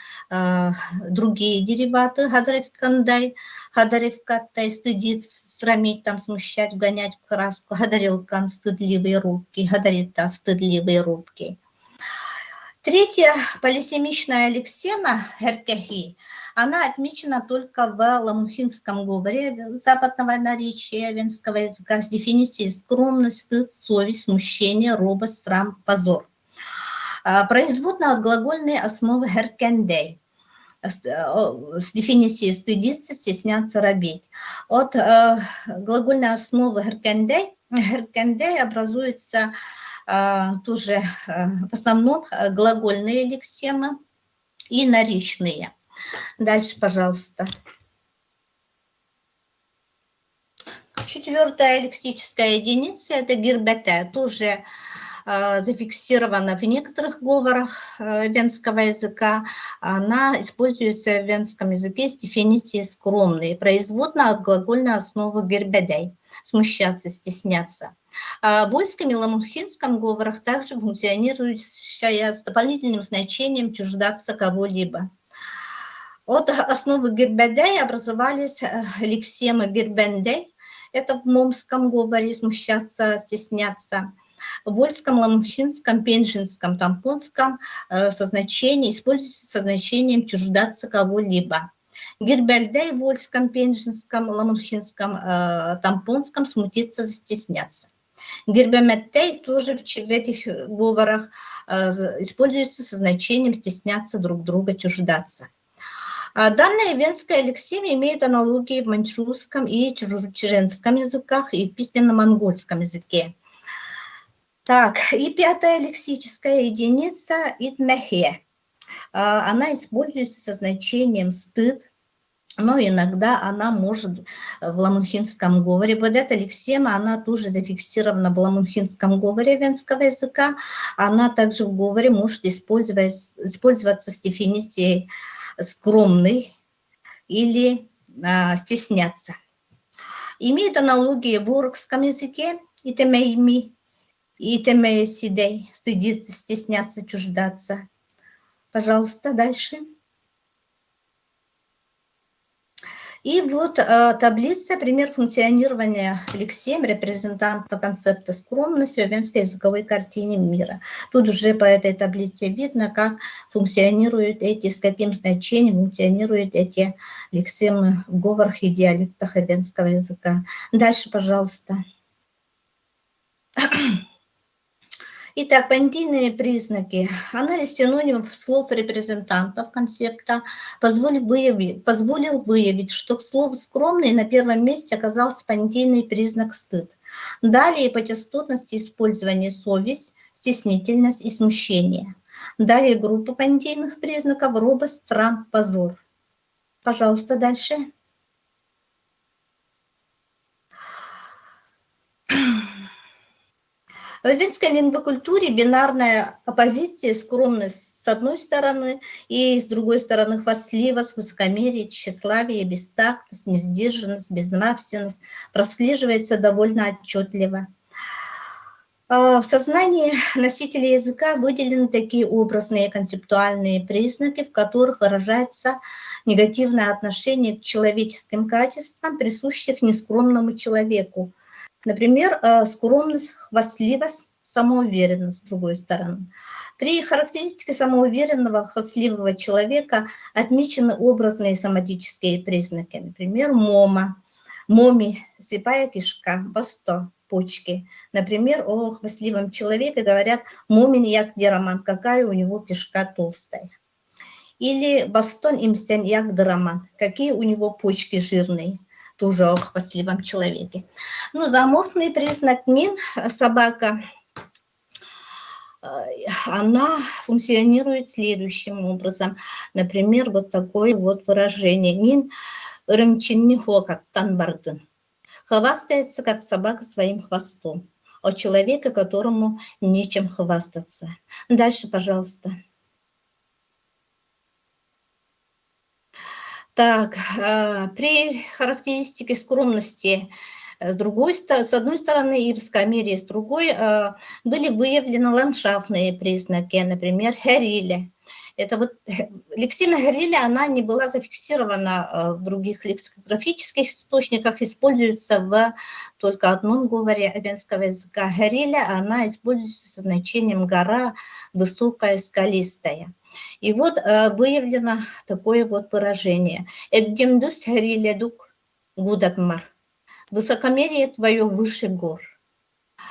другие дериваты хадаревкандай, хадаревкаттай, стыдить, срамить, там, смущать, вгонять в краску, хадарилкан, стыдливые рубки, хадарита, стыдливые рубки. Третья полисемичная лексема херкехи, она отмечена только в ламухинском говоре западного наречия венского языка с дефиницией скромность, стыд, совесть, смущение, робость, срам, позор. Производная от глагольной основы херкендей с дефиницией стыдиться, стесняться, робеть. От глагольной основы херкендей образуются тоже в основном глагольные лексемы и наречные. Дальше, пожалуйста. Четвертая лексическая единица – это гирбете, тоже зафиксирована в некоторых говорах венского языка. Она используется в венском языке с дефиницией скромный, производная от глагольной основы гирбедей – смущаться, стесняться. В вольском и ламухинском говорах также функционирующая с дополнительным значением чуждаться кого-либо. От основы гирбедей образовались лексемы гирбендей, это в момском говоре смущаться, стесняться. В вольском, ламухинском, пенжинском, тампонском используется со значением чуждаться кого-либо. Гирбельдей в вольском, пенжинском, ламухинском, тампонском смутиться, стесняться. Гирбеметтей тоже в этих говорах используется со значением стесняться друг друга, чуждаться. Данная венская лексема имеет аналогии в маньчжурском и чжурчжэнском языках и в письменно-монгольском языке. Так, и пятая лексическая единица – итмехе. Она используется со значением стыд, но иногда она может в ламунхинском говоре. Вот эта лексема, она тоже зафиксирована в ламунхинском говоре венского языка. Она также в говоре может использоваться с дефиницией скромный или стесняться. Имеет аналогии в урокском языке итемейми, итемейсидей, стыдиться, стесняться, чуждаться. Пожалуйста, дальше. И вот таблица, пример функционирования лексем, репрезентанта концепта скромности в венской языковой картине мира. Тут уже по этой таблице видно, как функционируют эти, с каким значением функционируют эти лексемы в говорах и диалектах венского языка. Дальше, пожалуйста. Итак, понятийные признаки. Анализ синонимов слов репрезентантов концепта позволил выявить, что к слову «скромный» на первом месте оказался понятийный признак «стыд». Далее по частотности использования совесть, стеснительность и смущение. Далее группа понятийных признаков «робость, срам, позор». Пожалуйста, дальше. В венской лингвокультуре бинарная оппозиция, скромность с одной стороны и с другой стороны хвастливость, высокомерие, тщеславие, бестактность, несдержанность, безнравственность прослеживается довольно отчетливо. В сознании носителя языка выделены такие образные концептуальные признаки, в которых выражается негативное отношение к человеческим качествам, присущих нескромному человеку. Например, скромность, хвастливость, самоуверенность, с другой стороны. При характеристике самоуверенного, хвастливого человека отмечены образные соматические признаки. Например, моми, слепая кишка, басто, почки. Например, о хвастливом человеке говорят «момин як дираман», какая у него кишка толстая. Или «бастон имсен як дираман», какие у него почки жирные. Тоже о хвастливом человеке. Ну, зооморфный признак нин, собака, она функционирует следующим образом. Например, вот такое вот выражение. Нин рымчинни хокак танбардын. Хвастается, как собака, своим хвостом. О человеке, которому нечем хвастаться. Дальше, пожалуйста. Так, при характеристике скромности с одной стороны и высокомерия с другой были выявлены ландшафтные признаки, например, хериле. Это вот лексема хериле, она не была зафиксирована в других лексикографических источниках, используется в только одном говоре венского языка. Хериле, она используется со значением гора, высокая, скалистая. И вот выявлено такое вот выражение. «Экдемдус хериледук гудатмар». Высокомерие твое выше гор.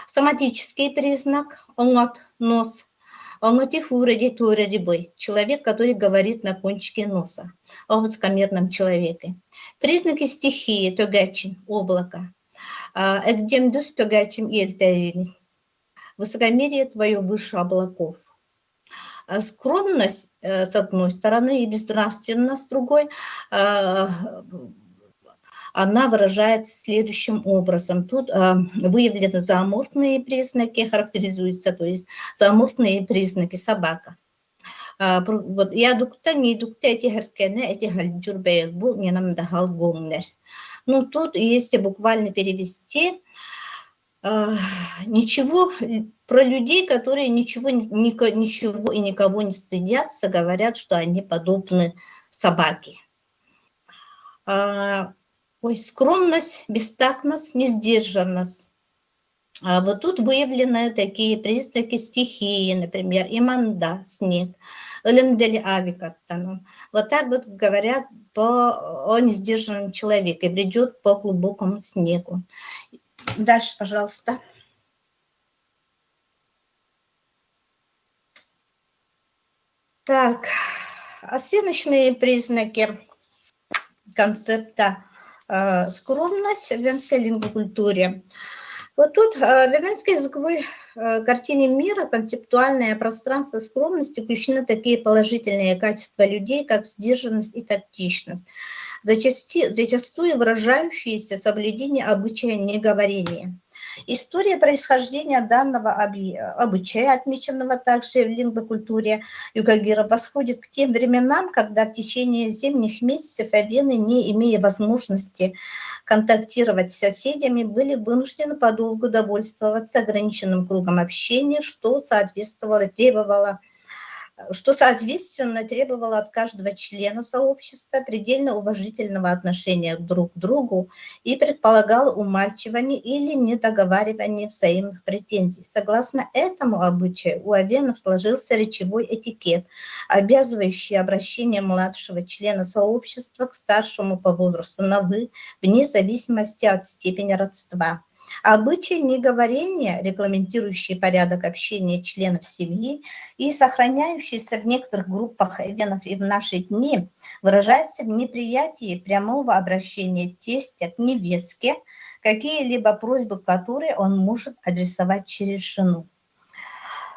Соматический признак – онгот, нос. Онготи фуреди туреди бой. Человек, который говорит на кончике носа. О высокомерном человеке. Признаки стихии – тогачин, облако. Экдемдус тогачин ельтарин. Высокомерие твое выше облаков. Скромность с одной стороны и безнравственность с другой, она выражается следующим образом. Тут выявлены зооморфные признаки, характеризуются, то есть зооморфные признаки собака. Вот я дукта, не дукта, эти геркены, эти гальджурбеек, бу, не нам дахал гомнер. Ну, тут, если буквально перевести, ничего про людей, которые ничего и никого не стыдятся, говорят, что они подобны собаке. Скромность, бестактность, несдержанность. Вот тут выявлены такие признаки стихии, например, иманда, снег, элемдели авикаттану. Вот так вот говорят о несдержанном человеке, бредет по глубокому снегу. Дальше, пожалуйста. Так, оценочные признаки концепта скромность в венской лингвокультуре. Вот тут в венской языковой картине мира концептуальное пространство скромности включены такие положительные качества людей, как сдержанность и тактичность. зачастую выражающиеся в соблюдении обычая неговорения. История происхождения данного обычая, отмеченного также в лингвокультуре югагиров, восходит к тем временам, когда в течение зимних месяцев авены, не имея возможности контактировать с соседями, были вынуждены подолгу довольствоваться ограниченным кругом общения, что соответственно требовало от каждого члена сообщества предельно уважительного отношения друг к другу и предполагало умалчивание или недоговаривание взаимных претензий. Согласно этому обычаю у авенов сложился речевой этикет, обязывающий обращение младшего члена сообщества к старшему по возрасту на «вы», вне зависимости от степени родства. Обычай неговорения, регламентирующий порядок общения членов семьи и сохраняющийся в некоторых группах авенов и в наши дни, выражается в неприятии прямого обращения тестя к невестке, какие-либо просьбы которой он может адресовать через жену.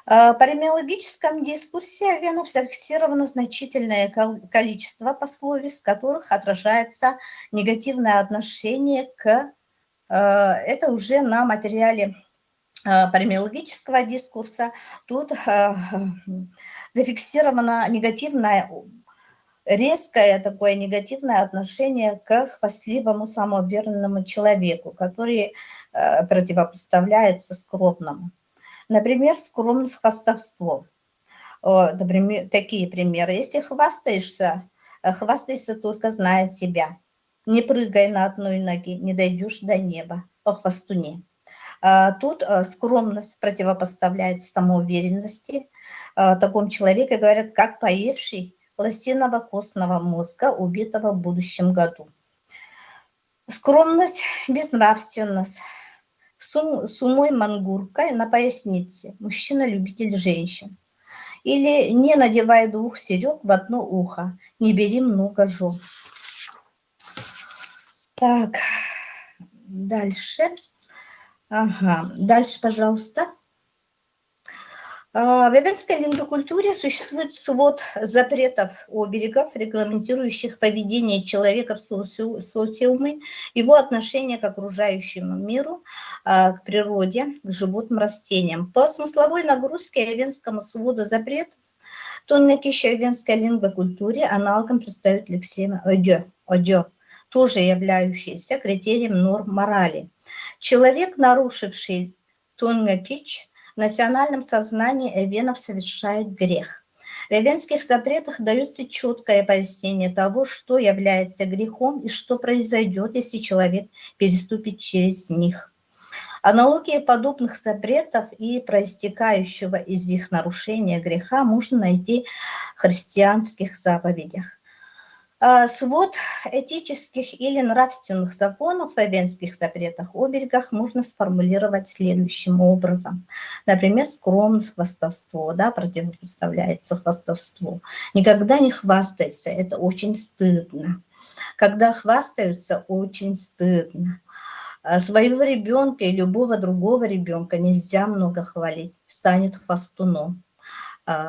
По ремиологическом дискурсе авенов зафиксировано значительное количество пословиц, в которых отражается негативное отношение к это уже на материале парамиологического дискурса. Тут зафиксировано негативное, резкое такое негативное отношение к хвастливому, самоуверенному человеку, который противопоставляется скромному. Например, скромность, хвастовство. Например, такие примеры. Если хвастаешься, хвастайся только зная себя. Не прыгай на одной ноге, не дойдешь до неба, по хвостуне. Тут скромность противопоставляется самоуверенности. О таком человеке говорят, как поевший лосиного костного мозга, убитого в будущем году. Скромность, безнравственность. С умой мангуркой на пояснице. Мужчина-любитель женщин. Или не надевай двух серег в одно ухо, не бери много жен. Так, дальше. Дальше, пожалуйста. В авенской лингвокультуре существует свод запретов оберегов, регламентирующих поведение человека в социуме, его отношение к окружающему миру, к природе, к животным, растениям. По смысловой нагрузке авенскому своду запретов тонкощи авенской лингвокультуре аналогом представит лексема одё, тоже являющийся критерием норм морали. Человек, нарушивший тонкощ, в национальном сознании авенов совершает грех. В авенских запретах дается четкое пояснение того, что является грехом и что произойдет, если человек переступит через них. Аналогии подобных запретов и проистекающего из их нарушения греха можно найти в христианских заповедях. Свод этических или нравственных законов в авенских запретах оберегах можно сформулировать следующим образом. Например, скромность, хвастовство, противопоставляется хвастовству. Никогда не хвастайся, это очень стыдно. Когда хвастаются, очень стыдно. Своего ребенка и любого другого ребенка нельзя много хвалить, станет хвастуном.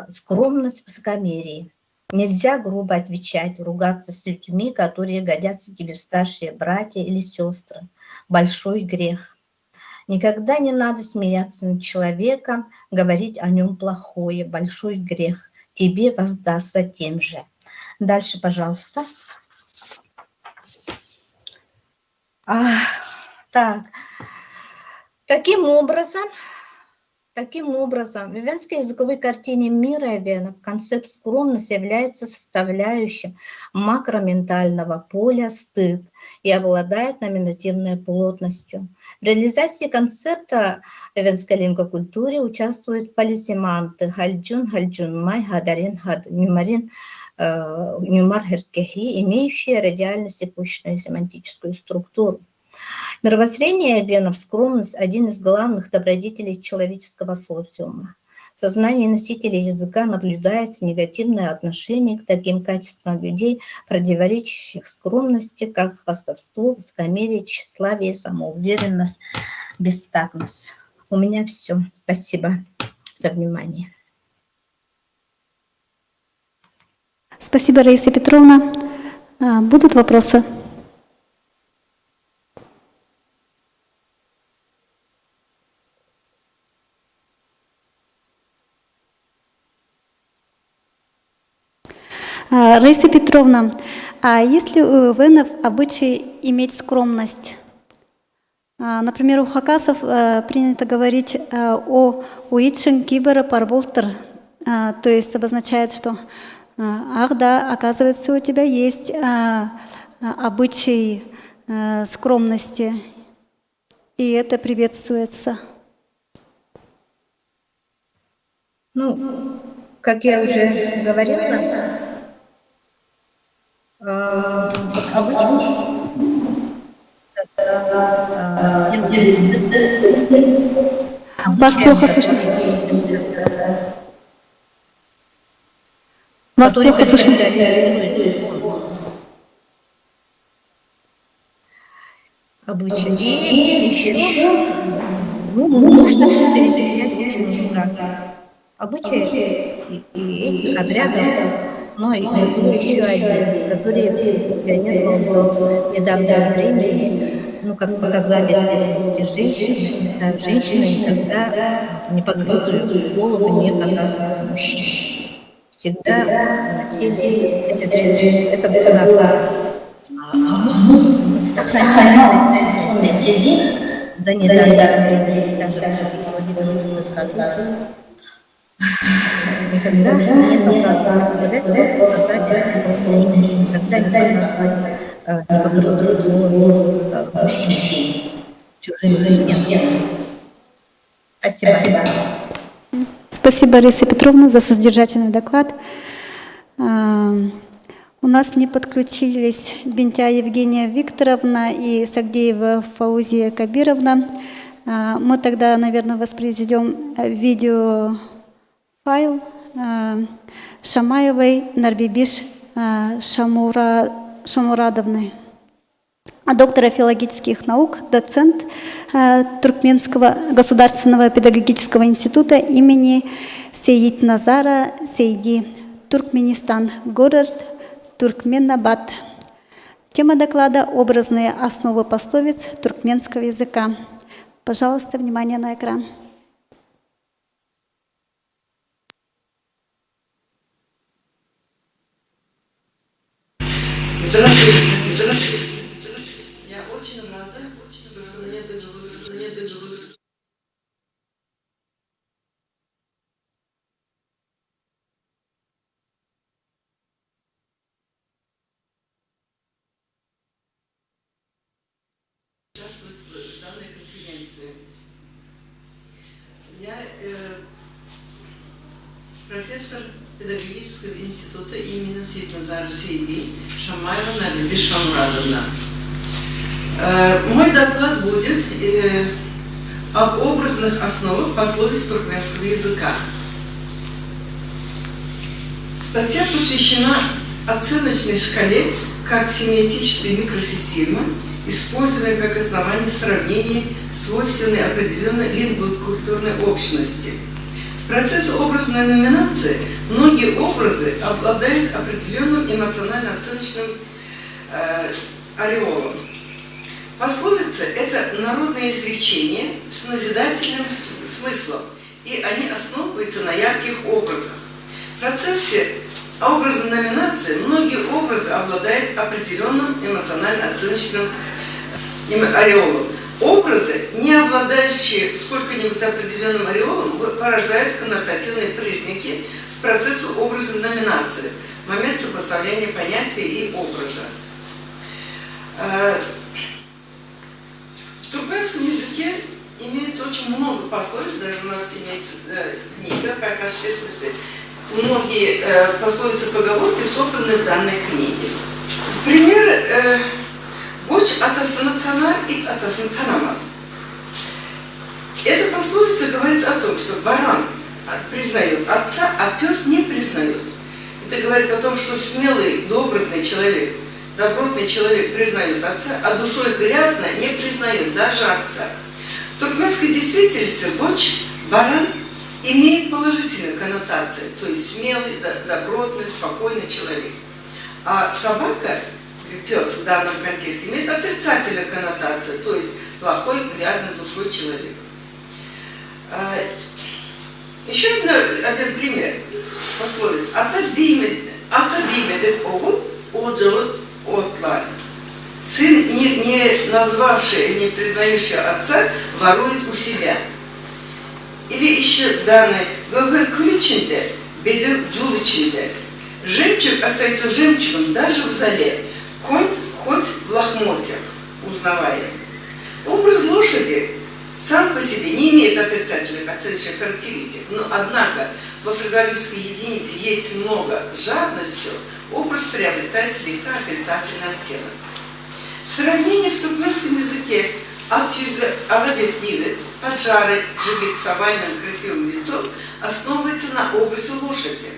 Скромность, высокомерие. Нельзя грубо отвечать, ругаться с людьми, которые годятся тебе в старшие братья или сестры. Большой грех. Никогда не надо смеяться над человеком, говорить о нем плохое. Большой грех. Тебе воздастся тем же. Дальше, пожалуйста. Так. Таким образом, в авенской языковой картине мира авенов концепт скромности является составляющим макроментального поля стыд и обладает номинативной плотностью. В реализации концепта в авенской лингвокультуре участвуют полисеманты хальджун, хальджунмай, хадарин, нюмарин, нюмар херкехи, имеющие радиально-сепущную семантическую структуру. Мировоззрение авенов, скромность – один из главных добродетелей человеческого социума. В сознании носителей языка наблюдается негативное отношение к таким качествам людей, противоречащих скромности, как хвастовство, высокомерие, тщеславие, самоуверенность, бестактность. У меня все. Спасибо за внимание. Спасибо, Раиса Петровна. Будут вопросы? Раиса Петровна, а есть ли у эвенов обычай иметь скромность? Например, у хакасов принято говорить о уитшен кибера парволтер, то есть обозначает, что ах да, оказывается, у тебя есть обычай скромности, и это приветствуется. Ну, как я уже говорила, обычно вас плохо слышно. Вас плохо слышно. Обычно. И еще, нужно перечислять очень много обычаев и этих обрядов. Но и назову еще один, который я не знала до недавнего времени, как показали здесь женщины, женщины никогда не покрытую голову не показывают мужчин. Всегда носили эти дрессы, это было сохраняли традиционный день до недавнего времени, скажем, до 90-х годов. Никогда не показывали, это показатель, никогда не покрытую голову мужчин, чужим мужчин. Спасибо. Спасибо, Раиса Петровна, за содержательный доклад. У нас не подключились Бентя Евгения Викторовна и Сагдеева Фаузия Кабировна. Мы тогда, наверное, воспроизведем видеофайл Шамаевой Нарбибиш Шамурадовны, доктора филологических наук, доцент Туркменского государственного педагогического института имени Сейитназара Сейди, Туркменистан, город Туркменабад. Тема доклада – образные основы пословиц туркменского языка. Пожалуйста, внимание на экран. Здравствуйте. Я очень рада, что мне довелось. Участвовать в данной конференции. Я профессор педагогического института имени Сейитназара Сейди Шамаева Нарбибиш Шамурадовна. Мой доклад будет об образных основах пословиц туркменского языка. Статья посвящена оценочной шкале как семиотической микросистемы, используемой как основание сравнения свойственной определенной лингвокультурной общности. В процессе образной номинации многие образы обладают определенным эмоционально-оценочным ореолом. Пословицы – это народное изречение с назидательным смыслом, и они основываются на ярких образах. В процессе образной номинации многие образы обладают определенным эмоционально-оценочным ореолом. Образы, не обладающие сколько-нибудь определенным ореолом, порождают коннотативные признаки в процессе образной номинации, в момент сопоставления понятия и образа. В туркменском языке имеется очень много пословиц, даже у нас имеется книга, как раз в частности, многие пословицы-поговорки собраны в данной книге. Пример «Гоч атасını tanar, ит атасын танамас». Эта пословица говорит о том, что баран признает отца, а пес не признает. Это говорит о том, что смелый, добротный человек, добротный человек признает отца, а душой грязно не признает даже отца. В туркменской действительности гоч, баран, имеет положительную коннотацию, то есть смелый, добротный, спокойный человек. А собака пес в данном контексте имеет отрицательную коннотацию, то есть плохой, грязной душой человек. Еще один пример пословиц. Атадимедек огут, оджавут отлар. Сын, не назвавший, не признающий отца, ворует у себя. Или еще данные «Гогер куличинде, беду джуличинде». Жемчуг остается жемчугом даже в зале. Конь хоть в лохмотьях, узнаваем. Образ лошади сам по себе не имеет отрицательных оценочных характеристик, но однако во фразеологической единице есть много с жадностью, образ приобретает слегка отрицательный оттенок. Сравнение в туркменском языке «Авадетнивы», «Поджары», «Жигит» с овальным красивым лицом основывается на образе лошади.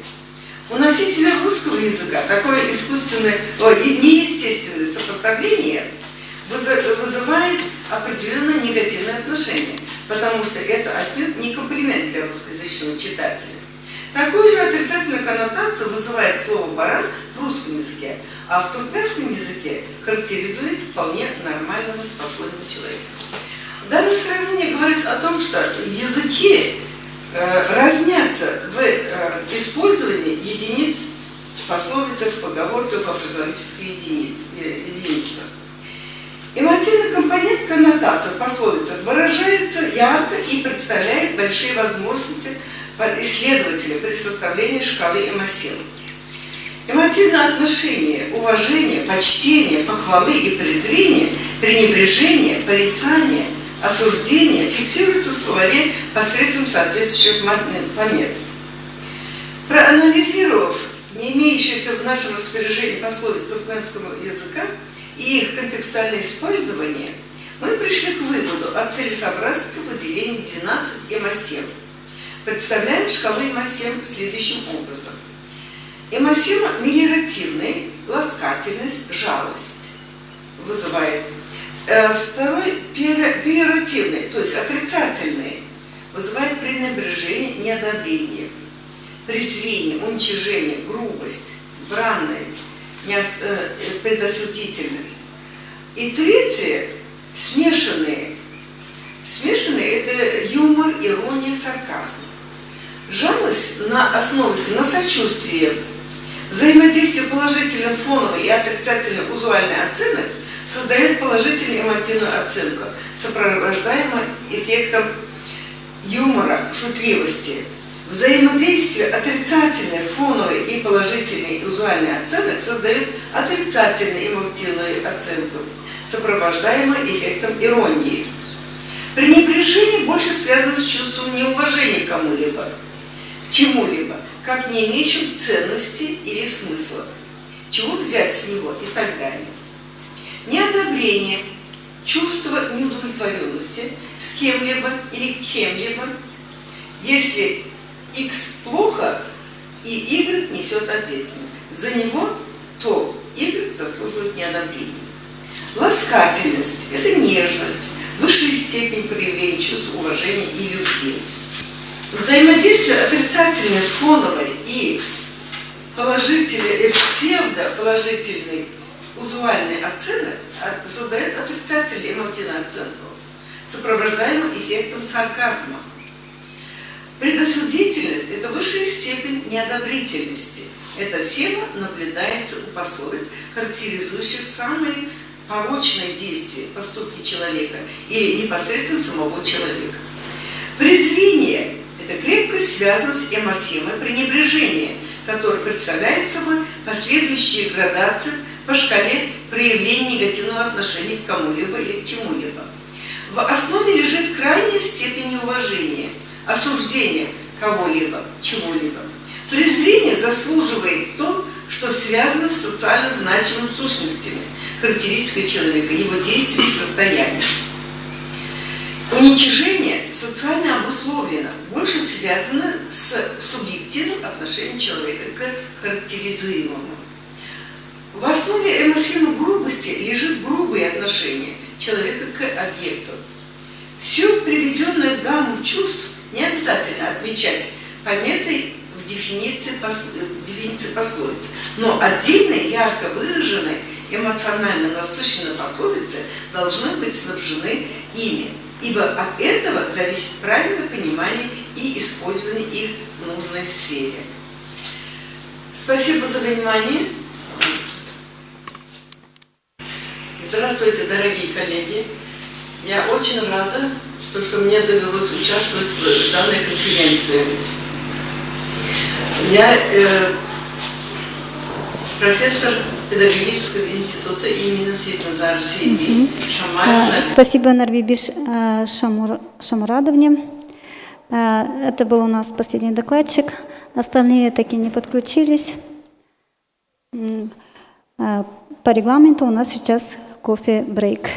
У носителя русского языка такое неестественное сопоставление вызывает определенное негативное отношение, потому что это отнюдь не комплимент для русскоязычного читателя. Такую же отрицательную коннотацию вызывает слово «баран» в русском языке, а в туркменском языке характеризует вполне нормального, спокойного человека. Данное сравнение говорит о том, что языки разнятся в использовании единиц, пословицах, поговорках о фразеологической единице. Эмотивный компонент коннотации в пословицах выражается ярко и представляет большие возможности исследователя при составлении шкалы эмоций. Эмотивное отношение, уважение, почтение, похвалы и презрение, пренебрежение, порицание, осуждение фиксируется в словаре посредством соответствующих помет. Проанализировав не имеющиеся в нашем распоряжении пословиц туркменского языка и их контекстуальное использование, мы пришли к выводу о целесообразности выделения 12 эмосем. Представляем шкалу эмосем следующим образом. Эмосема мелиоративный, ласкательность, жалость вызывает. Второй пиоративный, то есть отрицательный, вызывает пренебрежение, неодобрение, презрение, уничижение, грубость, бранность, предосудительность. И третье, смешанные. Смешанные – это юмор, ирония, сарказм. Жалость основывается на сочувствии. Взаимодействие положительной фоновой и отрицательной узуальной оценок создает положительную эмотивную оценку, сопровождаемую эффектом юмора, шутливости. Взаимодействие отрицательной фоновой и положительной визуальной оценок создает отрицательную эмотивную оценку, сопровождаемую эффектом иронии. Пренебрежение больше связано с чувством неуважения к кому-либо, чему-либо, как не имеющим ценности или смысла, чего взять с него и так далее. Неодобрение, чувство неудовлетворенности с кем-либо или кем-либо, если X плохо, и Y несет ответственность за него, то Y заслуживает неодобрения. Ласкательность – это нежность, высшая степень проявления чувств уважения и любви. Взаимодействие отрицательной фоновой и положительной, псевдоположительной узуальной оценок создает отрицательную эмотивную оценку, сопровождаемую эффектом сарказма. Предосудительность – это высшая степень неодобрительности. Эта схема наблюдается у пословиц, характеризующих самые порочные действия, поступки человека или непосредственно самого человека. Презрение – это крепко связано с эмосемой пренебрежения, которое представляет собой последующие градации по шкале проявления негативного отношения к кому-либо или к чему-либо. В основе лежит крайняя степень неуважения, осуждение кого-либо, чего-либо. Презрение заслуживает то, что связано с социально значимыми сущностями, характеристикой человека, его действиями и состоянием. Уничижение социально обусловлено, больше связано с субъективным отношением человека к характеризуемому. В основе эмоциональной грубости лежит грубые отношения человека к объекту. Всю приведенную гамму чувств не обязательно отмечать пометой в дефиниции пословиц, но отдельные ярко выраженные эмоционально насыщенные пословицы должны быть снабжены ими, ибо от этого зависит правильное понимание и использование их в нужной сфере. Спасибо за внимание. Здравствуйте, дорогие коллеги. Я очень рада, что мне довелось участвовать в данной конференции. Я профессор педагогического института имени Светлозара Сейби Шамаровна. Спасибо, Нарвибиш Шамурадовне. Это был у нас последний докладчик. Остальные таки не подключились. По регламенту у нас сейчас кофе-брейк.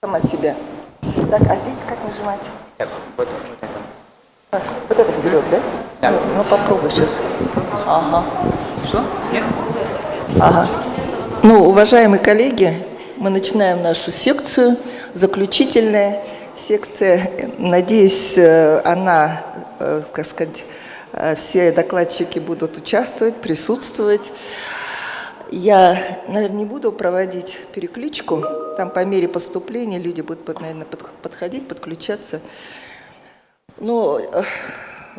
Сама себя. Так, а здесь как нажимать? Так, вот это. Вот это вперед, да? Да. Ну попробуй сейчас. Ага. Что? Нет? Ага. Ну, уважаемые коллеги, мы начинаем нашу секцию, заключительная секция. Надеюсь, она, как сказать, все докладчики будут участвовать, присутствовать. Я, наверное, не буду проводить перекличку. Там по мере поступления люди будут, наверное, подходить, подключаться. Но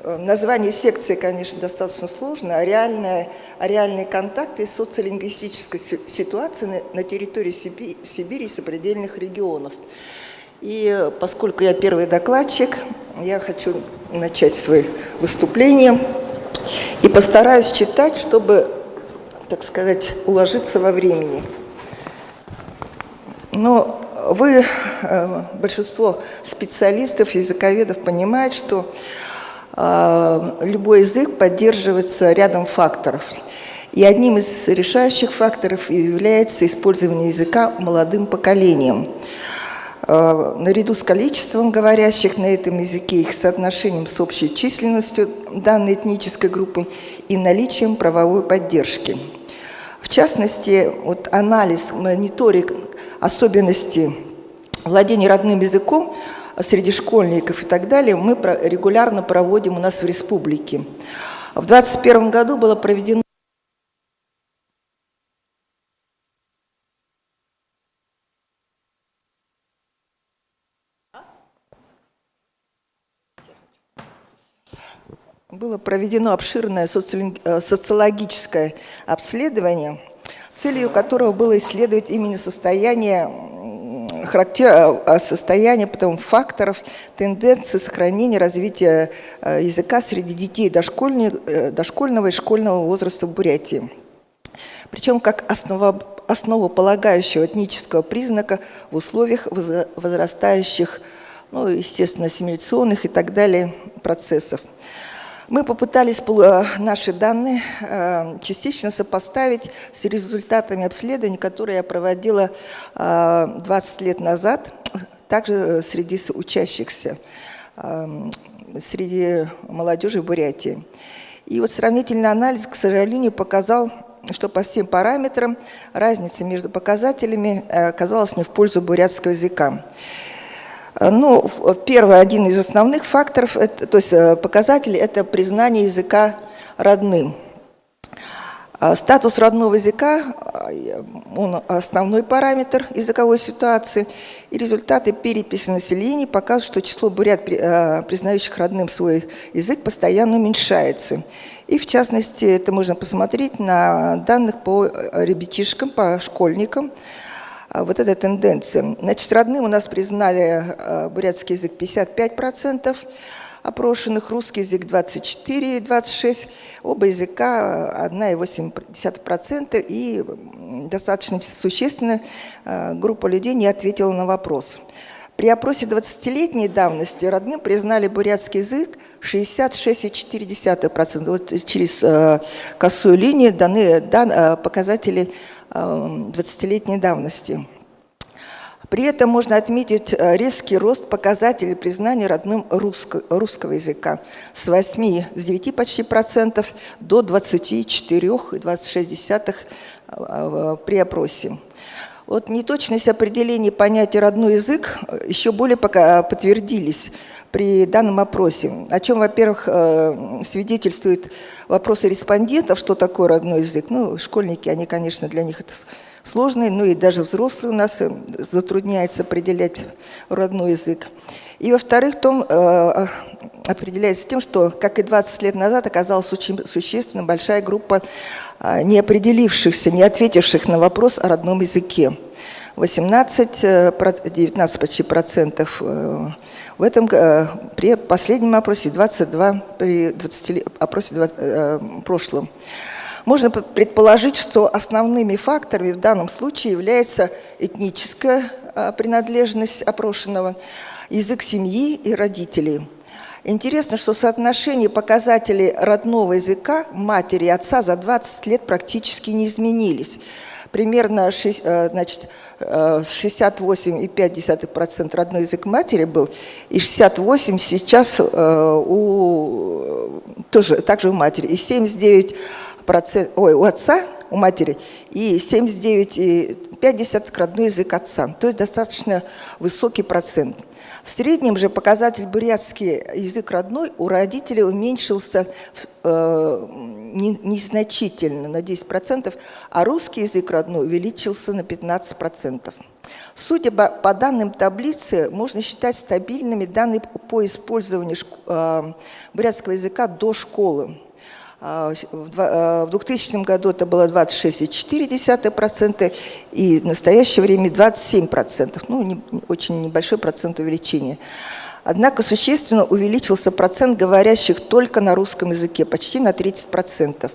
название секции, конечно, достаточно сложно. А реальные контакты и социолингвистической ситуации на территории Сибири и сопредельных регионов. И поскольку я первый докладчик, я хочу начать свое выступление и постараюсь читать, чтобы, так сказать, уложиться во времени. Но вы, большинство специалистов, языковедов понимают, что любой язык поддерживается рядом факторов. И одним из решающих факторов является использование языка молодым поколением. Наряду с количеством говорящих на этом языке, их соотношением с общей численностью данной этнической группы и наличием правовой поддержки. В частности, вот анализ, мониторинг особенностей владения родным языком среди школьников и так далее мы регулярно проводим у нас в республике. В 2021 году было проведено обширное социологическое обследование, целью которого было исследовать именно состояние, потом факторов, тенденций сохранения, развития языка среди детей дошкольного и школьного возраста в Бурятии. Причем как основополагающего этнического признака в условиях возрастающих, ну, естественно, ассимиляционных и так далее процессов. Мы попытались наши данные частично сопоставить с результатами обследований, которые я проводила 20 лет назад, также среди учащихся, среди молодежи в Бурятии. И вот сравнительный анализ, к сожалению, показал, что по всем параметрам разница между показателями оказалась не в пользу бурятского языка. Ну, первый, один из основных факторов, то есть показателей, это признание языка родным. Статус родного языка, он основной параметр языковой ситуации, и результаты переписи населения показывают, что число бурят, признающих родным свой язык, постоянно уменьшается. И в частности, это можно посмотреть на данных по ребятишкам, по школьникам. Вот эта тенденция. Значит, родным у нас признали бурятский язык 55% опрошенных, русский язык 24,26%, оба языка 1,8%, и достаточно существенная группа людей не ответила на вопрос. При опросе 20-летней давности родным признали бурятский язык 66,4%. Вот через косую линию даны показатели 20-летней давности. При этом можно отметить резкий рост показателей признания родным русского языка с 9 почти процентов до 24,26% при опросе. Вот неточность определения понятия «родной язык» еще более подтвердились при данном опросе, о чем, во-первых, свидетельствуют вопросы респондентов, что такое родной язык. Ну, школьники, они, конечно, для них это сложно, ну и даже взрослые у нас затрудняется определять родной язык. И, во-вторых, определяется тем, что, как и 20 лет назад, оказалась очень существенно большая группа не определившихся, не ответивших на вопрос о родном языке. 19 почти процентов в этом, при последнем опросе, 22 при опросе прошлом. Можно предположить, что основными факторами в данном случае является этническая принадлежность опрошенного, язык семьи и родителей. Интересно, что соотношение показателей родного языка матери и отца за 20 лет практически не изменились. Примерно 68,5% родной язык матери был, и 68% сейчас также у матери, и 79% у отца, у матери, и 79,5% родной язык отца. То есть достаточно высокий процент. В среднем же показатель бурятский язык родной у родителей уменьшился незначительно, на 10%, а русский язык родной увеличился на 15%. Судя по данным таблицы, можно считать стабильными данные по использованию бурятского языка до школы. В 2000 году это было 26,4%, и в настоящее время 27%, ну, очень небольшой процент увеличения. Однако существенно увеличился процент говорящих только на русском языке, почти на 30%.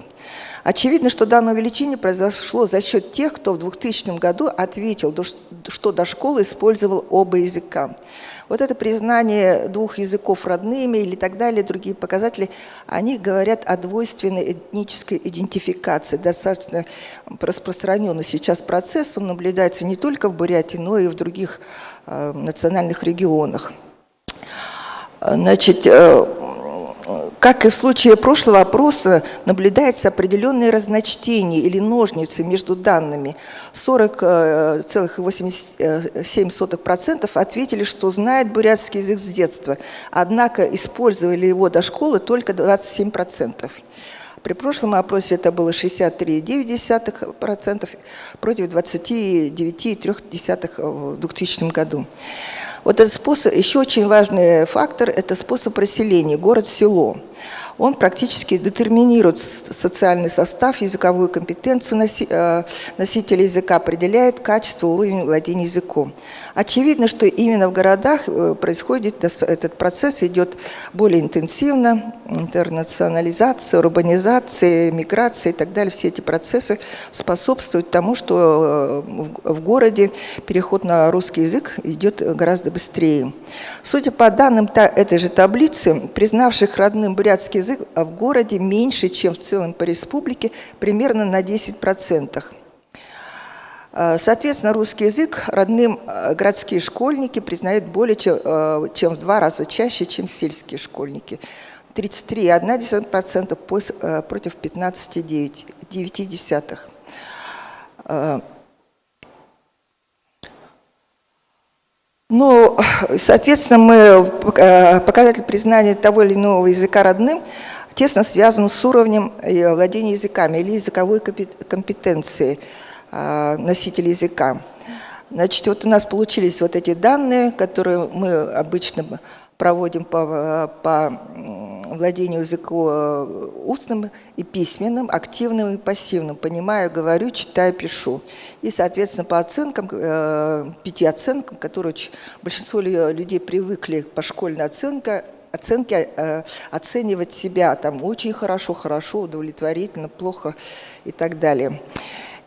Очевидно, что данное увеличение произошло за счет тех, кто в 2000 году ответил, что до школы использовал оба языка. Вот это признание двух языков родными или так далее, другие показатели, они говорят о двойственной этнической идентификации. Достаточно распространенный сейчас процесс, он наблюдается не только в Бурятии, но и в других национальных регионах. Значит, как и в случае прошлого опроса, наблюдается определенное разночтение или ножницы между данными. 40,87% ответили, что знают бурятский язык с детства, однако использовали его до школы только 27%. При прошлом опросе это было 63,9% против 29,3% в 2000 году. Вот этот способ, еще очень важный фактор, это способ расселения, город-село. Он практически детерминирует социальный состав, языковую компетенцию носителя языка, определяет качество, уровень владения языком. Очевидно, что именно в городах происходит этот процесс, идет более интенсивно, интернационализация, урбанизация, миграция и так далее. Все эти процессы способствуют тому, что в городе переход на русский язык идет гораздо быстрее. Судя по данным этой же таблицы, признавших родным бурятский язык в городе меньше, чем в целом по республике, примерно на 10%. Соответственно, русский язык родным городские школьники признают более чем в 2 раза чаще, чем сельские школьники. 33,1% против 15,9%. Ну, соответственно, показатель признания того или иного языка родным тесно связан с уровнем владения языками или языковой компетенцией носителей языка. Значит, вот у нас получились вот эти данные, которые мы обычно проводим по владению языком устным и письменным, активным и пассивным. Понимаю, говорю, читаю, пишу. И, соответственно, по оценкам, 5 оценкам, которые большинство людей привыкли по школьной оценке оценивать себя там очень хорошо, хорошо, удовлетворительно, плохо и так далее.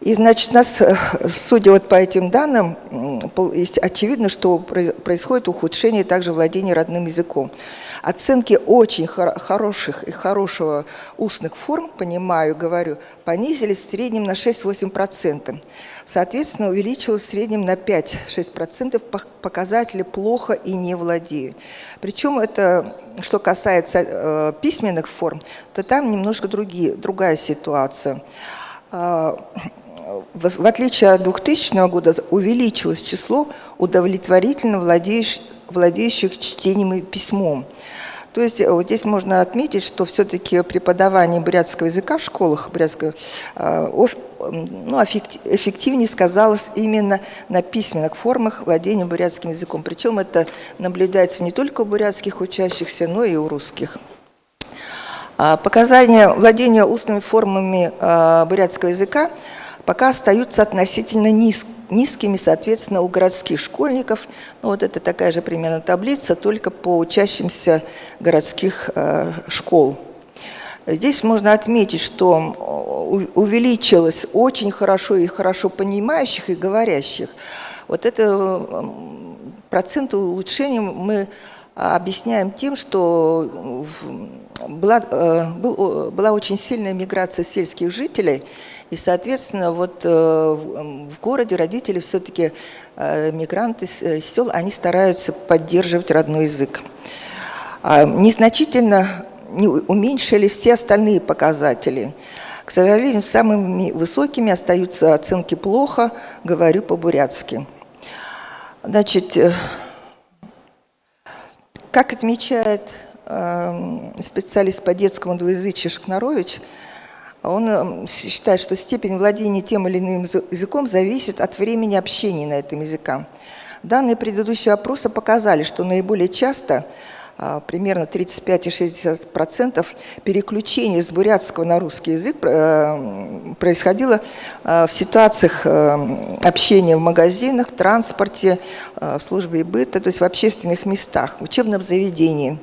И, значит, у нас, судя вот по этим данным, очевидно, что происходит ухудшение также владения родным языком. Оценки очень хороших и хорошего устных форм, понимаю, говорю, понизились в среднем на 6-8%. Соответственно, увеличилось в среднем на 5-6% показатели «плохо» и «не владею». Причем это, что касается письменных форм, то там немножко другая ситуация. В отличие от 2000 года увеличилось число удовлетворительно владеющих чтением и письмом. То есть вот здесь можно отметить, что все-таки преподавание бурятского языка в школах эффективнее сказалось именно на письменных формах владения бурятским языком. Причем это наблюдается не только у бурятских учащихся, но и у русских. Показания владения устными формами бурятского языка пока остаются относительно низкими, соответственно, у городских школьников. Ну, вот это такая же примерно таблица, только по учащимся городских школ. Здесь можно отметить, что увеличилось очень хорошо и хорошо понимающих и говорящих. Вот это процент улучшения мы объясняем тем, что была очень сильная миграция сельских жителей, И, соответственно, вот в городе родители все-таки, мигранты с сел, они стараются поддерживать родной язык. Незначительно уменьшили все остальные показатели. К сожалению, самыми высокими остаются оценки «плохо», говорю по-бурятски. Значит, как отмечает специалист по детскому двуязычию Шахнарович, он считает, что степень владения тем или иным языком зависит от времени общения на этом языке. Данные предыдущего опроса показали, что наиболее часто, примерно 35,6%, переключение с бурятского на русский язык происходило в ситуациях общения в магазинах, в транспорте, в службе быта, то есть в общественных местах, в учебном заведении.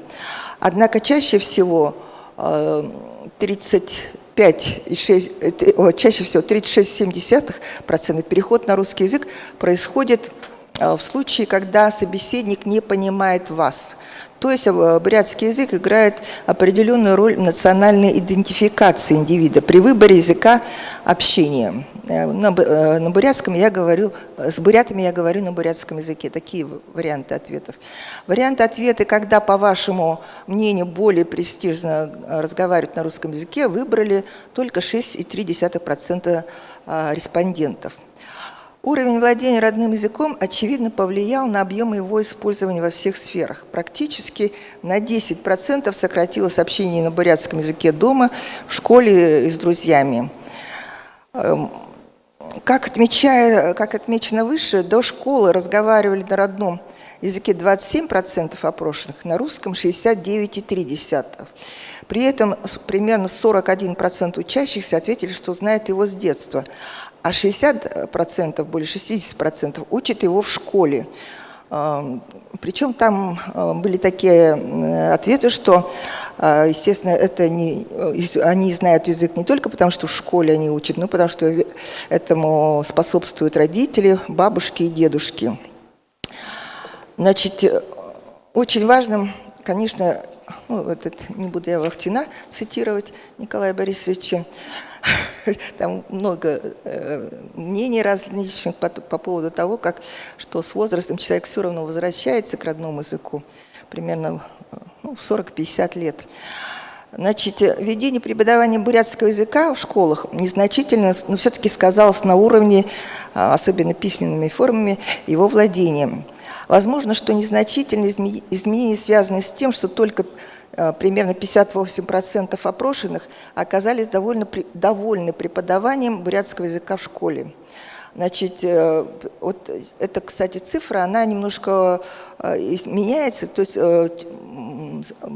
Однако чаще всего 36,7% переход на русский язык происходит в случае, когда собеседник не понимает вас. То есть бурятский язык играет определенную роль в национальной идентификации индивида при выборе языка общения. На бурятском я говорю, с бурятами я говорю на бурятском языке. Такие варианты ответов. Варианты ответа, когда, по вашему мнению, более престижно разговаривать на русском языке, выбрали только 6,3% респондентов. Уровень владения родным языком, очевидно, повлиял на объем его использования во всех сферах. Практически на 10% сократилось общение на бурятском языке дома, в школе и с друзьями. Как отмечено выше, до школы разговаривали на родном языке 27% опрошенных, на русском 69,3%. При этом примерно 41% учащихся ответили, что знают его с детства, а 60%, более 60% учат его в школе. Причем там были такие ответы, что, естественно, они знают язык не только потому, что в школе они учат, но потому что этому способствуют родители, бабушки и дедушки. Значит, очень важным, конечно, не буду я Вахтина цитировать Николая Борисовича, там много мнений различных по поводу того, что с возрастом человек все равно возвращается к родному языку, примерно в 40-50 лет. Значит, введение преподавания бурятского языка в школах незначительно, но все-таки сказалось на уровне, особенно письменными формами, его владения. Возможно, что незначительные изменения связаны с тем, что только примерно 58% опрошенных оказались довольны преподаванием бурятского языка в школе. Значит, вот эта, кстати, цифра, она немножко меняется, то есть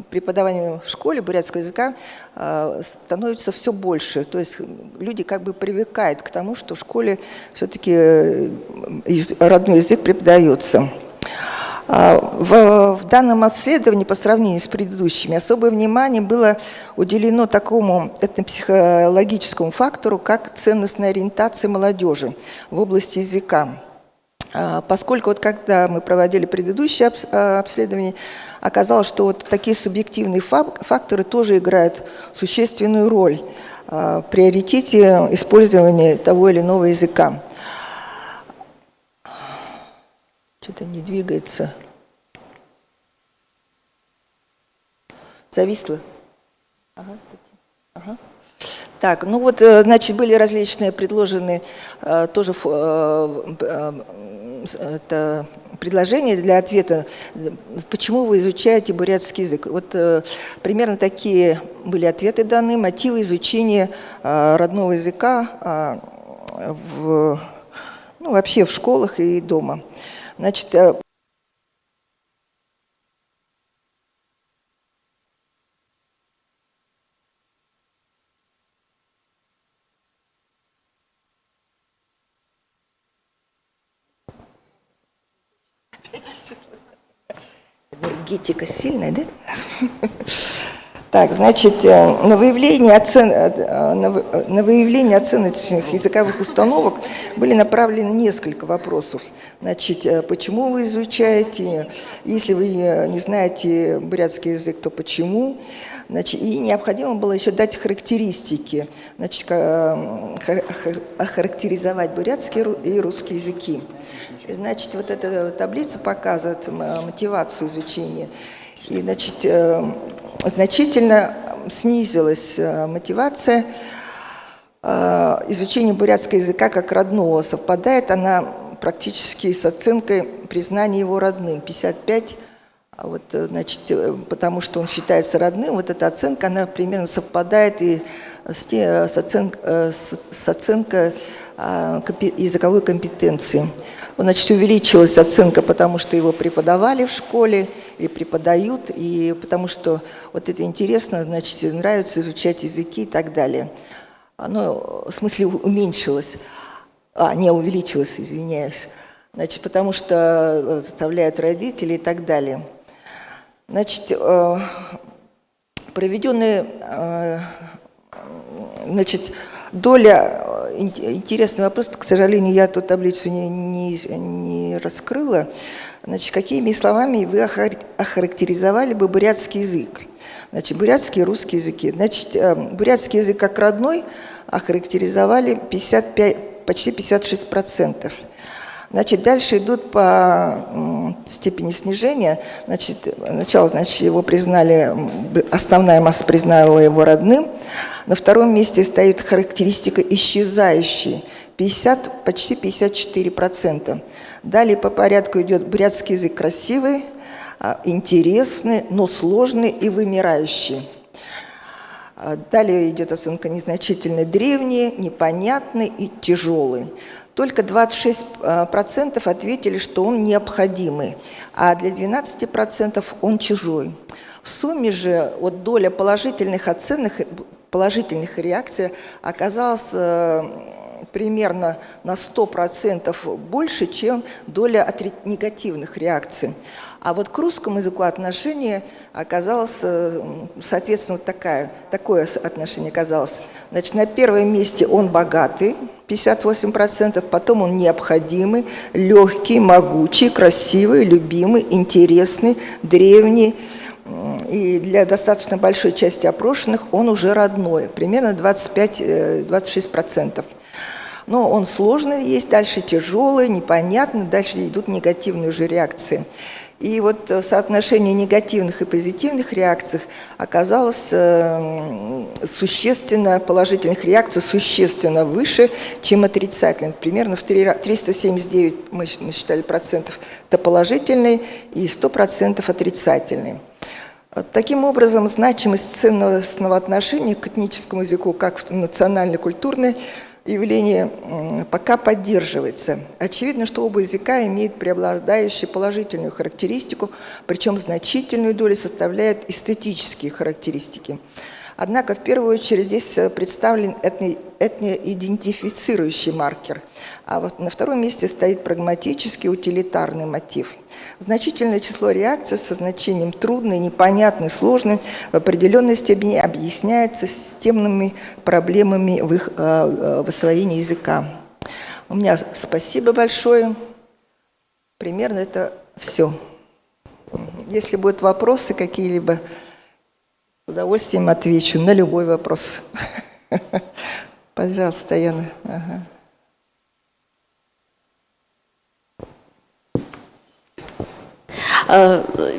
преподавание в школе бурятского языка становится все больше, то есть люди как бы привыкают к тому, что в школе все-таки родной язык преподается. В данном обследовании по сравнению с предыдущими особое внимание было уделено такому этнопсихологическому фактору, как ценностная ориентация молодежи в области языка. Поскольку когда мы проводили предыдущее обследование, оказалось, что вот такие субъективные факторы тоже играют существенную роль в приоритете использования того или иного языка. Что-то не двигается. Зависло. Ага. Так, ну вот, значит, были различные предложенные тоже предложения для ответа, почему вы изучаете бурятский язык. Вот примерно такие были ответы даны: мотивы изучения родного языка вообще в школах и дома. Значит, энергетика сильная, да? Так, значит, на выявление оценочных языковых установок были направлены несколько вопросов. Значит, почему вы изучаете? Если вы не знаете бурятский язык, то почему? Значит, и необходимо было еще дать характеристики, значит, охарактеризовать бурятский и русский языки. И, значит, вот эта таблица показывает мотивацию изучения. И, значит, значительно снизилась мотивация изучения бурятского языка как родного. Совпадает она практически с оценкой признания его родным. 55. А вот, значит, потому что он считается родным, вот эта оценка, она примерно совпадает и с оценкой языковой компетенции. Значит, увеличилась оценка, потому что его преподавали в школе или преподают, и потому что вот это интересно, значит, нравится изучать языки и так далее. Оно, в смысле, уменьшилось, не увеличилось, извиняюсь, значит, потому что заставляют родители и так далее. Значит, проведенные, значит, доля, интересный вопрос, к сожалению, я эту таблицу не раскрыла. Значит, какими словами вы охарактеризовали бы бурятский язык? Значит, бурятский и русский языки. Значит, бурятский язык как родной охарактеризовали почти 56%. Значит, дальше идут по степени снижения. Значит, сначала, значит, его признали, основная масса признала его родным. На втором месте стоит характеристика исчезающей, почти 54%. Далее по порядку идет бурятский язык красивый, интересный, но сложный и вымирающий. Далее идет оценка незначительный, древний, непонятный и тяжелый. Только 26% ответили, что он необходимый, а для 12% он чужой. В сумме же вот доля положительных оценок, положительных реакций оказалась примерно на 100% больше, чем доля негативных реакций. А вот к русскому языку отношение оказалось, соответственно, такое отношение оказалось. Значит, на первом месте он богатый, 58%, потом он необходимый, легкий, могучий, красивый, любимый, интересный, древний. И для достаточно большой части опрошенных он уже родной, примерно 25-26%. Но он сложный есть, дальше тяжелый, непонятный, дальше идут негативные уже реакции. И вот соотношение негативных и позитивных реакций оказалось существенно, положительных реакций существенно выше, чем отрицательных. Примерно в 379 мы считали процентов это положительные и 100% отрицательные. Таким образом, значимость ценностного отношения к этническому языку как национально-культурное явление пока поддерживается. Очевидно, что оба языка имеют преобладающую положительную характеристику, причем значительную долю составляют эстетические характеристики. Однако, в первую очередь, здесь представлен этноидентифицирующий маркер, а вот на втором месте стоит прагматический, утилитарный мотив. Значительное число реакций со значением трудный, непонятный, сложный в определенной степени объясняется системными проблемами в их освоении языка. У меня спасибо большое. Примерно это все. Если будут вопросы какие-либо, с удовольствием отвечу на любой вопрос. Пожалуйста, Яна. Ага.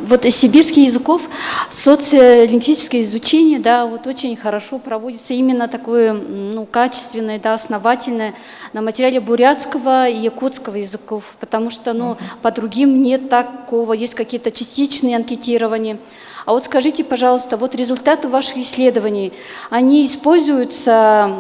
Вот из сибирских языков социолингвистическое изучение, да, вот очень хорошо проводится именно такое, качественное, да, основательное на материале бурятского и якутского языков, потому что, по другим нет такого, есть какие-то частичные анкетирования. А вот скажите, пожалуйста, вот результаты ваших исследований, они используются,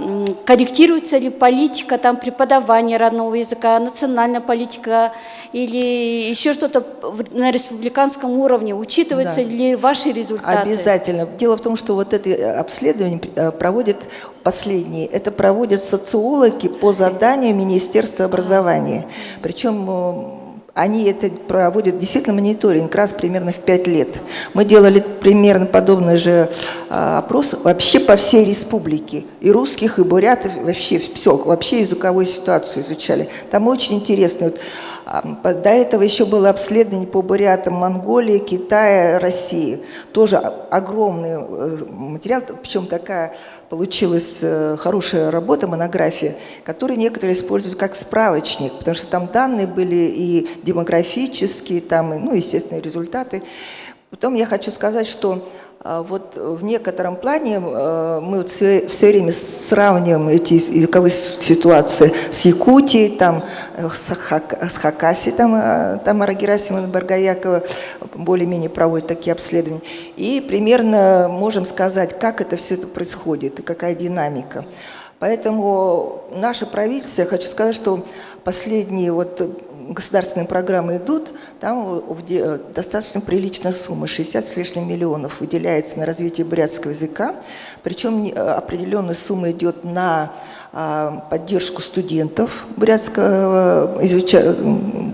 корректируется ли политика преподавания родного языка, национальная политика или еще что-то на республиканском уровне? Учитываются ли ваши результаты? Обязательно. Дело в том, что вот это обследование проводят последние. Это проводят социологи по заданию Министерства образования. Причем они это проводят действительно мониторинг раз примерно в 5 лет. Мы делали примерно подобное же опрос вообще по всей республике. И русских, и бурятов, вообще все, вообще языковую ситуацию изучали. Там очень интересно. Вот, до этого еще было обследование по бурятам Монголии, Китая, России. Тоже огромный материал, причем такая получилась хорошая работа, монография, которую некоторые используют как справочник, потому что там данные были и демографические, там, ну, естественно, результаты. Потом я хочу сказать, что вот в некотором плане мы вот все время сравниваем эти языковые ситуации с Якутией, там, с Хакасией, там Тамара Герасимовна Баргаякова более-менее проводит такие обследования. И примерно можем сказать, как это все это происходит и какая динамика. Поэтому наше правительство, я хочу сказать, что последние вот государственные программы идут, там достаточно приличная сумма, 60 с лишним миллионов выделяется на развитие бурятского языка, причем определенная сумма идет на поддержку студентов бурятского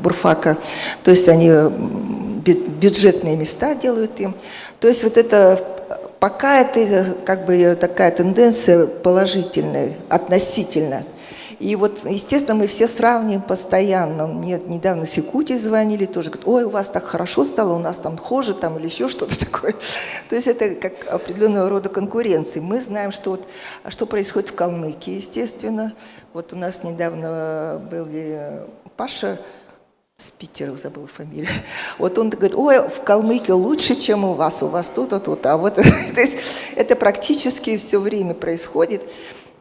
бурфака, то есть они бюджетные места делают им. То есть вот это пока это как бы такая тенденция положительная, относительно. И вот, естественно, мы все сравниваем постоянно. Мне недавно с Якутии звонили, тоже говорят, ой, у вас так хорошо стало, у нас там хуже, там, или еще что-то такое. То есть это как определенного рода конкуренции. Мы знаем, что, вот, что происходит в Калмыкии, естественно. Вот у нас недавно был Паша с Питера, забыла фамилию. Вот он говорит, ой, в Калмыкии лучше, чем у вас то-то, то-то. А вот то есть это практически все время происходит.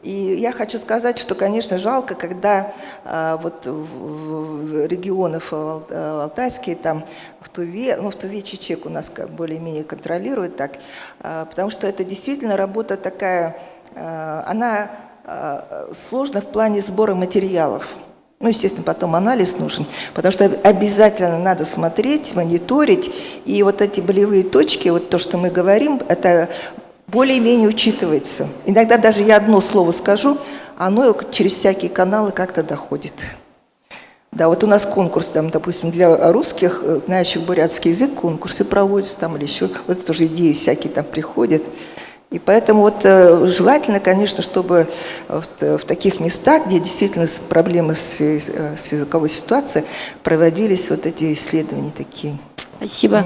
И я хочу сказать, что, конечно, жалко, когда вот в регионах алтайские, там в Туве, ну в Туве Чечек у нас более-менее контролирует так, потому что это действительно работа такая, она сложна в плане сбора материалов. Ну, естественно, потом анализ нужен, потому что обязательно надо смотреть, мониторить, и вот эти болевые точки, вот то, что мы говорим, это более-менее учитывается. Иногда даже я одно слово скажу, а оно через всякие каналы как-то доходит. Да, вот у нас конкурс, там, допустим, для русских, знающих бурятский язык, конкурсы проводятся там или еще, вот это тоже идеи всякие там приходят. И поэтому вот желательно, конечно, чтобы в таких местах, где действительно проблемы с языковой ситуацией, проводились вот эти исследования такие. Спасибо.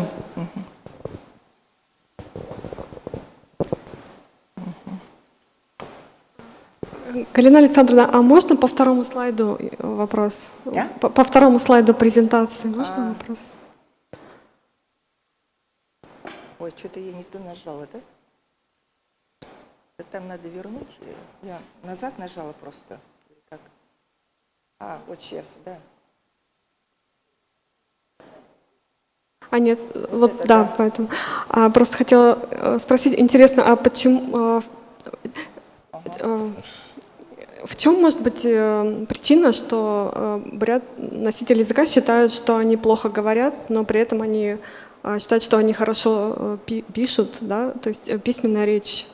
Галина Александровна, а можно по второму слайду вопрос? Да? По второму слайду презентации можно вопрос? Ой, что-то я не то нажала, да? Там надо вернуть. Я назад нажала просто. Как? Вот сейчас, да. Нет, вот это, да, поэтому. Просто хотела спросить, интересно, а почему... В чем может быть причина, что носители языка считают, что они плохо говорят, но при этом они считают, что они хорошо пишут, да? То есть письменная речь,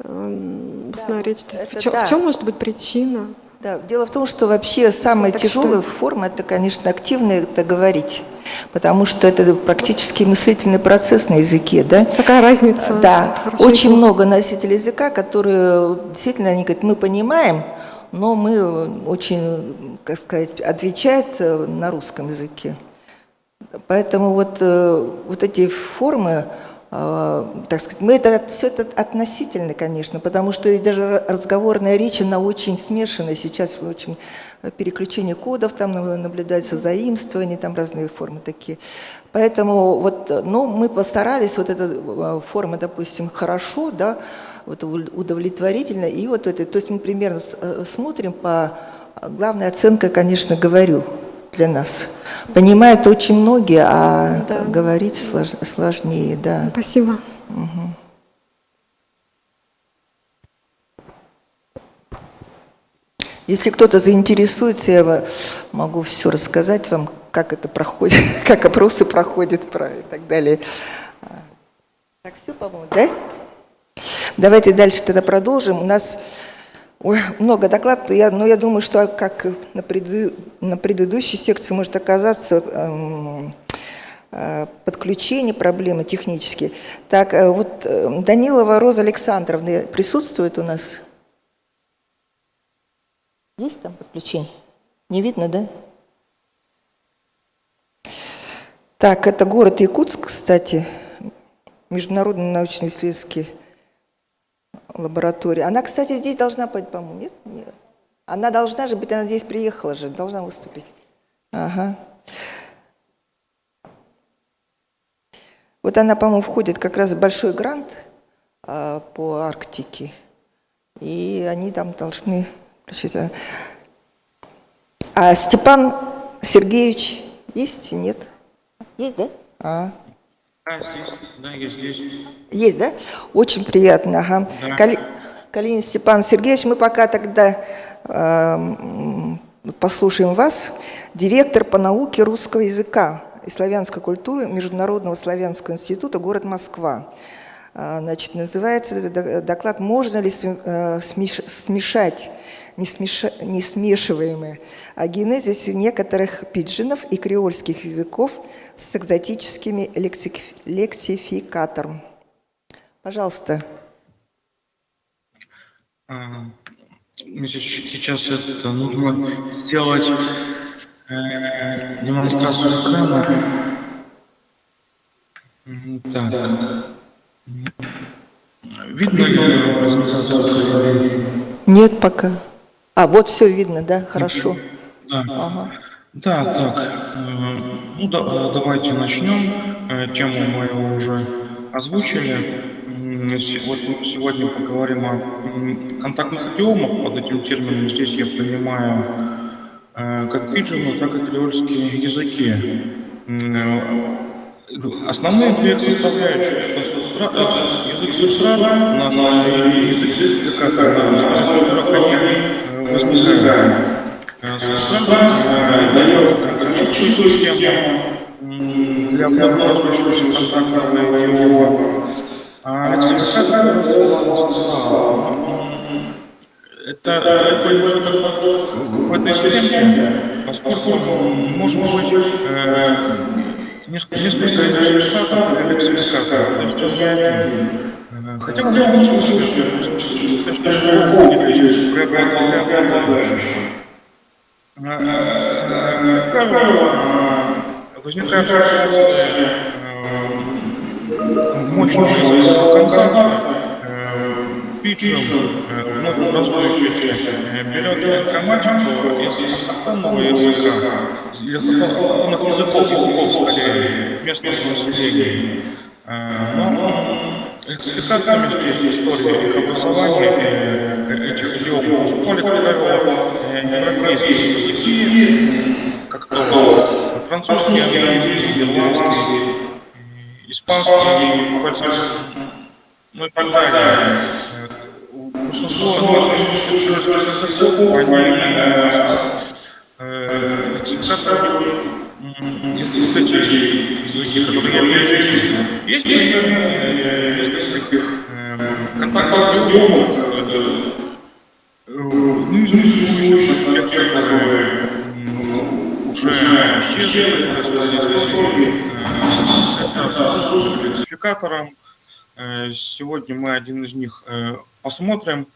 устная речь. То есть в чем может быть причина? Да, дело в том, что вообще самая тяжелая форма, это, конечно, активно это говорить, потому что это практически мыслительный процесс на языке, да? Такая разница. Да, очень много носителей языка, которые действительно, они говорят, мы понимаем, но мы очень, как сказать, отвечают на русском языке. Поэтому вот эти формы, так сказать, все это относительно, конечно, потому что и даже разговорная речь, она очень смешанная. Сейчас очень переключение кодов, там наблюдается заимствование, там разные формы такие. Поэтому мы постарались, вот эта форма, допустим, хорошо, да, вот удовлетворительно, и вот это, то есть мы примерно смотрим главная оценка, конечно, говорю, для нас. Понимают очень многие, а да. Говорить сложнее, да. Спасибо. Угу. Если кто-то заинтересуется, я могу все рассказать вам, как это проходит, как опросы проходят и так далее. Так, все, по-моему, да? Давайте дальше тогда продолжим. У нас много докладов, но я думаю, что как на предыдущей секции может оказаться, подключения, проблемы технические. Так, вот Данилова Роза Александровна присутствует у нас? Есть там подключение? Не видно, да? Так, это город Якутск, кстати, Международная научно-исследовательская лаборатория. Она, кстати, здесь должна быть, по-моему, нет? Нет? Она должна же быть, она здесь приехала же, должна выступить. Ага. Вот она, по-моему, входит как раз в большой грант по Арктике, и они там должны включить. А Степан Сергеевич есть? Нет? Есть, да? Здесь, да, я здесь. Есть, да? Очень приятно. Ага. Да. Калинин Степан Сергеевич, мы пока тогда послушаем вас. Директор по науке русского языка и славянской культуры Международного славянского института, город Москва. Значит, называется этот доклад «Можно ли смешать несмешиваемые о генезисе некоторых пиджинов и креольских языков с экзотическими лексификатором». Пожалуйста. Сейчас это нужно сделать демонстрацию экрана. Так. Видно ли презентацию? Нет пока. Вот все видно, да? Хорошо. Да. Ага. Да, так. Давайте начнем. Тему мы уже озвучили. Сегодня поговорим о контактных идиомах. Под этим термином здесь я понимаю как пиджины, так и креольские языки. Основные две составляющие – это язык субстрата, язык как которых они возникают. Субстрат дает графическую схему для обнаруживающихся контактного идиома. А лексификатор это в этой схеме, поскольку может быть несколько лексификаторов или лексификаторов, то есть он не один. Хотя в любом случае, что возникает ситуация мощного контакта, пиджин, вновь образующийся, берет грамматику из автономного языка, или автономных языков, скорее, местного населения. Но лексификаторами здесь история их образования, этих идиомов, вспомнили европейские языки, как то французский, английский, ирландский, испанский, ну и так далее. Большинство языков, они лексификаторы из этих языков, которые я перечислил. Есть несколько контактных идиомов, существующих, тех, которые уже исчезли, лексификатором. Сегодня мы один из них посмотрим.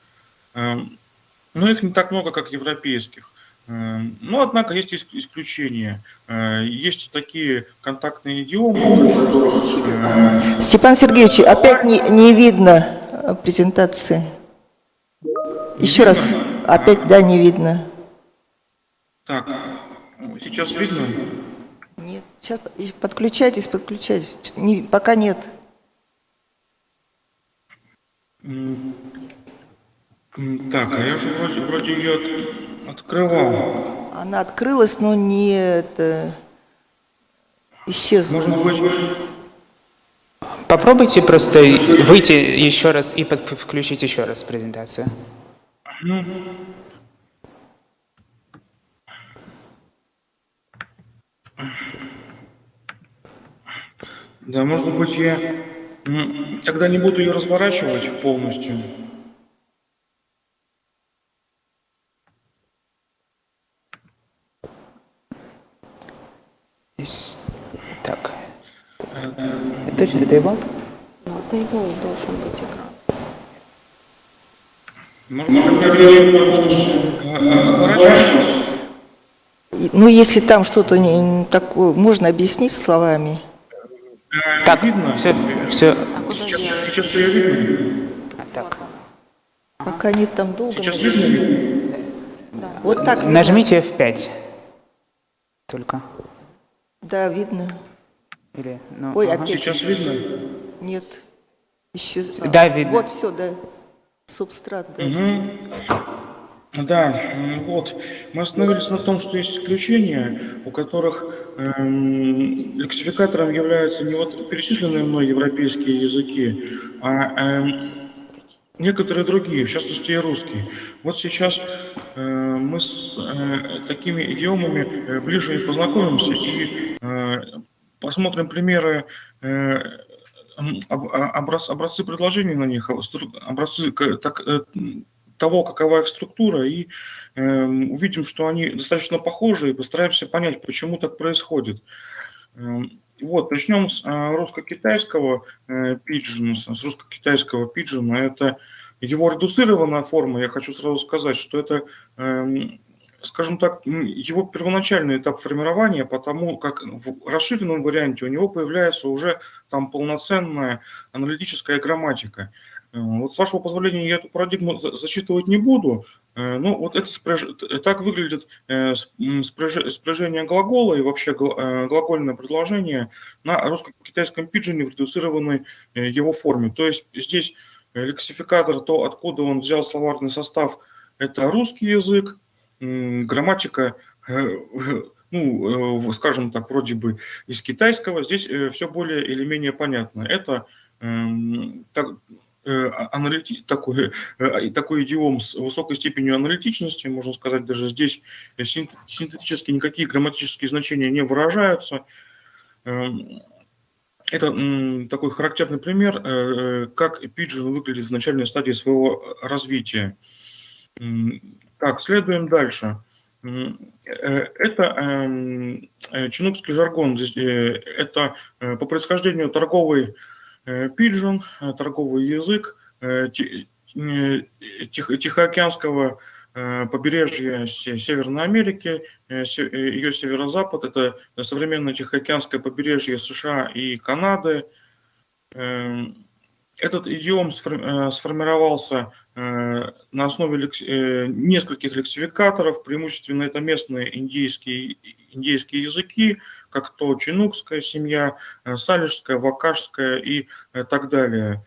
Но их не так много, как европейских. Но, однако, есть исключения. Есть такие контактные идиомы, которых... Степан Сергеевич, опять не видно презентации. Еще раз. Опять, да, не видно. Так, сейчас видно? Нет, сейчас подключайтесь. Пока нет. Так, а я же вроде ее открывал. Она открылась, но не исчезла. Может быть... Попробуйте просто выйти еще раз и включить еще раз презентацию. Да, может быть, я тогда не буду ее разворачивать полностью. Так. Точно, это его? Ну, это его должен быть экран. Ну, если там что-то такое, можно объяснить словами? Так, все. Сейчас я видно? Так. Пока они там долго. Сейчас видно? Вот так. Нажмите F5. Только. Да, видно. Или, ну, Ой, ага. опять. Сейчас видно? Нет. Да, видно. Вот все, да. Субстрат, да. Да, вот. Мы остановились на том, что есть исключения, у которых лексификатором являются не вот перечисленные мной европейские языки, а некоторые другие, в частности и русский. Вот сейчас мы с такими идиомами ближе и познакомимся и посмотрим примеры, образцы предложений на них, образцы того, какова их структура, и увидим, что они достаточно похожи, и постараемся понять, почему так происходит. Вот, начнем с русско-китайского пиджина, с русско-китайского пиджина. Это его редуцированная форма. Я хочу сразу сказать, что это, скажем так, его первоначальный этап формирования, потому как в расширенном варианте у него появляется уже там полноценная аналитическая грамматика. Вот с вашего позволения я эту парадигму зачитывать не буду, но вот это так выглядит спряжение глагола и вообще глагольное предложение на русско-китайском пиджине в редуцированной его форме. То есть здесь лексификатор, то, откуда он взял словарный состав, это русский язык, грамматика, ну, скажем так, вроде бы из китайского, здесь все более или менее понятно. Это такой идиом с высокой степенью аналитичности, можно сказать, даже здесь синтетически никакие грамматические значения не выражаются. Это такой характерный пример, как пиджин выглядит в начальной стадии своего развития. Так, следуем дальше. Это чинукский жаргон. Это по происхождению торговый пиджин, торговый язык Тихоокеанского побережья Северной Америки, ее северо-запад, это современное Тихоокеанское побережье США и Канады. Этот идиом сформировался на основе нескольких лексификаторов, преимущественно это местные индейские языки, как то чинукская семья, салишская, вакашская и так далее.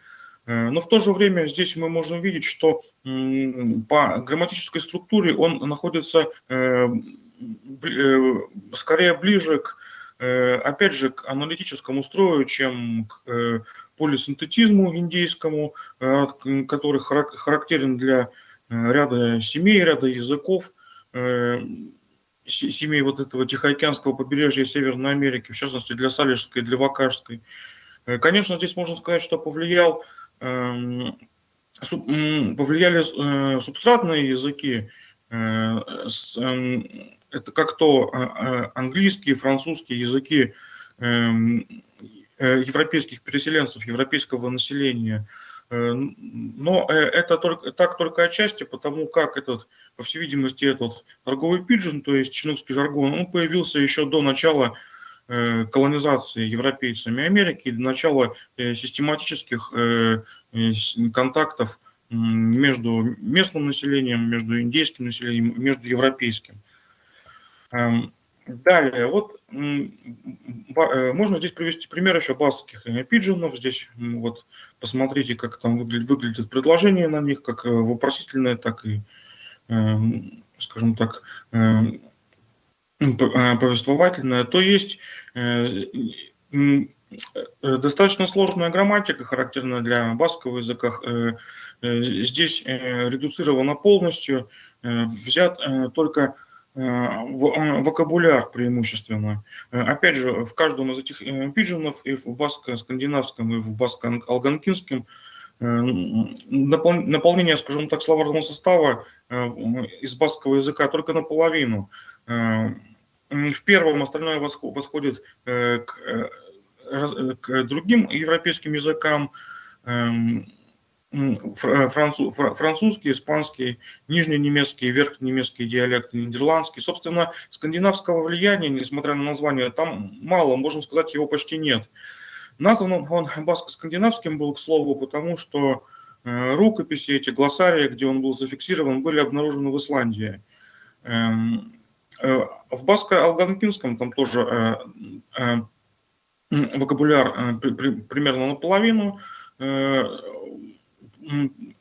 Но в то же время здесь мы можем видеть, что по грамматической структуре он находится скорее ближе к, опять же, к аналитическому строю, чем к полисинтетизму индейскому, который характерен для ряда семей, ряда языков, семей вот этого Тихоокеанского побережья Северной Америки, в частности для салишской, для вакашской. Конечно, здесь можно сказать, что повлияли субстратные языки, это как то английские, французские языки европейских переселенцев, европейского населения. Но это только отчасти, потому как по всей видимости, этот торговый пиджин, то есть чинукский жаргон, он появился еще до начала колонизации европейцами Америки, до начала систематических контактов между местным населением, между индейским населением, между европейским. Далее, вот можно здесь привести пример еще баскских пиджинов. Здесь вот посмотрите, как там выглядит предложение на них, как вопросительное, так и, скажем так, повествовательное. То есть достаточно сложная грамматика, характерная для баскского языка. Здесь редуцирована полностью, взят только вокабуляр преимущественно. Опять же, в каждом из этих пиджинов, и в баско-скандинавском, и в баско-алганкинском, наполнение, скажем так, словарного состава из баскского языка только наполовину. В первом остальное восходит к к другим европейским языкам, французский, испанский, нижненемецкий, верхненемецкий диалекты, нидерландский. Собственно, скандинавского влияния, несмотря на название, там мало, можно сказать, его почти нет. Назван он баско-скандинавским был, к слову, потому что рукописи, эти глоссарии, где он был зафиксирован, были обнаружены в Исландии. В баско-алганкинском там тоже вокабуляр примерно наполовину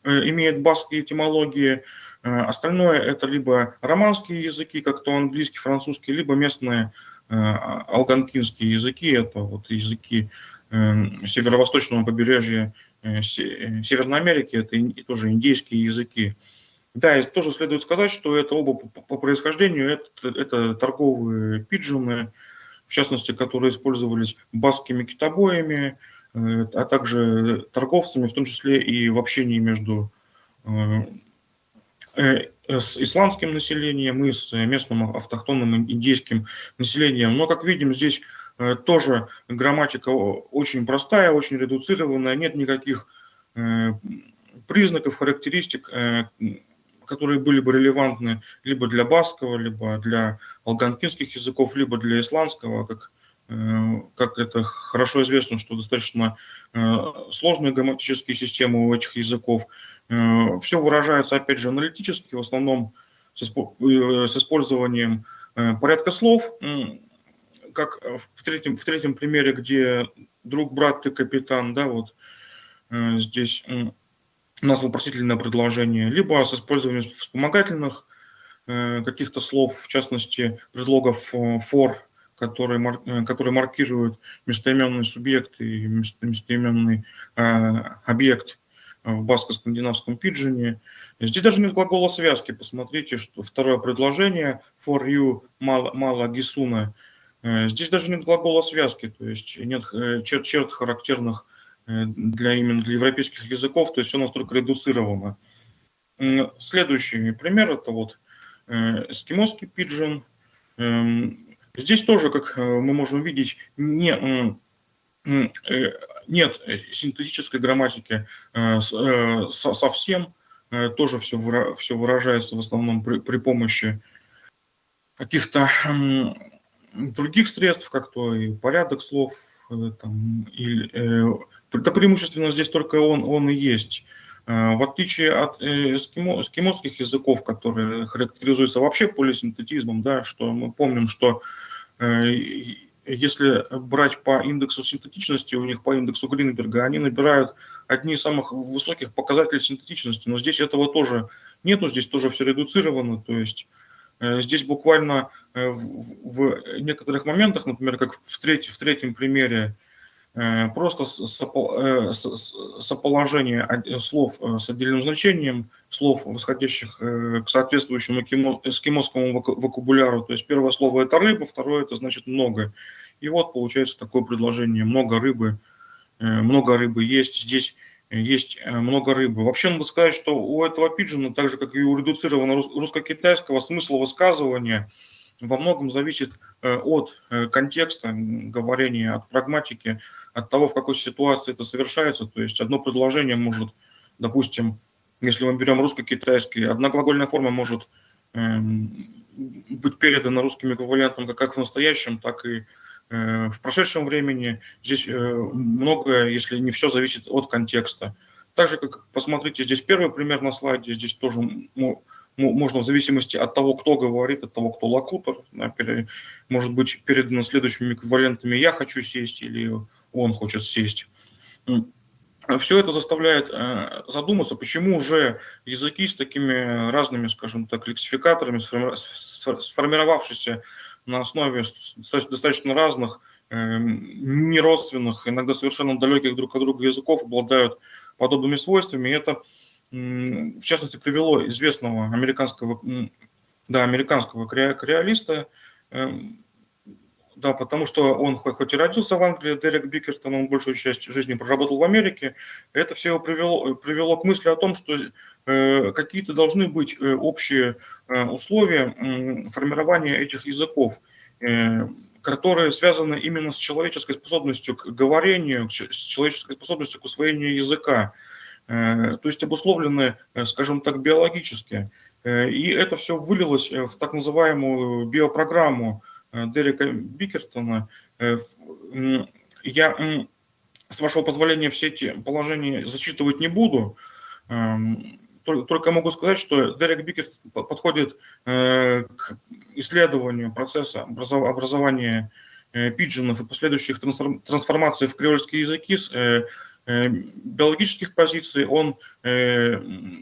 имеет баскские этимологии. Остальное это либо романские языки, как то английский, французский, либо местные алганкинские языки. Это вот языки северо-восточного побережья Северной Америки, это тоже индейские языки. Да, и тоже следует сказать, что это оба по происхождению это торговые пиджины, в частности, которые использовались баскскими китобоями, а также торговцами, в том числе и в общении между с исландским населением и с местным автохтонным индейским населением. Но, как видим, здесь тоже грамматика очень простая, очень редуцированная, нет никаких признаков, характеристик, которые были бы релевантны либо для баскского, либо для алганкинских языков, либо для исландского, как это хорошо известно, что достаточно сложные грамматические системы у этих языков. Все выражается, опять же, аналитически, в основном с использованием порядка слов, как в третьем примере, где друг, брат, ты, капитан, да, вот здесь у нас вопросительное предложение, либо с использованием вспомогательных каких-то слов, в частности, предлогов for, которые маркируют местоименный субъект и местоименный объект в баско-скандинавском пиджине. Здесь даже нет глагола связки. Посмотрите, что второе предложение for you мало гисуна. Здесь даже нет глагола связки, то есть нет черт характерных именно для европейских языков, то есть все настолько редуцировано. Следующий пример это вот эскимосский пиджин. Здесь тоже, как мы можем видеть, нет синтетической грамматики совсем, тоже все выражается в основном при помощи каких-то других средств, как то и порядок слов, это преимущественно здесь только он и есть. В отличие от эскимосских языков, которые характеризуются вообще полисинтетизмом, да, что мы помним, что если брать по индексу синтетичности, у них по индексу Гринберга, они набирают одни из самых высоких показателей синтетичности, но здесь этого тоже нету, здесь тоже все редуцировано, то есть здесь буквально в некоторых моментах, например, как в третьем примере, просто соположение слов с отдельным значением, слов, восходящих к соответствующему эскимосскому вокабуляру. То есть первое слово это рыба, второе это значит много. И вот получается такое предложение: много рыбы есть, здесь есть много рыбы. Вообще надо сказать, что у этого пиджина, так же как и у редуцированного русско-китайского, смысл высказывания во многом зависит от контекста говорения, от прагматики, от того, в какой ситуации это совершается. То есть одно предложение может, допустим, если мы берем русско-китайский, одна глагольная форма может быть передана русским эквивалентом как в настоящем, так и в прошедшем времени. Здесь многое, если не все, зависит от контекста. Также, как посмотрите, здесь первый пример на слайде, здесь тоже можно в зависимости от того, кто говорит, от того, кто локутор, может быть передано следующими эквивалентами «я хочу сесть» или «он хочет сесть». Все это заставляет задуматься, почему же языки с такими разными, скажем так, лексификаторами, сформировавшиеся на основе достаточно разных, неродственных, иногда совершенно далеких друг от друга языков, обладают подобными свойствами. И это, в частности, привело известного американского кореалиста, да, потому что он хоть и родился в Англии, Дерек Бикертон, он большую часть жизни проработал в Америке. Это все его привело к мысли о том, что какие-то должны быть общие условия формирования этих языков. которые связаны именно с человеческой способностью к говорению, с человеческой способностью к усвоению языка, то есть обусловлены, скажем так, биологически. И это все вылилось в так называемую биопрограмму Дерека Бикертона. Я, с вашего позволения, все эти положения зачитывать не буду, только могу сказать, что Дерек Бикерт подходит к исследованию процесса образования пиджинов и последующих трансформаций в креольские языки с биологических позиций. Он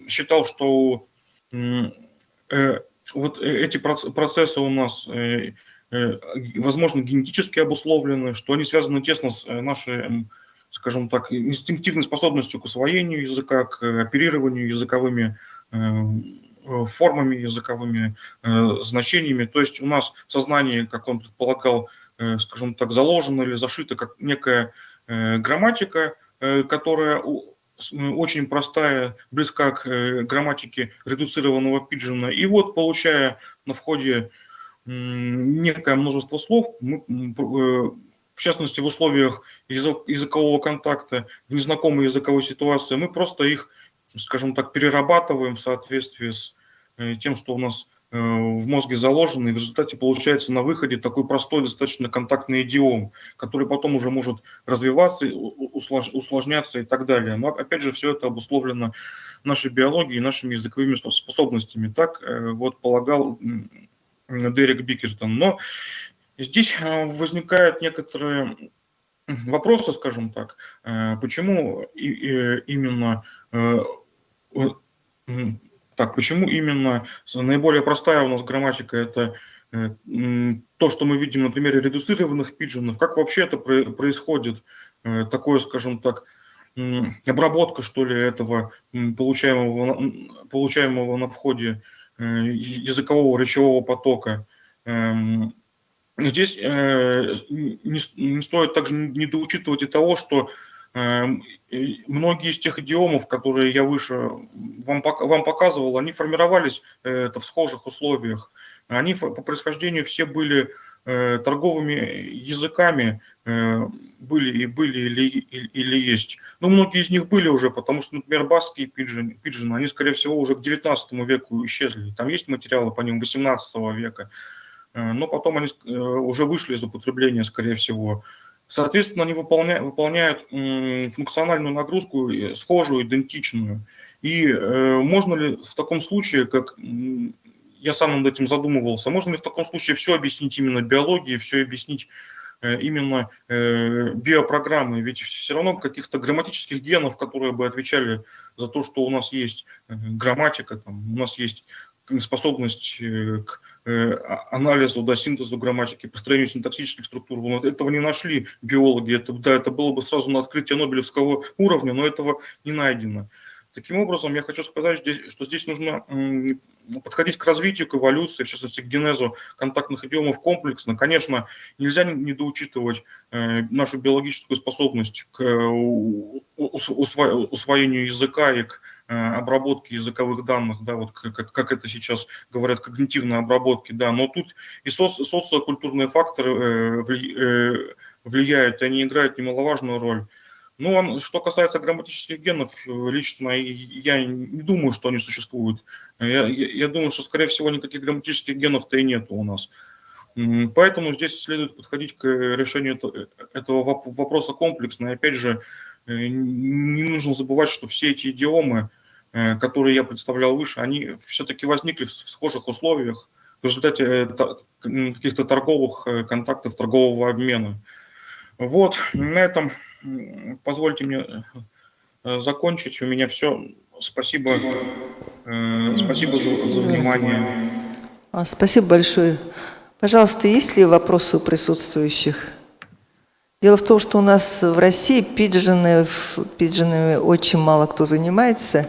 считал, что вот эти процессы у нас, возможно, генетически обусловлены, что они связаны тесно с нашей, скажем так, инстинктивной способностью к усвоению языка, к оперированию языковыми формами, языковыми значениями. То есть у нас в сознании, как он предполагал, скажем так, заложена или зашита как некая грамматика, которая очень простая, близка к грамматике редуцированного пиджина. И вот, получая на входе некое множество слов, мы, в частности, в условиях языкового контакта, в незнакомой языковой ситуации, мы просто их, скажем так, перерабатываем в соответствии с тем, что у нас в мозге заложено, и в результате получается на выходе такой простой, достаточно контактный идиом, который потом уже может развиваться, усложняться и так далее. Но опять же, все это обусловлено нашей биологией, нашими языковыми способностями. Так вот полагал Дерек Бикертон. Но здесь возникают некоторые вопросы, скажем так, почему именно наиболее простая у нас грамматика – это то, что мы видим на примере редуцированных пиджинов, как вообще это происходит, такое, скажем так, обработка, что ли, этого получаемого на входе языкового речевого потока. Здесь не стоит также недоучитывать и того, что многие из тех идиомов, которые я выше вам показывал, они формировались в схожих условиях. Они по происхождению все были торговыми языками, были или есть. Но многие из них были уже, потому что, например, баскские пиджины, они, скорее всего, уже к 19 веку исчезли. Там есть материалы по ним 18 века, но потом они уже вышли из употребления, скорее всего. Соответственно, они выполняют функциональную нагрузку схожую, идентичную. И можно ли в таком случае, как я сам над этим задумывался, можно ли в таком случае все объяснить именно биологией, все объяснить именно биопрограммой? Ведь все равно каких-то грамматических генов, которые бы отвечали за то, что у нас есть грамматика, там, у нас есть способность к анализу, синтезу грамматики, построению синтаксических структур. Но этого не нашли биологи. Это было бы сразу на открытие Нобелевского уровня, но этого не найдено. Таким образом, я хочу сказать, что здесь нужно подходить к развитию, к эволюции, в частности, к генезу контактных идиомов комплексно. Конечно, нельзя недоучитывать нашу биологическую способность к усвоению языка и к обработке языковых данных, да, вот как это сейчас говорят, когнитивной обработки, да, но тут и социокультурные факторы влияют, и они играют немаловажную роль. Ну, что касается грамматических генов, лично я не думаю, что они существуют. Я думаю, что, скорее всего, никаких грамматических генов-то и нет у нас. Поэтому здесь следует подходить к решению этого вопроса комплексно. И опять же, не нужно забывать, что все эти идиомы, которые я представлял выше, они все-таки возникли в схожих условиях в результате каких-то торговых контактов, торгового обмена. Вот, на этом позвольте мне закончить. У меня все. Спасибо. Спасибо за внимание. Спасибо большое. Пожалуйста, есть ли вопросы у присутствующих? Дело в том, что у нас в России пиджинами очень мало кто занимается.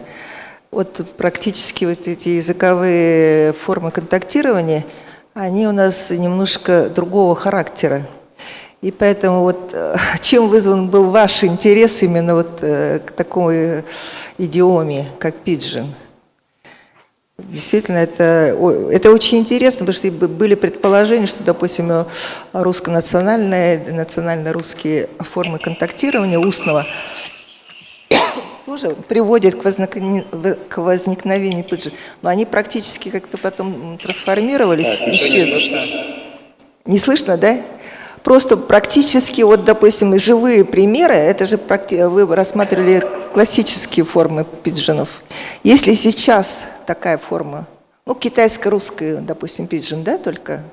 Вот практически вот эти языковые формы контактирования, они у нас немножко другого характера. И поэтому вот чем вызван был ваш интерес именно вот к такой идиоме, как пиджин? Действительно, это очень интересно, потому что были предположения, что, допустим, национально-русские формы контактирования устного тоже приводят к возникновению пиджин. Но они практически как-то потом трансформировались, исчезли. Не слышно, да? Просто практически, вот, допустим, живые примеры, это же вы рассматривали классические формы пиджинов. Если сейчас такая форма, ну, китайско-русская, допустим, пиджин, да, только?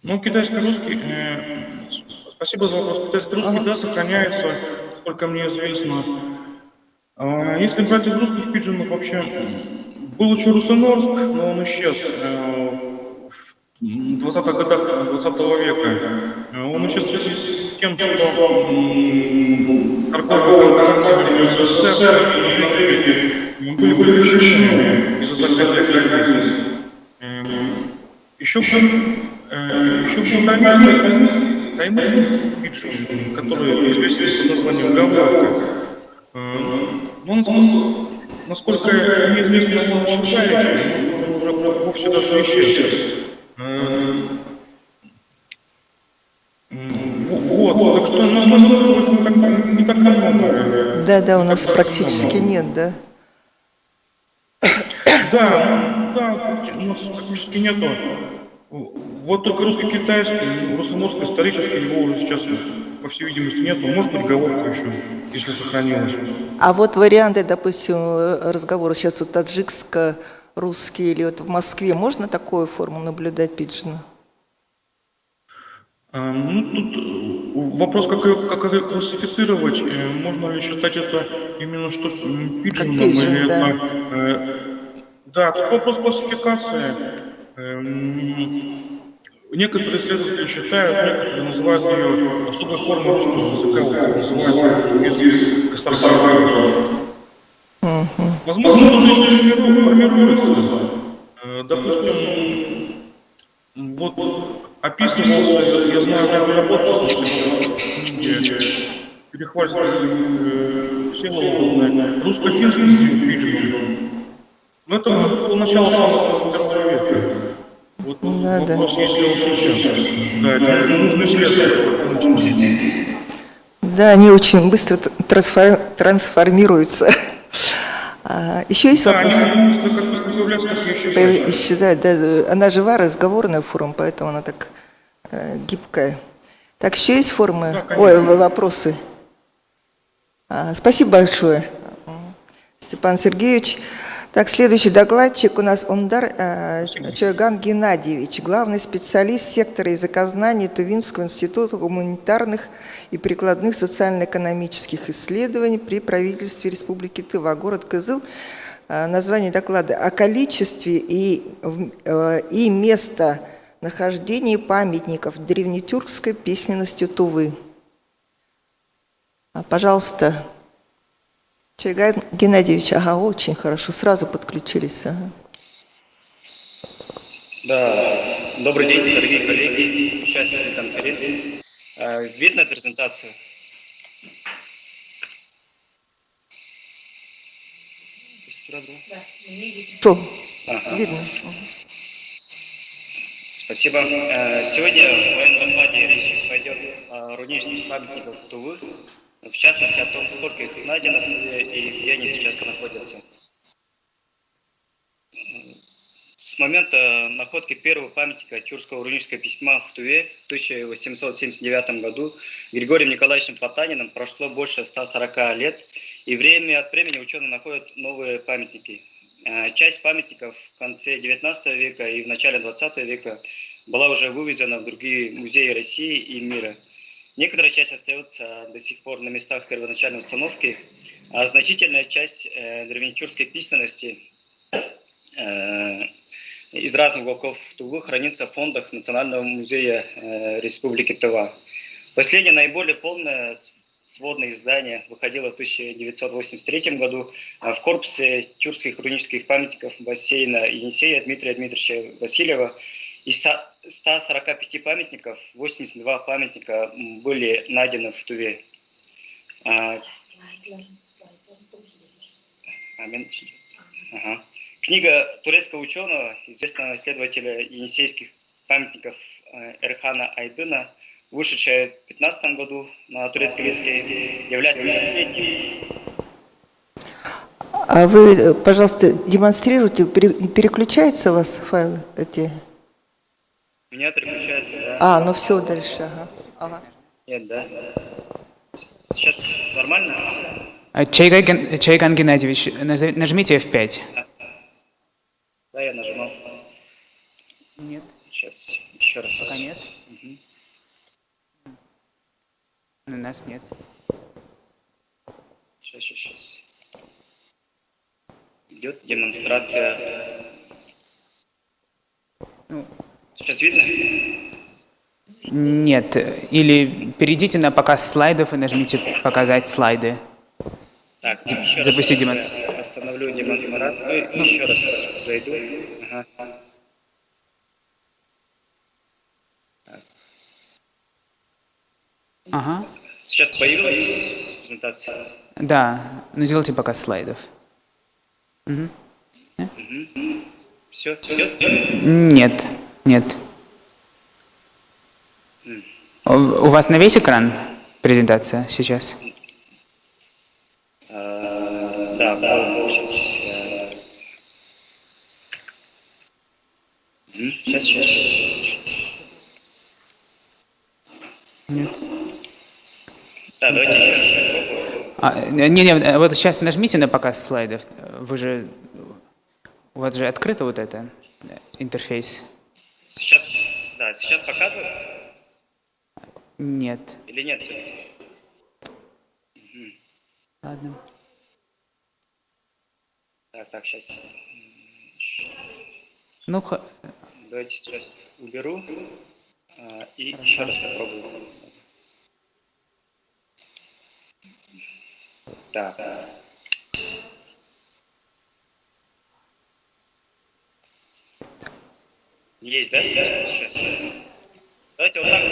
Ну, китайско-русский, спасибо за вопрос. Китайско-русский, да, сохраняется, насколько мне известно. Если брать из русских пиджинов, вообще, был еще Русенорск, но он исчез в 20-х годах 20 века. Он исчез в связи с тем, что торговые контакты между СССР и Америкой были прекращены из-за закрытой границы. Еще был таймырский пиджин, который известен под названием гаворка. Но насколько мне известно, он считающий, он уже вовсе даже исчез. Вот, так что у нас не так много. Да, у нас практически нет, да? Да, у нас практически нету. Вот только русско-китайский, русско-морский, исторический, его уже сейчас, по всей видимости, нет. Может быть, говорка еще, если сохранилась. А вот варианты, допустим, разговора сейчас вот таджикско-русский или вот в Москве, можно такую форму наблюдать пиджина? Ну, тут вопрос, как ее классифицировать. Можно ли считать это именно что пиджином, или да. это... Да, тут вопрос классификации. Некоторые исследователи считают, некоторые называют ее особой формой русского языка, вот, называют язык гастарбайтеров. Возможно, что это формируется. Допустим, вот описывался, я знаю, эту работу, перехвальство Всеволодовны, русско-финский пиджин. Но это было начало 21 века. Вот вопрос, если он сейчас. Да, это нужно исследовать. Да, они очень быстро трансформируются. Еще есть вопрос? Они быстро появляются, так и исчезают. Исчезают, да. Она живая, разговорная форма, поэтому она так гибкая. Так, еще есть формы? Да, вопросы. Спасибо большое, Степан Сергеевич. Так, следующий докладчик у нас Ондар Чойган Геннадьевич, главный специалист сектора языкознания Тувинского института гуманитарных и прикладных социально-экономических исследований при правительстве Республики Тыва, город Кызыл. Название доклада о количестве и местонахождении памятников древнетюркской письменности Тувы. Пожалуйста. Чойган Геннадьевич, очень хорошо, сразу подключились. Да, добрый день, дорогие коллеги, участники конференции. Видно презентацию? Что? Видно. Спасибо. Сегодня в моем докладе речь пойдет о рунических памятниках Тувы. В частности, о том, сколько их найдено в Туве и где они сейчас находятся. С момента находки первого памятника тюркского рунического письма в Туве в 1879 году Григорием Николаевичем Потаниным прошло больше 140 лет, и время от времени ученые находят новые памятники. Часть памятников в конце XIX века и в начале XX века была уже вывезена в другие музеи России и мира. Некоторая часть остается до сих пор на местах первоначальной установки, а значительная часть древнетюркской письменности из разных уголков Тувы хранится в фондах Национального музея Республики Тыва. Последнее, наиболее полное сводное издание выходило в 1983 году в корпусе тюркских рунических памятников бассейна Енисея Дмитрия Дмитриевича Васильева. Из 145 памятников 82 памятника были найдены в Туве. Ага. Книга турецкого ученого, известного исследователя енисейских памятников Эрхана Айдына, вышедшая в 2015 году на турецком языке, является последней. А вы, пожалуйста, демонстрируйте, переключаются у вас файлы эти? У меня переключается, да. А, ну все, дальше, ага. Ага. Нет, да. Сейчас нормально? Чайган Геннадьевич, нажмите F5. Да, я нажимал. Нет. Сейчас, еще раз. Пока нет. Угу. У нас нет. Сейчас. Идет демонстрация. Ну. Сейчас видно? Нет. Или перейдите на показ слайдов и нажмите «Показать слайды». Так, еще Запусти раз демонстрацию. остановлю демонстрацию. Еще раз зайду. Ага. Так. Ага. Сейчас появилась презентация? Да, ну сделайте показ слайдов. Угу. Угу. Все, идет? Нет. У вас на весь экран презентация сейчас? Да, сейчас. Нет. Да, давайте еще раз. Не, вот сейчас нажмите на показ слайдов. У вас же открыто вот это интерфейс. Сейчас показываю? Нет. Или нет? Ладно. Так, сейчас. Ну, давайте сейчас уберу и еще раз попробую. Так. Есть, да? Сейчас. Давайте вот так.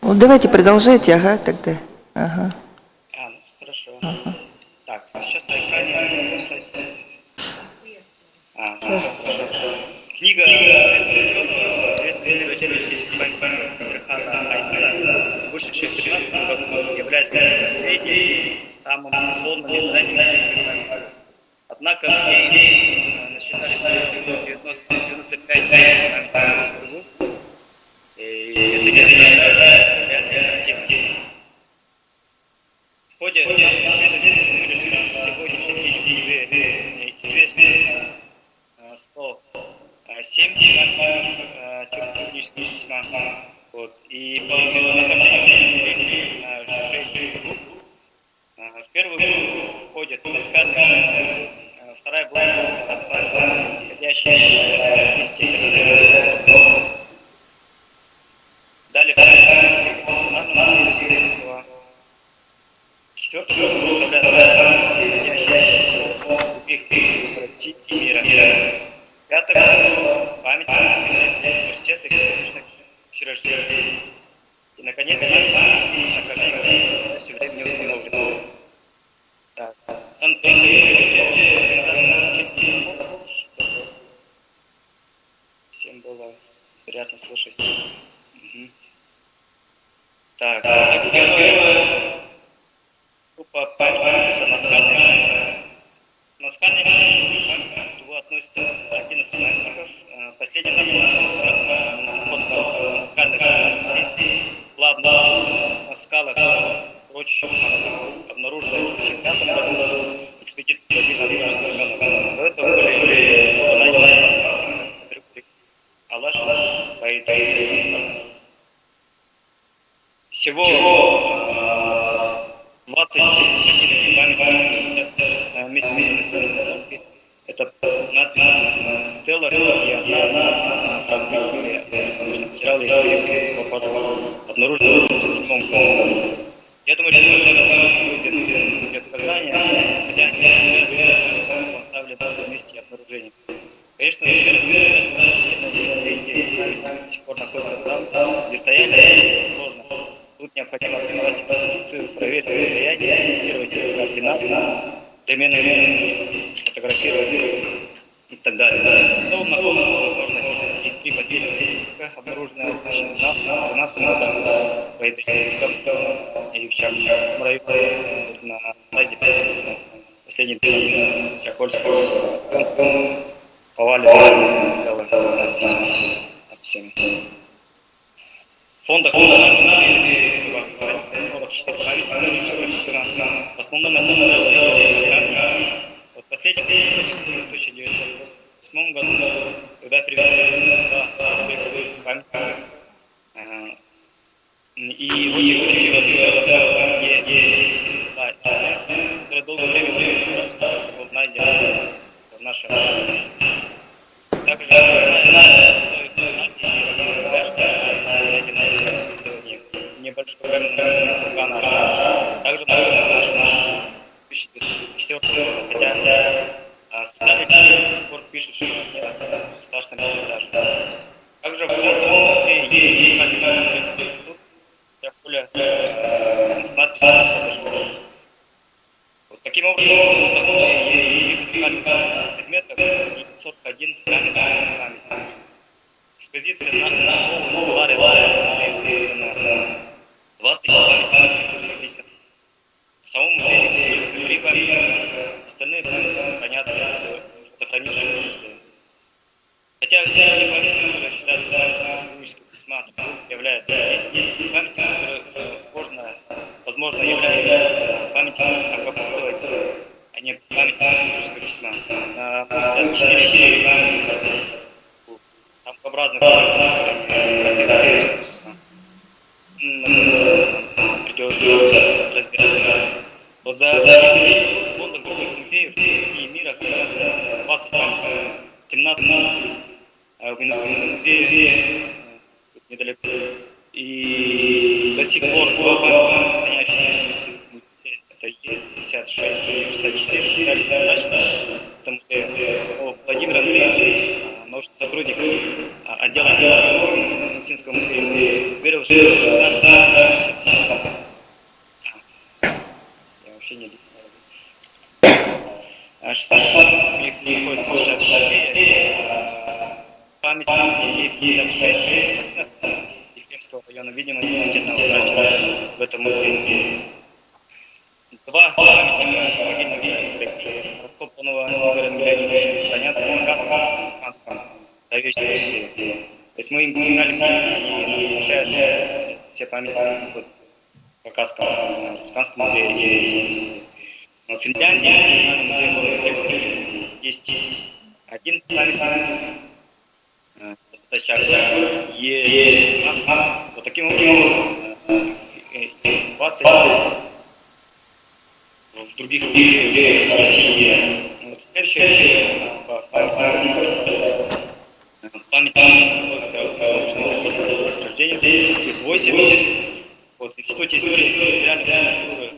Ну, давайте продолжайте, ага, тогда. Ага. Хорошо. Ага. Так, сейчас на экране. Книга вышедшая в 2015 году, является последней, самым полным изданием российских памятников. Однако в ней насчитались 95 памятников. И это не тема. В ходе нашего исследования мы решили сегодняшний день известны 107 тюркских письма. И по местонахождению 6 групп. В первую группу входят рассказы, вторая группа подходящие вместе. Далее четвертую группу составляет других России и мира. Пятая группа памятники университета и научных учреждений. И, наконец, нахождение все время не установлено. Так. Всем было приятно слушать. Угу. Так. Группа памятника Наскальный его относится 11 памятников. Последний наход наскальных плавно на скалах прочь обнаружено в 2005 году экспедиции Владимира Семенова. До этого были Алаш, Баитай. Всего 20 памятников. Это надпись Стелла и одна материалы исторического обнаружены в 2007 году. Я думаю, что это будет без сказания, хотя они поставлены вместе обнаружения. Конечно, все эти до сих пор находятся там, где стояли. координат, переменные фотографировать и так далее. Словом на фоне можно написать 3 последних обнаруженные в 2012 году по и в Чакольском районе на слайде последний Чакольского повалено всеми. Фонда 44 в основном это вот последний в 1908 году, когда привезли память. И очень красиво есть, который долгое время был найден в нашем. Также небольшой курган. Также наш 2004 года, хотя специалисты до сих пор пишут, что нет страшного пейзажа. Также в фонде есть поле с надписью. Вот таким образом, есть предметов 941 памятник. Экспозиция на полностью Ларе 20 памятников. В самом музее 3 памятника, остальные понятно, что хранится. Хотя все памятники, которые считаются рунического письма, являются, есть памятники, которые возможно являются памятником Акапультой, а не памятником рунического письма. На 4 памятника рамкообразных придется разбираться. Вот за фондом крупных музеев России и мира хранятся 20 памятников, 17 в Минусинском музее недалеко. И до сих пор 2 памятника, хранящиеся в музее, это Е56 и 64, потому что Владимир Андреевич, научный сотрудник отдела Минусинского музея, говорил, что я вообще не знаю. 16 не находится сейчас в России. Памятник Е56 Ефремского района, видимо, действительно утрачен в этом музее. 2 памятника могильного раскопанного Игорем Леонидовичем хранятся в Кавказском Советской России. То есть мы им признали, и отвечают все памятники в Кавказском музее. В Финляндии есть 1 памятник. Вот таким образом 20 в других музеях России. Следующее памятник научного учреждения из 8. Вот в Институте истории реальной культуры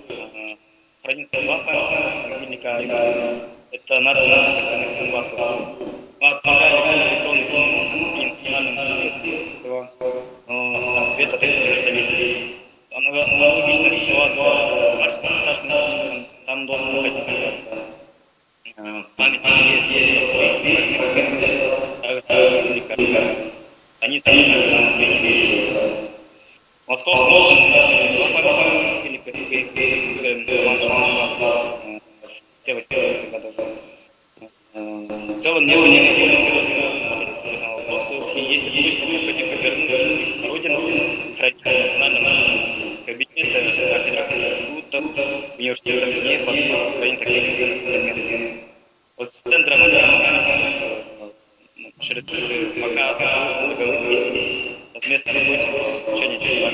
хранится 2 памятника могильника. Это надпись Симбакова. Мы отправляли электронный письмо финальному ответу. Ответ от этого журналиста. Аналогичная ситуация. Там должен быть памятник есть. Они там Московский в целом не вопросов, и если будет необходимо повернуть на родину, хранить национального кабинета, института, университета, не под хранить таких предметов. Вот с центром через пока договор есть совместно работе по получению чего.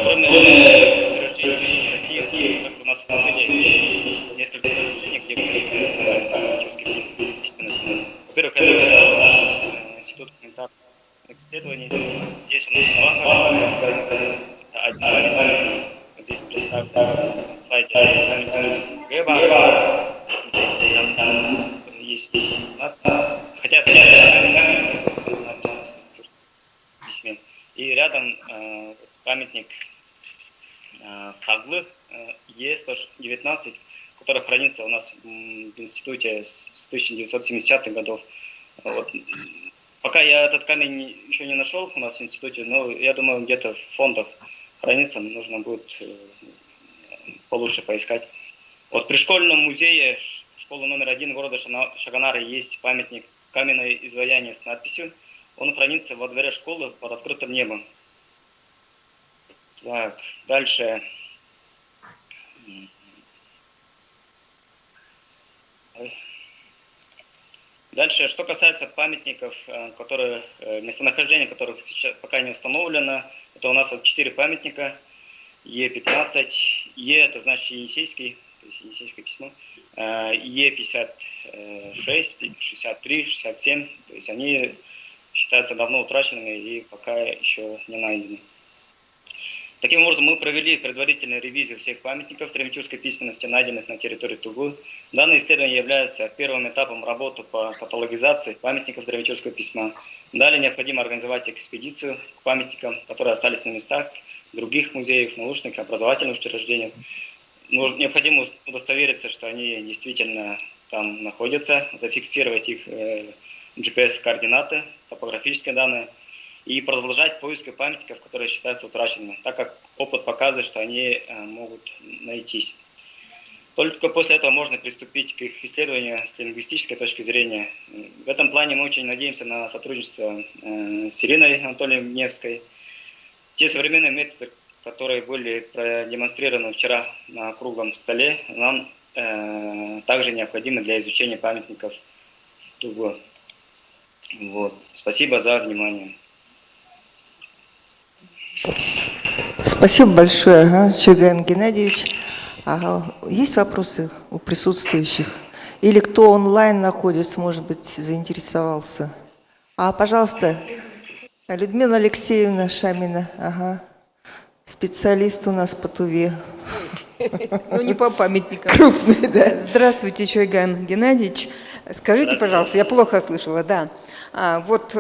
Кроме учреждений России, как у нас в Москве есть несколько учреждений, где мы письменности. Во-первых, это Институт гуманитарных исследований. Здесь у нас 2 один здесь представлен слайд Геба. Здесь есть хотя это письме. И рядом памятник Саглы Е119, который хранится у нас в институте с 1970-х годов. Вот. Пока я этот камень еще не нашел у нас в институте, но я думаю, где-то в фондах хранится, нужно будет получше поискать. Вот при школьном музее школы номер 1 города Шагонара есть памятник каменное изваяние с надписью. Он хранится во дворе школы под открытым небом. Так, дальше. Дальше, что касается памятников, которые, местонахождение которых сейчас пока не установлено, это у нас вот 4 памятника. Е15, Е это значит Енисейский, то есть Енисейское письмо, Е56, 63, 67, то есть они считаются давно утраченными и пока еще не найдены. Таким образом, мы провели предварительную ревизию всех памятников тремитюркской письменности, найденных на территории Тугу. Данное исследование является первым этапом работы по каталогизации памятников тремитюркского письма. Далее необходимо организовать экспедицию к памятникам, которые остались на местах других музеев, научных, образовательных учреждений. Необходимо удостовериться, что они действительно там находятся, зафиксировать их GPS-координаты, топографические данные, и продолжать поиски памятников, которые считаются утраченными, так как опыт показывает, что они могут найтись. Только после этого можно приступить к их исследованию с лингвистической точки зрения. В этом плане мы очень надеемся на сотрудничество с Ириной Анатольевной Невской. Те современные методы, которые были продемонстрированы вчера на круглом столе, нам также необходимы для изучения памятников Тугу. Вот. Спасибо за внимание. Спасибо большое, Чуйган Геннадьевич. Есть вопросы у присутствующих? Или кто онлайн находится, может быть, заинтересовался? Пожалуйста, Людмила Алексеевна Шамина, специалист у нас по Туве. Ну, не по памятникам. Крупный, да. Здравствуйте, Чуйган Геннадьевич. Скажите, пожалуйста, я плохо слышала, да. Вот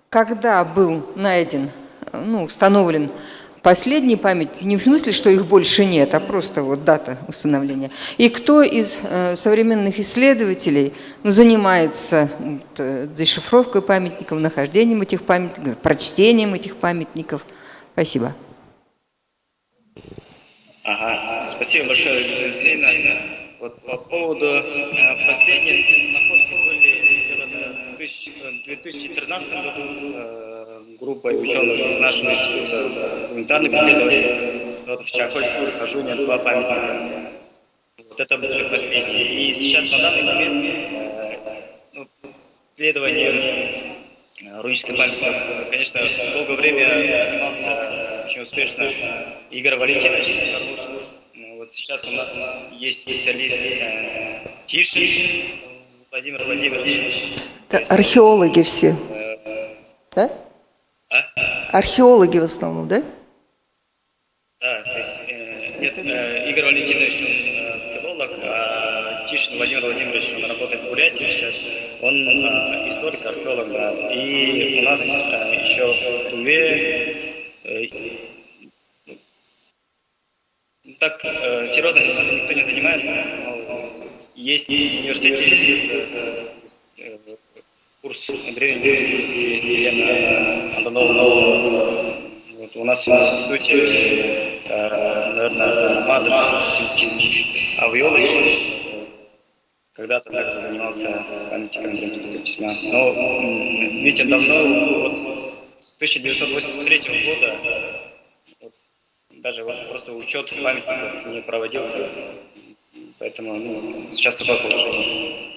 когда был найден, установлен последний памятник, не в смысле, что их больше нет, а просто вот дата установления. И кто из современных исследователей занимается дешифровкой памятников, нахождением этих памятников, прочтением этих памятников? Спасибо. Спасибо большое, Елена Алексеевна. Вот по поводу последних находки были сделаны в 2013 году группой ученых из нашего института гуманитарных исследований. В Чахольске нахожу 2 памятника. Вот это были последние. И сейчас на данный момент исследование рунической памяти, конечно, долгое время занимался очень успешно Игорь Валентинович. Вот сейчас у нас есть специалист Тишин Владимир Владимирович. Это археологи все, да? Археологи в основном, да? Да, то есть нет, Игорь Валентинович, он филолог, а Тишин Владимир Владимирович, он работает в Бурятии сейчас, он историк, археолог, да. И у нас еще в Туве так серьезно никто не занимается, но есть университет, курс древней Елена Антонова. Вот у нас в институте, наверное, Мадр Авиолович когда-то также занимался памятниками древнего письма. Но, видите, давно, вот с 1983 года, даже вот просто учет памятников не проводился, поэтому сейчас такое положение.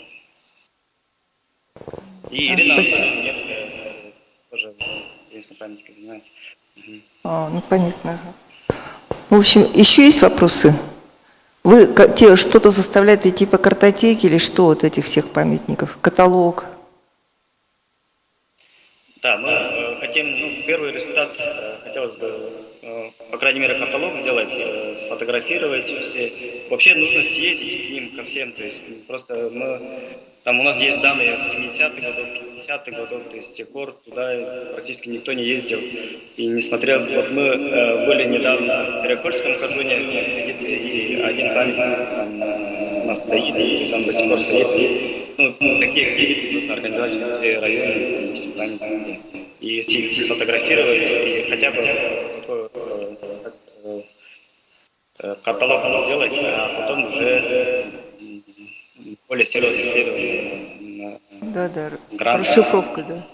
И Ирина Невская тоже древней памятникой занимается. Понятно. В общем, еще есть вопросы? Вы что-то заставляете типа картотеки или что от этих всех памятников? Каталог? Да, мы хотим, первый результат, хотелось бы, по крайней мере, каталог сделать, сфотографировать все. Вообще нужно съездить к ним, ко всем, то есть просто мы Там у нас есть данные 70-х годов, 50-х годов, то есть с тех пор туда практически никто не ездил и не смотрел. Вот мы были недавно в Терекольском хожуне на экспедиции, и один памятник там у нас стоит, то есть он до сих пор стоит. Ну, такие экспедиции нужно организовать в все районы, есть памятники, и все их сфотографировать, и хотя бы такой каталог сделать, а потом уже более серьезное исследование. Да, расшифровка, да.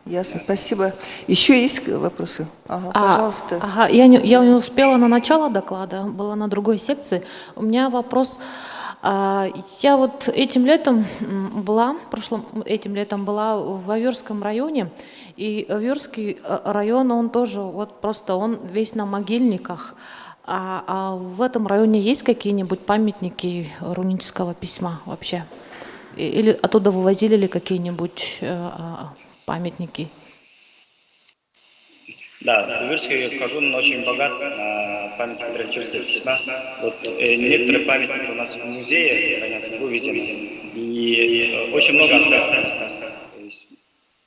Ясно, спасибо. Еще есть вопросы? Ага, пожалуйста. Я не успела на начало доклада, была на другой секции. У меня вопрос. Я вот этим летом была в Аверском районе, и Аверский район, он тоже, вот просто он весь на могильниках. А в этом районе есть какие-нибудь памятники рунического письма вообще? Или оттуда вывозили ли какие-нибудь памятники? Да, Аверский хожун очень богат на памятники древнетюркского письма. Вот, некоторые памятники у нас в музее хранятся, вывезены, и очень много осталось.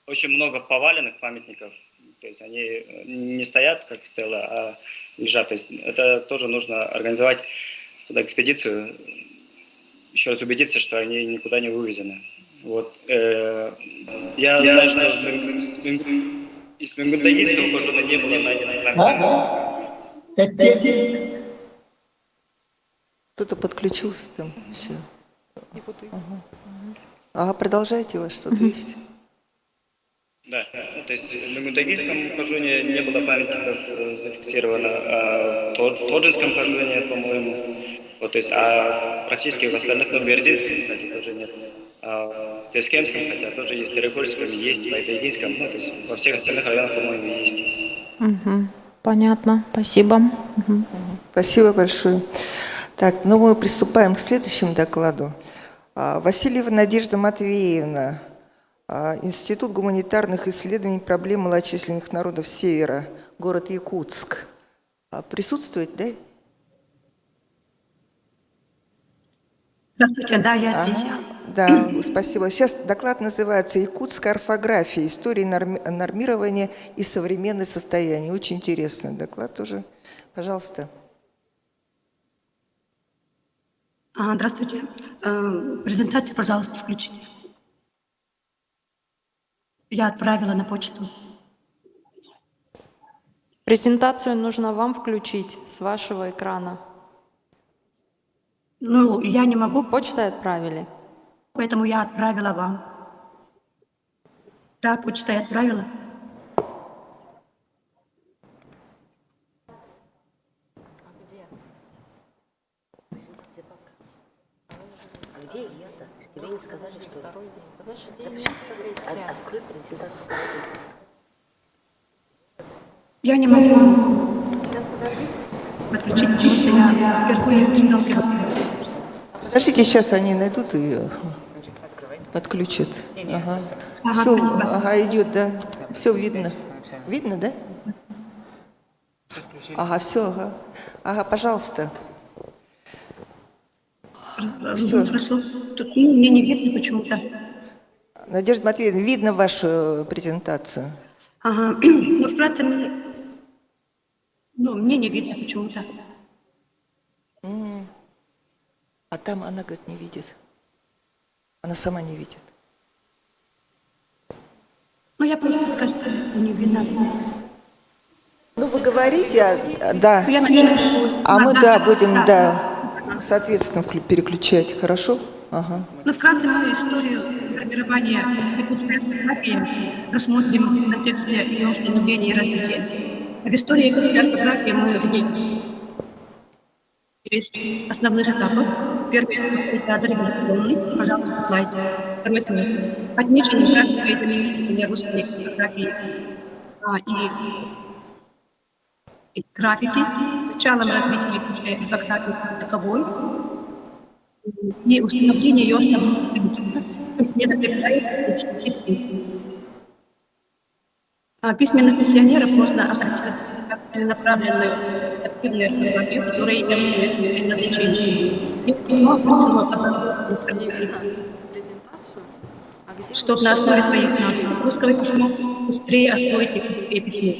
Очень много поваленных памятников, то есть они не стоят, как стелла, а лежат. То есть это тоже нужно организовать туда экспедицию, еще раз убедиться, что они никуда не вывезены. Вот. Я знаю, что из Мингундагийского хожуна не было найдено памятников. Кто-то подключился там еще. Ага, продолжайте, у вас что-то есть? Да, ну, то есть в Мингундагийском хожуне не было памятников зафиксировано, а в Тоджинском хожуне, по-моему, вот, то есть, а практически в остальных, ну, в Бердинском, кстати, тоже нет. А в Тескенском, хотя тоже есть, в Терекольском есть, в Айтайдийском, ну, то есть во всех остальных районах, по-моему, есть. Понятно, спасибо. Спасибо большое. Так, ну мы приступаем к следующему докладу. Васильева Надежда Матвеевна, Институт гуманитарных исследований проблем малочисленных народов Севера, город Якутск. Присутствует, да? Здравствуйте, да, я здесь. Да, спасибо. Сейчас доклад называется «Якутская орфография. История нормирования и современное состояние». Очень интересный доклад тоже. Пожалуйста. Здравствуйте. Презентацию, пожалуйста, включите. Я отправила на почту. Презентацию нужно вам включить с вашего экрана. Ну, я не могу. Почтой отправили? Поэтому я отправила вам. Да, почтой отправила. Где Илья-то? Тебе не сказали, что ли? Открой презентацию. Я не могу подключить, потому что я впервые сталкиваюсь. Подождите, сейчас они найдут и подключат. Ага. Все, идет, да. Все видно. Видно, да? Ага, все, ага. Ага, пожалуйста. Все. Хорошо. Тут мне не видно почему-то. Надежда Матвеевна, видно вашу презентацию? Ага. Ну, вкратце мне не видно почему-то. А там она, говорит, не видит. Она сама не видит. Ну, я просто скажу, что не видно. Ну, вы говорите, да. Я начну. А мы, будем, соответственно, переключать. Хорошо? Ага. Ну, вкратце мою историю формирования якутской орфографии рассмотрим в контексте ее становления и развития. В истории якутской орфографии мы видим основных этапов. Первый этап – это древнеполный, пожалуйста, слайд. Второй слайд. Отмеченный практикой доминирования русской орфографии и графики, началом развития якутской орфографии как таковой и установление ее основных принципов. Письменных миссионеров можно охарактеризовать как целенаправленную активную орфографию, которая имеет предназначение. чтобы на основе своих навыков русского письма быстрее освоить якутское письмо.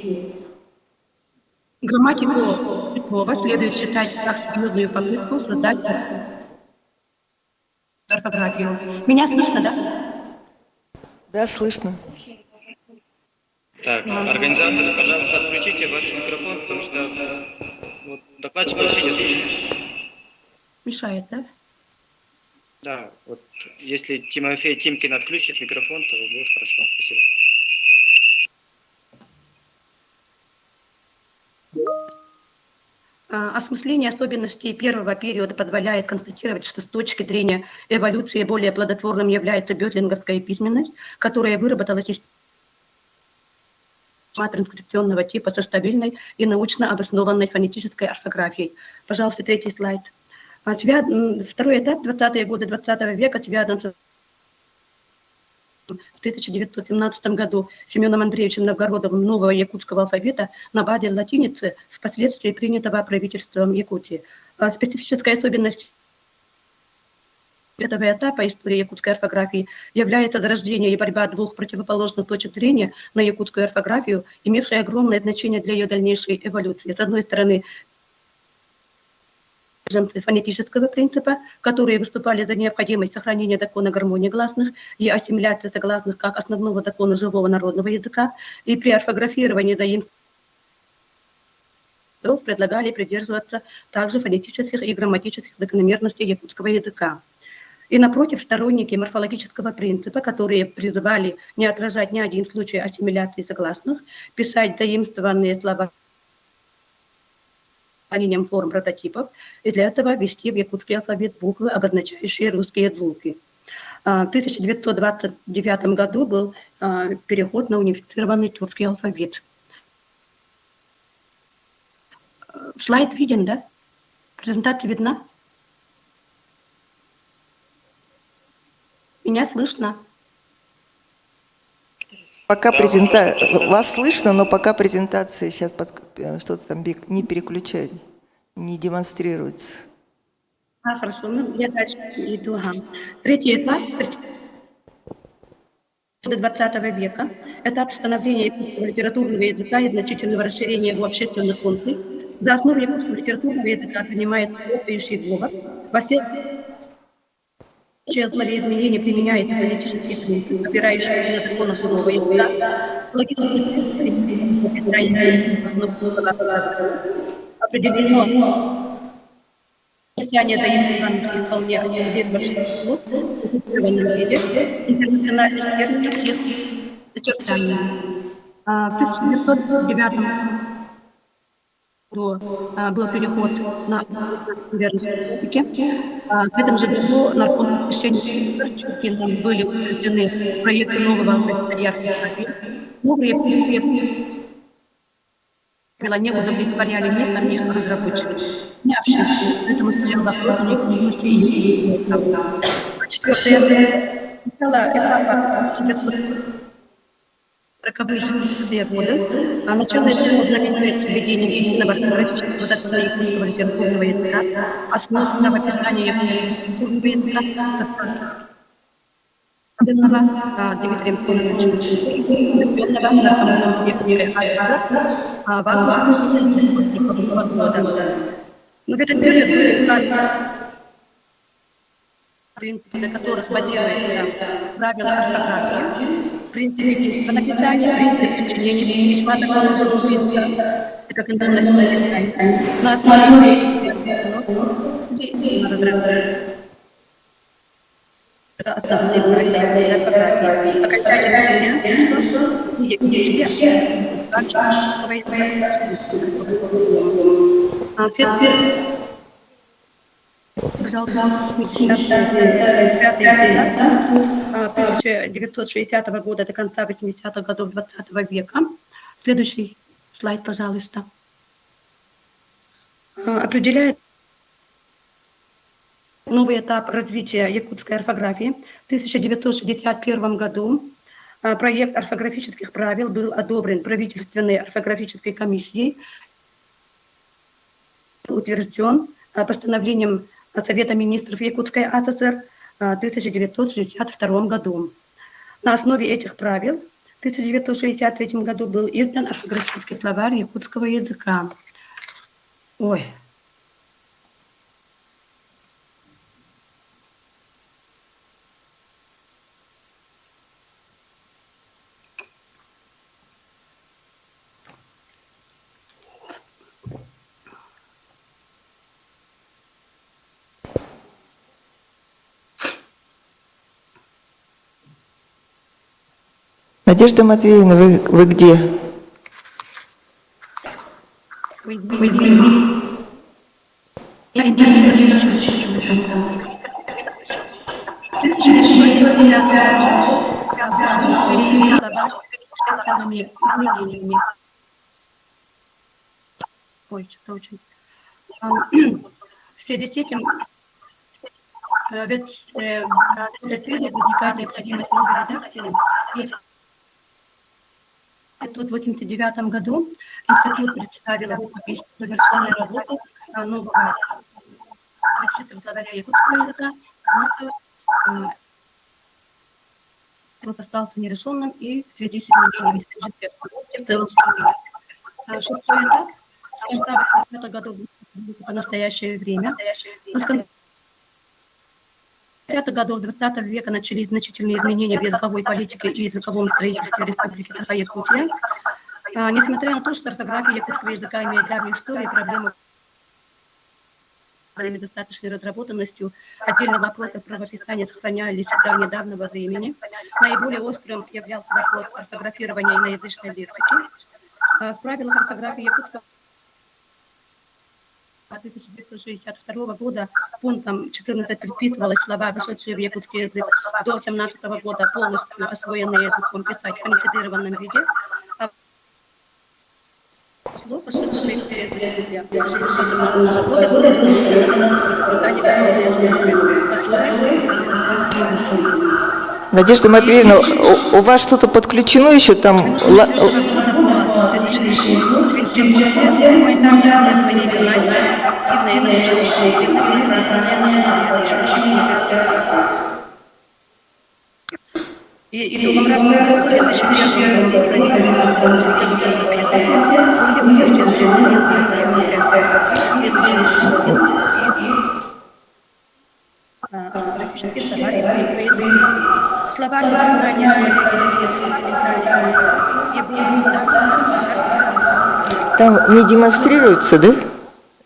Грамматику слова следует считать как серьезную попытку создать орфографию. Меня слышно, да? Да, слышно. Так, организаторы, пожалуйста, отключите ваш микрофон, потому что вот, докладчик вообще не слышит. Мешает, да? Да, вот если Тимофей Тимкин отключит микрофон, то будет хорошо. Спасибо. Осмысление особенностей первого периода позволяет констатировать, что с точки зрения эволюции более плодотворным является бётлинговская письменность, которая выработала систему транскрипционного типа со стабильной и научно обоснованной фонетической орфографией. Пожалуйста, третий слайд. Второй этап, 20-е годы 20 века, связан с в 1917 году Семеном Андреевичем Новгородовым нового якутского алфавита на базе латиницы, впоследствии принятого правительством Якутии. Специфическая особенность этого этапа истории якутской орфографии является зарождение и борьба двух противоположных точек зрения на якутскую орфографию, имевшая огромное значение для ее дальнейшей эволюции. С одной стороны, фонетического принципа, которые выступали за необходимость сохранения закона гармонии гласных и ассимиляции согласных как основного закона живого народного языка, и при орфографировании заимствований предлагали придерживаться также фонетических и грамматических закономерностей якутского языка. И напротив, сторонники морфологического принципа, которые призывали не отражать ни один случай ассимиляции согласных, писать заимствованные слова сохранением форм прототипов, и для этого ввести в якутский алфавит буквы, обозначающие русские звуки. В 1929 году был переход на унифицированный тюркский алфавит. Слайд виден, да? Презентация видна? Меня слышно? Пока вас слышно, но пока презентация сейчас что-то там не переключает, не демонстрируется. Хорошо, ну, я дальше иду. Третий этап 20 века. Этап становления якутского литературного языка и значительного расширения его общественных функций. За основу якутского литературного языка принимается общий говор. Во всех основе изменения применяется фонетический принцип, опирающийся на закон основного языка. Логический принцип определено описание заимствованных вполне ассимилировавших слов в цитированном виде, интернациональных терминов с их очертаниями. В 1909 году был переход на верность республики. В этом же году нарком священником Чуркиным были утверждены проекты нового алфавита и орфографии. Новые правила не удовлетворяли ни самих разработчиков, ни общественников. Поэтому стоял вопрос о необходимости и четвертое. Начало этапа 1940-е годы. Начало этого знаменует введением единого орфографического закона якутского литературного языка, основного описания якутского литературного языка, Дмитрием Коновичем, введенного на самом деле в августе 1940 года. Но в этот период были принципы, на которых базируется правила орфографии, принцип единства написания, принцип подчинения письма закону живого языка, как интонность написания, на основе основные правила орфографии. Окончательный вариант в книжке Пожалуйста, 1960 года до конца 80-х годов 20 века. Следующий слайд, пожалуйста. Определяет новый этап развития якутской орфографии. В 1961 году проект орфографических правил был одобрен правительственной орфографической комиссией, утвержден постановлением Совета министров Якутской АССР в 1962 году. На основе этих правил в 1963 году был издан орфографический словарь якутского языка. Ой. Надежда Матвеевна, вы где? Ой, что-то очень. В связи с этим возникает необходимость новой редакции. В 1989 году институт представил рукопись завершенной работы нового прочитанного словаря якутского языка. Вот остался нерешенным и в связи с изменением исторической обстановки в целом стране. Шестой этап с конца 80-х годов по настоящее время. С конца 50-х годов 20 века начались значительные изменения в языковой политике и языковом строительстве Республики Саха-Якутия. Несмотря на то, что орфография якутского языка имеет давнюю историю и проблемы с недостаточной разработанностью, отдельные вопросы правописания сохранялись до недавнего времени. Наиболее острым являлся вопрос орфографирования иноязычной лексики. В правилах орфографии якутского 1962 года пунктом 14 предписывалось слова, вошедшие в якутский язык до 1917 года, полностью освоенные языком, писать в фонетизированном виде. Слов, вошедшие в язык до 1917 года, Надежда Матвеевна, у вас что-то подключено еще там? Там не демонстрируется, да?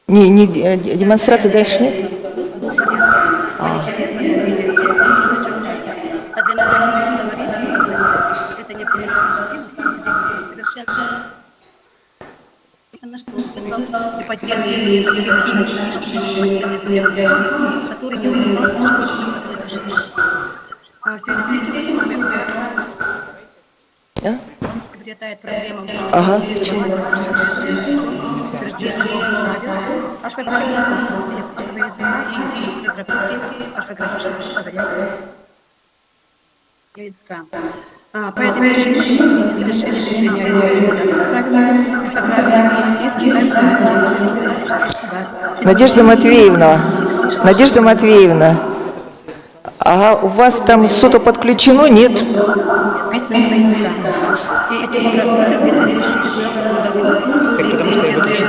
Демонстрации дальше нет? Приобретает проблему. Ага, почему? Надежда Матвеевна, ага, у вас там что-то подключено, нет? Так потому что я выключил.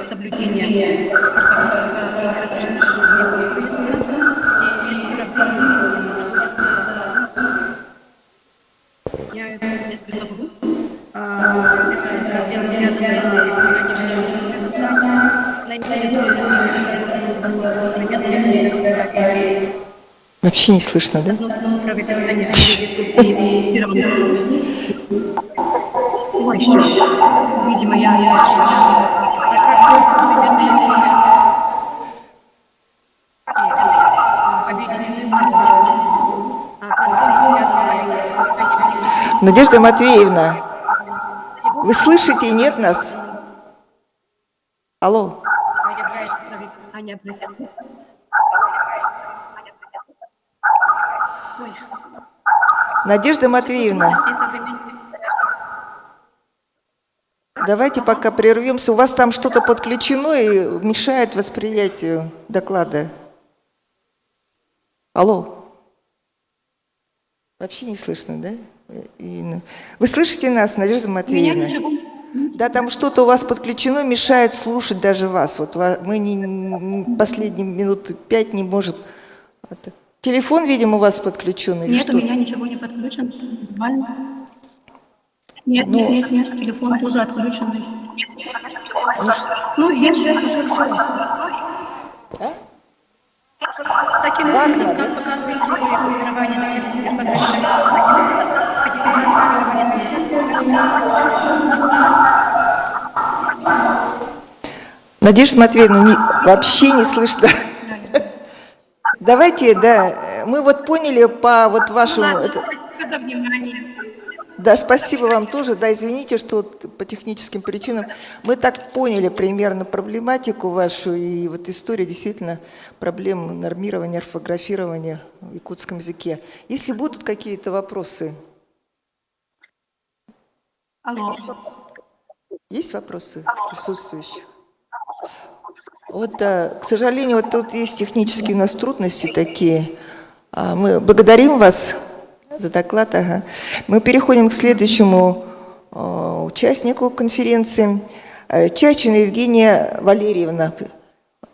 Соблюдение я это несколько групп. Вообще не слышно, да? Видимо, Надежда Матвеевна, вы слышите, нет нас? Алло. Надежда Матвеевна, давайте пока прервемся. У вас там что-то подключено и мешает восприятию доклада. Алло. Вообще не слышно, да? Вы слышите нас, Надежда Матвеевна? Да, там что-то у вас подключено, мешает слушать даже вас. Вот мы последние минут 5 не можем. Телефон, видимо, у вас подключен или Нет, что-то? у меня ничего не подключен. Нет, нет, телефон тоже отключенный. Ну, я сейчас уже все. Таким образом, как показывает формирование Надежда Матвеевна, вообще не слышно. Давайте, да, мы вот поняли по вот вашему... Спасибо за внимание. Да, спасибо вам тоже. Да, извините, что по техническим причинам. Мы так поняли примерно проблематику вашу, и вот история действительно проблем нормирования, орфографирования в якутском языке. Если будут какие-то вопросы? Алло. Есть вопросы присутствующих? Вот, к сожалению, вот тут есть технические у нас трудности такие. Мы благодарим вас за доклад. Ага. Мы переходим к следующему участнику конференции. Чачина Евгения Валерьевна.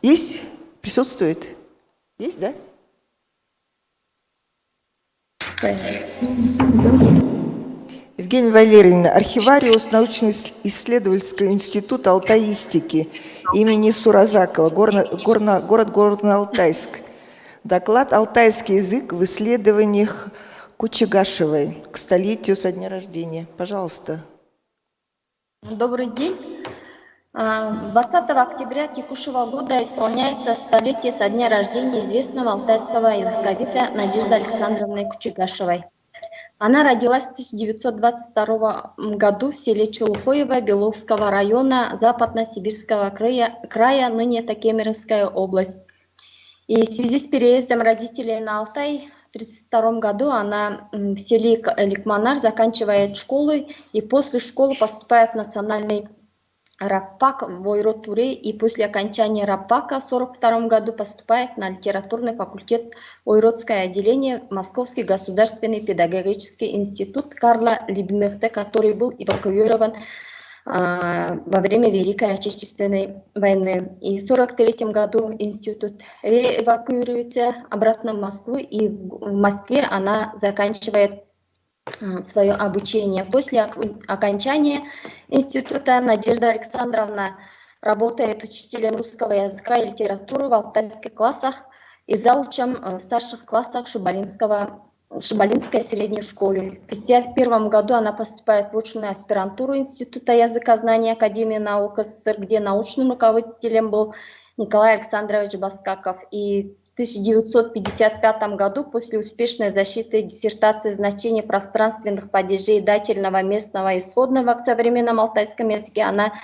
Есть? Присутствует? Есть, да? Евгения Валерьевна, архивариус научно-исследовательского института алтаистики имени Суразакова, город Горно-Алтайск. Доклад «Алтайский язык в исследованиях Кучегашевой к столетию со дня рождения». Пожалуйста. Добрый день. 20 октября текущего года исполняется столетие со дня рождения известного алтайского языковеда Надежды Александровны Кучегашевой. Она родилась в 1922 году в селе Чулухоево Беловского района Западно-Сибирского края, ныне это Кемеровская область. И в связи с переездом родителей на Алтай в 1932 году она в селе Ликманар заканчивает школу и после школы поступает в национальный РАПАК в Ойрот-Туре, и после окончания РАПАКа в 1942 году поступает на литературный факультет Ойротское отделение Московский государственный педагогический институт Карла Либкнехта, который был эвакуирован во время Великой Отечественной войны. И в 1943 году институт реэвакуируется обратно в Москву, и в Москве она заканчивает свое обучение. После окончания института Надежда Александровна работает учителем русского языка и литературы в алтайских классах и заучем в старших классах Шибалинской средней школы. В 1951 году она поступает в очную аспирантуру Института языкознания Академии наук СССР, где научным руководителем был Николай Александрович Баскаков. И в 1955 году после успешной защиты диссертации «Значение пространственных падежей дательного, местного и исходного в современном алтайском языке» она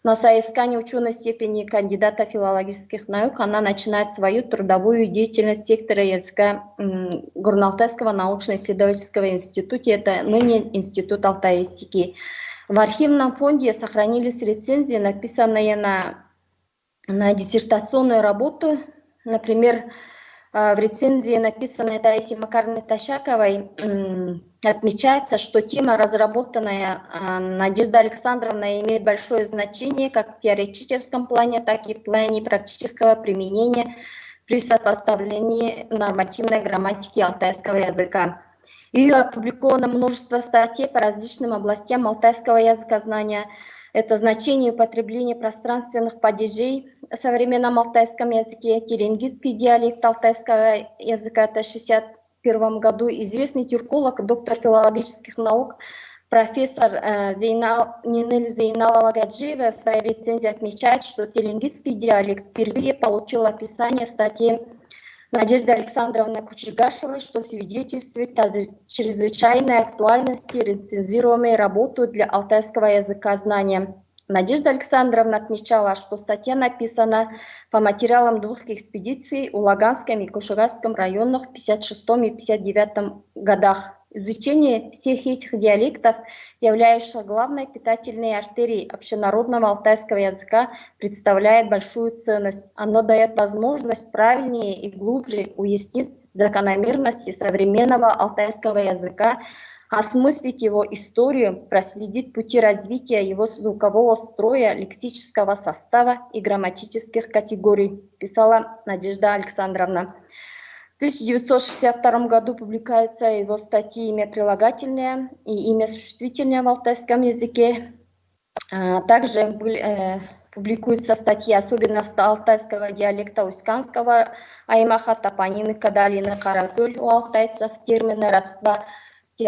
на соискании ученой степени кандидата филологических наук она начинает свою трудовую деятельность сектора языка Горно-Алтайского научно-исследовательского института, это ныне Институт алтаистики. В архивном фонде сохранились рецензии, написанные на диссертационную работу. Например, в рецензии, написанной Таисией Макаровной Тащаковой, отмечается, что тема, разработанная Надеждой Александровной, имеет большое значение как в теоретическом плане, так и в плане практического применения при сопоставлении нормативной грамматики алтайского языка. Ее опубликовано множество статей по различным областям алтайского языкознания. Это значение употребления пространственных падежей в современном алтайском языке, теренгитский диалект алтайского языка, это в 1961 году. Известный тюрколог, доктор филологических наук, профессор Нинель Зейналова Гаджиева в своей рецензии отмечает, что теренгитский диалект впервые получил описание в статье Надежды Александровны Кучегашевой, что свидетельствует о чрезвычайной актуальности рецензируемой работы для алтайского языкознания. Надежда Александровна отмечала, что статья написана по материалам двух экспедиций в Лаганском и Кушугасском районах в 1956 и 1959 годах. Изучение всех этих диалектов, являющихся главной питательной артерией общенародного алтайского языка, представляет большую ценность. Оно дает возможность правильнее и глубже уяснить закономерности современного алтайского языка, осмыслить его историю, проследить пути развития его звукового строя, лексического состава и грамматических категорий, писала Надежда Александровна. В 1962 году публикуются его статьи «Имя прилагательное» и «Имя существительное» в алтайском языке. Также публикуются статьи «Особенности алтайского диалекта Уськанского аймаха, топонимы, кадалины, каракуль у алтайцев, термины родства в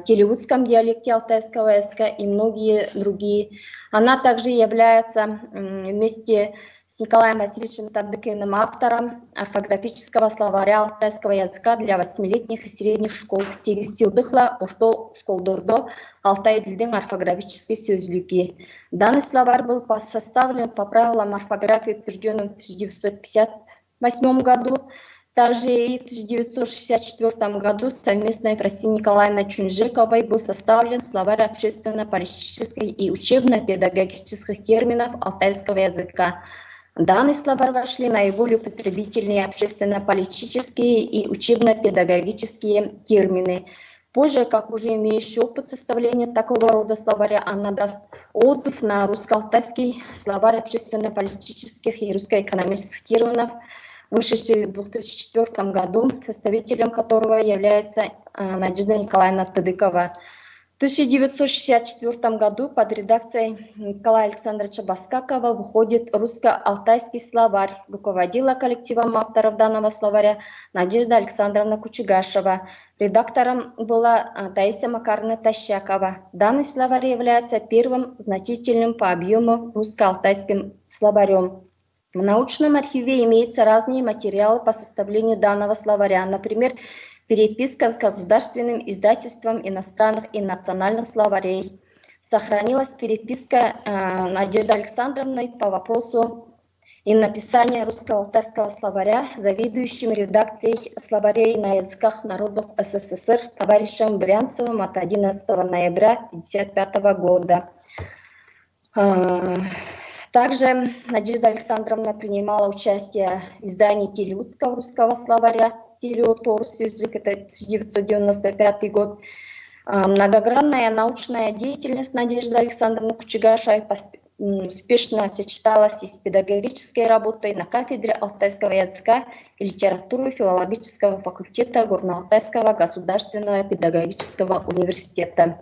телеудском диалекте алтайского языка» и многие другие. Она также является вместе с Николаем Васильевичем Тадыкиным автором орфографического словаря алтайского языка для 8-летних и средних школ. Сегистилдыхла орто школдордо Алтай дилдин орфографический сөзлюги. Данный словарь был составлен по правилам орфографии, утвержденным в 1958 году. Также и в 1964 году совместно с Россией Николаевной Чунжиковой был составлен словарь общественно-политических и учебно-педагогических терминов алтайского языка. В данный словарь вошли наиболее употребительные общественно-политические и учебно-педагогические термины. Позже, как уже имеющий опыт составления такого рода словаря, она даст отзыв на русско-алтайский словарь общественно-политических и русско-экономических терминов, вышедший в 2004 году, составителем которого является Надежда Николаевна Тадыкова. В 1964 году под редакцией Николая Александровича Баскакова выходит русско-алтайский словарь. Руководила коллективом авторов данного словаря Надежда Александровна Кучугашева. Редактором была Таисия Макаровна Тащакова. Данный словарь является первым значительным по объему русско-алтайским словарем. В научном архиве имеются разные материалы по составлению данного словаря. Например, переписка с государственным издательством иностранных и национальных словарей. Сохранилась переписка Надежды Александровны по вопросу и написания русско-алтайского словаря заведующим редакцией словарей на языках народов СССР товарищем Брянцевым от 11 ноября 1955 года. Также Надежда Александровна принимала участие в издании телеудского русского словаря «Телеуторс», это 1995 год. Многогранная научная деятельность Надежды Александровны Кучугашевой успешно сочеталась с педагогической работой на кафедре алтайского языка и литературы филологического факультета Горно-Алтайского государственного педагогического университета.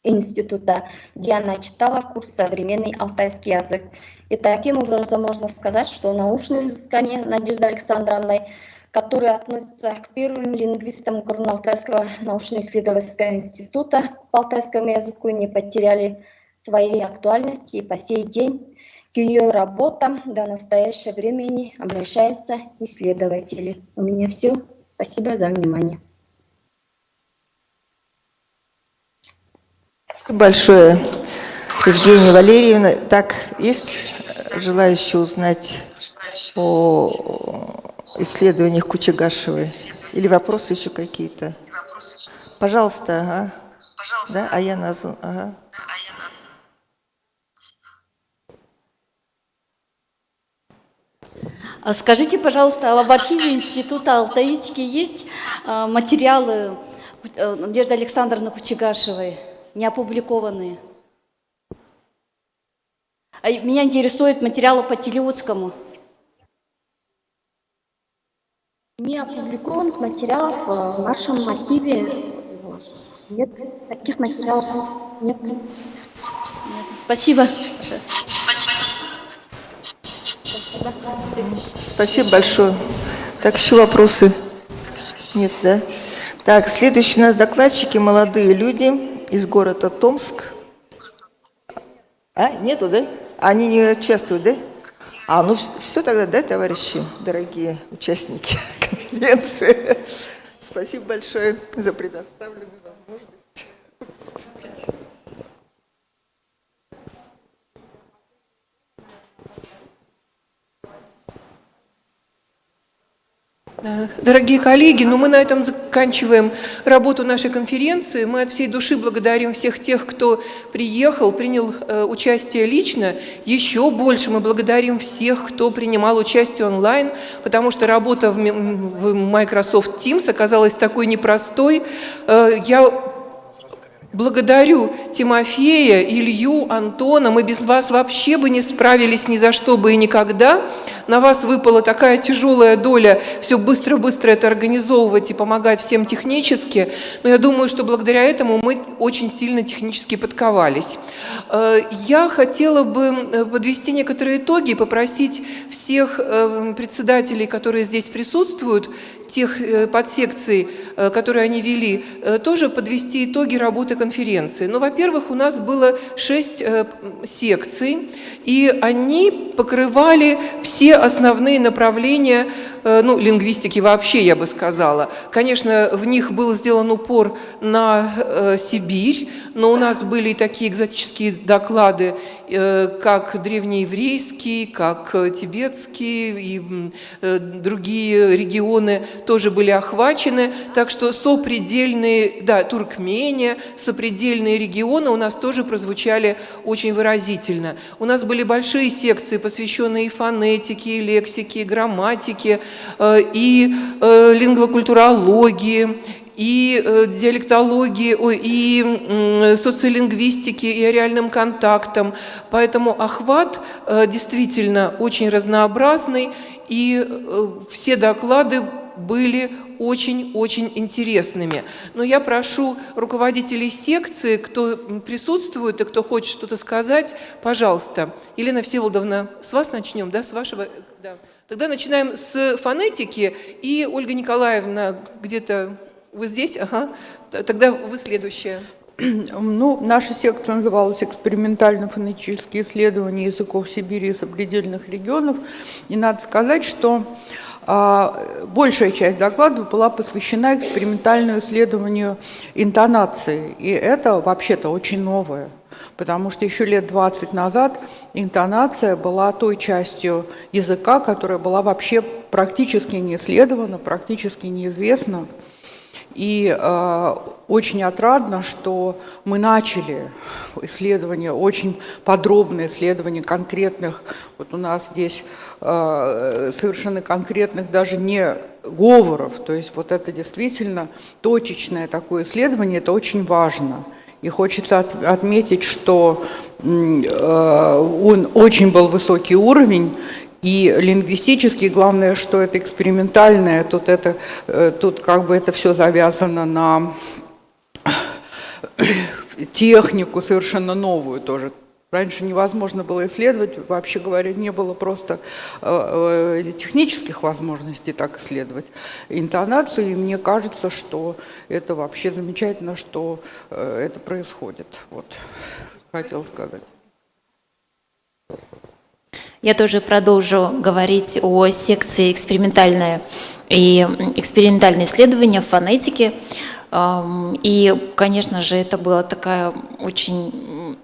Института, где она читала курс «Современный алтайский язык». И таким образом можно сказать, что научные изыскания Надежды Александровны, которые относятся к первым лингвистам Горно-Алтайского научно-исследовательского института по алтайскому языку, не потеряли своей актуальности, и по сей день к ее работам до настоящего времени обращаются исследователи. У меня все. Спасибо за внимание. Большое, Евгения Валерьевна. Так, есть желающие узнать о исследованиях Кучугашевой? Или вопросы еще какие-то? Пожалуйста, ага. Да, а я назву. Ага. Скажите, пожалуйста, в архиве Института алтаистики есть материалы Надежды Александровны Кучугашевой, не опубликованные? Меня интересуют материалы по телеудскому. Не опубликованных материалов в нашем архиве нет, таких материалов нет. Спасибо. Спасибо большое. Так, еще вопросы? Нет, да? Так, следующие у нас докладчики, молодые люди из города Томск. А, нету, да? Они не участвуют, да? А, ну все тогда, да, товарищи, дорогие участники конференции? Спасибо большое за предоставленную возможность выступить. Дорогие коллеги, мы на этом заканчиваем работу нашей конференции. Мы от всей души благодарим всех тех, кто приехал, принял участие лично. Еще больше мы благодарим всех, кто принимал участие онлайн, потому что работа в Microsoft Teams оказалась такой непростой. Я благодарю Тимофея, Илью, Антона. Мы без вас вообще бы не справились ни за что бы и никогда. На вас выпала такая тяжелая доля все быстро-быстро это организовывать и помогать всем технически. Но я думаю, что благодаря этому мы очень сильно технически подковались. Я хотела бы подвести некоторые итоги и попросить всех председателей, которые здесь присутствуют, тех подсекций, которые они вели, тоже подвести итоги работы конференции. Во-первых, у нас было 6 секций, и они покрывали все основные направления лингвистики вообще, я бы сказала. Конечно, в них был сделан упор на Сибирь, но у нас были и такие экзотические доклады, как древнееврейский, как тибетский, и другие регионы тоже были охвачены. Так что сопредельные, Туркмения, сопредельные регионы у нас тоже прозвучали очень выразительно. У нас были большие секции, посвященные и фонетике, и лексике, и грамматике, и лингвокультурологии, и диалектологии, и социолингвистики, и реальным контактам. Поэтому охват действительно очень разнообразный, и все доклады были очень-очень интересными. Но я прошу руководителей секции, кто присутствует и кто хочет что-то сказать, пожалуйста. Елена Всеволодовна, с вас начнем, да, с вашего? Да. Тогда начинаем с фонетики, и Ольга Николаевна, где-то вы здесь? Ага. Тогда вы следующая. Наша секция называлась «Экспериментально-фонетические исследования языков Сибири и сопредельных регионов». И надо сказать, что большая часть докладов была посвящена экспериментальному исследованию интонации. И это вообще-то очень новое, потому что еще лет 20 назад интонация была той частью языка, которая была вообще практически не исследована, практически неизвестна. И очень отрадно, что мы начали исследование, очень подробное исследование конкретных, вот у нас здесь совершенно конкретных даже не говоров, то есть вот это действительно точечное такое исследование, это очень важно. И хочется отметить, что он очень был высокий уровень, и лингвистически, главное, что это экспериментальное, тут как бы это все завязано на технику совершенно новую тоже. Раньше невозможно было исследовать, вообще говоря, не было просто технических возможностей так исследовать интонацию, и мне кажется, что это вообще замечательно, что это происходит. Вот, хотела сказать. Я тоже продолжу говорить о секции экспериментальные исследования в фонетике. И, конечно же, это была такая очень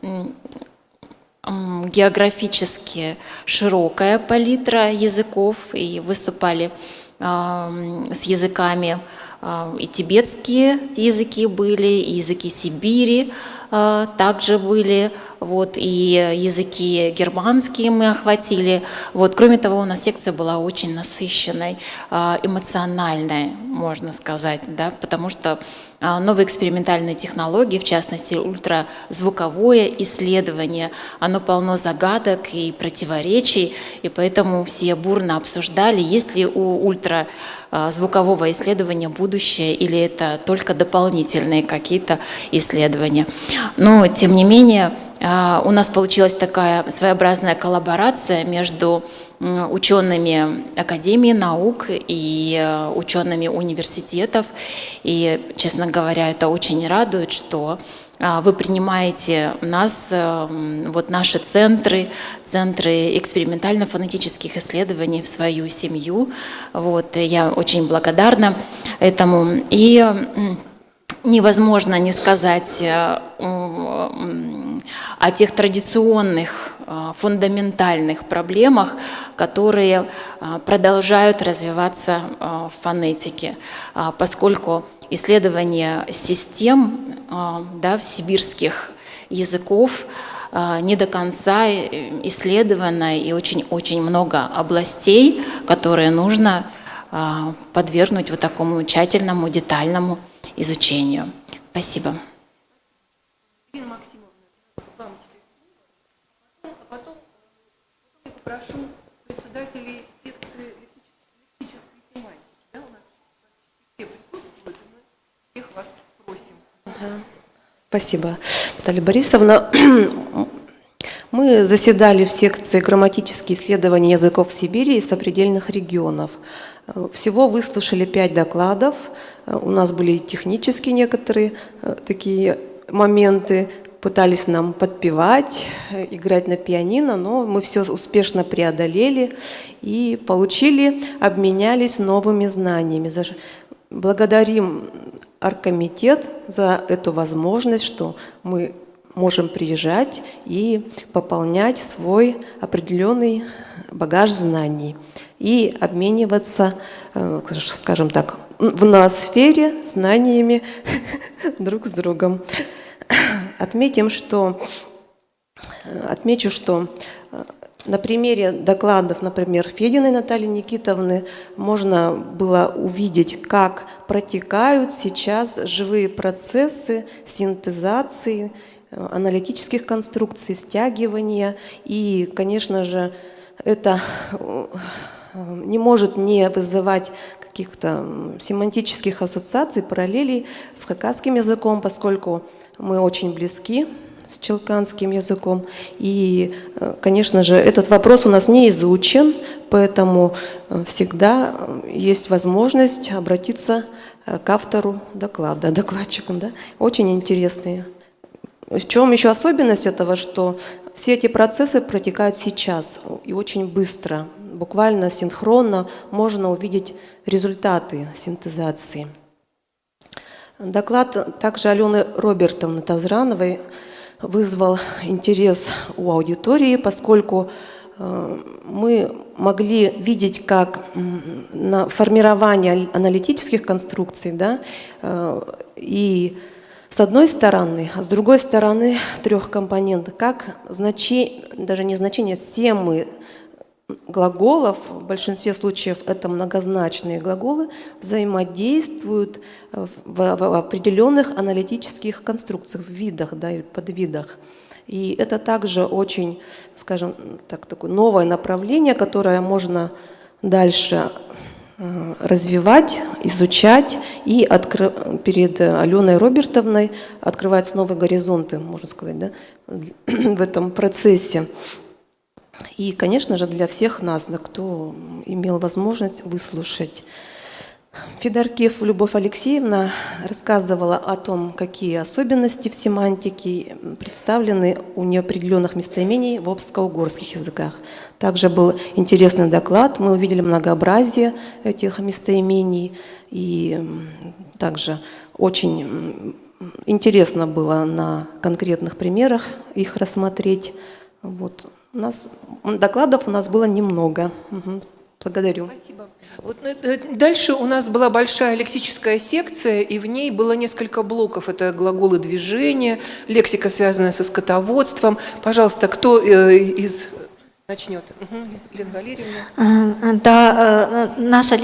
географически широкая палитра языков, и выступали с языками и тибетские языки были, и языки Сибири также были, вот, и языки германские мы охватили. Вот. Кроме того, у нас секция была очень насыщенной, эмоциональной, можно сказать, да, потому что новые экспериментальные технологии, в частности, ультразвуковое исследование, оно полно загадок и противоречий, и поэтому все бурно обсуждали, есть ли у ультразвукового исследования будущее, или это только дополнительные какие-то исследования. Но, тем не менее, у нас получилась такая своеобразная коллаборация между учеными Академии наук и учеными университетов. И, честно говоря, это очень радует, что вы принимаете нас, вот наши центры экспериментально-фонетических исследований в свою семью. Вот, я очень благодарна этому. И невозможно не сказать о тех традиционных, фундаментальных проблемах, которые продолжают развиваться в фонетике, поскольку исследование систем, да, сибирских языков не до конца исследовано, и очень-очень много областей, которые нужно подвергнуть вот такому тщательному, детальному изучению. Спасибо. Прошу председателей секции лексической тематики. Да, у нас все присутствуют, и мы всех вас просим. Спасибо, Наталья Борисовна. Мы заседали в секции «Грамматические исследования языков Сибири и сопредельных регионов». Всего выслушали 5 докладов. У нас были технические некоторые такие моменты. Пытались нам подпевать, играть на пианино, но мы все успешно преодолели и получили, обменялись новыми знаниями. Благодарим оргкомитет за эту возможность, что мы можем приезжать и пополнять свой определенный багаж знаний и обмениваться, скажем так, в ноосфере знаниями друг с другом. Отмечу, что на примере докладов, например, Фединой Натальи Никитовны, можно было увидеть, как протекают сейчас живые процессы синтезации, аналитических конструкций, стягивания. И, конечно же, это не может не вызывать каких-то семантических ассоциаций, параллелей с хакасским языком, поскольку мы очень близки с челканским языком. И, конечно же, этот вопрос у нас не изучен, поэтому всегда есть возможность обратиться к автору доклада, докладчику. Да? Очень интересные. В чем еще особенность этого, что все эти процессы протекают сейчас и очень быстро, буквально синхронно можно увидеть результаты синтезации. Доклад также Алены Робертовны Тазрановой вызвал интерес у аудитории, поскольку мы могли видеть, как на формирование аналитических конструкций, да, и с одной стороны, а с другой стороны трех компонентов, как даже не значение, семы глаголов, в большинстве случаев это многозначные глаголы, взаимодействуют в определенных аналитических конструкциях, в видах, да, или подвидах. И это также очень, скажем так, такое новое направление, которое можно дальше развивать, изучать, и перед Аленой Робертовной открываются новые горизонты, можно сказать, да, в этом процессе. И, конечно же, для всех нас, да, кто имел возможность выслушать. Федоркев Любовь Алексеевна рассказывала о том, какие особенности в семантике представлены у неопределенных местоимений в обско-угорских языках. Также был интересный доклад, мы увидели многообразие этих местоимений, и также очень интересно было на конкретных примерах их рассмотреть. Вот. Докладов у нас было немного. Благодарю. Спасибо. Вот дальше у нас была большая лексическая секция, и в ней было несколько блоков. Это глаголы движения, лексика, связанная со скотоводством. Пожалуйста, кто из начнет? Елена Валерьевна. Да, наша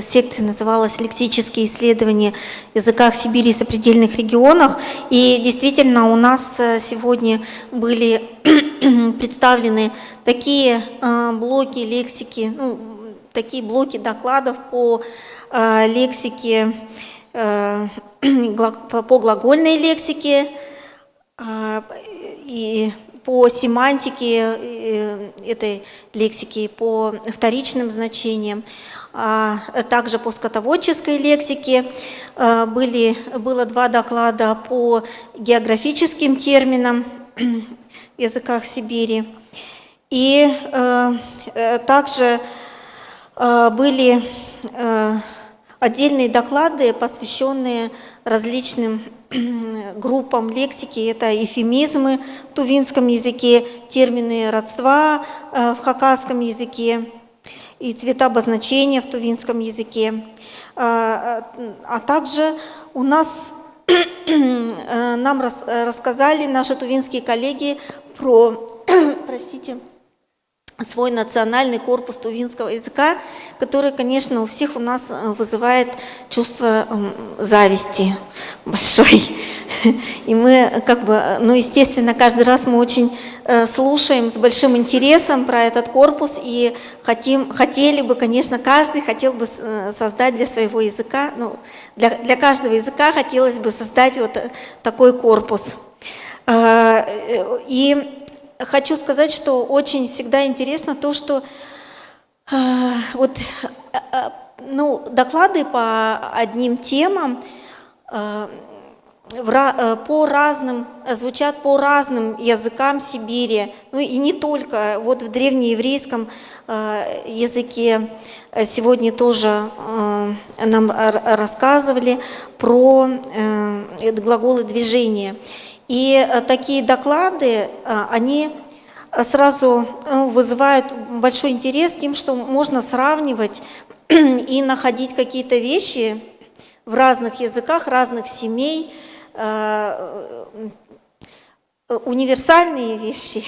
секция называлась «Лексические исследования в языках Сибири и сопредельных регионах». И действительно у нас сегодня были представлены такие блоки лексики, такие блоки докладов по лексике, по глагольной лексике и по семантике этой лексики, по вторичным значениям, также по скотоводческой лексике. Было 2 доклада по географическим терминам в языках Сибири. И также были отдельные доклады, посвященные различным группам лексики. Это эвфемизмы в тувинском языке, термины родства в хакасском языке и цвета обозначения в тувинском языке. А также у нас нам рассказали наши тувинские коллеги про, простите, свой национальный корпус тувинского языка, который, конечно, у всех у нас вызывает чувство зависти большой. И мы естественно, каждый раз мы очень слушаем с большим интересом про этот корпус и хотели бы, конечно, каждый хотел бы создать для своего языка, для каждого языка хотелось бы создать вот такой корпус. И хочу сказать, что очень всегда интересно то, что доклады по одним темам звучат по разным языкам Сибири, и не только. Вот в древнееврейском языке сегодня тоже нам рассказывали про глаголы движения. И такие доклады, они сразу вызывают большой интерес тем, что можно сравнивать и находить какие-то вещи в разных языках, разных семей, универсальные вещи.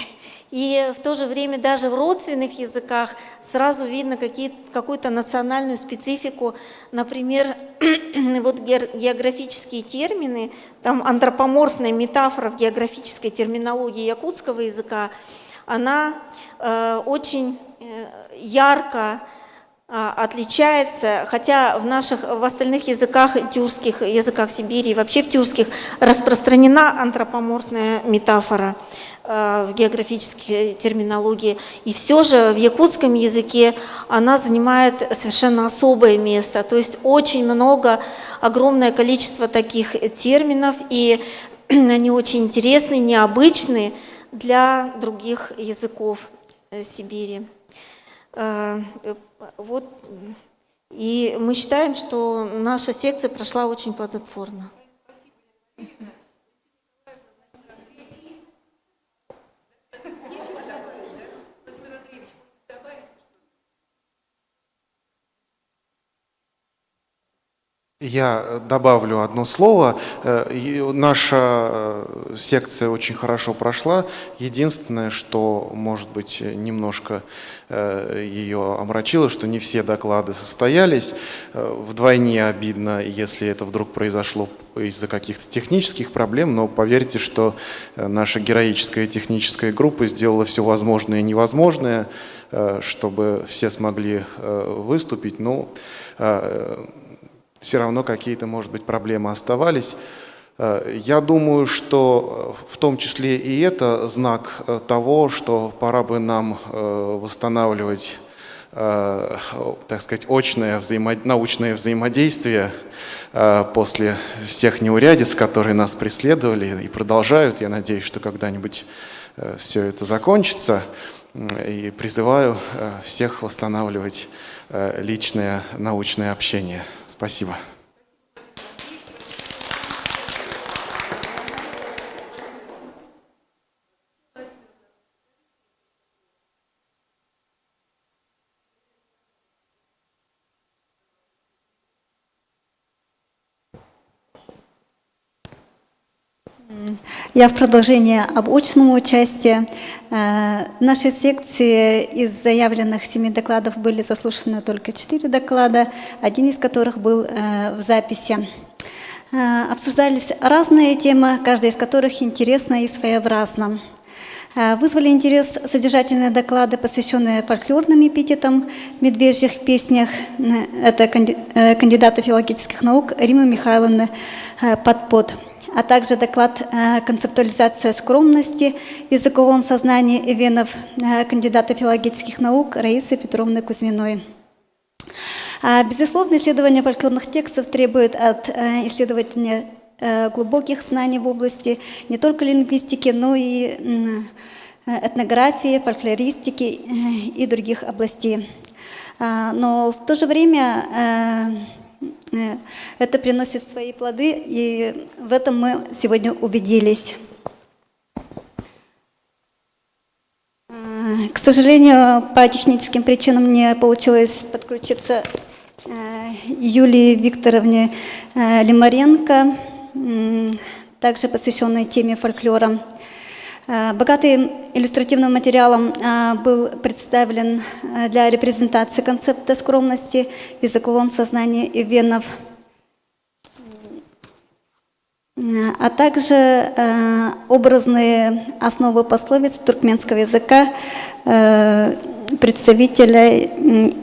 И в то же время даже в родственных языках сразу видно какую-то национальную специфику. Например, вот географические термины, там антропоморфная метафора в географической терминологии якутского языка, она очень ярко отличается, хотя в остальных языках, тюркских языках Сибири, вообще в тюркских распространена антропоморфная метафора в географической терминологии. И все же в якутском языке она занимает совершенно особое место. То есть очень много, огромное количество таких терминов, и они очень интересны, необычны для других языков Сибири. Вот. И мы считаем, что наша секция прошла очень плодотворно. Я добавлю одно слово. Наша секция очень хорошо прошла. Единственное, что, может быть, немножко ее омрачило, что не все доклады состоялись. Вдвойне обидно, если это вдруг произошло из-за каких-то технических проблем, но поверьте, что наша героическая техническая группа сделала все возможное и невозможное, чтобы все смогли выступить. Но все равно какие-то, может быть, проблемы оставались. Я думаю, что в том числе и это знак того, что пора бы нам восстанавливать, так сказать, научное взаимодействие после всех неурядиц, которые нас преследовали и продолжают. Я надеюсь, что когда-нибудь все это закончится. И призываю всех восстанавливать личное научное общение. Спасибо. Я в продолжение об очном участии. В нашей секции из заявленных 7 докладов были заслушаны только 4 доклада, один из которых был в записи. Обсуждались разные темы, каждая из которых интересна и своеобразна. Вызвали интерес содержательные доклады, посвященные фольклорным эпитетам, медвежьих песнях. Это кандидата филологических наук Римы Михайловны Подпот. А также доклад «Концептуализация скромности в языковом сознании эвенов» кандидата филологических наук Раисы Петровны Кузьминой. Безусловно, исследование фольклорных текстов требует от исследователя глубоких знаний в области не только лингвистики, но и этнографии, фольклористики и других областей. Но в то же время это приносит свои плоды, и в этом мы сегодня убедились. К сожалению, по техническим причинам не получилось подключиться Юлии Викторовне Лимаренко, также посвященной теме фольклора. Богатый иллюстративным материалом был представлен для репрезентации концепта скромности в языковом сознании эвенов, а также образные основы пословиц туркменского языка представителя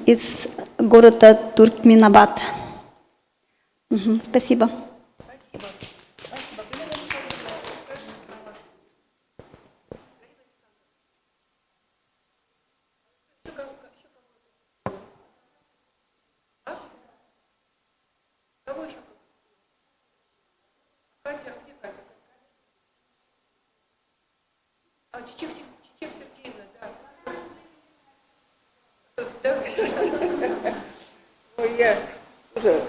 из города Туркменабад. Спасибо. Чичек Сергеевна, да. Я уже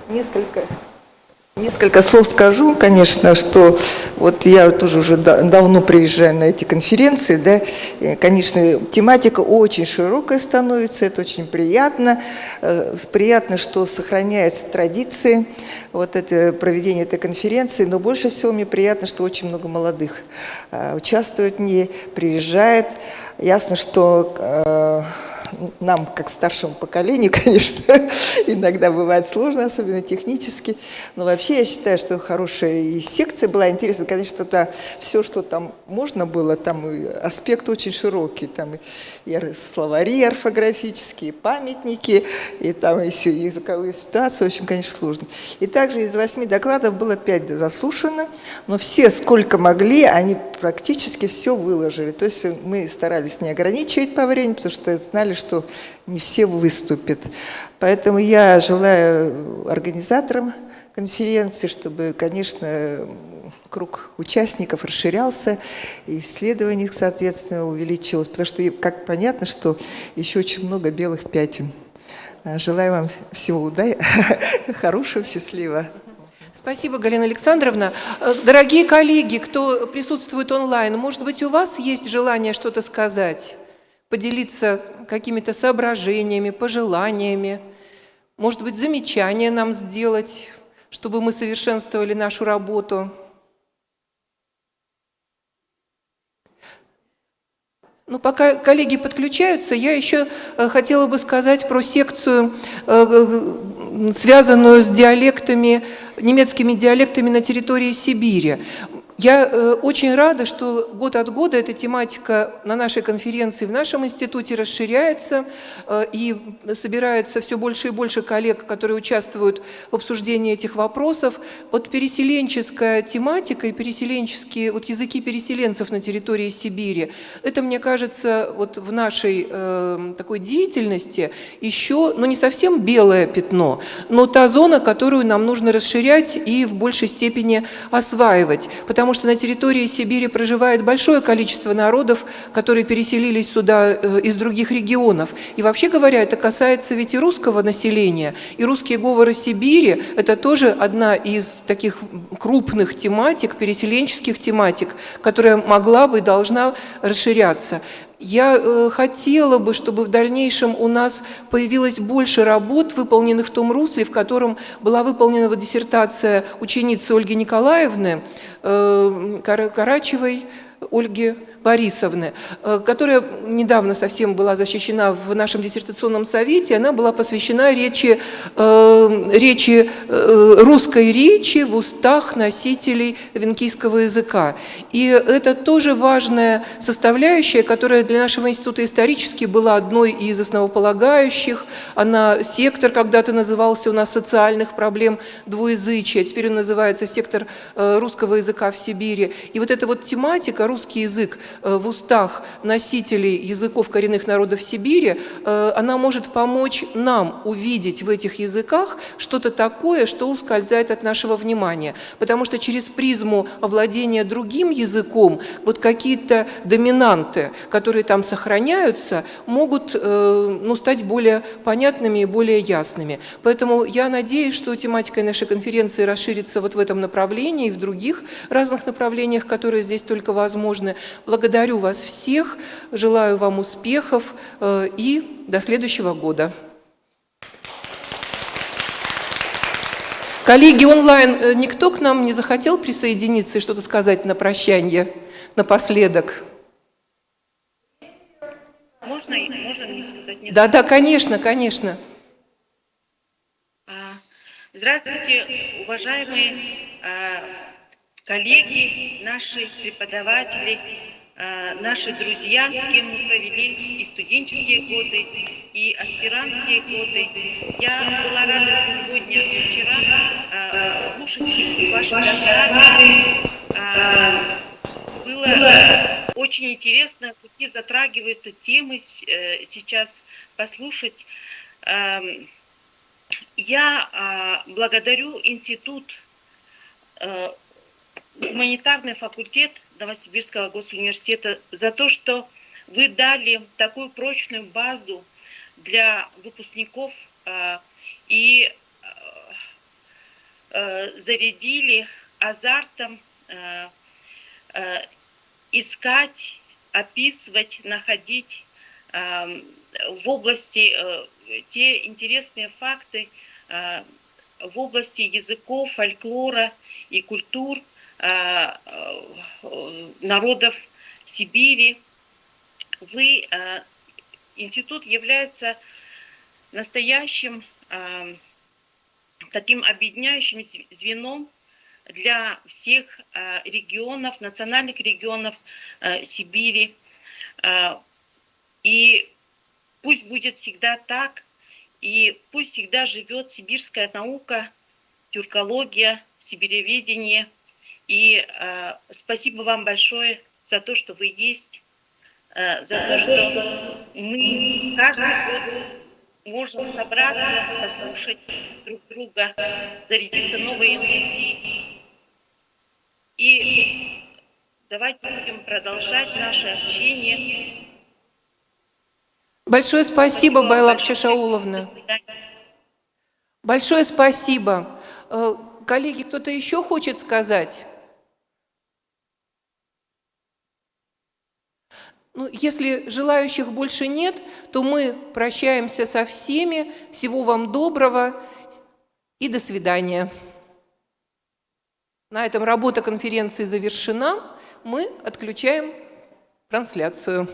несколько слов скажу, конечно, что вот я тоже уже давно приезжаю на эти конференции, да, и, конечно, тематика очень широкая становится, это очень приятно. Приятно, что сохраняются традиции вот это проведение этой конференции, но больше всего мне приятно, что очень много молодых участвует в ней, приезжает. Ясно, что нам, как старшему поколению, конечно, иногда бывает сложно, особенно технически. Но вообще я считаю, что хорошая и секция была интересна. Конечно, все, что там можно было, там и аспект очень широкий. Там и словари орфографические, и памятники, и там и языковые ситуации. В общем, конечно, сложно. И также из 8 докладов было 5 заслушано, но все, сколько могли, они практически все выложили. То есть мы старались не ограничивать по времени, потому что знали, что не все выступят. Поэтому я желаю организаторам конференции, чтобы, конечно, круг участников расширялся, и исследований, соответственно, увеличилось, потому что, как понятно, что еще очень много белых пятен. Желаю вам всего хорошего, счастливого. Спасибо, Галина Александровна. Дорогие коллеги, кто присутствует онлайн, может быть, у вас есть желание что-то сказать? Поделиться какими-то соображениями, пожеланиями, может быть, замечания нам сделать, чтобы мы совершенствовали нашу работу. Ну, пока коллеги подключаются, я еще хотела бы сказать про секцию, связанную с диалектами, немецкими диалектами на территории Сибири. Я очень рада, что год от года эта тематика на нашей конференции в нашем институте расширяется, и собирается все больше и больше коллег, которые участвуют в обсуждении этих вопросов. Вот переселенческая тематика и переселенческие, вот языки переселенцев на территории Сибири, это, мне кажется, вот в нашей такой деятельности еще, ну, не совсем белое пятно, но та зона, которую нам нужно расширять и в большей степени осваивать. Потому что на территории Сибири проживает большое количество народов, которые переселились сюда из других регионов. И вообще говоря, это касается ведь и русского населения. И русские говоры Сибири – это тоже одна из таких крупных тематик, переселенческих тематик, которая могла бы и должна расширяться. Я хотела бы, чтобы в дальнейшем у нас появилось больше работ, выполненных в том русле, в котором была выполнена диссертация ученицы Ольги Николаевны, Карачевой Ольги Борисовны, которая недавно совсем была защищена в нашем диссертационном совете. Она была посвящена русской речи в устах носителей венкийского языка. И это тоже важная составляющая, которая для нашего института исторически была одной из основополагающих. Сектор когда-то назывался у нас социальных проблем двуязычия, теперь он называется сектор русского языка в Сибири. И вот эта вот тематика поддержка русский язык в устах носителей языков коренных народов Сибири, она может помочь нам увидеть в этих языках что-то такое, что ускользает от нашего внимания. Потому что через призму овладения другим языком вот какие-то доминанты, которые там сохраняются, могут стать более понятными и более ясными. Поэтому я надеюсь, что тематика нашей конференции расширится вот в этом направлении и в других разных направлениях, которые здесь только возможны. Благодарю вас всех, желаю вам успехов и до следующего года. Коллеги, онлайн, никто к нам не захотел присоединиться и что-то сказать на прощание, напоследок? Можно мне сказать несколько? Да, конечно, конечно. Здравствуйте, уважаемые коллеги, наши преподаватели, наши друзья, с кем мы провели и студенческие годы, и аспирантские годы. Я была рада сегодня и вчера слушать ваши доклады. Было очень интересно, какие затрагиваются темы сейчас послушать. Я благодарю Институт, гуманитарный факультет Новосибирского госуниверситета за то, что вы дали такую прочную базу для выпускников и зарядили азартом искать, описывать, находить в области те интересные факты в области языков, фольклора и культур народов Сибири. Институт является настоящим таким объединяющим звеном для всех регионов, национальных регионов Сибири. И пусть будет всегда так, и пусть всегда живет сибирская наука, тюркология, сибиреведение. И спасибо вам большое за то, что вы есть, за то, что мы каждый год можем собраться, послушать друг друга, зарядиться новой энергией. И давайте будем продолжать наше общение. Большое спасибо, Байлак Чашауловна. Большое спасибо. Коллеги, кто-то еще хочет сказать? Если желающих больше нет, то мы прощаемся со всеми. Всего вам доброго и до свидания. На этом работа конференции завершена. Мы отключаем трансляцию.